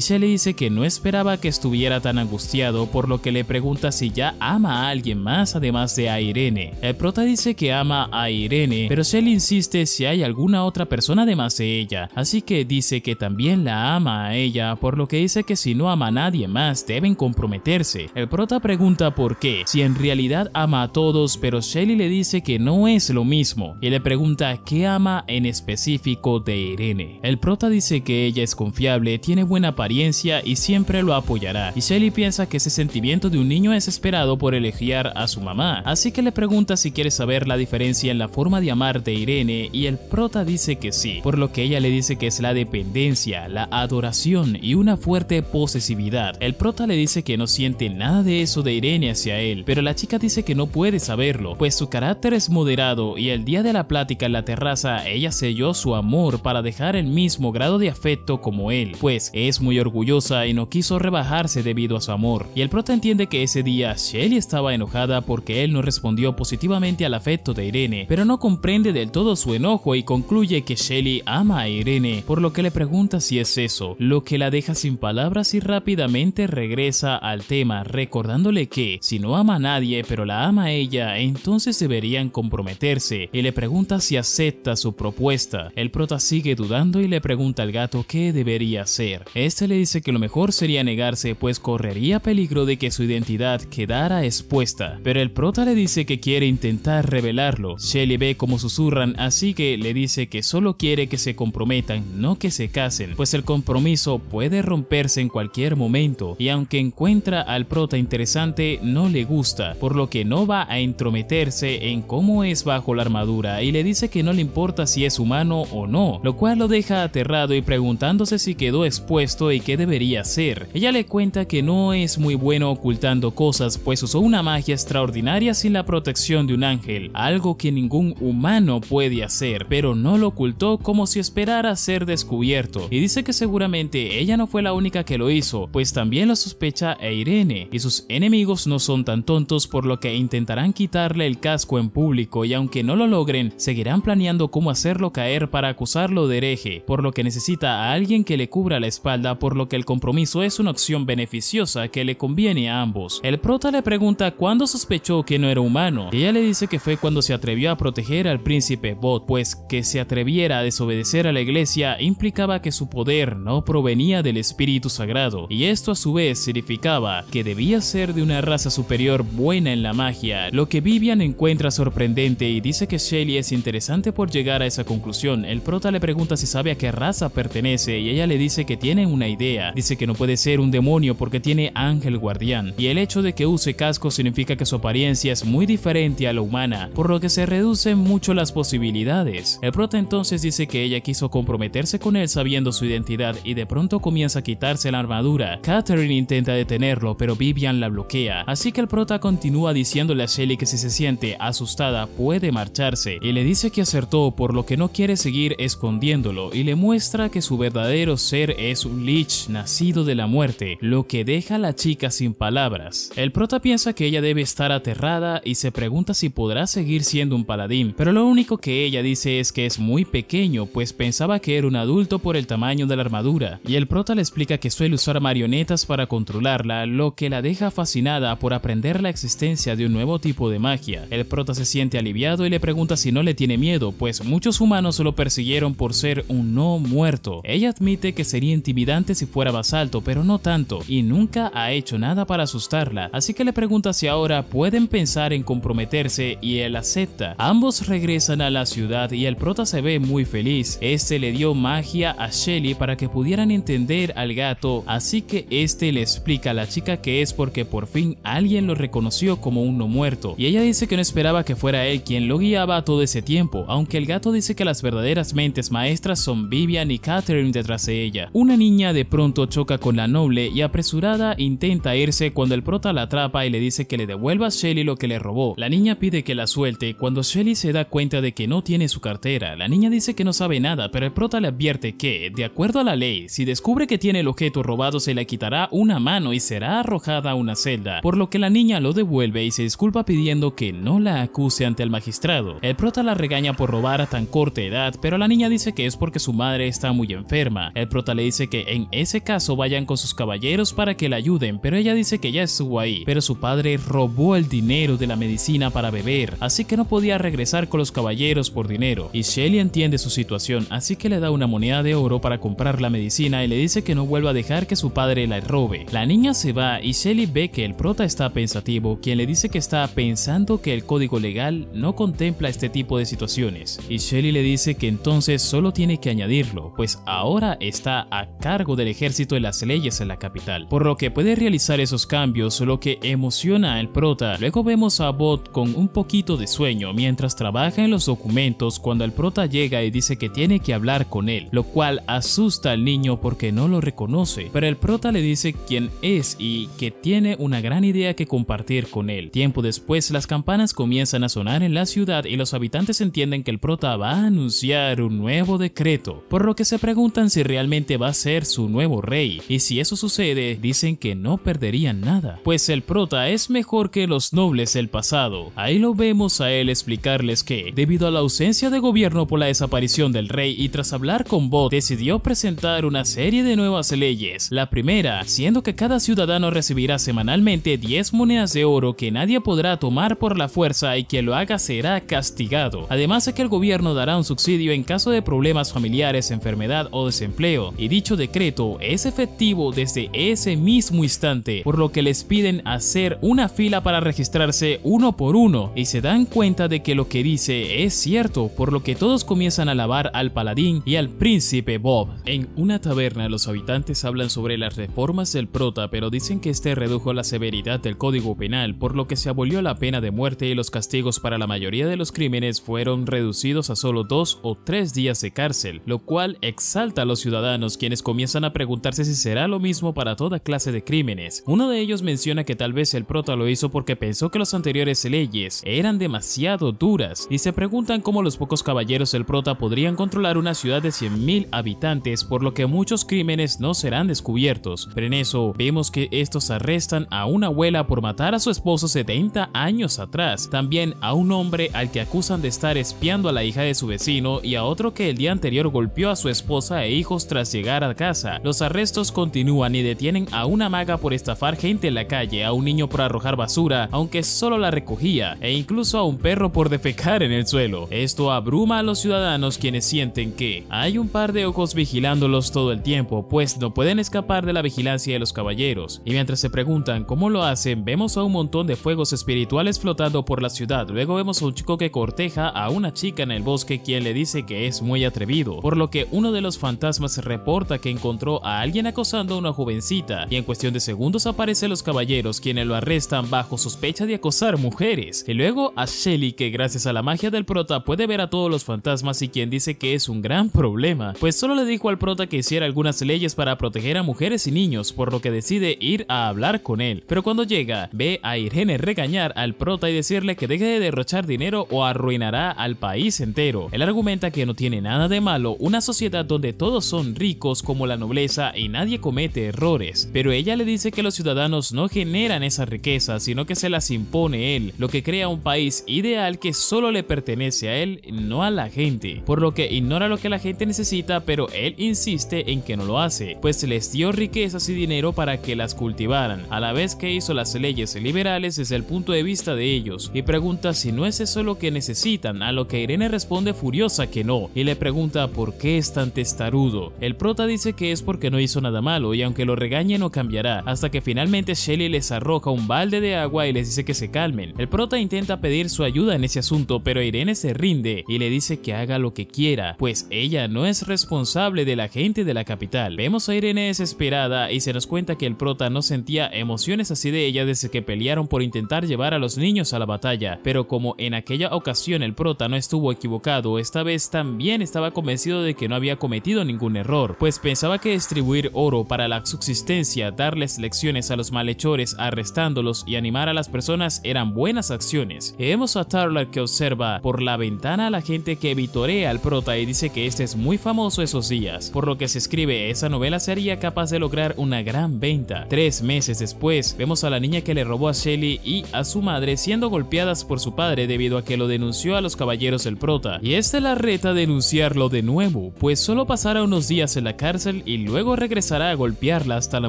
Shelly dice que no esperaba que estuviera tan angustiado, por lo que le pregunta si ya ama a alguien más además de a Irene. El prota dice que ama a Irene, pero Shelly insiste si hay alguna otra persona además de ella, así que dice que también la ama a ella, por lo que dice que si no ama a nadie más deben comprometerse. El prota pregunta por qué, si en realidad ama a todos, pero Shelly le dice que no es lo mismo, y le pregunta qué ama en específico de Irene. El prota dice que ella es confiable, tiene buena apariencia y siempre lo apoyará, y Shelly piensa que ese sentimiento de un niño desesperado por elegir a su mamá, así que le pregunta si quiere saber la diferencia en la forma de amar de Irene, y el prota dice que sí, por lo que ella le dice que es la dependencia, la adoración y una fuerte posesividad. El prota le dice que no siente nada de eso de Irene hacia él, pero la chica dice que no puede saberlo, pues su carácter es moderado, y el día de la plática en la terraza ella selló su amor para dejar el mismo grado de afecto como él, pues es muy orgullosa y no quiso rebajarse debido a su amor. Y el prota entiende que ese día Shelly estaba enojada porque él no respondió positivamente al afecto de Irene, pero no comprende del todo su enojo y concluye que Shelly ama a Irene, por lo que le pregunta si es eso, lo que la deja sin palabras y rápidamente regresa al tema, recordándole que si no ama a nadie pero la ama a ella, entonces deberían comprometerse, y le pregunta si acepta su propuesta. El prota sigue dudando y le pregunta al gato qué debería hacer. Este le dice que lo mejor sería negarse, pues correría peligro de que su identidad quedara expuesta, pero el prota le dice que quiere intentar revelarlo. Shelly ve como susurran, así que le dice que solo quiere que se comprometan, no que se casen, pues el compromiso puede romperse en cualquier momento, y aunque encuentra al prota interesante, no le gusta, por lo que no va a entrometerse en cómo es bajo la armadura, y le dice que no le importa si es humano o no, lo cual lo deja aterrado y preguntándose si quedó expuesto y qué debería hacer. Ella le cuenta que no es muy bueno ocultando cosas, pues pues usó una magia extraordinaria sin la protección de un ángel, algo que ningún humano puede hacer, pero no lo ocultó como si esperara ser descubierto, y dice que seguramente ella no fue la única que lo hizo, pues también lo sospecha Irene, y sus enemigos no son tan tontos, por lo que intentarán quitarle el casco en público, y aunque no lo logren, seguirán planeando cómo hacerlo caer para acusarlo de hereje, por lo que necesita a alguien que le cubra la espalda, por lo que el compromiso es una opción beneficiosa que le conviene a ambos. El prota le pregunta cuándo sospechó que no era humano, y ella le dice que fue cuando se atrevió a proteger al príncipe Bob, pues que se atreviera a desobedecer a la iglesia implicaba que su poder no provenía del espíritu sagrado, y esto a su vez significaba que debía ser de una raza superior buena en la magia, lo que Vivian encuentra sorprendente y dice que Shelly es interesante por llegar a esa conclusión. El prota le pregunta si sabe a qué raza pertenece y ella le dice que tiene una idea, dice que no puede ser un demonio porque tiene ángel guardián, y el hecho de que use casco significa que su apariencia es muy diferente a la humana, por lo que se reducen mucho las posibilidades. El prota entonces dice que ella quiso comprometerse con él sabiendo su identidad y de pronto comienza a quitarse la armadura. Catherine intenta detenerlo, pero Vivian la bloquea, así que el prota continúa diciéndole a Shelly que si se siente asustada puede marcharse, y le dice que acertó, por lo que no quiere seguir escondiéndolo, y le muestra que su verdadero ser es un lich nacido de la muerte, lo que deja a la chica sin palabras. El prota piensa que ella debe estar aterrada y se pregunta si podrá seguir siendo un paladín, pero lo único que ella dice es que es muy pequeño, pues pensaba que era un adulto por el tamaño de la armadura, y el prota le explica que suele usar marionetas para controlarla, lo que la deja fascinada por aprender la existencia de un nuevo tipo de magia. El prota se siente aliviado y le pregunta si no le tiene miedo, pues muchos humanos lo persiguieron por ser un no muerto. Ella admite que sería intimidante si fuera más alto, pero no tanto, y nunca ha hecho nada para asustarla, así que le pregunta si ahora pueden pensar en comprometerse y él acepta. Ambos regresan a la ciudad y el prota se ve muy feliz. Este le dio magia a Shelly para que pudieran entender al gato, así que este le explica a la chica que es porque por fin alguien lo reconoció como un no muerto, y ella dice que no esperaba que fuera él quien lo guiaba todo ese tiempo, aunque el gato dice que las verdaderas mentes maestras son Vivian y Catherine detrás de ella. Una niña de pronto choca con la noble y apresurada intenta irse cuando el prota la atrapa y le dice que le devuelva a Shelly lo que le robó. La niña pide que la suelte cuando Shelly se da cuenta de que no tiene su cartera. La niña dice que no sabe nada, pero el prota le advierte que, de acuerdo a la ley, si descubre que tiene el objeto robado se le quitará una mano y será arrojada a una celda, por lo que la niña lo devuelve y se disculpa pidiendo que no la acuse ante el magistrado. El prota la regaña por robar a tan corta edad, pero la niña dice que es porque su madre está muy enferma. El prota le dice que en ese caso vayan con sus caballeros para que la ayuden, pero ella dice que ya estuvo ahí, pero su padre robó el dinero de la medicina para beber, así que no podía regresar con los caballeros por dinero, y Shelly entiende su situación, así que le da una moneda de oro para comprar la medicina y le dice que no vuelva a dejar que su padre la robe. La niña se va y Shelly ve que el prota está pensativo, quien le dice que está pensando que el código legal no contempla este tipo de situaciones, y Shelly le dice que entonces solo tiene que añadirlo, pues ahora está a cargo del ejército de las leyes en la capital, por lo que puede realizar esos cambios, lo que emociona al prota. Luego vemos a Bot con un poquito de sueño mientras trabaja en los documentos cuando el prota llega y dice que tiene que hablar con él, lo cual asusta al niño porque no lo reconoce, pero el prota le dice quién es y que tiene una gran idea que compartir con él. Tiempo después las campanas comienzan a sonar en la ciudad y los habitantes entienden que el prota va a anunciar un nuevo decreto, por lo que se preguntan si realmente va a ser su nuevo rey, y si eso sucede dicen que no perderían nada, pues el prota es mejor que los nobles del pasado. Ahí lo vemos a él explicarles que, debido a la ausencia de gobierno por la desaparición del rey y tras hablar con Bot, decidió presentar una serie de nuevas leyes. La primera, siendo que cada ciudadano recibirá semanalmente 10 monedas de oro que nadie podrá tomar por la fuerza y quien lo haga será castigado. Además de que el gobierno dará un subsidio en caso de problemas familiares, enfermedad o desempleo, y dicho decreto es efectivo desde ese mismo instante, por lo que les piden hacer una fila para registrarse uno por uno, y se dan cuenta de que lo que dice es cierto, por lo que todos comienzan a alabar al paladín y al príncipe Bob. En una taberna los habitantes hablan sobre las reformas del prota, pero dicen que este redujo la severidad del código penal, por lo que se abolió la pena de muerte y los castigos para la mayoría de los crímenes fueron reducidos a solo 2 o 3 días de cárcel, lo cual exalta a los ciudadanos, quienes comienzan a preguntarse si será lo mismo para toda clase de crímenes. Uno de ellos menciona que tal vez vez el prota lo hizo porque pensó que las anteriores leyes eran demasiado duras y se preguntan cómo los pocos caballeros del prota podrían controlar una ciudad de 100.000 habitantes, por lo que muchos crímenes no serán descubiertos. Pero en eso vemos que estos arrestan a una abuela por matar a su esposo 70 años atrás, también a un hombre al que acusan de estar espiando a la hija de su vecino y a otro que el día anterior golpeó a su esposa e hijos tras llegar a casa. Los arrestos continúan y detienen a una maga por estafar gente en la calle, a un niño por arrojar basura, aunque solo la recogía, e incluso a un perro por defecar en el suelo. Esto abruma a los ciudadanos, quienes sienten que hay un par de ojos vigilándolos todo el tiempo, pues no pueden escapar de la vigilancia de los caballeros. Y mientras se preguntan cómo lo hacen, vemos a un montón de fuegos espirituales flotando por la ciudad. Luego vemos a un chico que corteja a una chica en el bosque, quien le dice que es muy atrevido, por lo que uno de los fantasmas reporta que encontró a alguien acosando a una jovencita, y en cuestión de segundos aparecen los caballeros, quienes lo arrestan bajo sospecha de acosar mujeres. Y luego a Shelly, que gracias a la magia del prota puede ver a todos los fantasmas, y quien dice que es un gran problema, pues solo le dijo al prota que hiciera algunas leyes para proteger a mujeres y niños, por lo que decide ir a hablar con él. Pero cuando llega, ve a Irene regañar al prota y decirle que deje de derrochar dinero o arruinará al país entero. Él argumenta que no tiene nada de malo una sociedad donde todos son ricos como la nobleza y nadie comete errores, pero ella le dice que los ciudadanos no generan esa riqueza, sino que se las impone él, lo que crea un país ideal que solo le pertenece a él, no a la gente, por lo que ignora lo que la gente necesita, pero él insiste en que no lo hace, pues les dio riquezas y dinero para que las cultivaran, a la vez que hizo las leyes liberales desde el punto de vista de ellos, y pregunta si no es eso lo que necesitan, a lo que Irene responde furiosa que no, y le pregunta por qué es tan testarudo. El prota dice que es porque no hizo nada malo, y aunque lo regañe no cambiará, hasta que finalmente Shelly les arroja un balde de agua y les dice que se calmen. El prota intenta pedir su ayuda en ese asunto, pero Irene se rinde y le dice que haga lo que quiera, pues ella no es responsable de la gente de la capital. Vemos a Irene desesperada y se nos cuenta que el prota no sentía emociones así de ella desde que pelearon por intentar llevar a los niños a la batalla, pero como en aquella ocasión el prota no estuvo equivocado, esta vez también estaba convencido de que no había cometido ningún error, pues pensaba que distribuir oro para la subsistencia, darles lecciones a los malhechores arrestándolos y animar a las personas eran buenas acciones. Y vemos a Tarlar que observa por la ventana a la gente que vitorea al prota y dice que este es muy famoso esos días, por lo que se escribe esa novela sería capaz de lograr una gran venta. 3 meses después, vemos a la niña que le robó a Shelly y a su madre siendo golpeadas por su padre debido a que lo denunció a los caballeros del prota, y este la reta a denunciarlo de nuevo, pues solo pasará unos días en la cárcel y luego regresará a golpearla hasta la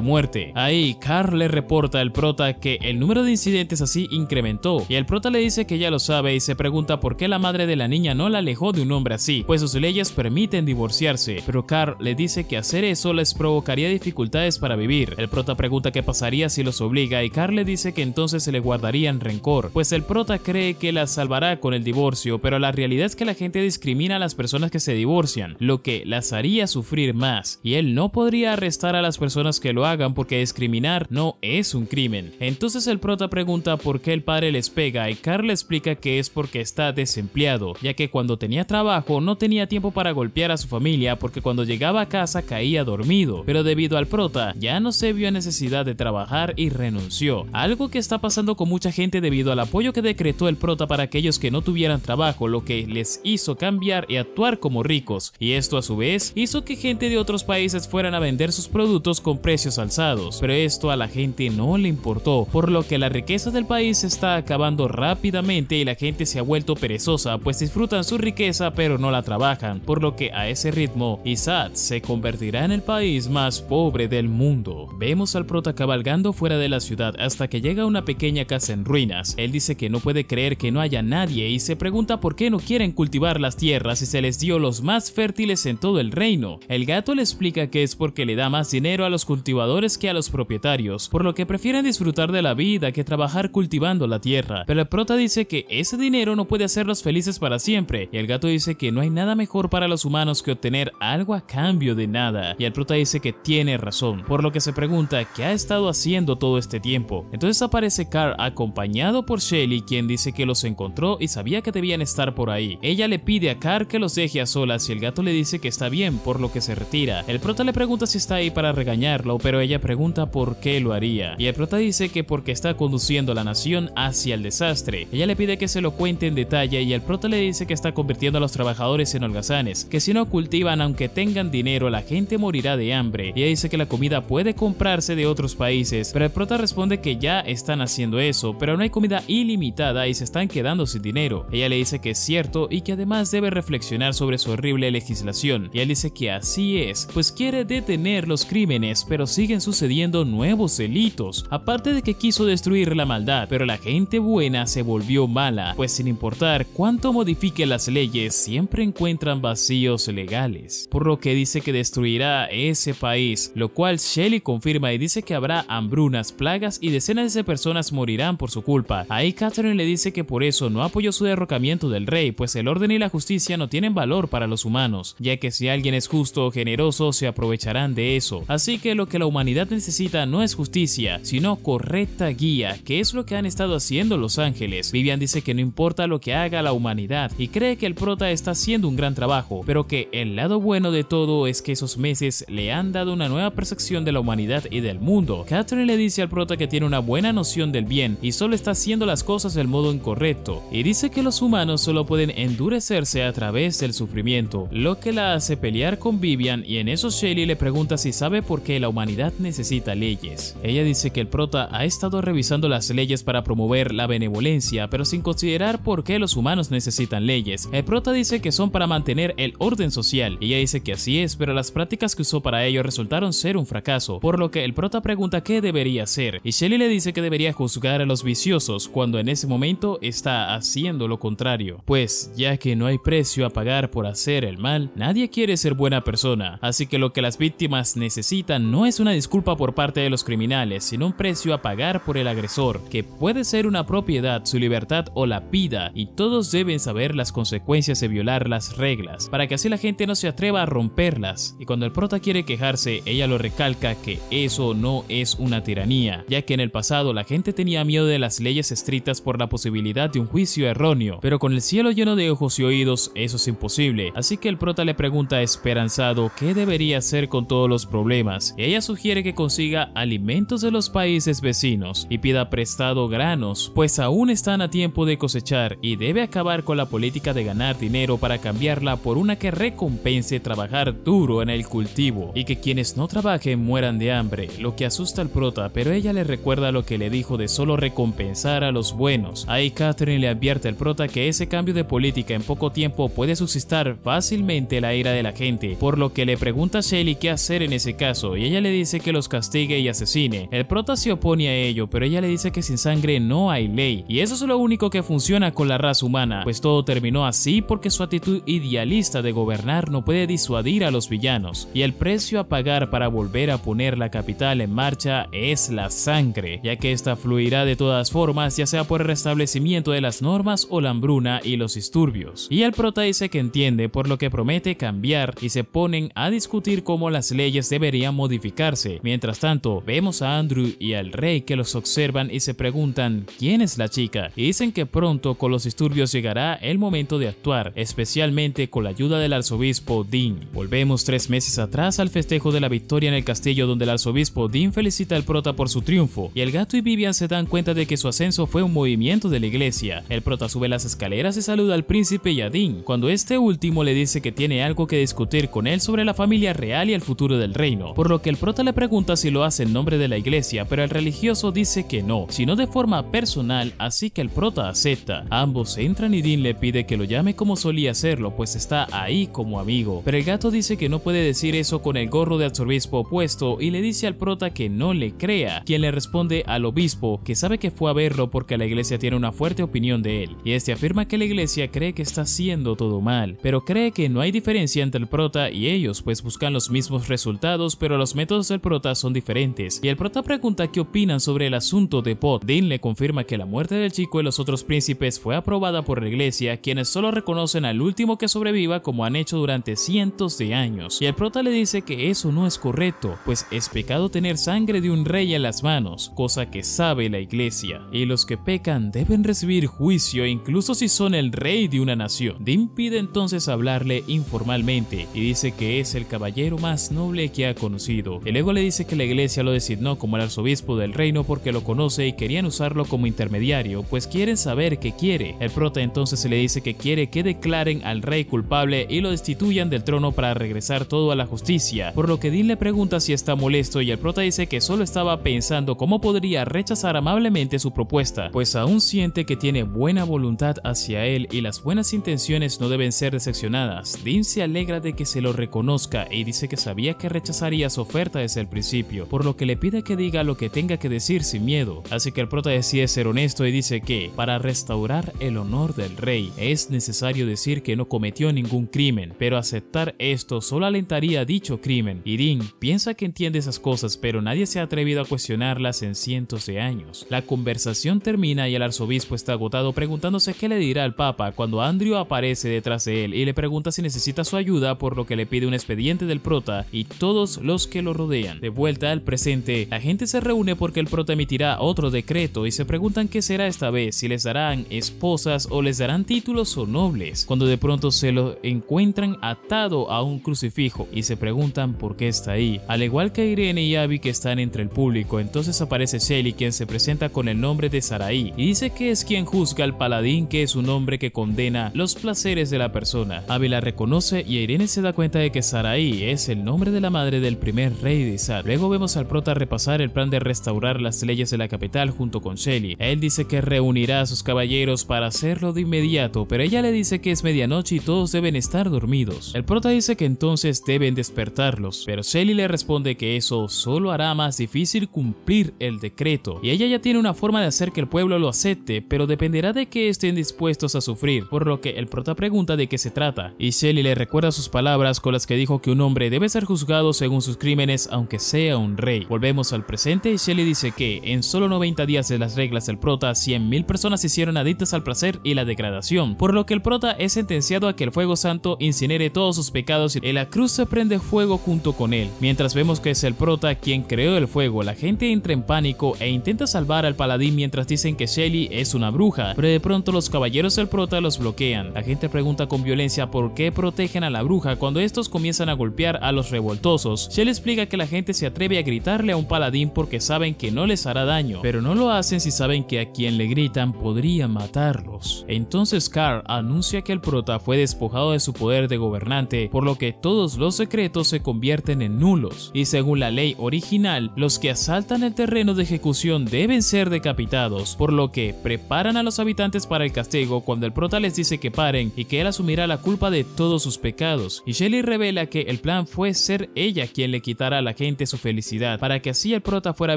muerte. Ahí Carl le reporta al prota que el número de incidentes así incrementó, y el prota le dice que ya lo sabe y se pregunta por qué la madre de la niña no la alejó de un hombre así, pues sus leyes permiten divorciarse, pero Carl le dice que hacer eso les provocaría dificultades para vivir. El prota pregunta qué pasaría si los obliga y Carl le dice que entonces se le guardarían rencor, pues el prota cree que las salvará con el divorcio, pero la realidad es que la gente discrimina a las personas que se divorcian, lo que las haría sufrir más, y él no podría arrestar a las personas que lo hagan porque discriminar no es un crimen. Entonces el prota pregunta por qué el padre les pega y Carl le explica que es porque está desempleado, ya que cuando tenía trabajo no tenía tiempo para golpear a su familia porque cuando llegaba a casa caía dormido, pero debido al prota ya no se vio necesidad de trabajar y renunció, algo que está pasando con mucha gente debido al apoyo que decretó el prota para aquellos que no tuvieran trabajo, lo que les hizo cambiar y actuar como ricos, y esto a su vez hizo que gente de otros países fueran a vender sus productos con precios alzados, pero esto a la gente no le importó, por lo que la riqueza del país se está acabando rápidamente y la gente se ha vuelto perezosa, pues disfrutan su riqueza pero no la trabajan, por lo que a ese ritmo Izad se convertirá en el país más pobre del mundo. Vemos al prota cabalgando fuera de la ciudad hasta que llega a una pequeña casa en ruinas. Él dice que no puede creer que no haya nadie y se pregunta por qué no quieren cultivar las tierras y se les dio los más fértiles en todo el reino. El gato le explica que es porque le da más dinero a los cultivadores que a los propietarios, por lo que prefieren disfrutar de la vida que trabajar cultivando la tierra, pero el prota dice que ese dinero no puede hacerlos felices para siempre, y el gato dice que no hay nada mejor para los humanos que obtener algo a cambio de nada, y el prota dice que tiene razón, por lo que se pregunta qué ha estado haciendo todo este tiempo. Entonces aparece Carl acompañado por Shelly, quien dice que los encontró y sabía que debían estar por ahí. Ella le pide a Carl que los deje a solas y el gato le dice que está bien, por lo que se retira. El prota le pregunta si está ahí para regañarlo, pero ella pregunta por qué lo haría, y el prota dice que porque está conduciendo a la nación hacia el desastre. Ella le pide que se lo cuente en detalle y el prota le dice que está convirtiendo a los trabajadores en holgazanes, que si no cultivan aunque tengan dinero la gente morirá de hambre. Ella dice que la comida puede comprarse de otros países, pero el prota responde que ya están haciendo eso, pero no hay comida ilimitada y se están quedando sin dinero. Ella le dice que es cierto y que además debe reflexionar sobre su horrible legislación, y él dice que así es, pues quiere detener los crímenes, pero siguen sucediendo nuevos delitos, aparte de que quiso destruir la maldad, pero la gente buena se volvió mala, pues sin importar cuánto modifique las leyes, siempre encuentran vacíos legales, por lo que dice que destruirá ese país, lo cual Shelly confirma y dice que habrá hambrunas, plagas y decenas de personas morirán por su culpa. Ahí Catherine le dice que por eso no apoyó su derrocamiento del rey, pues el orden y la justicia no tienen valor para los humanos, ya que si alguien es justo o generoso se aprovecharán de eso. Así que lo que la humanidad necesita no es justicia, sino correcta guía, que es lo que han estado haciendo los ángeles. Vivian dice que no importa lo que haga la humanidad y cree que el prota está haciendo un gran trabajo, pero que el lado bueno de todo es que esos meses le han dado una nueva percepción de la humanidad y del mundo. Catherine le dice al prota que tiene una buena noción del bien y solo está haciendo las cosas del modo incorrecto, y dice que los humanos solo pueden endurecerse a través del sufrimiento, lo que la hace pelear con Vivian, y en eso Shelly le pregunta si sabe por qué la humanidad necesita leyes. Ella dice que el prota ha estado revisando las leyes para promover la benevolencia, pero sin considerar por qué los humanos necesitan leyes. El prota dice que son para mantener el orden social, y ella dice que así es, pero las prácticas que usó para ello resultaron ser un fracaso, por lo que el prota pregunta qué debería hacer, y Shelly le dice que debería juzgar a los viciosos, cuando en ese momento está haciendo lo contrario, pues ya que no hay precio a pagar por hacer el mal, nadie quiere ser buena persona, así que lo que las víctimas necesitan no es una disculpa por parte de los criminales, sino un precio a pagar por el agresor, que puede ser una propiedad, su libertad o la vida, y todos deben saber las consecuencias de violar las reglas, para que así la gente no se atreva a romperlas. Y cuando el prota quiere quejarse, ella lo recalca que eso no es una tiranía, ya que en el pasado la gente tenía miedo de las leyes estrictas por la posibilidad de un juicio erróneo, pero con el cielo lleno de ojos y oídos eso es imposible, así que el prota le pregunta esperanzado qué debería hacer con todos los problemas, y ella sugiere que consiga alimentos de los países vecinos y pida prestado granos, pues aún están a tiempo de cosechar, y debe acabar con la política de ganar dinero para cambiarla por una que recompense trabajar duro en el cultivo, y que quienes no trabajen mueran de hambre, lo que asusta al prota, pero ella le recuerda lo que le dijo de solo recompensar a los buenos. Ahí Catherine le advierte al prota que ese cambio de política en poco tiempo puede suscitar fácilmente la ira de la gente, por lo que le pregunta a Shelly qué hacer en ese caso, y ella le dice que los castigue y asesine. El prota se opone a ello, pero ella le dice que sin sangre no hay ley, y eso es lo único que funciona con la raza humana, pues todo terminó así porque su actitud idealista de gobernar no puede disuadir a los villanos, y el precio a pagar para volver a poner la capital en marcha es la sangre, ya que esta fluirá de todas formas, ya sea por el restablecimiento de las normas o la hambruna y los disturbios. Y el prota dice que entiende, por lo que promete cambiar, y se ponen a discutir cómo las leyes deberían modificarse. Mientras tanto, vemos a Andrew y al rey que los observan y se preguntan quién es la chica, y dicen que pronto con los disturbios llegará el momento de actuar, especialmente con la ayuda del arzobispo Dean. Volvemos 3 meses atrás al festejo de la victoria en el castillo, donde el arzobispo Dean felicita al prota por su triunfo, y el gato y Vivian se dan cuenta de que su ascenso fue un movimiento de la iglesia. El prota sube las escaleras y saluda al príncipe y a Dean, cuando este último le dice que tiene algo que discutir con él sobre la familia real y el futuro del reino, por lo que el prota le pregunta si lo hace en nombre de la iglesia, pero el religioso dice que no, sino de forma personal, así que el prota acepta. Ambos entran y Dean le pide que lo llame como solía hacerlo, pues está ahí como amigo, pero el gato dice que no puede decir eso con el gorro de arzobispo puesto y le dice al prota que no le crea, quien le responde al obispo que sabe que fue a verlo porque la iglesia tiene una fuerte opinión de él, y este afirma que la iglesia cree que está haciendo todo mal, pero cree que no hay diferencia entre el prota y ellos, pues buscan los mismos resultados, pero los métodos del prota son diferentes, y el prota pregunta qué opinan sobre el asunto de Pot. Dean le confirma que la muerte del chico y los otros príncipes fue aprobada por la iglesia, quienes solo reconocen al último que sobreviva como han hecho durante cientos de años, y el prota le dice que eso no es correcto, pues es pecado tener sangre de un rey en las manos, cosa que sabe la iglesia, y los que pecan deben recibir juicio incluso si son el rey de una nación. Dean pide entonces hablarle informalmente y dice que es el caballero más noble que ha conocido, y luego le dice que la iglesia lo designó como el arzobispo del reino reino porque lo conoce y querían usarlo como intermediario, pues quieren saber qué quiere. El prota entonces se le dice que quiere que declaren al rey culpable y lo destituyan del trono para regresar todo a la justicia, por lo que Dean le pregunta si está molesto y el prota dice que solo estaba pensando cómo podría rechazar amablemente su propuesta, pues aún siente que tiene buena voluntad hacia él y las buenas intenciones no deben ser decepcionadas. Dean se alegra de que se lo reconozca y dice que sabía que rechazaría su oferta desde el principio, por lo que le pide que diga lo que tenga que decir sin miedo. Así que el prota decide ser honesto y dice que para restaurar el honor del rey es necesario decir que no cometió ningún crimen, pero aceptar esto solo alentaría dicho crimen, y Dean piensa que entiende esas cosas, pero nadie se ha atrevido a cuestionarlas en cientos de años. La conversación termina y el arzobispo está agotado preguntándose qué le dirá al papa cuando Andrew aparece detrás de él y le pregunta si necesita su ayuda, por lo que le pide un expediente del prota y todos los que lo rodean. De vuelta al presente, la gente se reúne porque el prota emitirá otro decreto y se preguntan qué será esta vez, si les darán esposas o les darán títulos o nobles, cuando de pronto se lo encuentran atado a un crucifijo y se preguntan por qué está ahí. Al igual que Irene y Abby, que están entre el público, entonces aparece Shelly, quien se presenta con el nombre de Sarai y dice que es quien juzga al paladín, que es un hombre que condena los placeres de la persona. Abby la reconoce y Irene se da cuenta de que Sarai es el nombre de la madre del primer rey de Isaac. Luego vemos al prota repasar el plan de restaurar las leyes de la capital junto con Shelly. Él dice que reunirá a sus caballeros para hacerlo de inmediato, pero ella le dice que es medianoche y todos deben estar dormidos. El prota dice que entonces deben despertarlos, pero Shelly le responde que eso solo hará más difícil cumplir el decreto, y ella ya tiene una forma de hacer que el pueblo lo acepte, pero dependerá de que estén dispuestos a sufrir, por lo que el prota pregunta de qué se trata, y Shelly le recuerda sus palabras con las que dijo que un hombre debe ser juzgado según sus crímenes aunque sea un rey. Volvemos al presente y Shelly dice que en solo 90 días de las reglas del prota, 100.000 personas se hicieron adictas al placer y la degradación, por lo que el prota es sentenciado a que el fuego santo incinere todos sus pecados y la cruz se prende fuego junto con él. Mientras vemos que es el prota quien creó el fuego, la gente entra en pánico e intenta salvar al paladín mientras dicen que Shelly es una bruja, pero de pronto los caballeros del prota los bloquean. La gente pregunta con violencia por qué protegen a la bruja cuando estos comienzan a golpear a los revoltosos. Shelly explica que la gente se atreve a gritarle a un paladín porque saben que no les hará daño, pero no lo hacen si saben que a quien le gritan podría matarlos. Entonces Carl anuncia que el prota fue despojado de su poder de gobernante, por lo que todos los secretos se convierten en nulos, y según la ley original, los que asaltan el terreno de ejecución deben ser decapitados, por lo que preparan a los habitantes para el castigo cuando el prota les dice que paren y que él asumirá la culpa de todos sus pecados, y Shelly revela que el plan fue ser ella quien le quitara a la gente su felicidad, para que así el prota fuera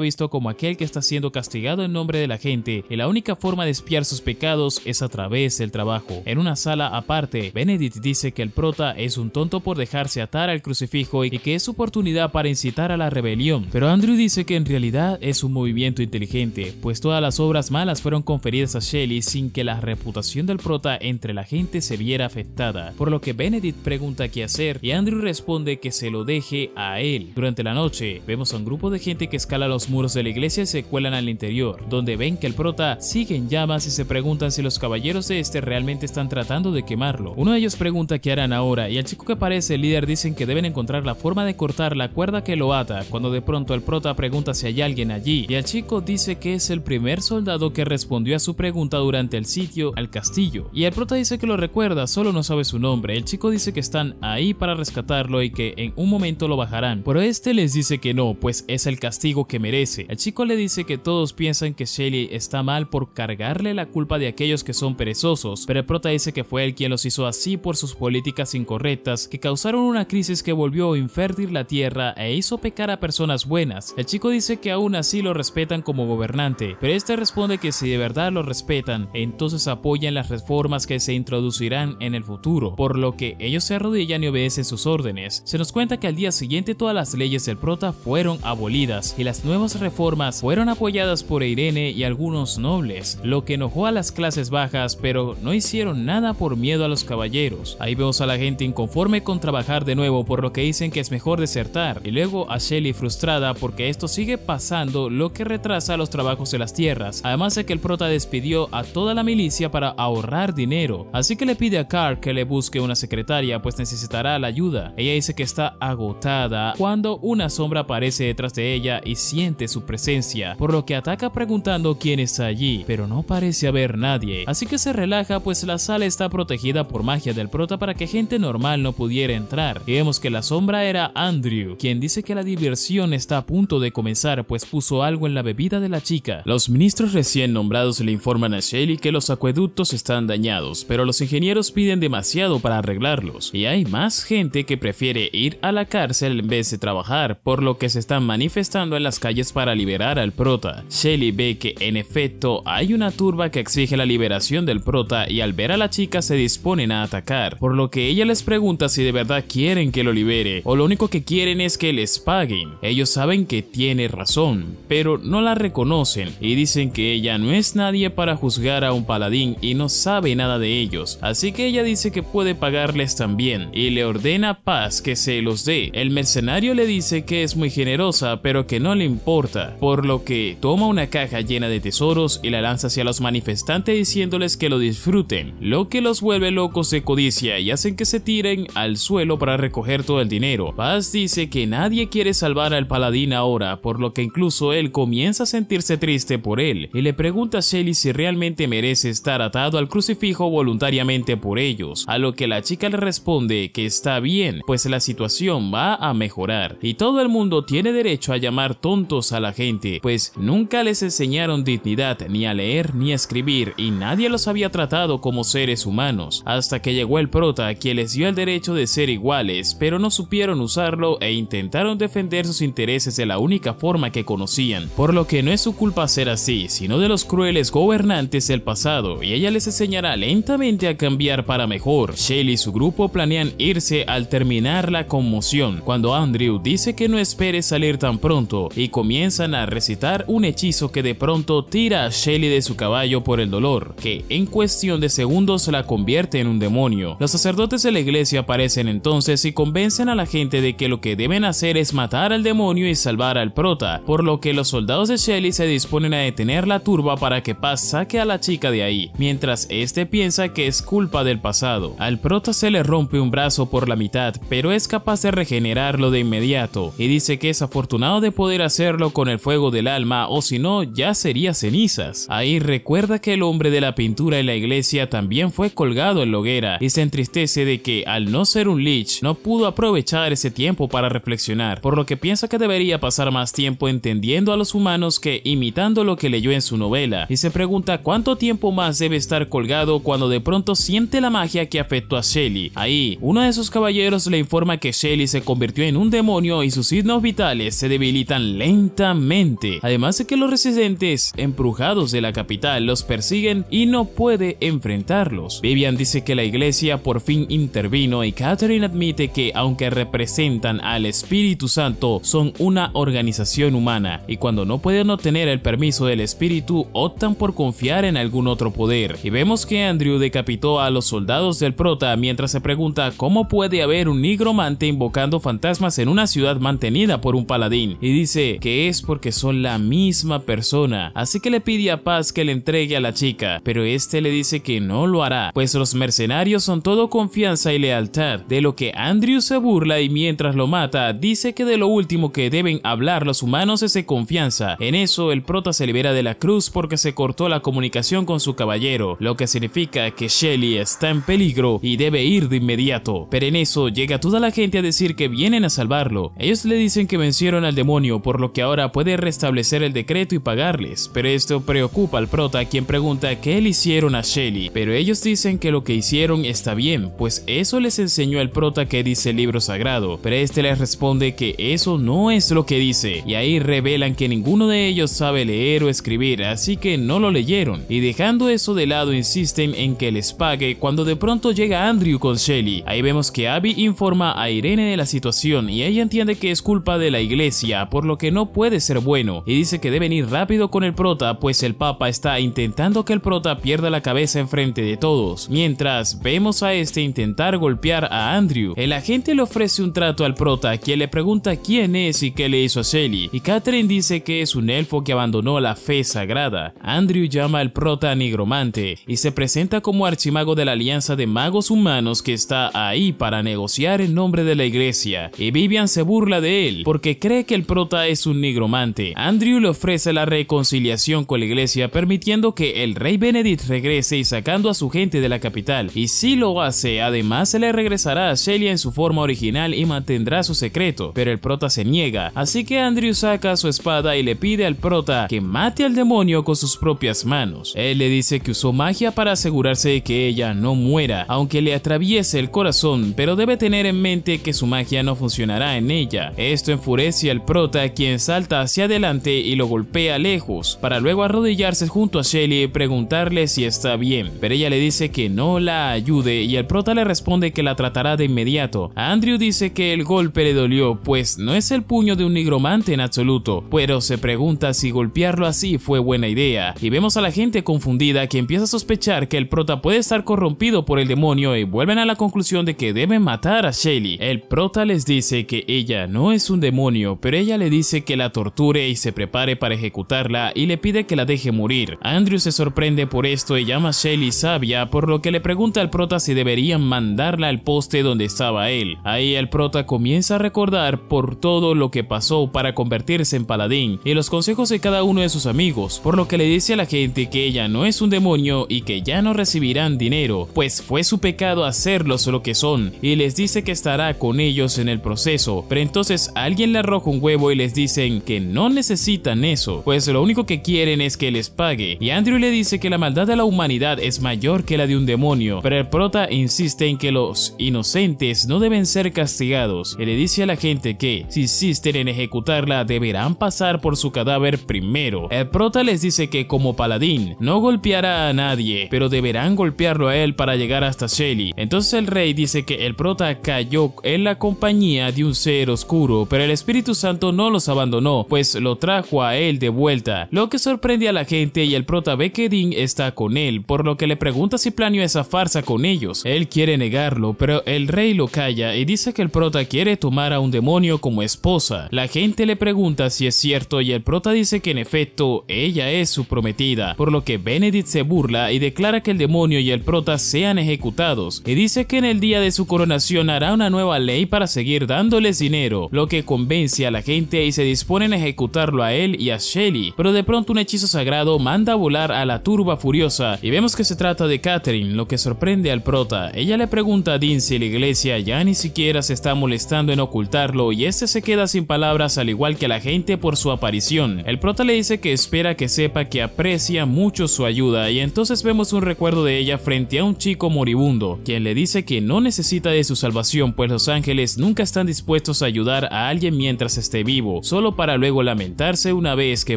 visto como aquel que está siendo castigado en nombre de la gente, y la única forma de expiar sus pecados es a través del trabajo. En una sala aparte, Benedict dice que el prota es un tonto por dejarse atar al crucifijo y que es su oportunidad para incitar a la rebelión, pero Andrew dice que en realidad es un movimiento inteligente, pues todas las obras malas fueron conferidas a Shelly sin que la reputación del prota entre la gente se viera afectada, por lo que Benedict pregunta qué hacer y Andrew responde que se lo deje a él. Durante la noche, vemos a un grupo de gente que escala los muros de la iglesia y se cuelan al interior, donde ven que el prota sigue en llamas y se preguntan si los caballeros de este realmente están tratando de quemarlo. Uno de ellos pregunta qué harán ahora y el chico que parece el líder dicen que deben encontrar la forma de cortar la cuerda que lo ata, cuando de pronto el prota pregunta si hay alguien allí y el chico dice que es el primer soldado que respondió a su pregunta durante el sitio al castillo, y el prota dice que lo recuerda, solo no sabe su nombre. El chico dice que están ahí para rescatarlo y que en un momento lo bajarán, pero este les dice que no, pues es el castigo que merece. El chico le dice que todos piensan que Shelly está mal por cargarle la culpa de aquellos que son perezosos, pero el prota dice que fue él quien los hizo así por sus políticas incorrectas que causaron una crisis que volvió infértil la tierra e hizo pecar a personas buenas. El chico dice que aún así lo respetan como gobernante, pero este responde que si de verdad lo respetan, entonces apoyan las reformas que se introducirán en el futuro, por lo que ellos se arrodillan y obedecen sus órdenes. Se nos cuenta que al día siguiente todas las leyes del prota fueron abolidas y las nuevas reformas fueron apoyadas por Irene y algunos nobles, lo que enojó a las clases bajas, pero no hicieron nada por miedo a los caballeros. Ahí vemos a la gente inconforme con trabajar de nuevo, por lo que dicen que es mejor desertar, y luego a Shelly frustrada porque esto sigue pasando, lo que retrasa los trabajos de las tierras, además de que el prota despidió a toda la milicia para ahorrar dinero, así que le pide a Carl que le busque una secretaria pues necesitará la ayuda. Ella dice que está agotada cuando una sombra aparece detrás de ella y siente su presencia, por lo que ataca preguntando quién está allí, pero no parece haber nadie, así que se relaja pues la sala está protegida por magia del prota para que gente normal no pudiera entrar, y vemos que la sombra era Andrew, quien dice que la diversión está a punto de comenzar pues puso algo en la bebida de la chica. Los ministros recién nombrados le informan a Shelly que los acueductos están dañados, pero los ingenieros piden demasiado para arreglarlos, y hay más gente que prefiere ir a la cárcel en vez de trabajar, por lo que se están manifestando en las calles para liberar al prota. Shelly ve que en efecto hay una turba que exige la liberación del prota y al ver a la chica se disponen a atacar, por lo que ella les pregunta si de verdad quieren que lo libere o lo único que quieren es que les paguen. Ellos saben que tiene razón, pero no la reconocen y dicen que ella no es nadie para juzgar a un paladín y no sabe nada de ellos, así que ella dice que puede pagarles también y le ordena a Paz que se los dé. El mercenario le dice que es muy generosa pero que no le importa, por lo que toma una caja llena de tesoros y la lanza hacia los manifestantes diciéndoles que lo disfruten, lo que los vuelve locos de codicia y hacen que se tiren al suelo para recoger todo el dinero. Paz dice que nadie quiere salvar al paladín ahora, por lo que incluso él comienza a sentirse triste por él y le pregunta a Shelly si realmente merece estar atado al crucifijo voluntariamente por ellos, a lo que la chica le responde que está bien, pues la situación va a mejorar y todo el mundo tiene derecho a llamar tontos a la gente, pues nunca les enseñaron dignidad ni a leer ni a escribir y nadie los había tratado como seres humanos, hasta que llegó el prota quien les dio el derecho de ser iguales, pero no supieron usarlo e intentaron defender sus intereses de la única forma que conocían, por lo que no es su culpa ser así, sino de los crueles gobernantes del pasado, y ella les enseñará lentamente a cambiar para mejor. Shelly y su grupo planean irse al terminar la conmoción, cuando Andrew dice que no espere salir tan pronto y comienzan a recitar un hechizo que de pronto tira a Shelly de su caballo por el dolor, que en cuestión de segundos la convierte en un demonio. Los sacerdotes de la iglesia aparecen entonces y convencen a la gente de que lo que deben hacer es matar al demonio y salvar al prota, por lo que los soldados de Shelly se disponen a detener la turba para que Paz saque a la chica de ahí, mientras este piensa que es culpa del pasado. Al prota se le rompe un brazo por la mitad, pero es capaz de regenerarlo de inmediato y dice que es afortunado de poder hacerlo con el fuego del alma o si no ya sería cenizas. Ahí recuerda que el hombre de la pintura en la iglesia también fue colgado en la hoguera y se entristece de que al no ser un lich no pudo aprovechar ese tiempo para reflexionar, por lo que piensa que debería pasar más tiempo entendiendo a los humanos que imitando lo que leyó en su novela, y se pregunta cuánto tiempo más debe estar colgado cuando de pronto siente la magia que afectó a Shelly. Ahí uno de sus caballeros le informa que Shelly se convirtió en un demonio y sus signos vitales se debilitan lentamente, además de que los residentes embrujados de la capital los persiguen y no puede enfrentarlos. Vivian dice que la iglesia por fin intervino y Catherine admite que aunque representan al Espíritu Santo son una organización humana y cuando no pueden obtener el permiso del espíritu optan por confiar en algún otro poder, y vemos que Andrew decapitó a los soldados del prota mientras se pregunta cómo puede haber un nigromante invocando fantasmas en una ciudad mantenida por un paladín, y dice que es porque son la misma persona, así que le pide a Paz que le entregue a la chica, pero este le dice que no lo hará, pues los mercenarios son todo confianza y lealtad, de lo que Andrew se burla y mientras lo mata dice que de lo último que deben hablar los humanos es de confianza. En eso el prota se libera de la cruz porque se cortó la comunicación con su caballero, lo que significa que Shelly está en peligro y debe ir de inmediato, pero en eso llega toda la gente a decir que vienen a salvarlo. Ellos le dicen que vencieron al demonio, por lo que ahora puede restablecer el decreto y pagarles, pero esto preocupa al prota, quien pregunta qué le hicieron a Shelly, pero ellos dicen que lo que hicieron está bien, pues eso les enseñó el prota que dice el libro sagrado, pero este les responde que eso no es lo que dice, y ahí revelan que ninguno de ellos sabe leer o escribir, así que no lo leyeron, y dejando eso de lado insisten en que les pague cuando de pronto llega Andrew con Shelly. Ahí vemos que Abby informa a Irene de la situación y ella entiende que es culpa de la iglesia, por lo que no puede ser bueno, y dice que deben ir rápido con el prota, pues el papa está intentando que el prota pierda la cabeza enfrente de todos, mientras vemos a este intentar golpear a Andrew. El agente le ofrece un trato al prota, quien le pregunta quién es y qué le hizo a Shelly, y Catherine dice que es un elfo que abandonó la fe sagrada. Andrew llama al prota nigromante y se presenta como archimago de la alianza de magos humanos que está ahí para negociar en nombre de la iglesia, y Vivian se burla de él porque cree que el prota es un nigromante nigromante. Andrew le ofrece la reconciliación con la iglesia, permitiendo que el rey Benedict regrese y sacando a su gente de la capital. Y si lo hace, además se le regresará a Shelia en su forma original y mantendrá su secreto, pero el prota se niega, así que Andrew saca su espada y le pide al prota que mate al demonio con sus propias manos. Él le dice que usó magia para asegurarse de que ella no muera, aunque le atraviese el corazón, pero debe tener en mente que su magia no funcionará en ella. Esto enfurece al prota, quien salta hacia adelante y lo golpea lejos, para luego arrodillarse junto a Shelly y preguntarle si está bien, pero ella le dice que no la ayude y el prota le responde que la tratará de inmediato. Andrew dice que el golpe le dolió, pues no es el puño de un nigromante en absoluto, pero se pregunta si golpearlo así fue buena idea, y vemos a la gente confundida que empieza a sospechar que el prota puede estar corrompido por el demonio y vuelven a la conclusión de que deben matar a Shelly. El prota les dice que ella no es un demonio, pero ella le dice que la torture y se prepare para ejecutarla y le pide que la deje morir. Andrew se sorprende por esto y llama a Shelly sabia, por lo que le pregunta al prota si deberían mandarla al poste donde estaba él. Ahí el prota comienza a recordar por todo lo que pasó para convertirse en paladín y los consejos de cada uno de sus amigos, por lo que le dice a la gente que ella no es un demonio y que ya no recibirán dinero, pues fue su pecado hacerlos lo que son, y les dice que estará con ellos en el proceso, pero entonces alguien le arroja un huevo y les dicen que no necesitan eso, pues lo único que quieren es que les pague, y Andrew le dice que la maldad de la humanidad es mayor que la de un demonio, pero el prota insiste en que los inocentes no deben ser castigados, y le dice a la gente que si insisten en ejecutarla deberán pasar por su cadáver primero. El prota les dice que como paladín no golpeará a nadie, pero deberán golpearlo a él para llegar hasta Shelly. Entonces el rey dice que el prota cayó en la compañía de un ser oscuro, pero el Espíritu Santo no los abandonó, pues lo trajo a él de vuelta, lo que sorprende a la gente, y el prota ve que Dean está con él, por lo que le pregunta si planeó esa farsa con ellos. Él quiere negarlo, pero el rey lo calla y dice que el prota quiere tomar a un demonio como esposa. La gente le pregunta si es cierto y el prota dice que en efecto ella es su prometida, por lo que Benedict se burla y declara que el demonio y el prota sean ejecutados, y dice que en el día de su coronación hará una nueva ley para seguir dándoles dinero, lo que convence a la gente y se disponen a ejecutarlo a él y a Shelly, pero de pronto un hechizo sagrado manda a volar a la turba furiosa y vemos que se trata de Catherine, lo que sorprende al prota. Ella le pregunta a Dean si la iglesia ya ni siquiera se está molestando en ocultarlo y este se queda sin palabras al igual que la gente por su aparición. El prota le dice que espera que sepa que aprecia mucho su ayuda y entonces vemos un recuerdo de ella frente a un chico moribundo, quien le dice que no necesita de su salvación, pues los ángeles nunca están dispuestos a ayudar a alguien mientras esté vivo, solo para luego lamentarse una vez que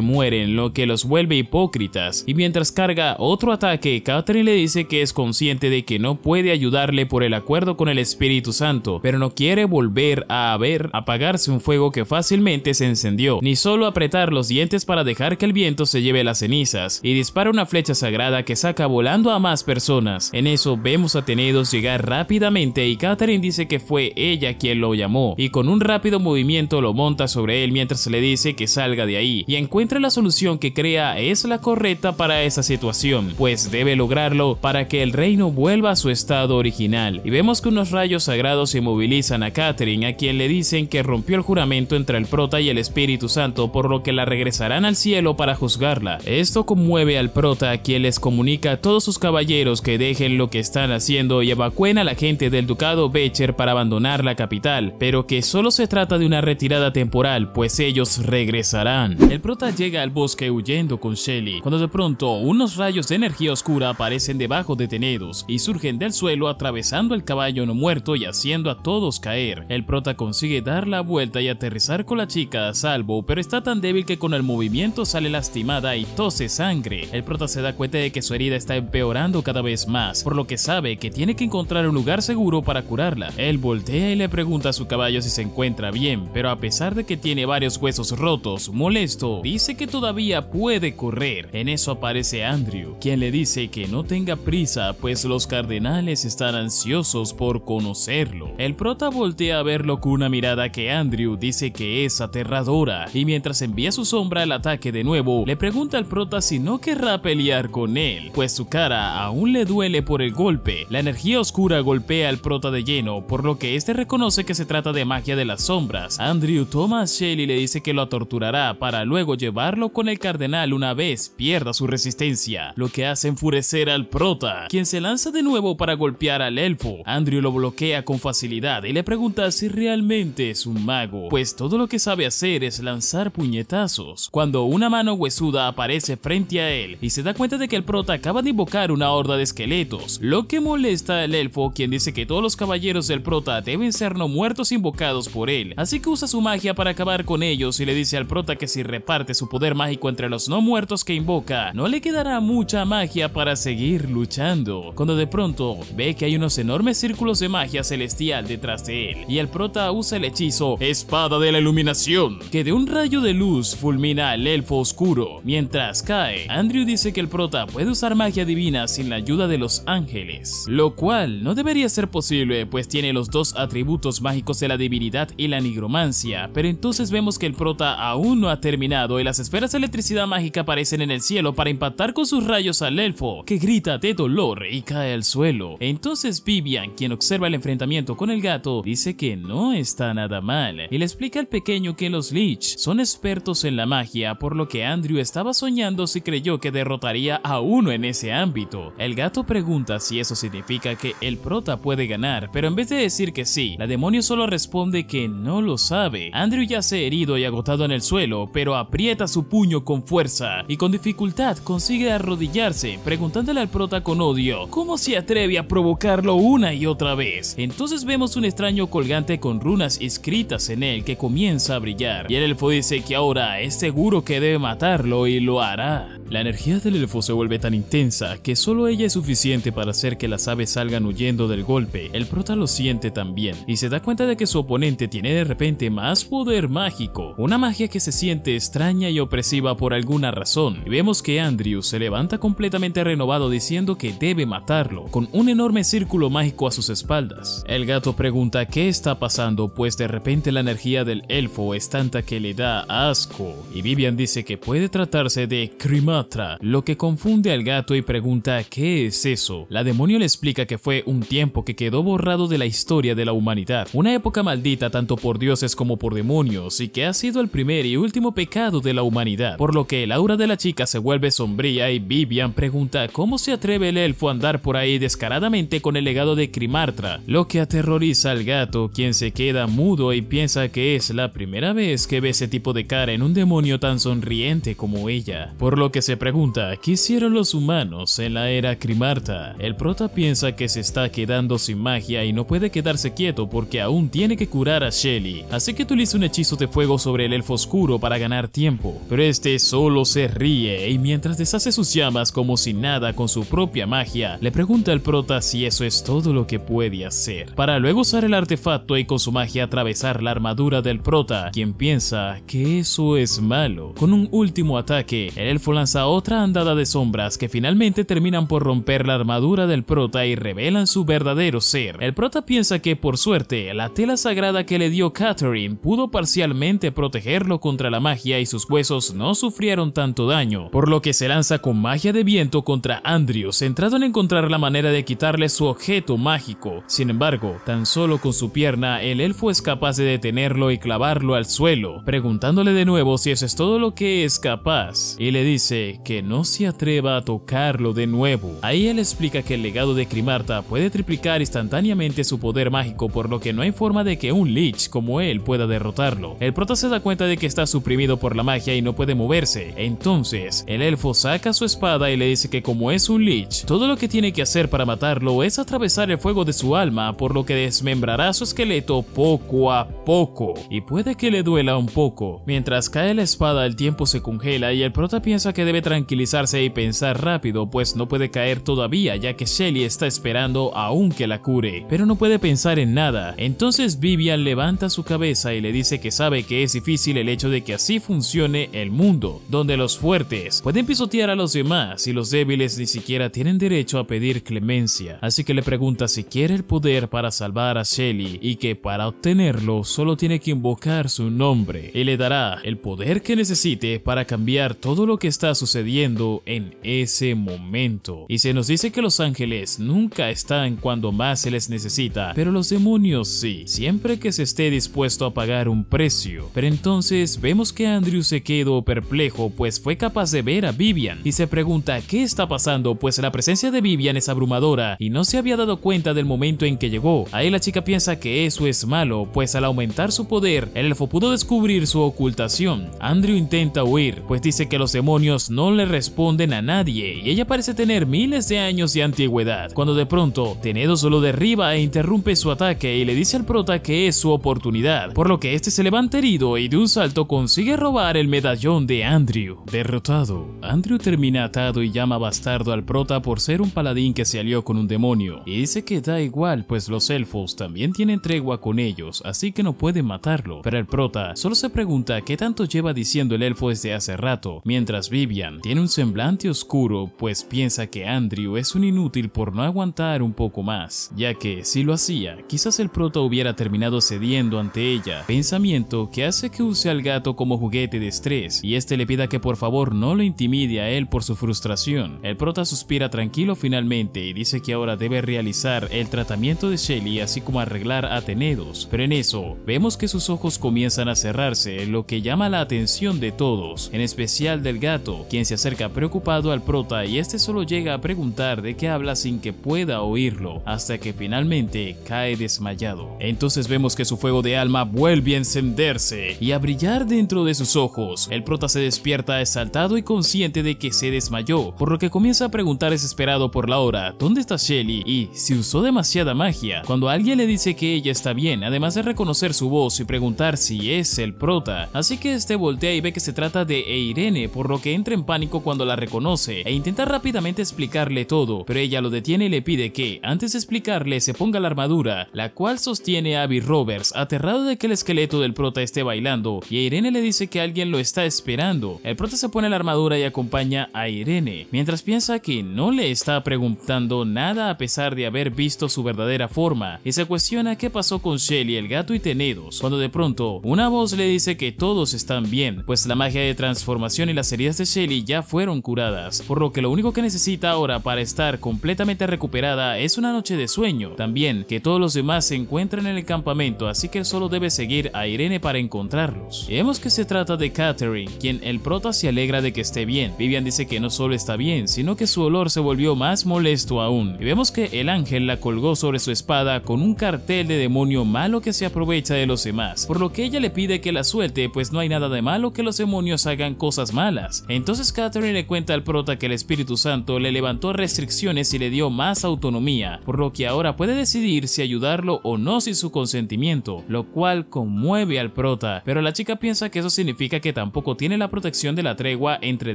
mueren, lo que los vuelve hipócritas. Y mientras carga otro ataque, Catherine le dice que es consciente de que no puede ayudarle por el acuerdo con el Espíritu Santo, pero no quiere volver a ver apagarse un fuego que fácilmente se encendió, ni solo apretar los dientes para dejar que el viento se lleve las cenizas, y dispara una flecha sagrada que saca volando a más personas. En eso vemos a Tenedos llegar rápidamente y Catherine dice que fue ella quien lo llamó, y con un rápido movimiento lo monta sobre él mientras le dice que salga de ahí y encuentra la solución que crea es la correcta para esa situación, pues debe lograrlo para que el reino vuelva a su estado original. Y vemos que unos rayos sagrados se movilizan a Catherine, a quien le dicen que rompió el juramento entre el prota y el Espíritu Santo, por lo que la regresarán al cielo para juzgarla. Esto conmueve al prota, a quien les comunica a todos sus caballeros que dejen lo que están haciendo y evacúen a la gente del ducado Becher para abandonar la capital, pero que solo se trata de una retirada temporal, pues ellos regresarán. El prota llega al bosque huyendo con Shelly, cuando de pronto unos rayos de energía oscura aparecen debajo de Tenedos y surgen del suelo atravesando el caballo no muerto y haciendo a todos caer. El prota consigue dar la vuelta y aterrizar con la chica a salvo, pero está tan débil que con el movimiento sale lastimada y tose sangre. El prota se da cuenta de que su herida está empeorando cada vez más, por lo que sabe que tiene que encontrar un lugar seguro para curarla. Él voltea y le pregunta a su caballo si se encuentra bien, pero a pesar de que tiene varios huesos rotos, molesto, dice que todavía puede correr. En eso aparece Andrew, quien le dice que no tenga prisa, pues los cardenales están ansiosos por conocerlo. El prota voltea a verlo con una mirada que Andrew dice que es aterradora, y mientras envía su sombra al ataque de nuevo, le pregunta al prota si no querrá pelear con él, pues su cara aún le duele por el golpe. La energía oscura golpea al prota de lleno, por lo que este reconoce que se trata de magia de las sombras. Andrew toma a Shelly y le dice que lo torturará para luego llevarlo con el cardenal una vez pierda su resistencia, lo que hace enfurecer al prota, quien se lanza de nuevo para golpear al elfo. Andrew lo bloquea con facilidad y le pregunta si realmente es un mago, pues todo lo que sabe hacer es lanzar puñetazos, cuando una mano huesuda aparece frente a él y se da cuenta de que el prota acaba de invocar una horda de esqueletos, lo que molesta al elfo, quien dice que todos los caballeros del prota deben ser no muertos invocados por él, así que usa su magia para acabar con ellos y le dice al prota que si reparte su poder mágico entre los no muertos que invoca, no le quedará mucha magia para seguir luchando, cuando de pronto ve que hay unos enormes círculos de magia celestial detrás de él, y el prota usa el hechizo Espada de la Iluminación, que de un rayo de luz fulmina al elfo oscuro. Mientras cae, Andrew dice que el prota puede usar magia divina sin la ayuda de los ángeles, lo cual no debería ser posible, pues tiene los dos atributos mágicos de la divinidad y la nigromancia, pero entonces vemos que el prota aún no ha terminado y las esferas de electricidad mágica aparecen en el cielo para impactar con sus rayos al elfo, que grita de dolor y cae al suelo. Entonces Vivian, quien observa el enfrentamiento con el gato, dice que no está nada mal y le explica al pequeño que los Lich son expertos en la magia, por lo que Andrew estaba soñando si creyó que derrotaría a uno en ese ámbito. El gato pregunta si eso significa que el prota puede ganar, pero en vez de decir que sí, la demonio solo responde que no lo sabe. Andrew yace herido y agotado en el suelo, pero aprieta su puño con fuerza y con dificultad consigue arrodillarse, preguntándole al prota con odio cómo se atreve a provocarlo una y otra vez. Entonces vemos un extraño colgante con runas escritas en él que comienza a brillar, y el elfo dice que ahora es seguro que debe matarlo y lo hará. La energía del elfo se vuelve tan intensa que solo ella es suficiente para hacer que las aves salgan huyendo del golpe. El prota lo siente también y se da cuenta de que su oponente tiene de repente más poder mágico, una magia que se siente extraña y opresiva por alguna razón, y vemos que Andrew se levanta completamente renovado diciendo que debe matarlo, con un enorme círculo mágico a sus espaldas. El gato pregunta qué está pasando, pues de repente la energía del elfo es tanta que le da asco, y Vivian dice que puede tratarse de Krimatra, lo que confunde al gato y pregunta qué es eso. La demonio le explica que fue un tiempo que quedó borrado de la historia de la humanidad, una época maldita tanto por dioses como por demonios, y que ha sido el primer y último pecado de la humanidad, por lo que el aura de la chica se vuelve sombría y Vivian pregunta cómo se atreve el elfo a andar por ahí descaradamente con el legado de Krimatra, lo que aterroriza al gato, quien se queda mudo y piensa que es la primera vez que ve ese tipo de cara en un demonio tan sonriente como ella, por lo que se pregunta qué hicieron los humanos en la era Krimatra. El prota piensa que se está quedando sin magia y no puede quedarse quieto porque aún tiene que curar a Shelly, así que utiliza un hechizo de fuego sobre el elfo oscuro para ganar tiempo, pero este solo se ríe y mientras deshace sus llamas como si nada con su propia magia, le pregunta al prota si eso es todo lo que puede hacer, para luego usar el artefacto y con su magia atravesar la armadura del prota, quien piensa que eso es malo. Con un último ataque, el elfo lanza otra andada de sombras que finalmente terminan por romper la armadura del prota y revelan su verdadero ser. El prota piensa que por suerte la tela sagrada que le dio Catherine pudo parcialmente protegerlo contra la magia y sus huesos no sufrieron tanto daño, por lo que se lanza con magia de viento contra Andrew, centrado en encontrar la manera de quitarle su objeto mágico. Sin embargo, tan solo con su pierna el elfo es capaz de detenerlo y clavarlo al suelo, preguntándole de nuevo si eso es todo lo que es capaz, y le dice que no se atreva a tocarlo de nuevo. Ahí él explica que el legado de Krimatra puede triplicar instantáneamente su poder mágico, por lo que no hay forma de que un Lich como él pueda derrotarlo. El prota se da cuenta de que está suprimido por la magia y no puede moverse. Entonces, el elfo saca su espada y le dice que como es un Lich, todo lo que tiene que hacer para matarlo es atravesar el fuego de su alma, por lo que desmembrará su esqueleto poco a poco, y puede que le duela un poco. Mientras cae la espada, el tiempo se congela y el prota piensa que debe tranquilizarse y pensar rápido, pues no puede caer todavía, ya que Shelly está esperando aún que la cure, pero no puede pensar en nada. Entonces Vivian levanta su cabeza y le dice que sabe que es difícil el hecho de que así funcione el mundo, donde los fuertes pueden pisotear a los demás y los débiles ni siquiera tienen derecho a pedir clemencia. Así que le pregunta si quiere el poder para salvar a Shelly y que para obtenerlo solo tiene que invocar su nombre y le dará el poder que necesite para cambiar todo lo que está sucediendo en ese momento. Y se nos dice que los ángeles nunca están cuando más se les necesita, pero los demonios sí, siempre que se esté dispuesto a pagar un precio. Pero entonces Entonces vemos que Andrew se quedó perplejo, pues fue capaz de ver a Vivian y se pregunta qué está pasando, pues la presencia de Vivian es abrumadora y no se había dado cuenta del momento en que llegó. Ahí la chica piensa que eso es malo, pues al aumentar su poder, el elfo pudo descubrir su ocultación. Andrew intenta huir, pues dice que los demonios no le responden a nadie y ella parece tener miles de años de antigüedad, cuando de pronto Tenedos lo derriba e interrumpe su ataque y le dice al prota que es su oportunidad, por lo que este se levanta herido y de un salto consigue robar el medallón de Andrew. Derrotado, Andrew termina atado y llama bastardo al prota por ser un paladín que se alió con un demonio, y dice que da igual, pues los elfos también tienen tregua con ellos, así que no pueden matarlo. Pero el prota solo se pregunta qué tanto lleva diciendo el elfo desde hace rato, mientras Vivian tiene un semblante oscuro, pues piensa que Andrew es un inútil por no aguantar un poco más, ya que si lo hacía, quizás el prota hubiera terminado cediendo ante ella, pensamiento que hace que use al gato como juguete de estrés, y este le pida que por favor no lo intimide a él por su frustración. El prota suspira tranquilo finalmente y dice que ahora debe realizar el tratamiento de Shelly, así como arreglar a Tenedos, pero en eso vemos que sus ojos comienzan a cerrarse, lo que llama la atención de todos, en especial del gato, quien se acerca preocupado al prota y este solo llega a preguntar de qué habla sin que pueda oírlo, hasta que finalmente cae desmayado. Entonces vemos que su fuego de alma vuelve a encenderse y a brillar dentro de sus ojos. El prota se despierta exaltado y consciente de que se desmayó, por lo que comienza a preguntar desesperado por la hora ¿dónde está Shelly? Y si usó demasiada magia, cuando alguien le dice que ella está bien, además de reconocer su voz y preguntar si es el prota, así que este voltea y ve que se trata de Eirene, por lo que entra en pánico cuando la reconoce e intenta rápidamente explicarle todo, pero ella lo detiene y le pide que, antes de explicarle, se ponga la armadura, la cual sostiene a Abby Roberts, aterrado de que el esqueleto del prota esté bailando, y Eirene le dice que alguien lo está esperando. El prota se pone la armadura y acompaña a Eirene, mientras piensa que no le está preguntando nada a pesar de haber visto su verdadera forma, y se cuestiona qué pasó con Shelly, el gato y Tenedos, cuando de pronto una voz le dice que todos están bien, pues la magia de transformación y las heridas de Shelly ya fueron curadas, por lo que lo único que necesita ahora para estar completamente recuperada es una noche de sueño. También que todos los demás se encuentran en el campamento, así que solo debe seguir a Irene para encontrarlos. Y vemos que se trata de Catherine, quien el prota se alegra de que esté bien. Vivian dice que no solo está bien, sino que su olor se volvió más molesto aún. Y vemos que el ángel la colgó sobre su espada con un cartel de demonio malo que se aprovecha de los demás, por lo que ella le pide que la suelte, pues no hay nada de malo que los demonios hagan cosas malas. Entonces Catherine le cuenta al prota que el Espíritu Santo le levantó restricciones y le dio más autonomía, por lo que ahora puede decidir si ayudarlo o no sin su consentimiento, lo cual conmueve al prota, pero la chica piensa que eso significa que tampoco tiene la protección de la tregua entre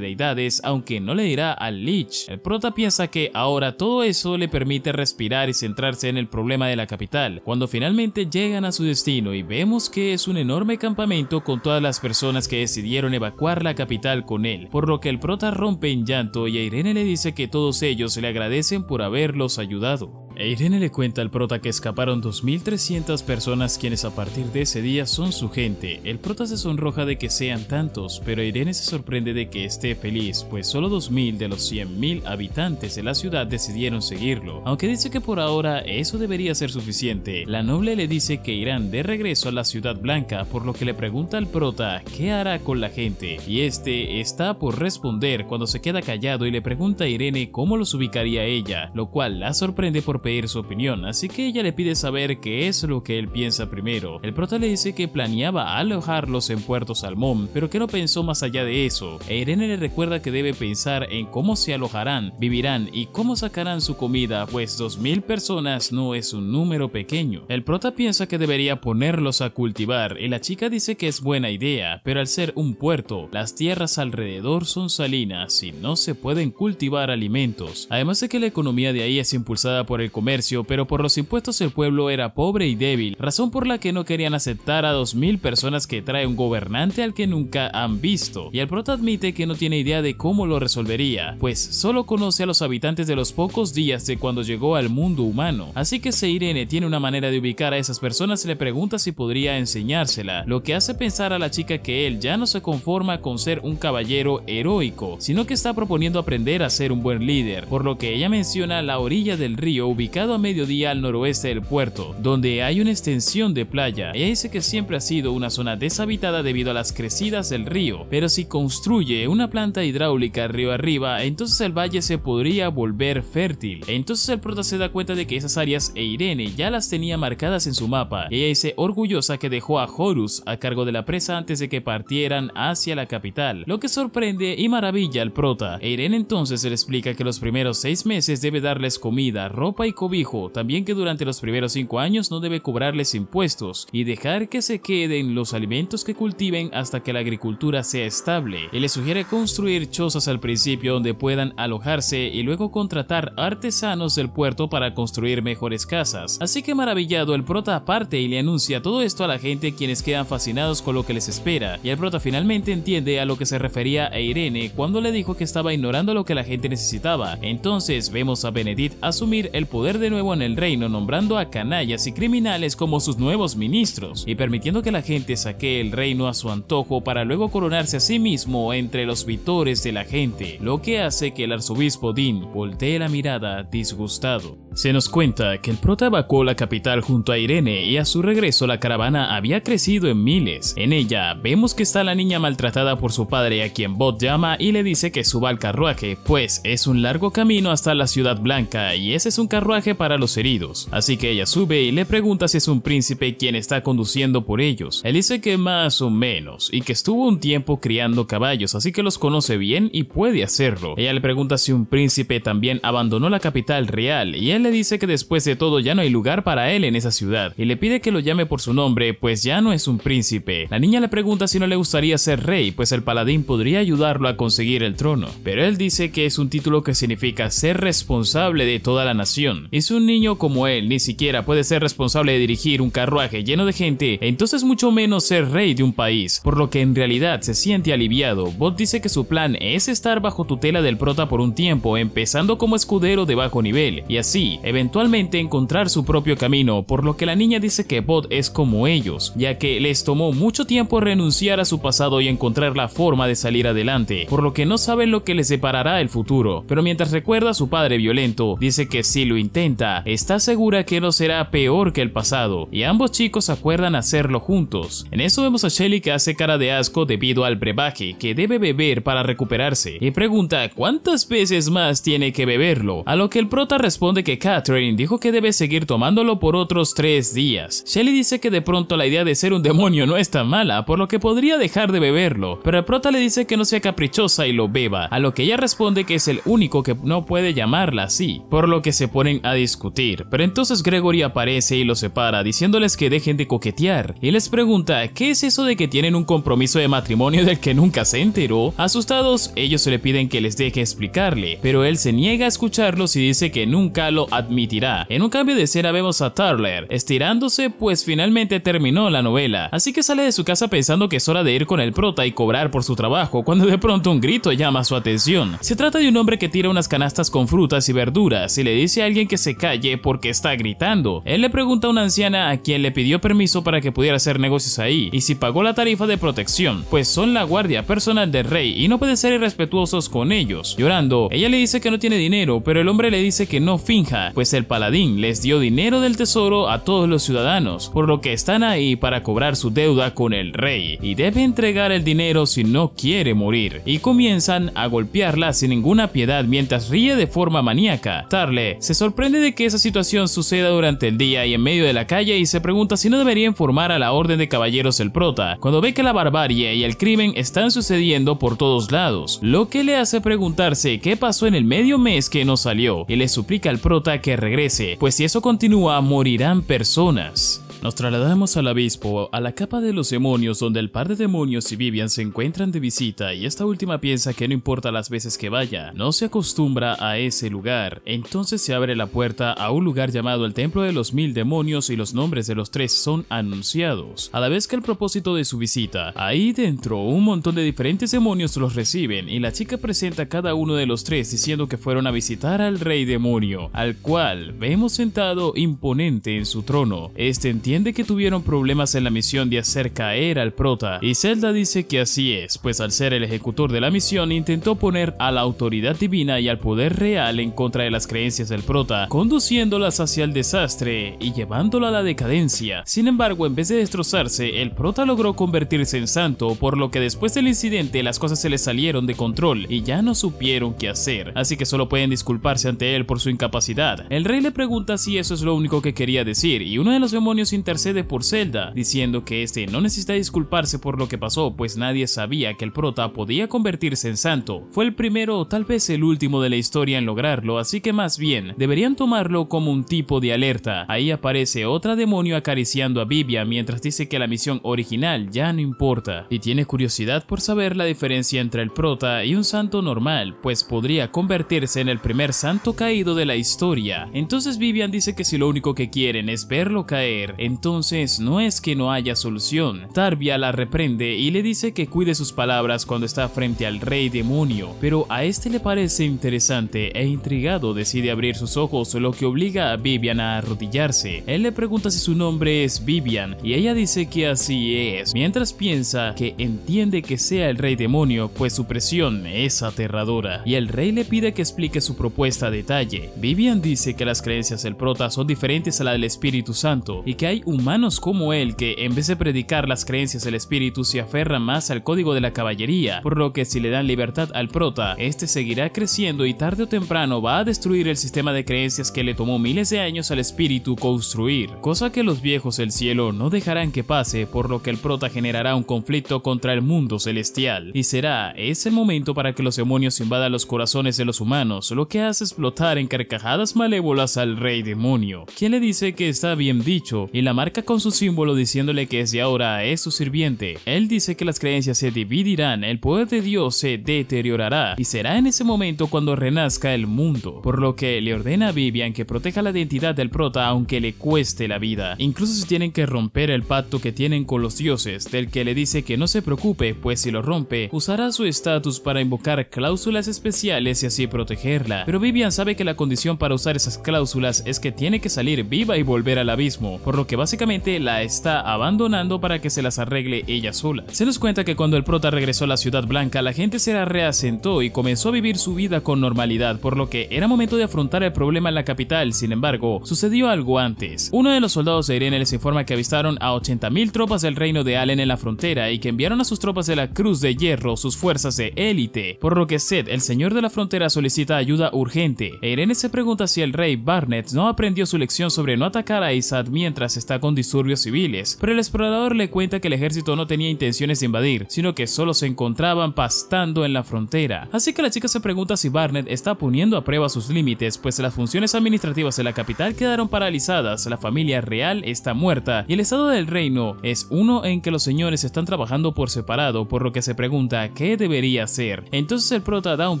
deidades, aunque no le dirá al Lich. El prota piensa que ahora todo eso le permite respirar y centrarse en el problema de la capital, cuando finalmente llegan a su destino y vemos que es un enorme campamento con todas las personas que decidieron evacuar la capital con él, por lo que el prota rompe en llanto y a Irene le dice que todos ellos le agradecen por haberlos ayudado. Irene le cuenta al prota que escaparon 2300 personas quienes a partir de ese día son su gente. El prota se sonroja de que sean tantos, pero Irene se sorprende de que esté feliz, pues solo 2000 de los 100.000 habitantes de la ciudad decidieron seguirlo. Aunque dice que por ahora eso debería ser suficiente, la noble le dice que irán de regreso a la Ciudad Blanca, por lo que le pregunta al prota qué hará con la gente, y este está por responder cuando se queda callado y le pregunta a Irene cómo los ubicaría ella, lo cual la sorprende por pedir su opinión, así que ella le pide saber qué es lo que él piensa primero. El prota le dice que planeaba alojarlos en Puerto Salmón, pero que no pensó más allá de eso, e Irene le recuerda que debe pensar en cómo se alojarán, vivirán y cómo sacarán su comida, pues 2000 personas no es un número pequeño. El prota piensa que debería ponerlos a cultivar y la chica dice que es buena idea, pero al ser un puerto, las tierras alrededor son salinas y no se pueden cultivar alimentos, además de que la economía de ahí es impulsada por el comercio, pero por los impuestos el pueblo era pobre y débil, razón por la que no querían aceptar a 2000 personas que trae un gobernante al que nunca han visto, y el prota admite que no tiene idea de cómo lo resolvería, pues solo conoce a los habitantes de los pocos días de cuando llegó al mundo humano, así que si Irene tiene una manera de ubicar a esas personas le pregunta si podría enseñársela, lo que hace pensar a la chica que él ya no se conforma con ser un caballero heroico, sino que está proponiendo aprender a ser un buen líder, por lo que ella menciona la orilla del río ubicada ubicado a mediodía al noroeste del puerto, donde hay una extensión de playa. Ella dice que siempre ha sido una zona deshabitada debido a las crecidas del río, pero si construye una planta hidráulica río arriba, entonces el valle se podría volver fértil. Entonces el prota se da cuenta de que esas áreas Irene ya las tenía marcadas en su mapa, y ella dice orgullosa que dejó a Horus a cargo de la presa antes de que partieran hacia la capital, lo que sorprende y maravilla al prota. Irene entonces le explica que los primeros 6 meses debe darles comida, ropa y cobijo, también que durante los primeros 5 años no debe cobrarles impuestos y dejar que se queden los alimentos que cultiven hasta que la agricultura sea estable, y le sugiere construir chozas al principio donde puedan alojarse y luego contratar artesanos del puerto para construir mejores casas. Así que maravillado, el prota parte y le anuncia todo esto a la gente, quienes quedan fascinados con lo que les espera, y el prota finalmente entiende a lo que se refería a Irene cuando le dijo que estaba ignorando lo que la gente necesitaba. Entonces vemos a Benedict asumir el poder de nuevo en el reino, nombrando a canallas y criminales como sus nuevos ministros y permitiendo que la gente saquee el reino a su antojo para luego coronarse a sí mismo entre los vitores de la gente, lo que hace que el arzobispo Dean voltee la mirada disgustado. Se nos cuenta que el prota evacuó la capital junto a Irene y a su regreso la caravana había crecido en miles. En ella vemos que está la niña maltratada por su padre, a quien Bot llama y le dice que suba al carruaje, pues es un largo camino hasta la Ciudad Blanca y ese es un carruaje para los heridos. Así que ella sube y le pregunta si es un príncipe quien está conduciendo por ellos. Él dice que más o menos y que estuvo un tiempo criando caballos, así que los conoce bien y puede hacerlo. Ella le pregunta si un príncipe también abandonó la capital real y él le dice que después de todo ya no hay lugar para él en esa ciudad y le pide que lo llame por su nombre, pues ya no es un príncipe. La niña le pregunta si no le gustaría ser rey, pues el paladín podría ayudarlo a conseguir el trono, pero él dice que es un título que significa ser responsable de toda la nación, y si un niño como él ni siquiera puede ser responsable de dirigir un carruaje lleno de gente, entonces mucho menos ser rey de un país, por lo que en realidad se siente aliviado. Bot dice que su plan es estar bajo tutela del prota por un tiempo, empezando como escudero de bajo nivel, y así eventualmente encontrar su propio camino, por lo que la niña dice que Bot es como ellos, ya que les tomó mucho tiempo renunciar a su pasado y encontrar la forma de salir adelante, por lo que no saben lo que les deparará el futuro, pero mientras recuerda a su padre violento, dice que si lo intenta, está segura que no será peor que el pasado, y ambos chicos acuerdan hacerlo juntos. En eso vemos a Shelly que hace cara de asco debido al brebaje que debe beber para recuperarse, y pregunta cuántas veces más tiene que beberlo, a lo que el prota responde que Catherine dijo que debe seguir tomándolo por otros 3 días. Shelly dice que de pronto la idea de ser un demonio no es tan mala, por lo que podría dejar de beberlo, pero el prota le dice que no sea caprichosa y lo beba, a lo que ella responde que es el único que no puede llamarla así, por lo que se ponen a discutir. Pero entonces Gregory aparece y los separa, diciéndoles que dejen de coquetear, y les pregunta ¿qué es eso de que tienen un compromiso de matrimonio del que nunca se enteró? Asustados, ellos le piden que les deje explicarle, pero él se niega a escucharlos y dice que nunca lo admitirá. En un cambio de escena vemos a Turler estirándose, pues finalmente terminó la novela, así que sale de su casa pensando que es hora de ir con el prota y cobrar por su trabajo, cuando de pronto un grito llama su atención. Se trata de un hombre que tira unas canastas con frutas y verduras y le dice a alguien que se calle porque está gritando. Él le pregunta a una anciana a quien le pidió permiso para que pudiera hacer negocios ahí y si pagó la tarifa de protección, pues son la guardia personal del rey y no puede ser irrespetuosos con ellos. Llorando, ella le dice que no tiene dinero, pero el hombre le dice que no finja, pues el paladín les dio dinero del tesoro a todos los ciudadanos, por lo que están ahí para cobrar su deuda con el rey y debe entregar el dinero si no quiere morir, y comienzan a golpearla sin ninguna piedad mientras ríe de forma maníaca. Turler se sorprende de que esa situación suceda durante el día y en medio de la calle y se pregunta si no debería informar a la orden de caballeros el prota, cuando ve que la barbarie y el crimen están sucediendo por todos lados, lo que le hace preguntarse qué pasó en el medio mes que no salió, y le suplica al prota que regrese, pues si eso continúa morirán personas. Nos trasladamos al Abispo, a la capa de los demonios, donde el par de demonios y Vivian se encuentran de visita y esta última piensa que no importa las veces que vaya, no se acostumbra a ese lugar. Entonces se abre la puerta a un lugar llamado el Templo de los 1000 Demonios y los nombres de los 3 son anunciados, a la vez que el propósito de su visita. Ahí dentro un montón de diferentes demonios los reciben y la chica presenta a cada uno de los 3 diciendo que fueron a visitar al rey demonio, al cual vemos sentado imponente en su trono. Este entiende entiende que tuvieron problemas en la misión de hacer caer al prota, y Zelda dice que así es, pues al ser el ejecutor de la misión intentó poner a la autoridad divina y al poder real en contra de las creencias del prota, conduciéndolas hacia el desastre y llevándolo a la decadencia. Sin embargo, en vez de destrozarse, el prota logró convertirse en santo, por lo que después del incidente las cosas se les salieron de control y ya no supieron qué hacer, así que solo pueden disculparse ante él por su incapacidad. El rey le pregunta si eso es lo único que quería decir, y uno de los demonios intercede por Zelda, diciendo que este no necesita disculparse por lo que pasó, pues nadie sabía que el prota podía convertirse en santo. Fue el primero o tal vez el último de la historia en lograrlo, así que más bien deberían tomarlo como un tipo de alerta. Ahí aparece otra demonio acariciando a Vivian mientras dice que la misión original ya no importa, y tiene curiosidad por saber la diferencia entre el prota y un santo normal, pues podría convertirse en el primer santo caído de la historia. Entonces Vivian dice que si lo único que quieren es verlo caer, entonces no es que no haya solución. Tarvia la reprende y le dice que cuide sus palabras cuando está frente al rey demonio, pero a este le parece interesante e intrigado decide abrir sus ojos, lo que obliga a Vivian a arrodillarse. Él le pregunta si su nombre es Vivian y ella dice que así es, mientras piensa que entiende que sea el rey demonio, pues su presión es aterradora, y el rey le pide que explique su propuesta a detalle. Vivian dice que las creencias del prota son diferentes a la del Espíritu Santo y que hay humanos como él que en vez de predicar las creencias del espíritu se aferran más al código de la caballería, por lo que si le dan libertad al prota, este seguirá creciendo y tarde o temprano va a destruir el sistema de creencias que le tomó miles de años al espíritu construir, cosa que los viejos del cielo no dejarán que pase, por lo que el prota generará un conflicto contra el mundo celestial, y será ese el momento para que los demonios invadan los corazones de los humanos, lo que hace explotar en carcajadas malévolas al rey demonio, quien le dice que está bien dicho y la marca con su símbolo diciéndole que desde ahora es su sirviente. Él dice que las creencias se dividirán, el poder de Dios se deteriorará y será en ese momento cuando renazca el mundo, por lo que le ordena a Vivian que proteja la identidad del prota aunque le cueste la vida, incluso si tienen que romper el pacto que tienen con los dioses, del que le dice que no se preocupe, pues si lo rompe usará su estatus para invocar cláusulas especiales y así protegerla, pero Vivian sabe que la condición para usar esas cláusulas es que tiene que salir viva y volver al abismo, por lo que básicamente la está abandonando para que se las arregle ella sola. Se nos cuenta que cuando el prota regresó a la Ciudad Blanca, la gente se la reasentó y comenzó a vivir su vida con normalidad, por lo que era momento de afrontar el problema en la capital. Sin embargo, sucedió algo antes. Uno de los soldados de Irene les informa que avistaron a 80.000 tropas del reino de Allen en la frontera y que enviaron a sus tropas de la Cruz de Hierro, sus fuerzas de élite, por lo que Seth, el señor de la frontera, solicita ayuda urgente. Irene se pregunta si el rey Barnet no aprendió su lección sobre no atacar a Isaac mientras está con disturbios civiles, pero el explorador le cuenta que el ejército no tenía intenciones de invadir, sino que solo se encontraban pastando en la frontera. Así que la chica se pregunta si Barnet está poniendo a prueba sus límites, pues las funciones administrativas de la capital quedaron paralizadas, la familia real está muerta y el estado del reino es uno en que los señores están trabajando por separado, por lo que se pregunta qué debería hacer. Entonces el prota da un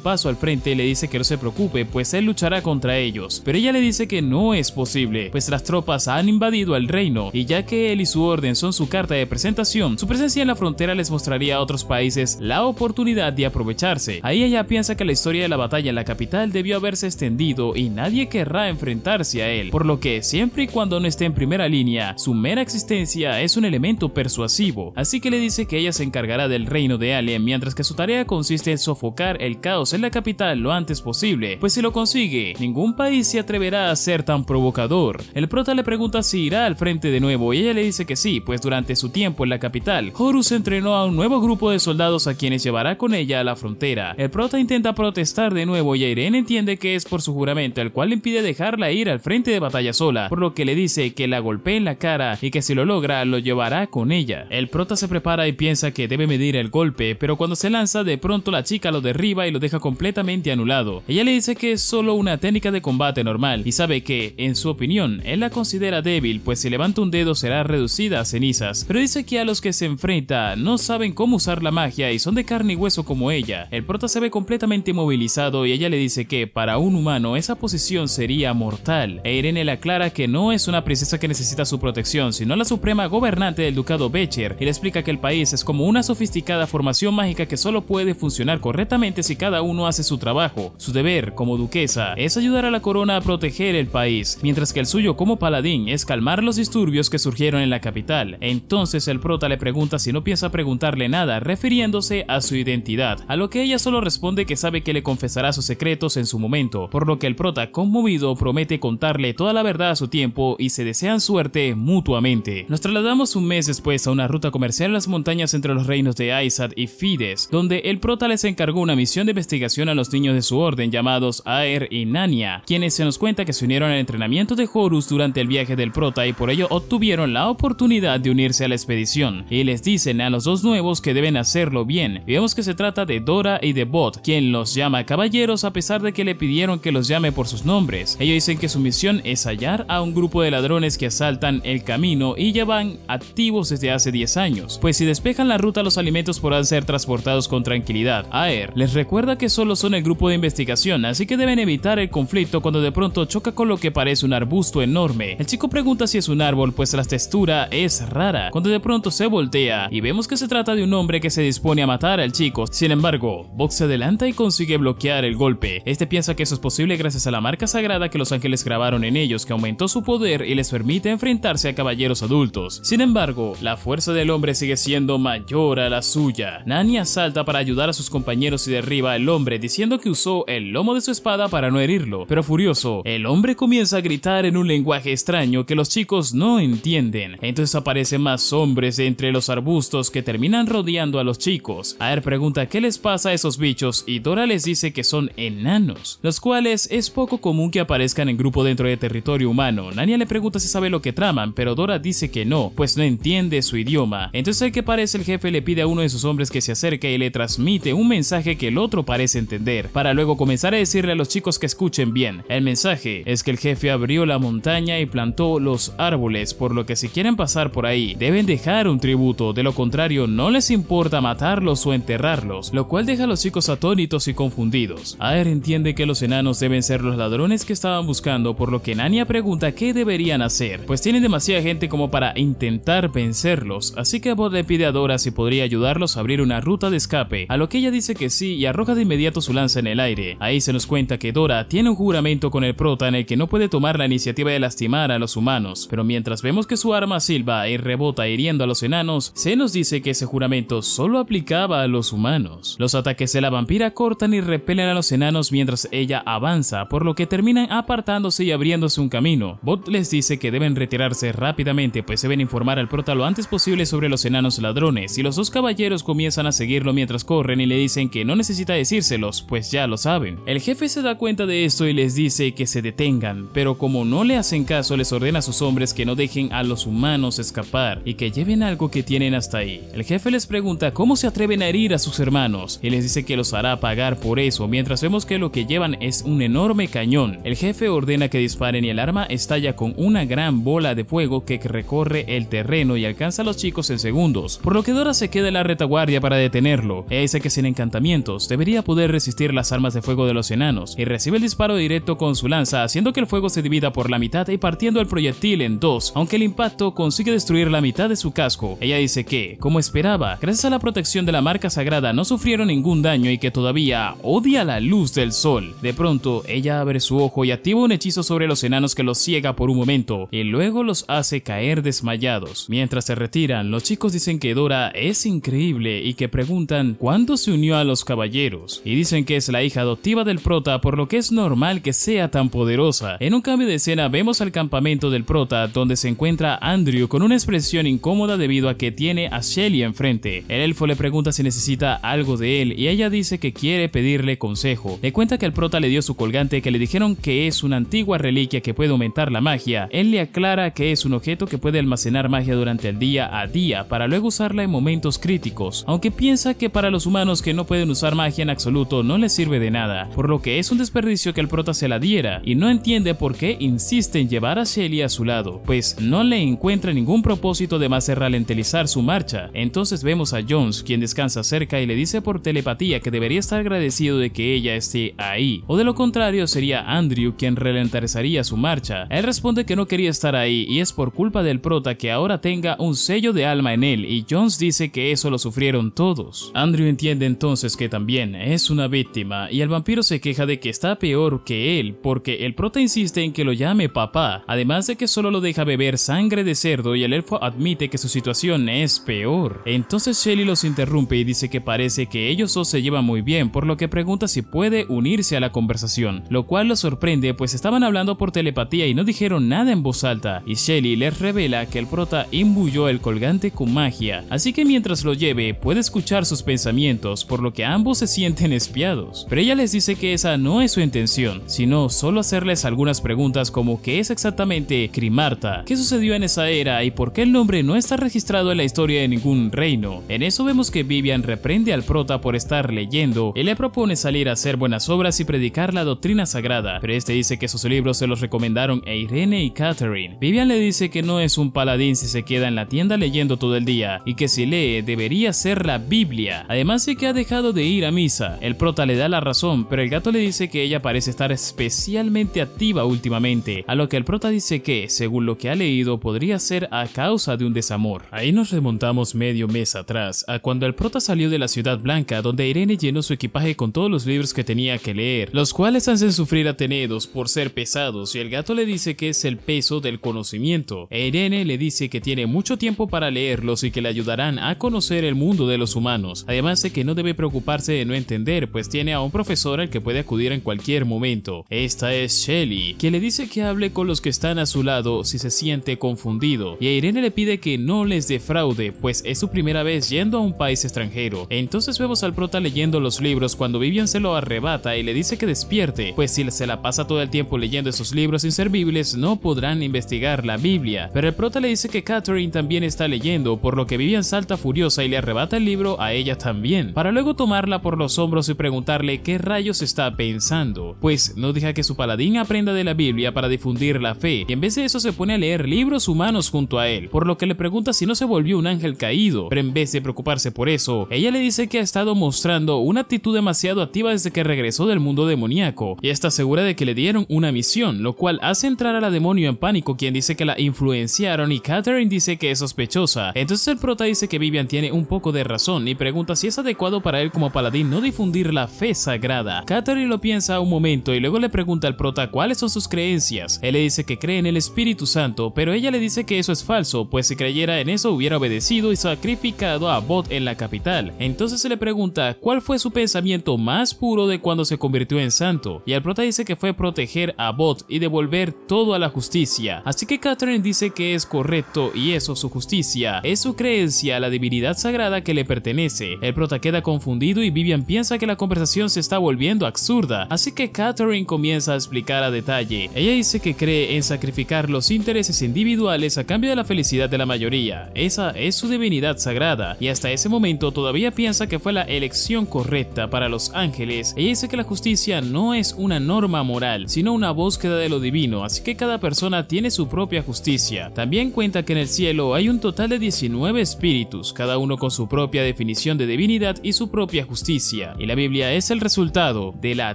paso al frente y le dice que no se preocupe, pues él luchará contra ellos, pero ella le dice que no es posible, pues las tropas han invadido el reino y ya que él y su orden son su carta de presentación, su presencia en la frontera les mostraría a otros países la oportunidad de aprovecharse. Ahí ella piensa que la historia de la batalla en la capital debió haberse extendido y nadie querrá enfrentarse a él, por lo que siempre y cuando no esté en primera línea, su mera existencia es un elemento persuasivo, así que le dice que ella se encargará del reino de Allen, mientras que su tarea consiste en sofocar el caos en la capital lo antes posible, pues si lo consigue, ningún país se atreverá a ser tan provocador. El prota le pregunta si irá al frente de nuevo y ella le dice que sí, pues durante su tiempo en la capital, Horus entrenó a un nuevo grupo de soldados a quienes llevará con ella a la frontera. El prota intenta protestar de nuevo y Irene entiende que es por su juramento, el cual le impide dejarla ir al frente de batalla sola, por lo que le dice que la golpee en la cara y que si lo logra lo llevará con ella. El prota se prepara y piensa que debe medir el golpe, pero cuando se lanza de pronto la chica lo derriba y lo deja completamente anulado. Ella le dice que es solo una técnica de combate normal y sabe que, en su opinión, él la considera débil, pues si levanta un dedo será reducida a cenizas, pero dice que a los que se enfrenta no saben cómo usar la magia y son de carne y hueso como ella. El prota se ve completamente movilizado y ella le dice que para un humano esa posición sería mortal, e Irene le aclara que no es una princesa que necesita su protección, sino la suprema gobernante del ducado Becher, y le explica que el país es como una sofisticada formación mágica que solo puede funcionar correctamente si cada uno hace su trabajo. Su deber como duquesa es ayudar a la corona a proteger el país, mientras que el suyo como paladín es calmar los disturbios que surgieron en la capital. Entonces el prota le pregunta si no piensa preguntarle nada, refiriéndose a su identidad, a lo que ella solo responde que sabe que le confesará sus secretos en su momento, por lo que el prota, conmovido, promete contarle toda la verdad a su tiempo y se desean suerte mutuamente. Nos trasladamos un mes después a una ruta comercial en las montañas entre los reinos de Aesat y Fides, donde el prota les encargó una misión de investigación a los niños de su orden llamados Aer y Nania, quienes se nos cuenta que se unieron al entrenamiento de Horus durante el viaje del prota y por ello obtuvieron la oportunidad de unirse a la expedición, y les dicen a los dos nuevos que deben hacerlo bien. Y vemos que se trata de Dora y de Bot, quien los llama caballeros a pesar de que le pidieron que los llame por sus nombres. Ellos dicen que su misión es hallar a un grupo de ladrones que asaltan el camino y ya van activos desde hace 10 años, pues si despejan la ruta los alimentos podrán ser transportados con tranquilidad. Aer les recuerda que solo son el grupo de investigación, así que deben evitar el conflicto cuando de pronto choca con lo que parece un arbusto enorme. El chico pregunta si es un árbol, pues la textura es rara, cuando de pronto se voltea y vemos que se trata de un hombre que se dispone a matar al chico. Sin embargo, Bot se adelanta y consigue bloquear el golpe. Este piensa que eso es posible gracias a la marca sagrada que los ángeles grabaron en ellos, que aumentó su poder y les permite enfrentarse a caballeros adultos. Sin embargo, la fuerza del hombre sigue siendo mayor a la suya. Nania salta para ayudar a sus compañeros y derriba al hombre, diciendo que usó el lomo de su espada para no herirlo, pero furioso, el hombre comienza a gritar en un lenguaje extraño que los chicos no entienden. Entonces aparecen más hombres de entre los arbustos que terminan rodeando a los chicos. Aer pregunta qué les pasa a esos bichos y Dora les dice que son enanos, los cuales es poco común que aparezcan en grupo dentro de territorio humano. Nania le pregunta si sabe lo que traman, pero Dora dice que no, pues no entiende su idioma. Entonces el que parece el jefe le pide a uno de sus hombres que se acerque y le transmite un mensaje que el otro parece entender, para luego comenzar a decirle a los chicos que escuchen bien. El mensaje es que el jefe abrió la montaña y plantó los árboles, por lo que si quieren pasar por ahí deben dejar un tributo, de lo contrario no les importa matarlos o enterrarlos, lo cual deja a los chicos atónitos y confundidos. Aer entiende que los enanos deben ser los ladrones que estaban buscando, por lo que Nania pregunta qué deberían hacer, pues tienen demasiada gente como para intentar vencerlos, así que Bot le pide a Dora si podría ayudarlos a abrir una ruta de escape, a lo que ella dice que sí y arroja de inmediato su lanza en el aire. Ahí se nos cuenta que Dora tiene un juramento con el prota en el que no puede tomar la iniciativa de lastimar a los humanos, pero mientras vemos que su arma silba y rebota hiriendo a los enanos, se nos dice que ese juramento solo aplicaba a los humanos. Los ataques de la vampira cortan y repelen a los enanos mientras ella avanza, por lo que terminan apartándose y abriéndose un camino. Bot les dice que deben retirarse rápidamente, pues deben informar al prota lo antes posible sobre los enanos ladrones, y los dos caballeros comienzan a seguirlo mientras corren y le dicen que no necesita decírselos, pues ya lo saben. El jefe se da cuenta de esto y les dice que se detengan, pero como no le hacen caso les ordena a sus hombres que no dejen a los humanos escapar y que lleven algo que tienen hasta ahí. El jefe les pregunta cómo se atreven a herir a sus hermanos y les dice que los hará pagar por eso, mientras vemos que lo que llevan es un enorme cañón. El jefe ordena que disparen y el arma estalla con una gran bola de fuego que recorre el terreno y alcanza a los chicos en segundos, por lo que Dora se queda en la retaguardia para detenerlo. Ella dice que sin encantamientos debería poder resistir las armas de fuego de los enanos y recibe el disparo directo con su lanza, haciendo que el fuego se divida por la mitad y partiendo el proyectil en dos, aunque el impacto consigue destruir la mitad de su casco. Ella dice que, como esperaba, gracias a la protección de la marca sagrada no sufrieron ningún daño y que todavía odia la luz del sol. De pronto, ella abre su ojo y activa un hechizo sobre los enanos que los ciega por un momento y luego los hace caer desmayados. Mientras se retiran, los chicos dicen que Dora es increíble y que preguntan cuándo se unió a los caballeros, y dicen que es la hija adoptiva del prota, por lo que es normal que sea tan poderosa. En un cambio de escena vemos al campamento del prota, donde se encuentra Andrew con una expresión incómoda debido a que tiene a Shelly enfrente. El elfo le pregunta si necesita algo de él y ella dice que quiere pedirle consejo. Le cuenta que el prota le dio su colgante, que le dijeron que es una antigua reliquia que puede aumentar la magia. Él le aclara que es un objeto que puede almacenar magia durante el día a día para luego usarla en momentos críticos, aunque piensa que para los humanos que no pueden usar magia en absoluto no les sirve de nada, por lo que es un desperdicio que el prota se la diera, y no entiende por qué insiste en llevar a Shelly a su lado, pues no le encuentra ningún propósito además de ralentizar su marcha. Entonces vemos a Jones, quien descansa cerca y le dice por telepatía que debería estar agradecido de que ella esté ahí, o de lo contrario sería Andrew quien ralentizaría su marcha. Él responde que no quería estar ahí y es por culpa del prota que ahora tenga un sello de alma en él, y Jones dice que eso lo sufrieron todos. Andrew entiende entonces que también es una víctima y el vampiro se queja de que está peor que él porque el prota insiste en que lo llame papá, además de que solo lo deja beber sangre de cerdo y el elfo admite que su situación es peor. Entonces Shelly los interrumpe y dice que parece que ellos dos se llevan muy bien, por lo que pregunta si puede unirse a la conversación, lo cual los sorprende pues estaban hablando por telepatía y no dijeron nada en voz alta, y Shelly les revela que el prota imbuyó el colgante con magia, así que mientras lo lleve puede escuchar sus pensamientos, por lo que ambos se sienten espiados. Pero ella les dice que esa no es su intención, sino solo hacerles algunas preguntas como qué es exactamente Krimarta, qué sucedió en esa era y por qué el nombre no está registrado en la historia de ningún reino. En eso vemos que Vivian reprende al prota por estar leyendo y le propone salir a hacer buenas obras y predicar la doctrina sagrada, pero este dice que sus libros se los recomendaron a Irene y Catherine. Vivian le dice que no es un paladín si se queda en la tienda leyendo todo el día y que si lee debería ser la Biblia, además de que ha dejado de ir a misa. El prota le da la razón, pero el gato le dice que ella parece estar especialmente activa últimamente, a lo que el prota dice que, según lo que ha leído, podría ser a causa de un desamor. Ahí nos remontamos medio mes atrás, a cuando el prota salió de la Ciudad Blanca, donde Irene llenó su equipaje con todos los libros que tenía que leer, los cuales hacen sufrir a Tenedos por ser pesados, y el gato le dice que es el peso del conocimiento. Irene le dice que tiene mucho tiempo para leerlos y que le ayudarán a conocer el mundo de los humanos, además de que no debe preocuparse de no entender, pues tiene a un profesor al que puede acudir en cualquier momento. Esta es Shelly, quien le dice que hable con los que están a su lado si se siente confundido, y a Irene le pide que no les defraude, pues es su primera vez yendo a un país extranjero. Entonces vemos al prota leyendo los libros cuando Vivian se lo arrebata y le dice que despierte, pues si se la pasa todo el tiempo leyendo esos libros inservibles no podrán investigar la Biblia. Pero el prota le dice que Catherine también está leyendo, por lo que Vivian salta furiosa y le arrebata el libro a ella también, para luego tomarla por los hombros y preguntarle qué rayos está pensando, pues no deja que su paladín aprenda de la Biblia para difundir la fe, y en vez de eso se pone a leer libros humanos junto a él, por lo que le pregunta si no se volvió un ángel caído, pero en vez de preocuparse por eso, ella le dice que ha estado mostrando una actitud demasiado activa desde que regresó del mundo demoníaco, y está segura de que le dieron una misión, lo cual hace entrar a la demonio en pánico, quien dice que la influenciaron, y Catherine dice que es sospechosa. Entonces el prota dice que Vivian tiene un poco de razón y pregunta si es adecuado para él como paladín no difundir la fe sagrada. Catherine lo piensa un momento y luego le pregunta al prota cuáles son sus creencias. Él le dice que cree en el Espíritu Santo, pero ella le dice que eso es falso, pues si creyera en eso hubiera obedecido y sacrificado a Bot en la capital. Entonces se le pregunta cuál fue su pensamiento más puro de cuando se convirtió en santo, y el prota dice que fue proteger a Bot y devolver todo a la justicia. Así que Catherine dice que es correcto y eso, su justicia, es su creencia a la divinidad sagrada que le pertenece. El prota queda confundido y Vivian piensa que la conversación se está volviendo absurda, así que Catherine comienza a explicar a detalle. Ella dice que cree en sacrificar los intereses individuales a cambio de la felicidad de la mayoría. Esa es su divinidad sagrada, y hasta ese momento todavía piensa que fue la elección correcta para los ángeles. Ella dice que la justicia no es una norma moral, sino una búsqueda de lo divino, así que cada persona tiene su propia justicia. También cuenta que en el cielo hay un total de 19 espíritus, cada uno con su propia definición de divinidad y su propia justicia, y la Biblia es el resultado de la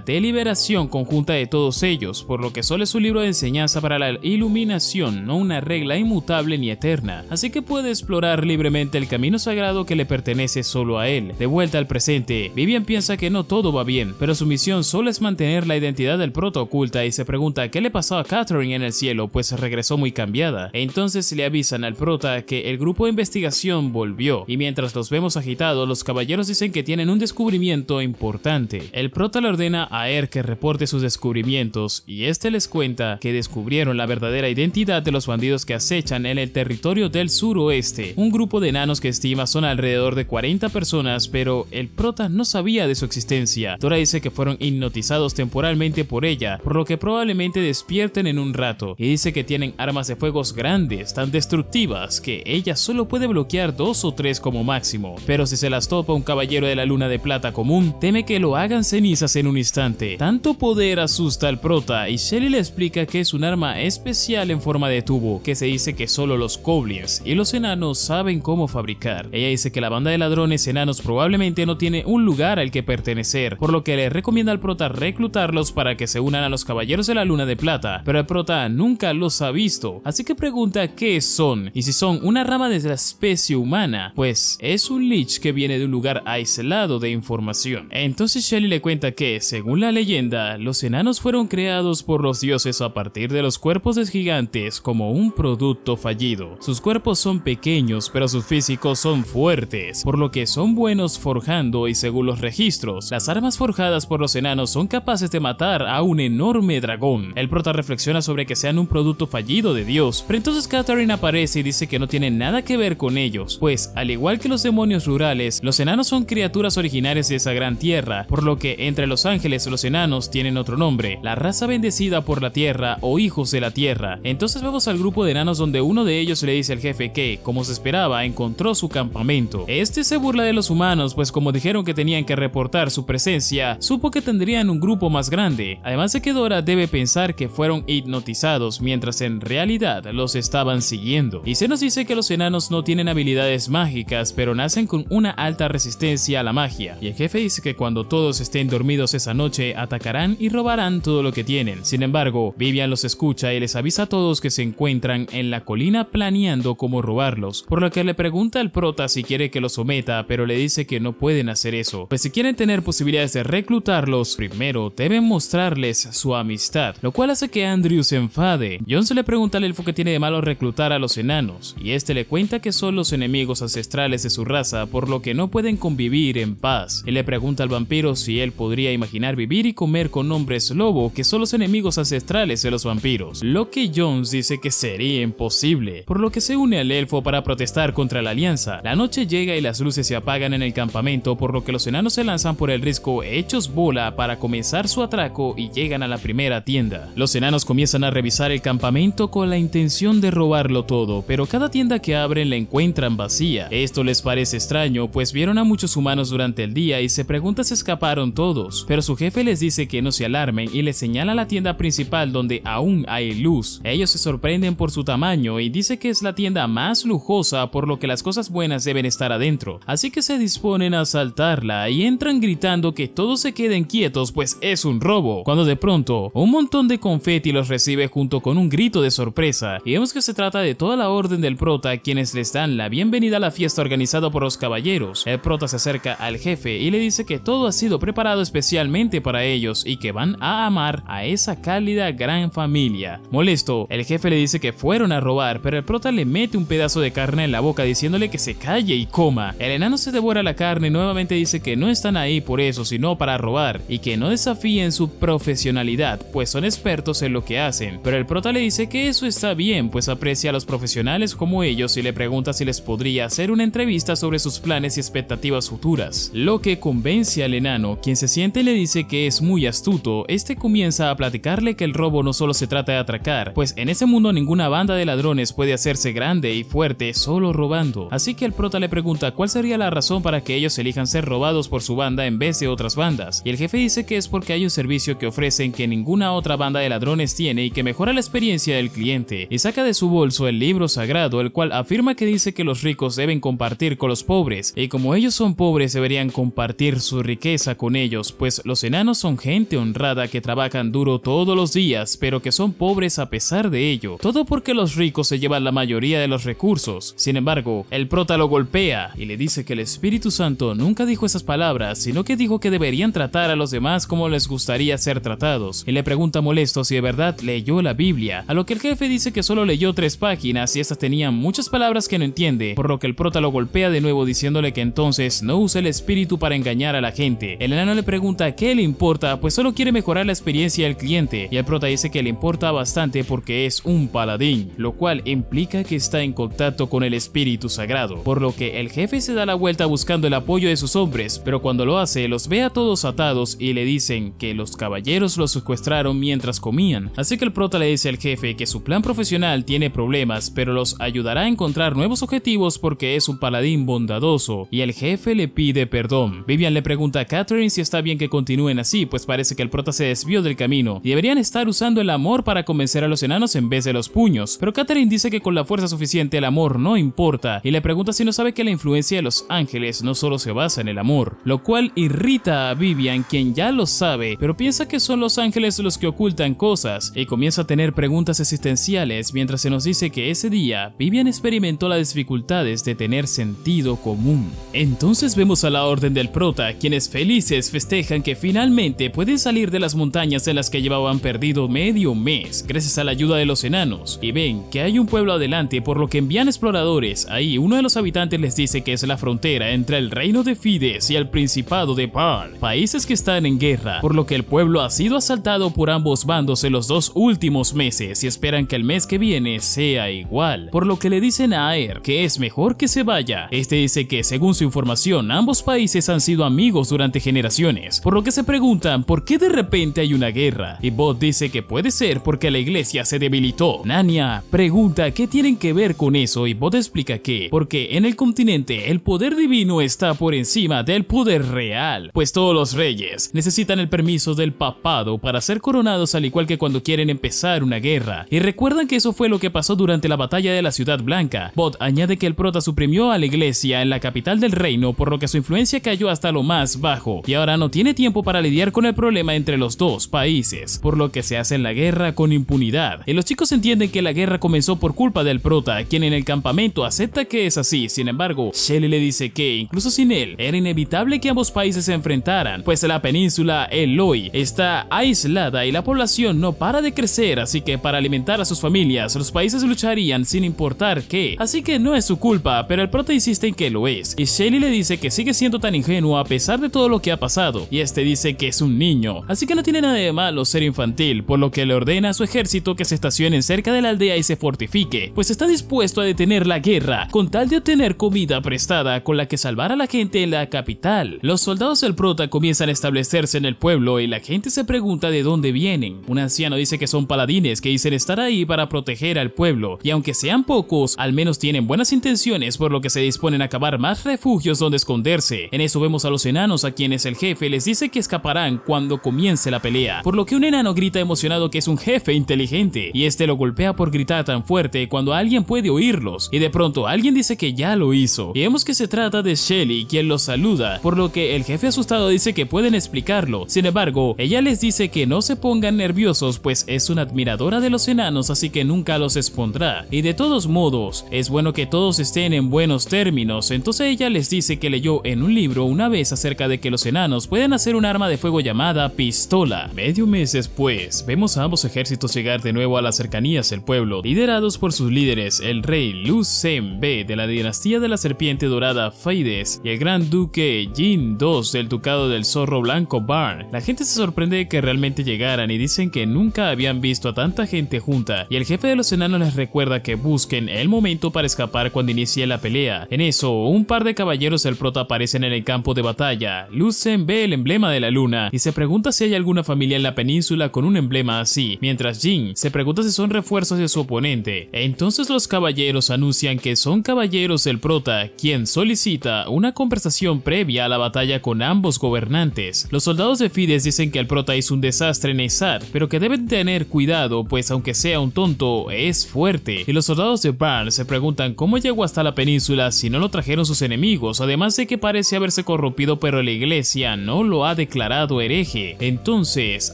deliberación conjunta de todos ellos, por lo que solo es un libro de enseñanza para la iluminación, no una regla inmutable ni eterna, así que puede explorar libremente el camino sagrado que le pertenece solo a él. De vuelta al presente, Vivian piensa que no todo va bien, pero su misión solo es mantener la identidad del prota oculta y se pregunta qué le pasó a Catherine en el cielo, pues regresó muy cambiada. Entonces le avisan al prota que el grupo de investigación volvió, y mientras los vemos agitados, los caballeros dicen que tienen un descubrimiento importante. El prota le ordena a Er que reporte sus descubrimientos, y este les cuenta que descubrieron la verdadera identidad de los bandidos que acechan en el territorio del suroeste, un grupo de enanos que estima son alrededor de 40 personas, pero el prota no sabía de su existencia. Tora dice que fueron hipnotizados temporalmente por ella, por lo que probablemente despierten en un rato, y dice que tienen armas de fuegos grandes, tan destructivas que ella solo puede bloquear 2 o 3 como máximo, pero si se las topa un caballero de la luna de plata común, teme que lo hagan cenizas en un instante. Tanto poder asusta al prota, y Shelly le explica que es un arma especial en forma de tubo, que se dice que solo los goblins y los enanos saben cómo fabricar. Ella dice que la banda de ladrones enanos probablemente no tiene un lugar al que pertenecer, por lo que le recomienda al prota reclutarlos para que se unan a los caballeros de la luna de plata, pero el prota nunca los ha visto, así que pregunta qué son, y si son una rama de la especie humana, pues es un lich que viene de un lugar aislado de información. Entonces Shelly le cuenta que, según la leyenda, los enanos fueron creados por los dioses a partir de los cuerpos de gigantes tales como un producto fallido. Sus cuerpos son pequeños, pero sus físicos son fuertes, por lo que son buenos forjando y según los registros, las armas forjadas por los enanos son capaces de matar a un enorme dragón. El prota reflexiona sobre que sean un producto fallido de Dios, pero entonces Catherine aparece y dice que no tiene nada que ver con ellos, pues al igual que los demonios rurales, los enanos son criaturas originarias de esa gran tierra, por lo que entre los ángeles los enanos tienen otro nombre, la raza bendecida por la tierra o hijos de la tierra. Entonces vemos al grupo de enanos donde uno de ellos le dice al jefe que, como se esperaba, encontró su campamento. Este se burla de los humanos, pues como dijeron que tenían que reportar su presencia, supo que tendrían un grupo más grande, además de que Dora debe pensar que fueron hipnotizados mientras en realidad los estaban siguiendo. Y se nos dice que los enanos no tienen habilidades mágicas, pero nacen con una alta resistencia a la magia, y el jefe dice que cuando todos estén dormidos esa noche atacarán y robarán todo lo que tienen. Sin embargo, Vivian los escucha y les avisa a todos que se encuentran en la colina planeando cómo robarlos, por lo que le pregunta al prota si quiere que los someta, pero le dice que no pueden hacer eso, pues si quieren tener posibilidades de reclutarlos, primero deben mostrarles su amistad, lo cual hace que Andrew se enfade. Jon se le pregunta al elfo que tiene de malo reclutar a los enanos, y este le cuenta que son los enemigos ancestrales de su raza, por lo que no pueden convivir en paz. Él le pregunta al vampiro si él podría imaginar vivir y comer con hombres lobo, que son los enemigos ancestrales de los vampiros, lo que Jon dice que sería imposible, por lo que se une al elfo para protestar contra la alianza. La noche llega y las luces se apagan en el campamento, por lo que los enanos se lanzan por el risco hechos bola para comenzar su atraco y llegan a la primera tienda. Los enanos comienzan a revisar el campamento con la intención de robarlo todo, pero cada tienda que abren la encuentran vacía. Esto les parece extraño, pues vieron a muchos humanos durante el día y se preguntan si escaparon todos, pero su jefe les dice que no se alarmen y les señala la tienda principal donde aún hay luz. Ellos se sorprenden por su tamaño y dice que es la tienda más lujosa, por lo que las cosas buenas deben estar adentro, así que se disponen a asaltarla y entran gritando que todos se queden quietos pues es un robo, cuando de pronto un montón de confeti los recibe junto con un grito de sorpresa, y vemos que se trata de toda la orden del prota, quienes les dan la bienvenida a la fiesta organizada por los caballeros. El prota se acerca al jefe y le dice que todo ha sido preparado especialmente para ellos y que van a amar a esa cálida gran familia. Molesto, el jefe le dice que fueron a robar, pero el prota le mete un pedazo de carne en la boca diciéndole que se calle y coma. El enano se devora la carne y nuevamente dice que no están ahí por eso, sino para robar, y que no desafíen su profesionalidad, pues son expertos en lo que hacen. Pero el prota le dice que eso está bien, pues aprecia a los profesionales como ellos y le pregunta si les podría hacer una entrevista sobre sus planes y expectativas futuras, lo que convence al enano, quien se siente y le dice que es muy astuto. Este comienza a platicarle que el robo no solo se trata de atracar, pues en ese mundo ninguna banda de ladrones puede hacerse grande y fuerte solo robando, así que el prota le pregunta cuál sería la razón para que ellos elijan ser robados por su banda en vez de otras bandas, y el jefe dice que es porque hay un servicio que ofrecen que ninguna otra banda de ladrones tiene y que mejora la experiencia del cliente, y saca de su bolso el libro sagrado, el cual afirma que dice que los ricos deben compartir con los pobres, y como ellos son pobres deberían compartir su riqueza con ellos, pues los enanos son gente honrada que trabajan duro todos los días, pero que son pobres a pesar de ello, todo porque los ricos se llevan la mayoría de los recursos. Sin embargo, el prota lo golpea y le dice que el Espíritu Santo nunca dijo esas palabras, sino que dijo que deberían tratar a los demás como les gustaría ser tratados, y le pregunta molesto si de verdad leyó la Biblia, a lo que el jefe dice que solo leyó 3 páginas y estas tenían muchas palabras que no entiende, por lo que el prota lo golpea de nuevo diciéndole que entonces no use el espíritu para engañar a la gente. El enano le pregunta qué le importa, pues solo quiere mejorar la experiencia del cliente, y el prota dice que le importa bastante porque es un paladín, lo cual implica que está en contacto con el espíritu sagrado, por lo que el jefe se da la vuelta buscando el apoyo de sus hombres, pero cuando lo hace los ve a todos atados y le dicen que los caballeros los secuestraron mientras comían, así que el prota le dice al jefe que su plan profesional tiene problemas, pero los ayudará a encontrar nuevos objetivos porque es un paladín bondadoso, y el jefe le pide perdón. Vivian le pregunta a Catherine si está bien que continúen así, pues parece que el prota se desvió del camino y deberían estar usando el amor para convencer a los enanos en vez de los puños, pero Catherine dice que con la fuerza suficiente el amor no importa, y le pregunta si no sabe que la influencia de los ángeles no solo se basa en el amor, lo cual irrita a Vivian, quien ya lo sabe, pero piensa que son los ángeles los que ocultan cosas, y comienza a tener preguntas existenciales mientras se nos dice que ese día Vivian experimentó las dificultades de tener sentido común. Entonces vemos a la orden del prota, quienes felices festejan que finalmente pueden salir de las montañas en las que llevaban perdido medio mes, gracias a la ayuda de los enanos y ven que hay un pueblo adelante, por lo que envían exploradores. Ahí uno de los habitantes les dice que es la frontera entre el reino de Fides y el principado de Barn, países que están en guerra, por lo que el pueblo ha sido asaltado por ambos bandos en los 2 últimos meses y esperan que el mes que viene sea igual, por lo que le dicen a Aer que es mejor que se vaya. Este dice que según su información ambos países han sido amigos durante generaciones, por lo que se preguntan por qué de repente hay una guerra, y Bod dice que puede ser porque la iglesia se debilitó. Nanya pregunta qué tienen que ver con eso y Bod explica que porque en el continente el poder divino está por encima del poder real, pues todos los reyes necesitan el permiso del papado para ser coronados, al igual que cuando quieren empezar una guerra, y recuerdan que eso fue lo que pasó durante la batalla de la Ciudad Blanca. Bod añade que el prota suprimió a la iglesia en la capital del reino, por lo que su influencia cayó hasta lo más bajo y ahora no tiene tiempo para lidiar con el problema entre los dos países, por lo que se hacen la guerra con impunidad. Y los chicos entienden que la guerra comenzó por culpa del prota, quien en el campamento acepta que es así. Sin embargo, Shelly le dice que incluso sin él era inevitable que ambos países se enfrentaran, pues la península Eloi está aislada y la población no para de crecer, así que para alimentar a sus familias los países lucharían sin importar qué, así que no es su culpa, pero el prota insiste en que lo es, y Shelly le dice que sigue siendo tan ingenuo a pesar de todo lo que ha pasado, y este dice que es un niño, así que no tiene nada de malo ser infantil, por lo que le ordena a su ejército que se estacionen cerca de la aldea y se fortifique, pues está dispuesto a detener la guerra con tal de obtener comida prestada con la que salvar a la gente en la capital. Los soldados del prota comienzan a establecerse en el pueblo y la gente se pregunta de dónde vienen. Un anciano dice que son paladines que dicen estar ahí para proteger al pueblo, y aunque sean pocos, al menos tienen buenas intenciones, por lo que se disponen a cavar más refugios donde esconderse. En eso vemos a los enanos, a quienes el jefe les dice que escaparán cuando comience la pelea, por lo que un enano grita emocionado que es un jefe inteligente, y este lo golpea por gritar tan fuerte cuando alguien puede oírlos, y de pronto alguien dice que ya lo hizo, y vemos que se trata de Shelly, quien los saluda, por lo que el jefe asustado dice que pueden explicarlo. Sin embargo, ella les dice que no se pongan nerviosos, pues es una admiradora de los enanos, así que nunca los expondrá, y de todos modos es bueno que todos estén en buenos términos. Entonces ella les dice que leyó en un libro una vez acerca de que los enanos pueden hacer un arma de fuego llamada pistola. Medio mes después, vemos a ambos ejércitos llegar de nuevo a las cercanías del pueblo, liderados por sus líderes, el rey Lu Sen B de la dinastía de la serpiente dorada Fides y el gran duque Jin II del ducado del zorro blanco Barn. La gente se sorprende de que realmente llegaran y dicen que nunca habían visto a tanta gente junta, y el jefe de los enanos les recuerda que busquen el momento para escapar cuando inicie la pelea. En eso, un par de caballeros del prota aparecen en el campo de batalla. Lu Sen ve el emblema de la luna y se pregunta si hay alguna familia en la península con un emblema así, mientras Jin se pregunta si son refuerzos de su oponente. Entonces los caballeros anuncian que son caballeros del prota, quien solicita una conversación previa a la batalla con ambos gobernantes. Los soldados de Fides dicen que el prota hizo un desastre en Esar, pero que deben tener cuidado, pues aunque sea un tonto, es fuerte. Y los soldados de Barn se preguntan cómo llegó hasta la península si no lo trajeron sus enemigos, además de que parece haberse corrompido, pero la iglesia no lo ha declarado hereje. Entonces,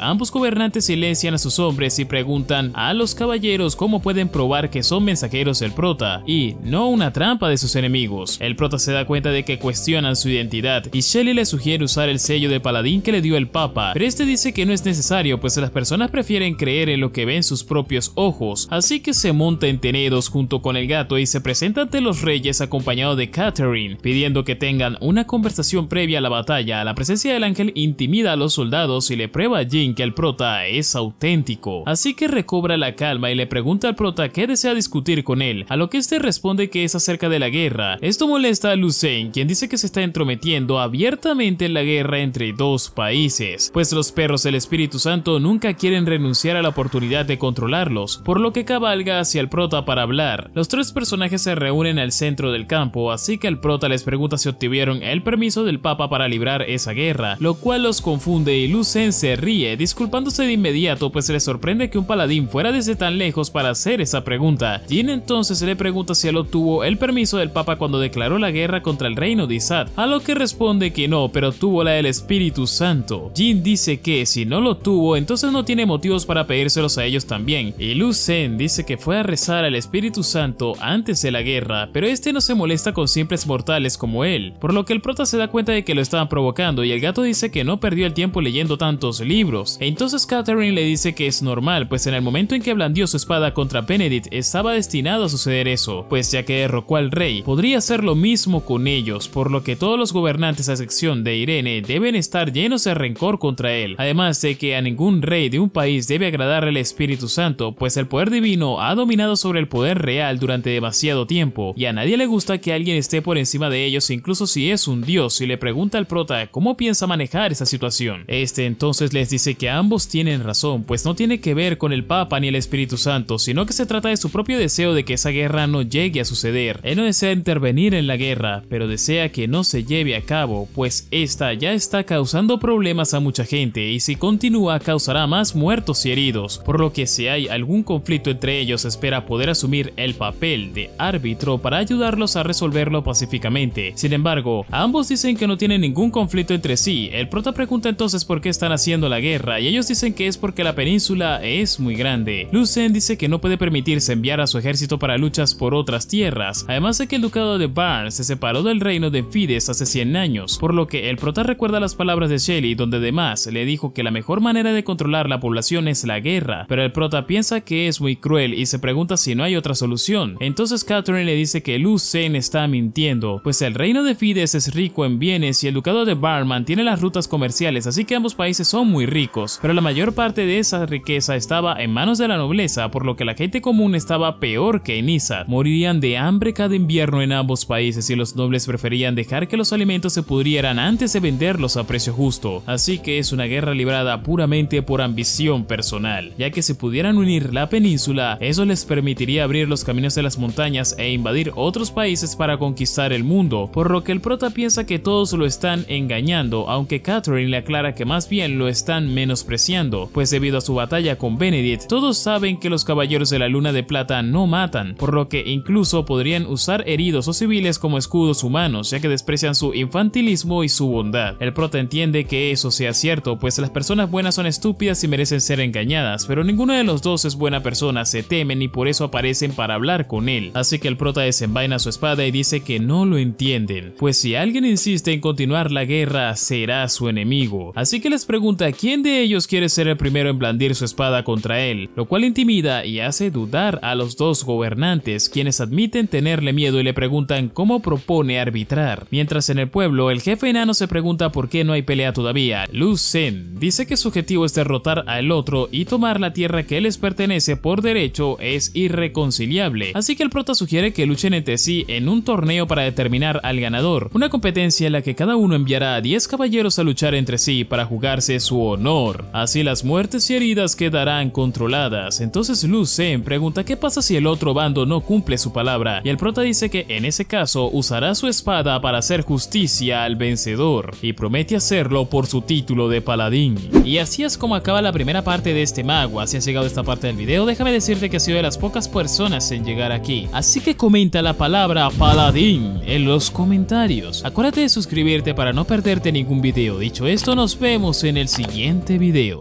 ambos gobernantes silencian a sus hombres y preguntan a los caballeros cómo pueden probar que son mensajeros del prota y no una trampa de sus enemigos. El prota se da cuenta de que cuestionan su identidad y Shelly le sugiere usar el sello de paladín que le dio el papa, pero este dice que no es necesario, pues las personas prefieren creer en lo que ven sus propios ojos, así que se monta en Tenedos junto con el gato y se presenta ante los reyes acompañado de Catherine, pidiendo que tengan una conversación previa a la batalla. La presencia del ángel intimida a los soldados y le prueba a Jin que el prota es auténtico, así que recobra la calma y le pregunta al prota qué desea discutir con él, a lo que este responde que es acerca de la guerra. Esto molesta a Lu Sen, quien dice que se está entrometiendo abiertamente en la guerra entre dos países, pues los perros del Espíritu Santo nunca quieren renunciar a la oportunidad de controlarlos, por lo que cabalga hacia el prota para hablar. Los tres personajes se reúnen al centro del campo, así que el prota les pregunta si obtuvieron el permiso del papa para librar esa guerra, lo cual los confunde y Lu Sen se ríe, disculpándose de inmediato, pues se le sorprende que un paladín fuera desde tan lejos para hacer esa pregunta. Jin entonces le pregunta si él obtuvo el permiso del papa cuando declaró la guerra contra el reino de Isad, a lo que responde que no, pero tuvo la del Espíritu Santo. Jin dice que si no lo tuvo, entonces no tiene motivos para pedírselos a ellos también, y Lu Sen dice que fue a rezar al Espíritu Santo antes de la guerra, pero este no se molesta con simples mortales como él, por lo que el prota se da cuenta de que lo estaban provocando, y el gato dice que no perdió el tiempo leyendo tantos libros. Entonces Catherine le dice que es normal, pues en el momento en en que blandió su espada contra Benedict estaba destinado a suceder eso, pues ya que derrocó al rey, podría hacer lo mismo con ellos, por lo que todos los gobernantes a excepción de Irene deben estar llenos de rencor contra él, además de que a ningún rey de un país debe agradarle el Espíritu Santo, pues el poder divino ha dominado sobre el poder real durante demasiado tiempo, y a nadie le gusta que alguien esté por encima de ellos, incluso si es un dios, y le pregunta al prota cómo piensa manejar esa situación. Este entonces les dice que ambos tienen razón, pues no tiene que ver con el Papa ni el Espíritu Santo, sino que se trata de su propio deseo de que esa guerra no llegue a suceder. Él no desea intervenir en la guerra, pero desea que no se lleve a cabo, pues esta ya está causando problemas a mucha gente, y si continúa causará más muertos y heridos, por lo que si hay algún conflicto entre ellos espera poder asumir el papel de árbitro para ayudarlos a resolverlo pacíficamente. Sin embargo, ambos dicen que no tienen ningún conflicto entre sí. El prota pregunta entonces por qué están haciendo la guerra, y ellos dicen que es porque la península es muy grande. Lucen dice que no puede permitirse enviar a su ejército para luchas por otras tierras, además de que el ducado de Barnes se separó del reino de Fides hace 100 años, por lo que el prota recuerda las palabras de Shelly, donde además le dijo que la mejor manera de controlar la población es la guerra, pero el prota piensa que es muy cruel y se pregunta si no hay otra solución. Entonces Catherine le dice que Lucen está mintiendo, pues el reino de Fides es rico en bienes y el ducado de Barnes mantiene las rutas comerciales, así que ambos países son muy ricos, pero la mayor parte de esa riqueza estaba en manos de la nobleza, por lo que la gente común estaba peor que en Isar. Morirían de hambre cada invierno en ambos países y los nobles preferían dejar que los alimentos se pudrieran antes de venderlos a precio justo, así que es una guerra librada puramente por ambición personal, ya que si pudieran unir la península, eso les permitiría abrir los caminos de las montañas e invadir otros países para conquistar el mundo, por lo que el prota piensa que todos lo están engañando, aunque Catherine le aclara que más bien lo están menospreciando, pues debido a su batalla con Benedict, todos saben que los caballeros de la luna de plata no matan, por lo que incluso podrían usar heridos o civiles como escudos humanos, ya que desprecian su infantilismo y su bondad. El prota entiende que eso sea cierto, pues las personas buenas son estúpidas y merecen ser engañadas, pero ninguno de los dos es buena persona, se temen y por eso aparecen para hablar con él. Así que el prota desenvaina su espada y dice que no lo entienden, pues si alguien insiste en continuar la guerra, será su enemigo. Así que les pregunta quién de ellos quiere ser el primero en blandir su espada contra él, lo cual intimida y hace dudar a los dos gobernantes, quienes admiten tenerle miedo y le preguntan cómo propone arbitrar. Mientras en el pueblo, el jefe enano se pregunta por qué no hay pelea todavía. Lucen dice que su objetivo es derrotar al otro y tomar la tierra que les pertenece por derecho es irreconciliable, así que el prota sugiere que luchen entre sí en un torneo para determinar al ganador, una competencia en la que cada uno enviará a 10 caballeros a luchar entre sí para jugarse su honor. Así las muertes y heridas quedarán controladas. Entonces Lucen pregunta qué pasa si el otro bando no cumple su palabra, y el prota dice que en ese caso usará su espada para hacer justicia al vencedor, y promete hacerlo por su título de paladín. Y así es como acaba la primera parte de este mago. Si has llegado a esta parte del video, déjame decirte que has sido de las pocas personas en llegar aquí, así que comenta la palabra paladín en los comentarios. Acuérdate de suscribirte para no perderte ningún video. Dicho esto, nos vemos en el siguiente video.